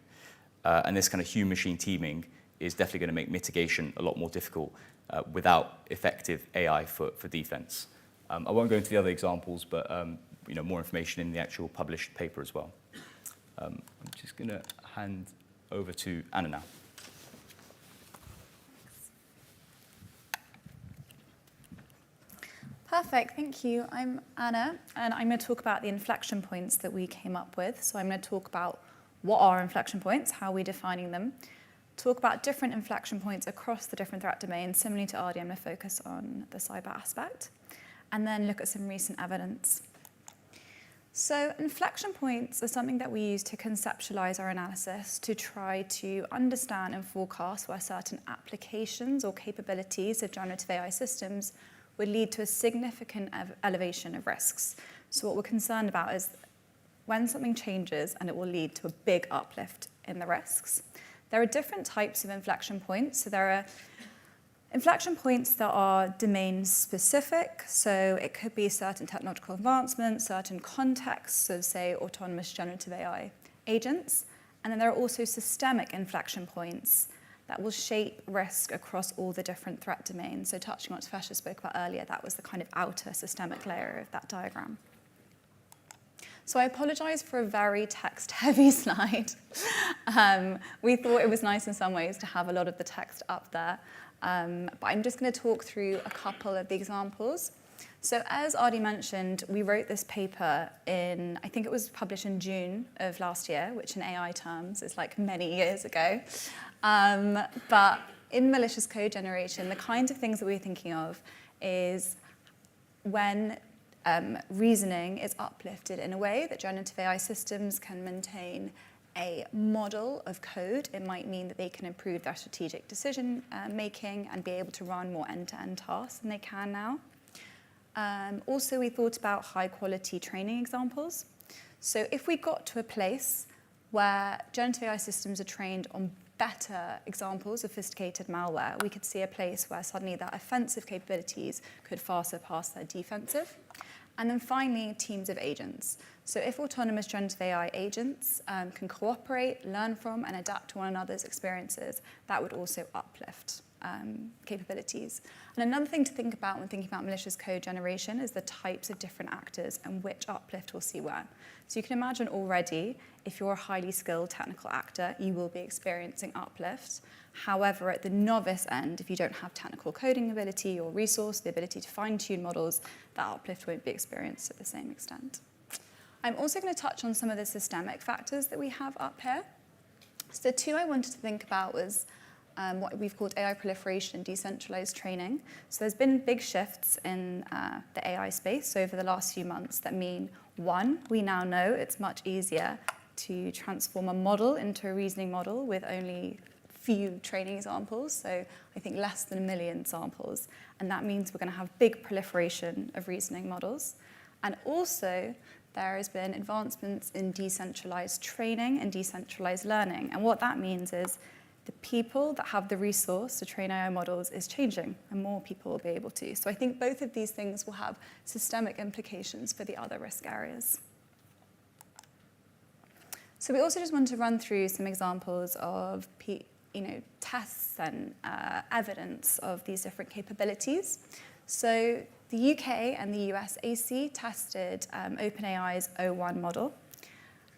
And this kind of human-machine teaming is definitely going to make mitigation a lot more difficult without effective AI for defense. I won't go into the other examples, but more information in the actual published paper as well. I'm just going to hand over to Anna now. Perfect, thank you. I'm Anna, and I'm going to talk about the inflection points that we came up with. So I'm going to talk about what are inflection points, how we're defining them, talk about different inflection points across the different threat domains. Similarly to Ardi, I'm going to focus on the cyber aspect, and then look at some recent evidence. So inflection points are something that we use to conceptualize our analysis to try to understand and forecast where certain applications or capabilities of generative AI systems would lead to a significant elevation of risks. So what we're concerned about is when something changes and it will lead to a big uplift in the risks. There are different types of inflection points. So there are inflection points that are domain specific. So it could be certain technological advancements, certain contexts, so say autonomous generative AI agents. And then there are also systemic inflection points that will shape risk across all the different threat domains. So touching on what Fesha spoke about earlier, that was the kind of outer systemic layer of that diagram. So I apologize for a very text-heavy slide. We thought it was nice in some ways to have a lot of the text up there. But I'm just going to talk through a couple of the examples. So as Ardi mentioned, we wrote this paper in, I think it was published in June of last year, which in AI terms is like many years ago. But in malicious code generation, the kinds of things that we're thinking of is when reasoning is uplifted in a way that generative AI systems can maintain a model of code. It might mean that they can improve their strategic decision making and be able to run more end-to-end tasks than they can now. Also, we thought about high-quality training examples. So if we got to a place where generative AI systems are trained on better examples of sophisticated malware, we could see a place where suddenly their offensive capabilities could far surpass their defensive. And then finally, teams of agents. So if autonomous generative AI agents can cooperate, learn from, and adapt to one another's experiences, that would also uplift capabilities. And another thing to think about when thinking about malicious code generation is the types of different actors and which uplift we'll see where. So you can imagine already, if you're a highly skilled technical actor, you will be experiencing uplift. However, at the novice end, if you don't have technical coding ability or resource, the ability to fine-tune models, that uplift won't be experienced at the same extent. I'm also going to touch on some of the systemic factors that we have up here. So the two I wanted to think about was what we've called AI proliferation and decentralized training. So there's been big shifts in the AI space over the last few months that mean, one, we now know it's much easier to transform a model into a reasoning model with only few training examples, so I think less than 1 million samples. And that means we're going to have big proliferation of reasoning models. And also, there has been advancements in decentralized training and decentralized learning. And what that means is the people that have the resource to train AI models is changing, and more people will be able to. So I think both of these things will have systemic implications for the other risk areas. So we also just want to run through some examples of tests and evidence of these different capabilities. So the UK and the US AC tested OpenAI's O1 model.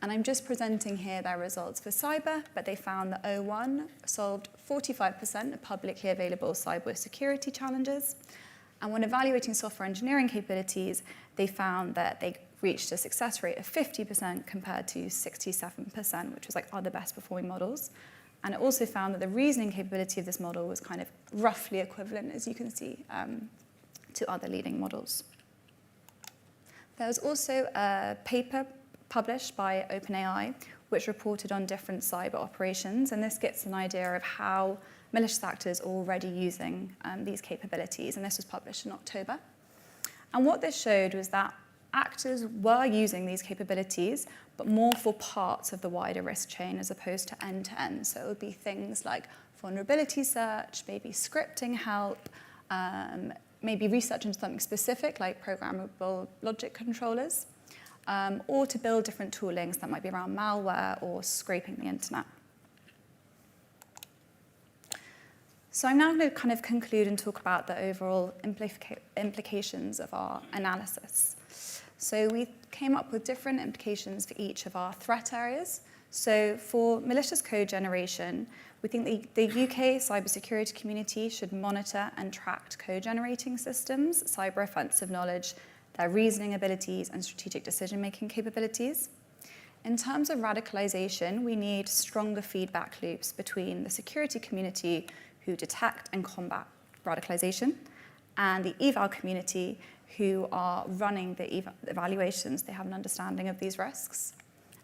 And I'm just presenting here their results for cyber, but they found that O1 solved 45% of publicly available cyber security challenges. And when evaluating software engineering capabilities, they found that they reached a success rate of 50% compared to 67%, which was like other best performing models. And it also found that the reasoning capability of this model was kind of roughly equivalent, as you can see, to other leading models. There was also a paper published by OpenAI, which reported on different cyber operations, and this gets an idea of how malicious actors are already using these capabilities, and this was published in October. And what this showed was that actors were using these capabilities, but more for parts of the wider risk chain as opposed to end-to-end. So it would be things like vulnerability search, maybe scripting help, maybe research into something specific like programmable logic controllers, or to build different toolings that might be around malware or scraping the internet. So I'm now going to kind of conclude and talk about the overall implications of our analysis. So we came up with different implications for each of our threat areas. So for malicious code generation, we think the UK cybersecurity community should monitor and track code-generating systems, cyber offensive knowledge, their reasoning abilities, and strategic decision-making capabilities. In terms of radicalization, we need stronger feedback loops between the security community who detect and combat radicalization and the eval community who are running the evaluations. They have an understanding of these risks.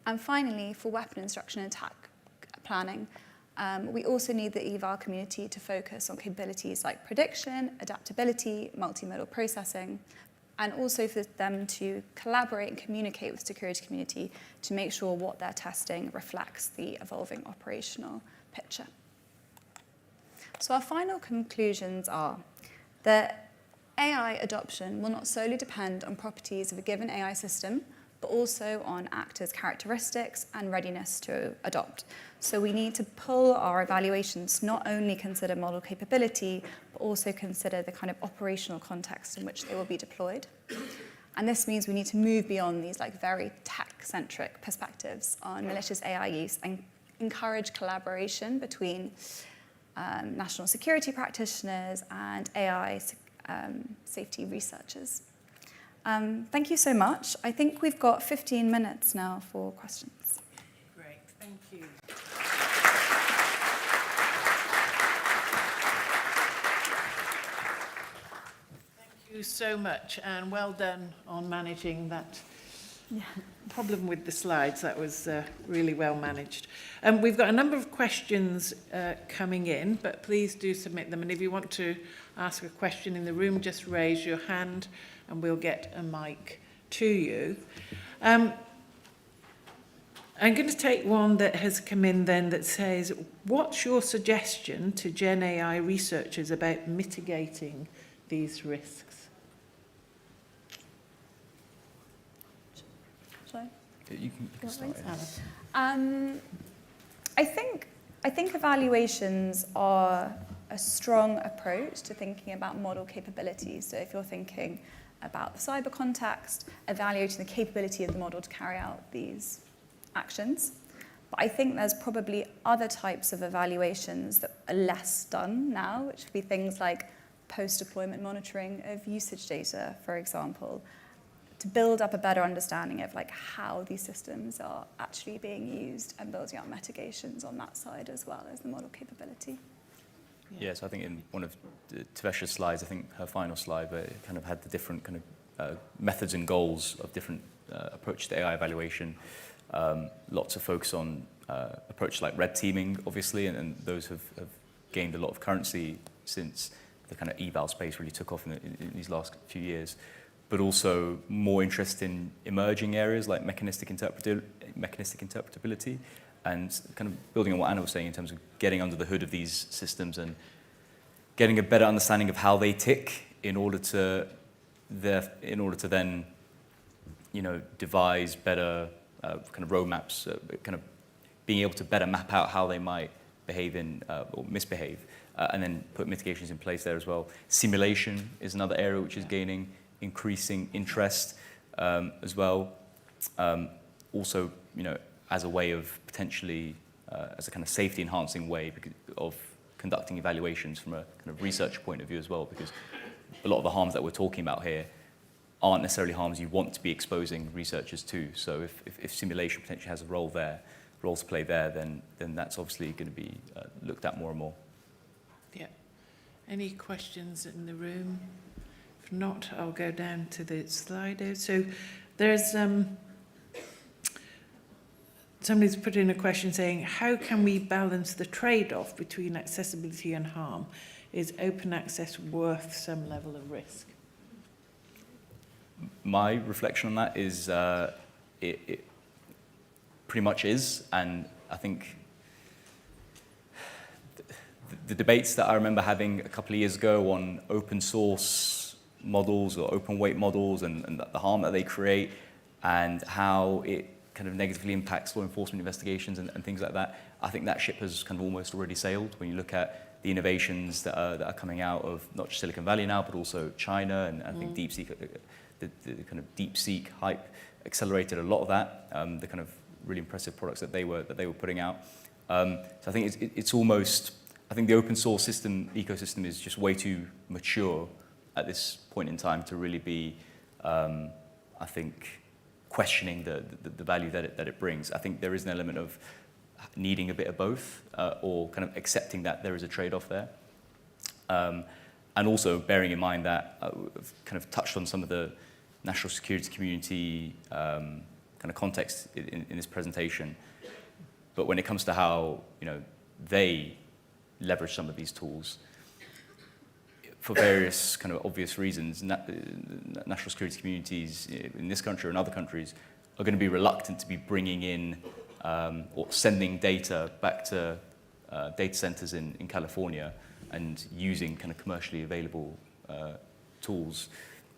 And finally, for weapon instruction and attack planning, we also need the eval community to focus on capabilities like prediction, adaptability, multimodal processing, and also for them to collaborate and communicate with the security community to make sure what they're testing reflects the evolving operational picture. So our final conclusions are that AI adoption will not solely depend on properties of a given AI system, but also on actors' characteristics and readiness to adopt. So we need to pull our evaluations to not only consider model capability, but also consider the kind of operational context in which they will be deployed. And this means we need to move beyond these like very tech-centric perspectives on malicious AI use and encourage collaboration between national security practitioners and AI safety researchers. Thank you so much. I think we've got 15 minutes now for questions. Great, thank you. Thank you so much, and well done on managing that problem with the slides. That was really well managed. We've got a number of questions coming in, but please do submit them. And if you want to ask a question in the room, just raise your hand and we'll get a mic to you. I'm going to take one that has come in then that says, what's your suggestion to Gen AI researchers about mitigating these risks? You can start. I think evaluations are a strong approach to thinking about model capabilities. So if you're thinking about the cyber context, evaluating the capability of the model to carry out these actions. But I think there's probably other types of evaluations that are less done now, which would be things like post-deployment monitoring of usage data, for example, to build up a better understanding of like how these systems are actually being used and building out mitigations on that side as well as the model capability. Yes, I think in one of Tavesha's slides, I think her final slide, where it kind of had the different kind of methods and goals of different approaches to AI evaluation. Lots of focus on approaches like red teaming, obviously, and those have gained a lot of currency since the kind of eval space really took off in these last few years. But also more interest in emerging areas like mechanistic interpretability, and kind of building on what Anna was saying in terms of getting under the hood of these systems and getting a better understanding of how they tick in order to then, devise better kind of roadmaps, kind of being able to better map out how they might behave or misbehave, and then put mitigations in place there as well. Simulation is another area which is gaining increasing interest as well. Also, as a way of potentially, as a kind of safety enhancing way of conducting evaluations from a kind of research point of view as well, because a lot of the harms that we're talking about here aren't necessarily harms you want to be exposing researchers to. So if simulation potentially has a role to play there, then that's obviously going to be looked at more and more. Yeah. Any questions in the room? If not, I'll go down to the Slido. So there's somebody's put in a question saying, how can we balance the trade-off between accessibility and harm? Is open access worth some level of risk? My reflection on that is it pretty much is, and I think the debates that I remember having a couple of years ago on open source models or open weight models and the harm that they create and how it kind of negatively impacts law enforcement investigations and things like that, I think that ship has kind of almost already sailed when you look at the innovations that are coming out of not just Silicon Valley now, but also China, and I think DeepSeek, the kind of DeepSeek hype accelerated a lot of that, the kind of really impressive products that they were putting out. So I think it's almost, I think the open source ecosystem is just way too mature at this point in time to really be, I think, questioning the value that it brings. I think there is an element of needing a bit of both, or kind of accepting that there is a trade-off there. And also bearing in mind that I've kind of touched on some of the national security community kind of context in this presentation. But when it comes to how they leverage some of these tools, for various kind of obvious reasons, national security communities in this country or in other countries are going to be reluctant to be bringing in or sending data back to data centers in California and using kind of commercially available tools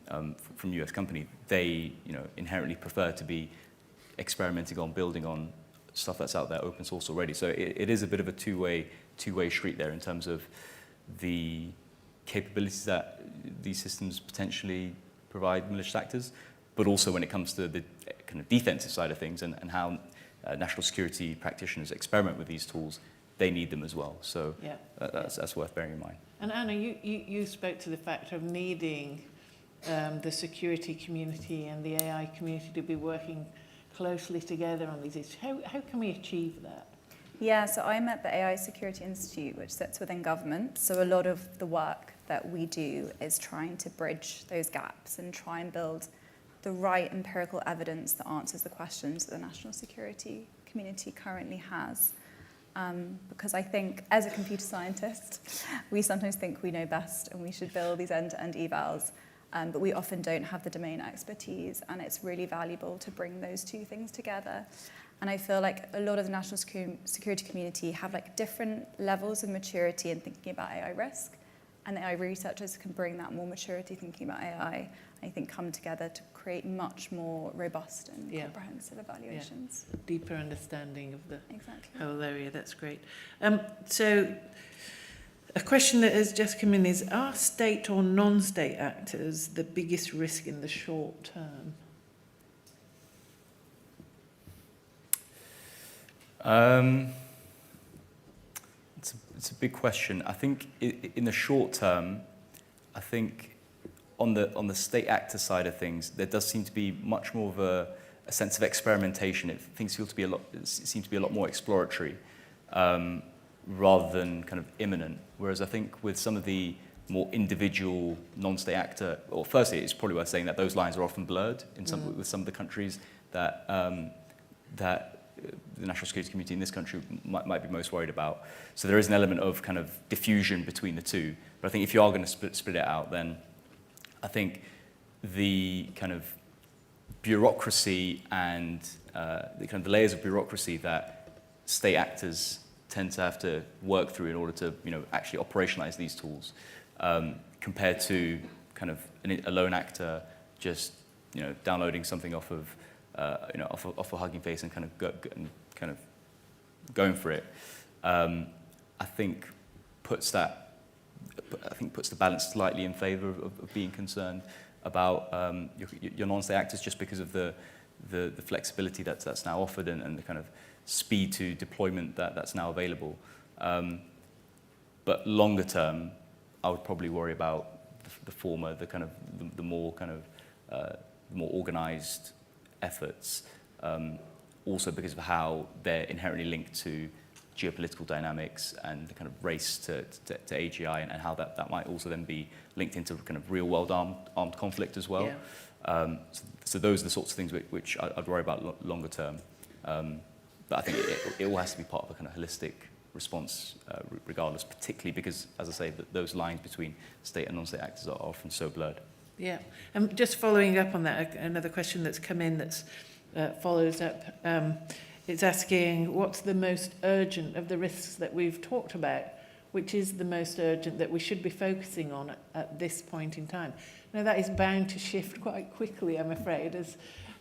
from US company. They inherently prefer to be experimenting on, building on stuff that's out there open source already. So it is a bit of a two-way street there in terms of the capabilities that these systems potentially provide malicious actors, but also when it comes to the kind of defensive side of things and how national security practitioners experiment with these tools, they need them as well. So yeah. That's worth bearing in mind. And Anna, you spoke to the fact of needing the security community and the AI community to be working closely together on these issues. How can we achieve that? Yeah, so I'm at the AI Security Institute, which sits within government. So a lot of the work that we do is trying to bridge those gaps and try and build the right empirical evidence that answers the questions that the national security community currently has. Because I think, as a computer scientist, we sometimes think we know best and we should build these end-to-end evals, but we often don't have the domain expertise, and it's really valuable to bring those two things together. And I feel like a lot of the national security community have like different levels of maturity in thinking about AI risk, and the AI researchers can bring that more maturity thinking about AI, I think, come together to create much more robust and comprehensive evaluations. Yeah. Deeper understanding of the exactly. whole area. That's great. So a question that has just come in is, are state or non-state actors the biggest risk in the short term? It's a big question. I think in the short term, I think on the state actor side of things, there does seem to be much more of a sense of experimentation. Things seem to be a lot more exploratory rather than kind of imminent. Whereas I think with some of the more individual non-state actor, or firstly, it's probably worth saying that those lines are often blurred in with some of the countries that the national security community in this country might be most worried about. So there is an element of kind of diffusion between the two. But I think if you are going to split it out, then I think the kind of bureaucracy and the kind of the layers of bureaucracy that state actors tend to have to work through in order to actually operationalize these tools, compared to kind of a lone actor just downloading something off of off a Hugging Face and kind of going for it, I think puts the balance slightly in favour of being concerned about your non-state actors, just because of the the flexibility that's now offered and the kind of speed to deployment that's now available. But longer term, I would probably worry about the former, the more more organized efforts, also because of how they're inherently linked to geopolitical dynamics and the kind of race to AGI, and how that might also then be linked into kind of real-world armed conflict as well. Yeah. So those are the sorts of things which I'd worry about longer term. But I think it all has to be part of a kind of holistic response, regardless, particularly because, as I say, those lines between state and non-state actors are often so blurred. Yeah, and just following up on that, another question that's come in that's follows up. It's asking, what's the most urgent of the risks that we've talked about? Which is the most urgent that we should be focusing on at this point in time? Now, that is bound to shift quite quickly, I'm afraid,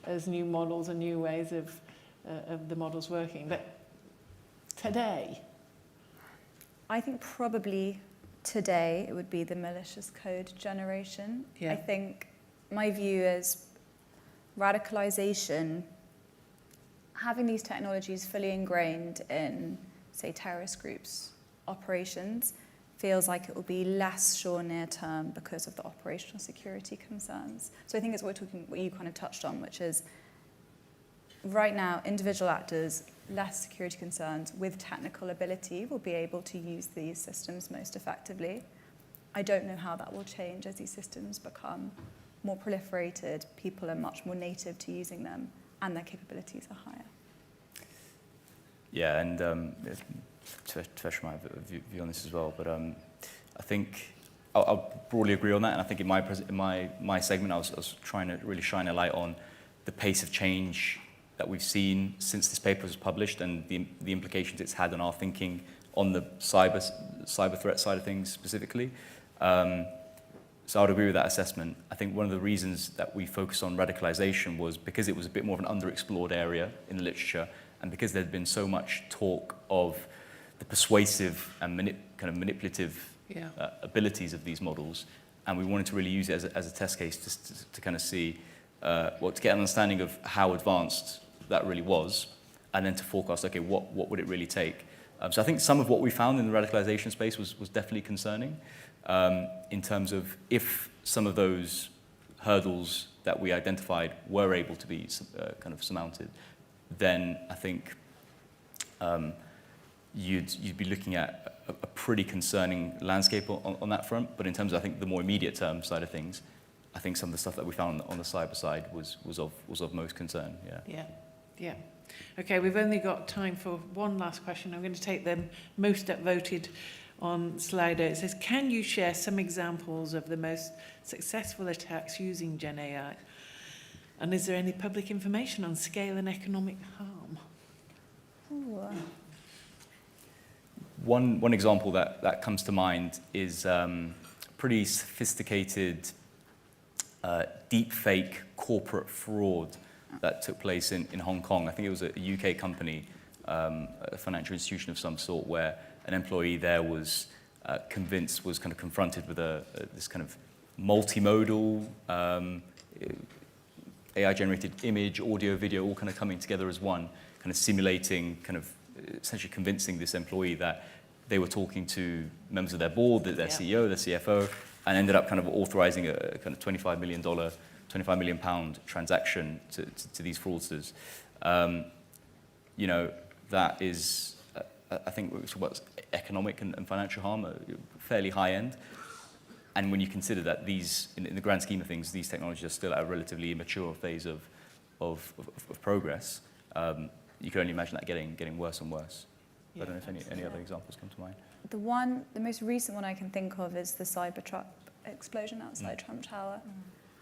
as new models and new ways of the models working. But today? I think probably today it would be the malicious code generation. Yeah. I think my view is radicalization, having these technologies fully ingrained in, say, terrorist groups' operations, feels like it will be less sure near term because of the operational security concerns. So I think it's what you kind of touched on, which is right now, individual actors, less security concerns with technical ability will be able to use these systems most effectively. I don't know how that will change as these systems become more proliferated, people are much more native to using them, and their capabilities are higher. Yeah, and Tvesh might have a view on this as well, but I think I'll broadly agree on that, and I think in my segment I was trying to really shine a light on the pace of change that we've seen since this paper was published and the implications it's had on our thinking on the cyber threat side of things specifically. So I would agree with that assessment. I think one of the reasons that we focused on radicalization was because it was a bit more of an underexplored area in the literature, and because there'd been so much talk of the persuasive and kind of manipulative abilities of these models, and we wanted to really use it as a test case to kind of see, to get an understanding of how advanced that really was, and then to forecast, okay, what would it really take? So I think some of what we found in the radicalization space was definitely concerning, in terms of if some of those hurdles that we identified were able to be kind of surmounted, then I think you'd be looking at a pretty concerning landscape on that front. But in terms of, I think, the more immediate term side of things, I think some of the stuff that we found on the cyber side was of most concern. Yeah. Okay, we've only got time for one last question. I'm going to take the most voted on Slido. It says, can you share some examples of the most successful attacks using Gen AI? And is there any public information on scale and economic harm? Ooh. One example that comes to mind is pretty sophisticated deep fake corporate fraud that took place in Hong Kong. I think it was a UK company, a financial institution of some sort, where an employee there was confronted with this kind of multimodal AI-generated image, audio, video, all kind of coming together as one, kind of simulating, kind of essentially convincing this employee that they were talking to members of their board, their CEO, their CFO, and ended up kind of authorizing a kind of $25 million transaction to these fraudsters. That is, I think, what's economic and financial harm, fairly high end. And when you consider that these, in the grand scheme of things, these technologies are still at a relatively immature phase of progress, you can only imagine that getting worse and worse. I don't know if any other examples come to mind. The most recent one I can think of is the Cybertruck explosion outside Trump Tower.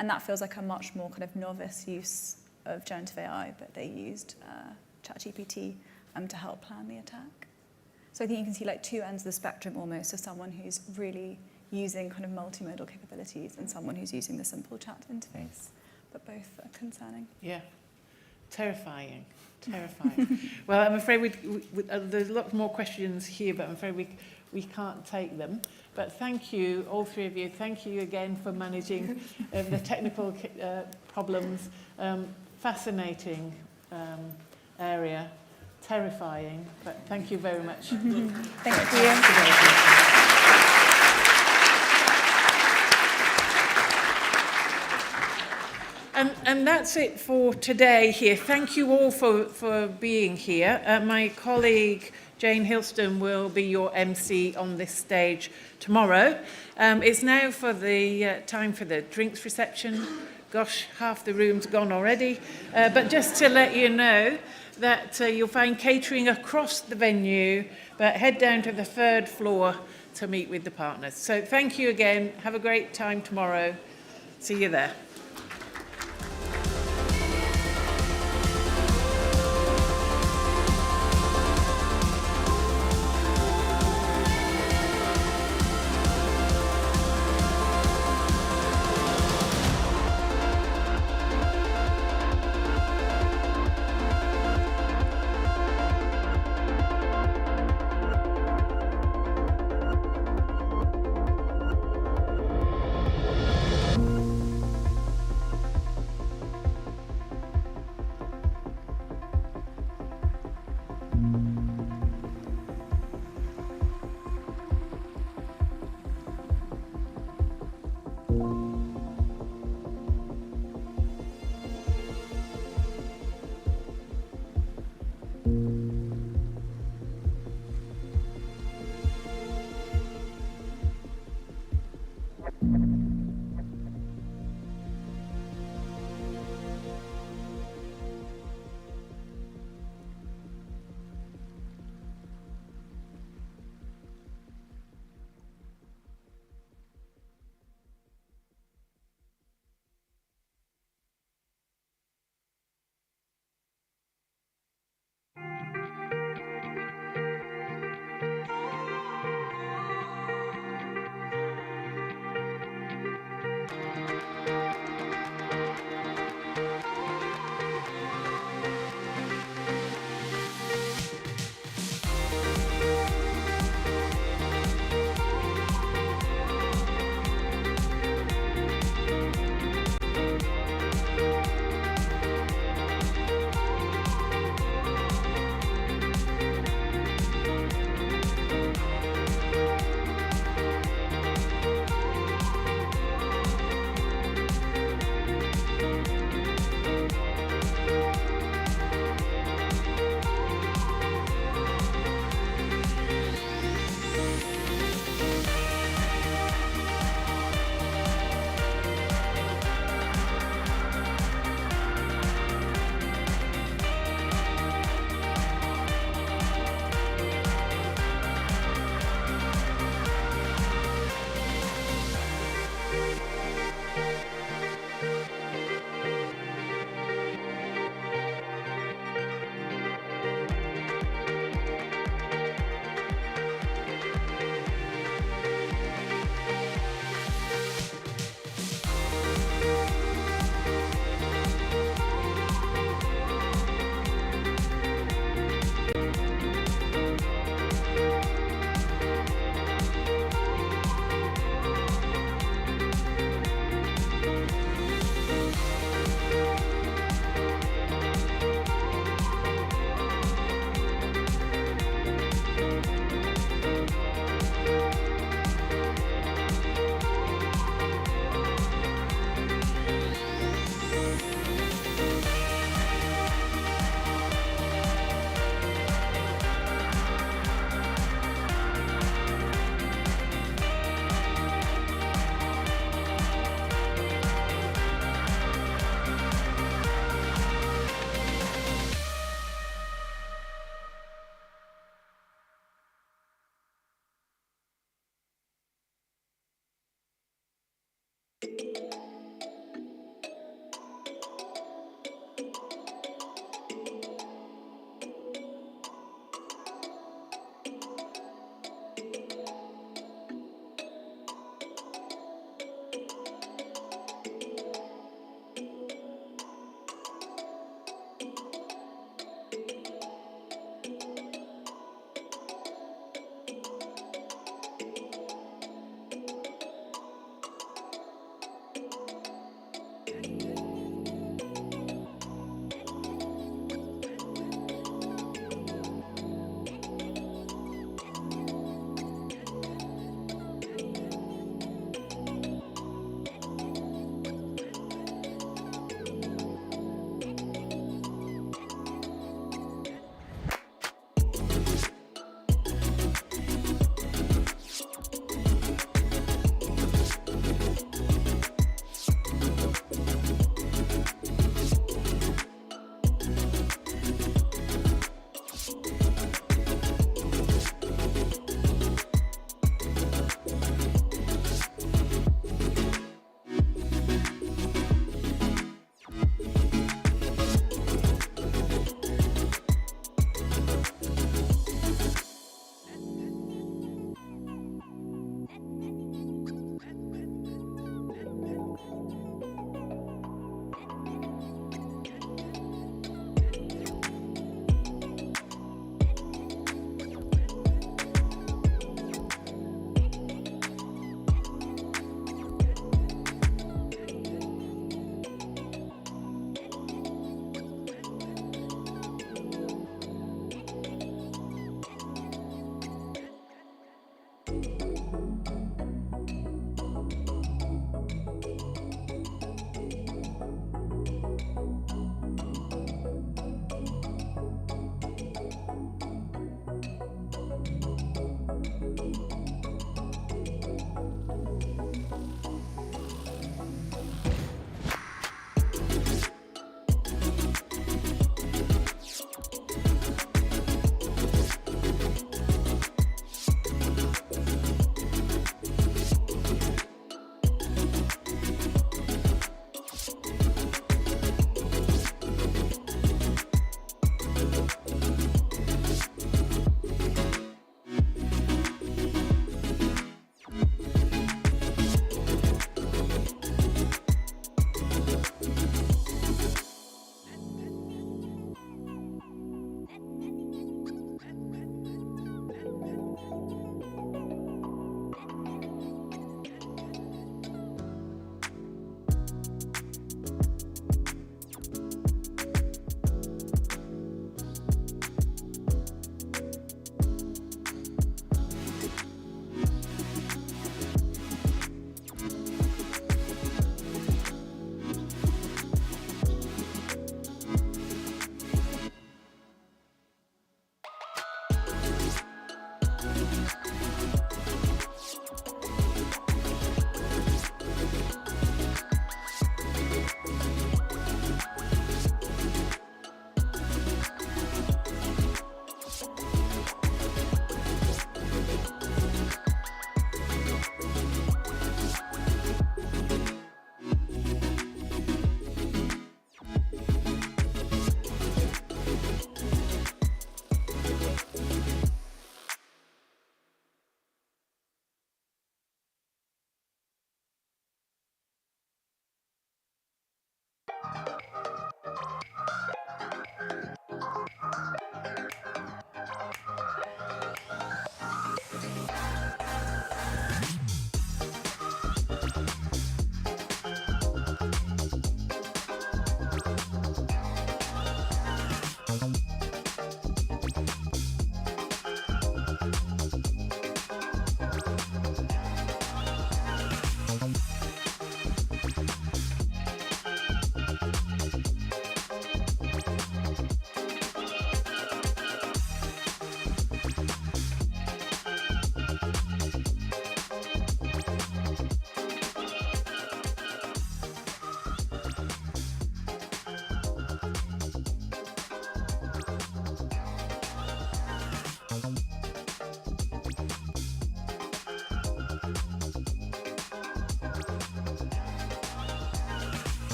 And that feels like a much more kind of novice use of generative AI, but they used ChatGPT to help plan the attack. So I think you can see like two ends of the spectrum almost, of someone who's really using kind of multimodal capabilities and someone who's using the simple chat interface. But both are concerning. Yeah. Terrifying. Well, I'm afraid there's lots more questions here, but I'm afraid we can't take them. But thank you, all three of you. Thank you again for managing the technical problems. fascinating area, terrifying, but thank you very much. Thank you. And that's it for today here. Thank you all for being here. My colleague Jane Hilston will be your MC on this stage tomorrow. It's now for the time for the drinks reception. Gosh, half the room's gone already. But just to let you know that you'll find catering across the venue, but head down to the 3rd floor to meet with the partners. So thank you again. Have a great time tomorrow. See you there.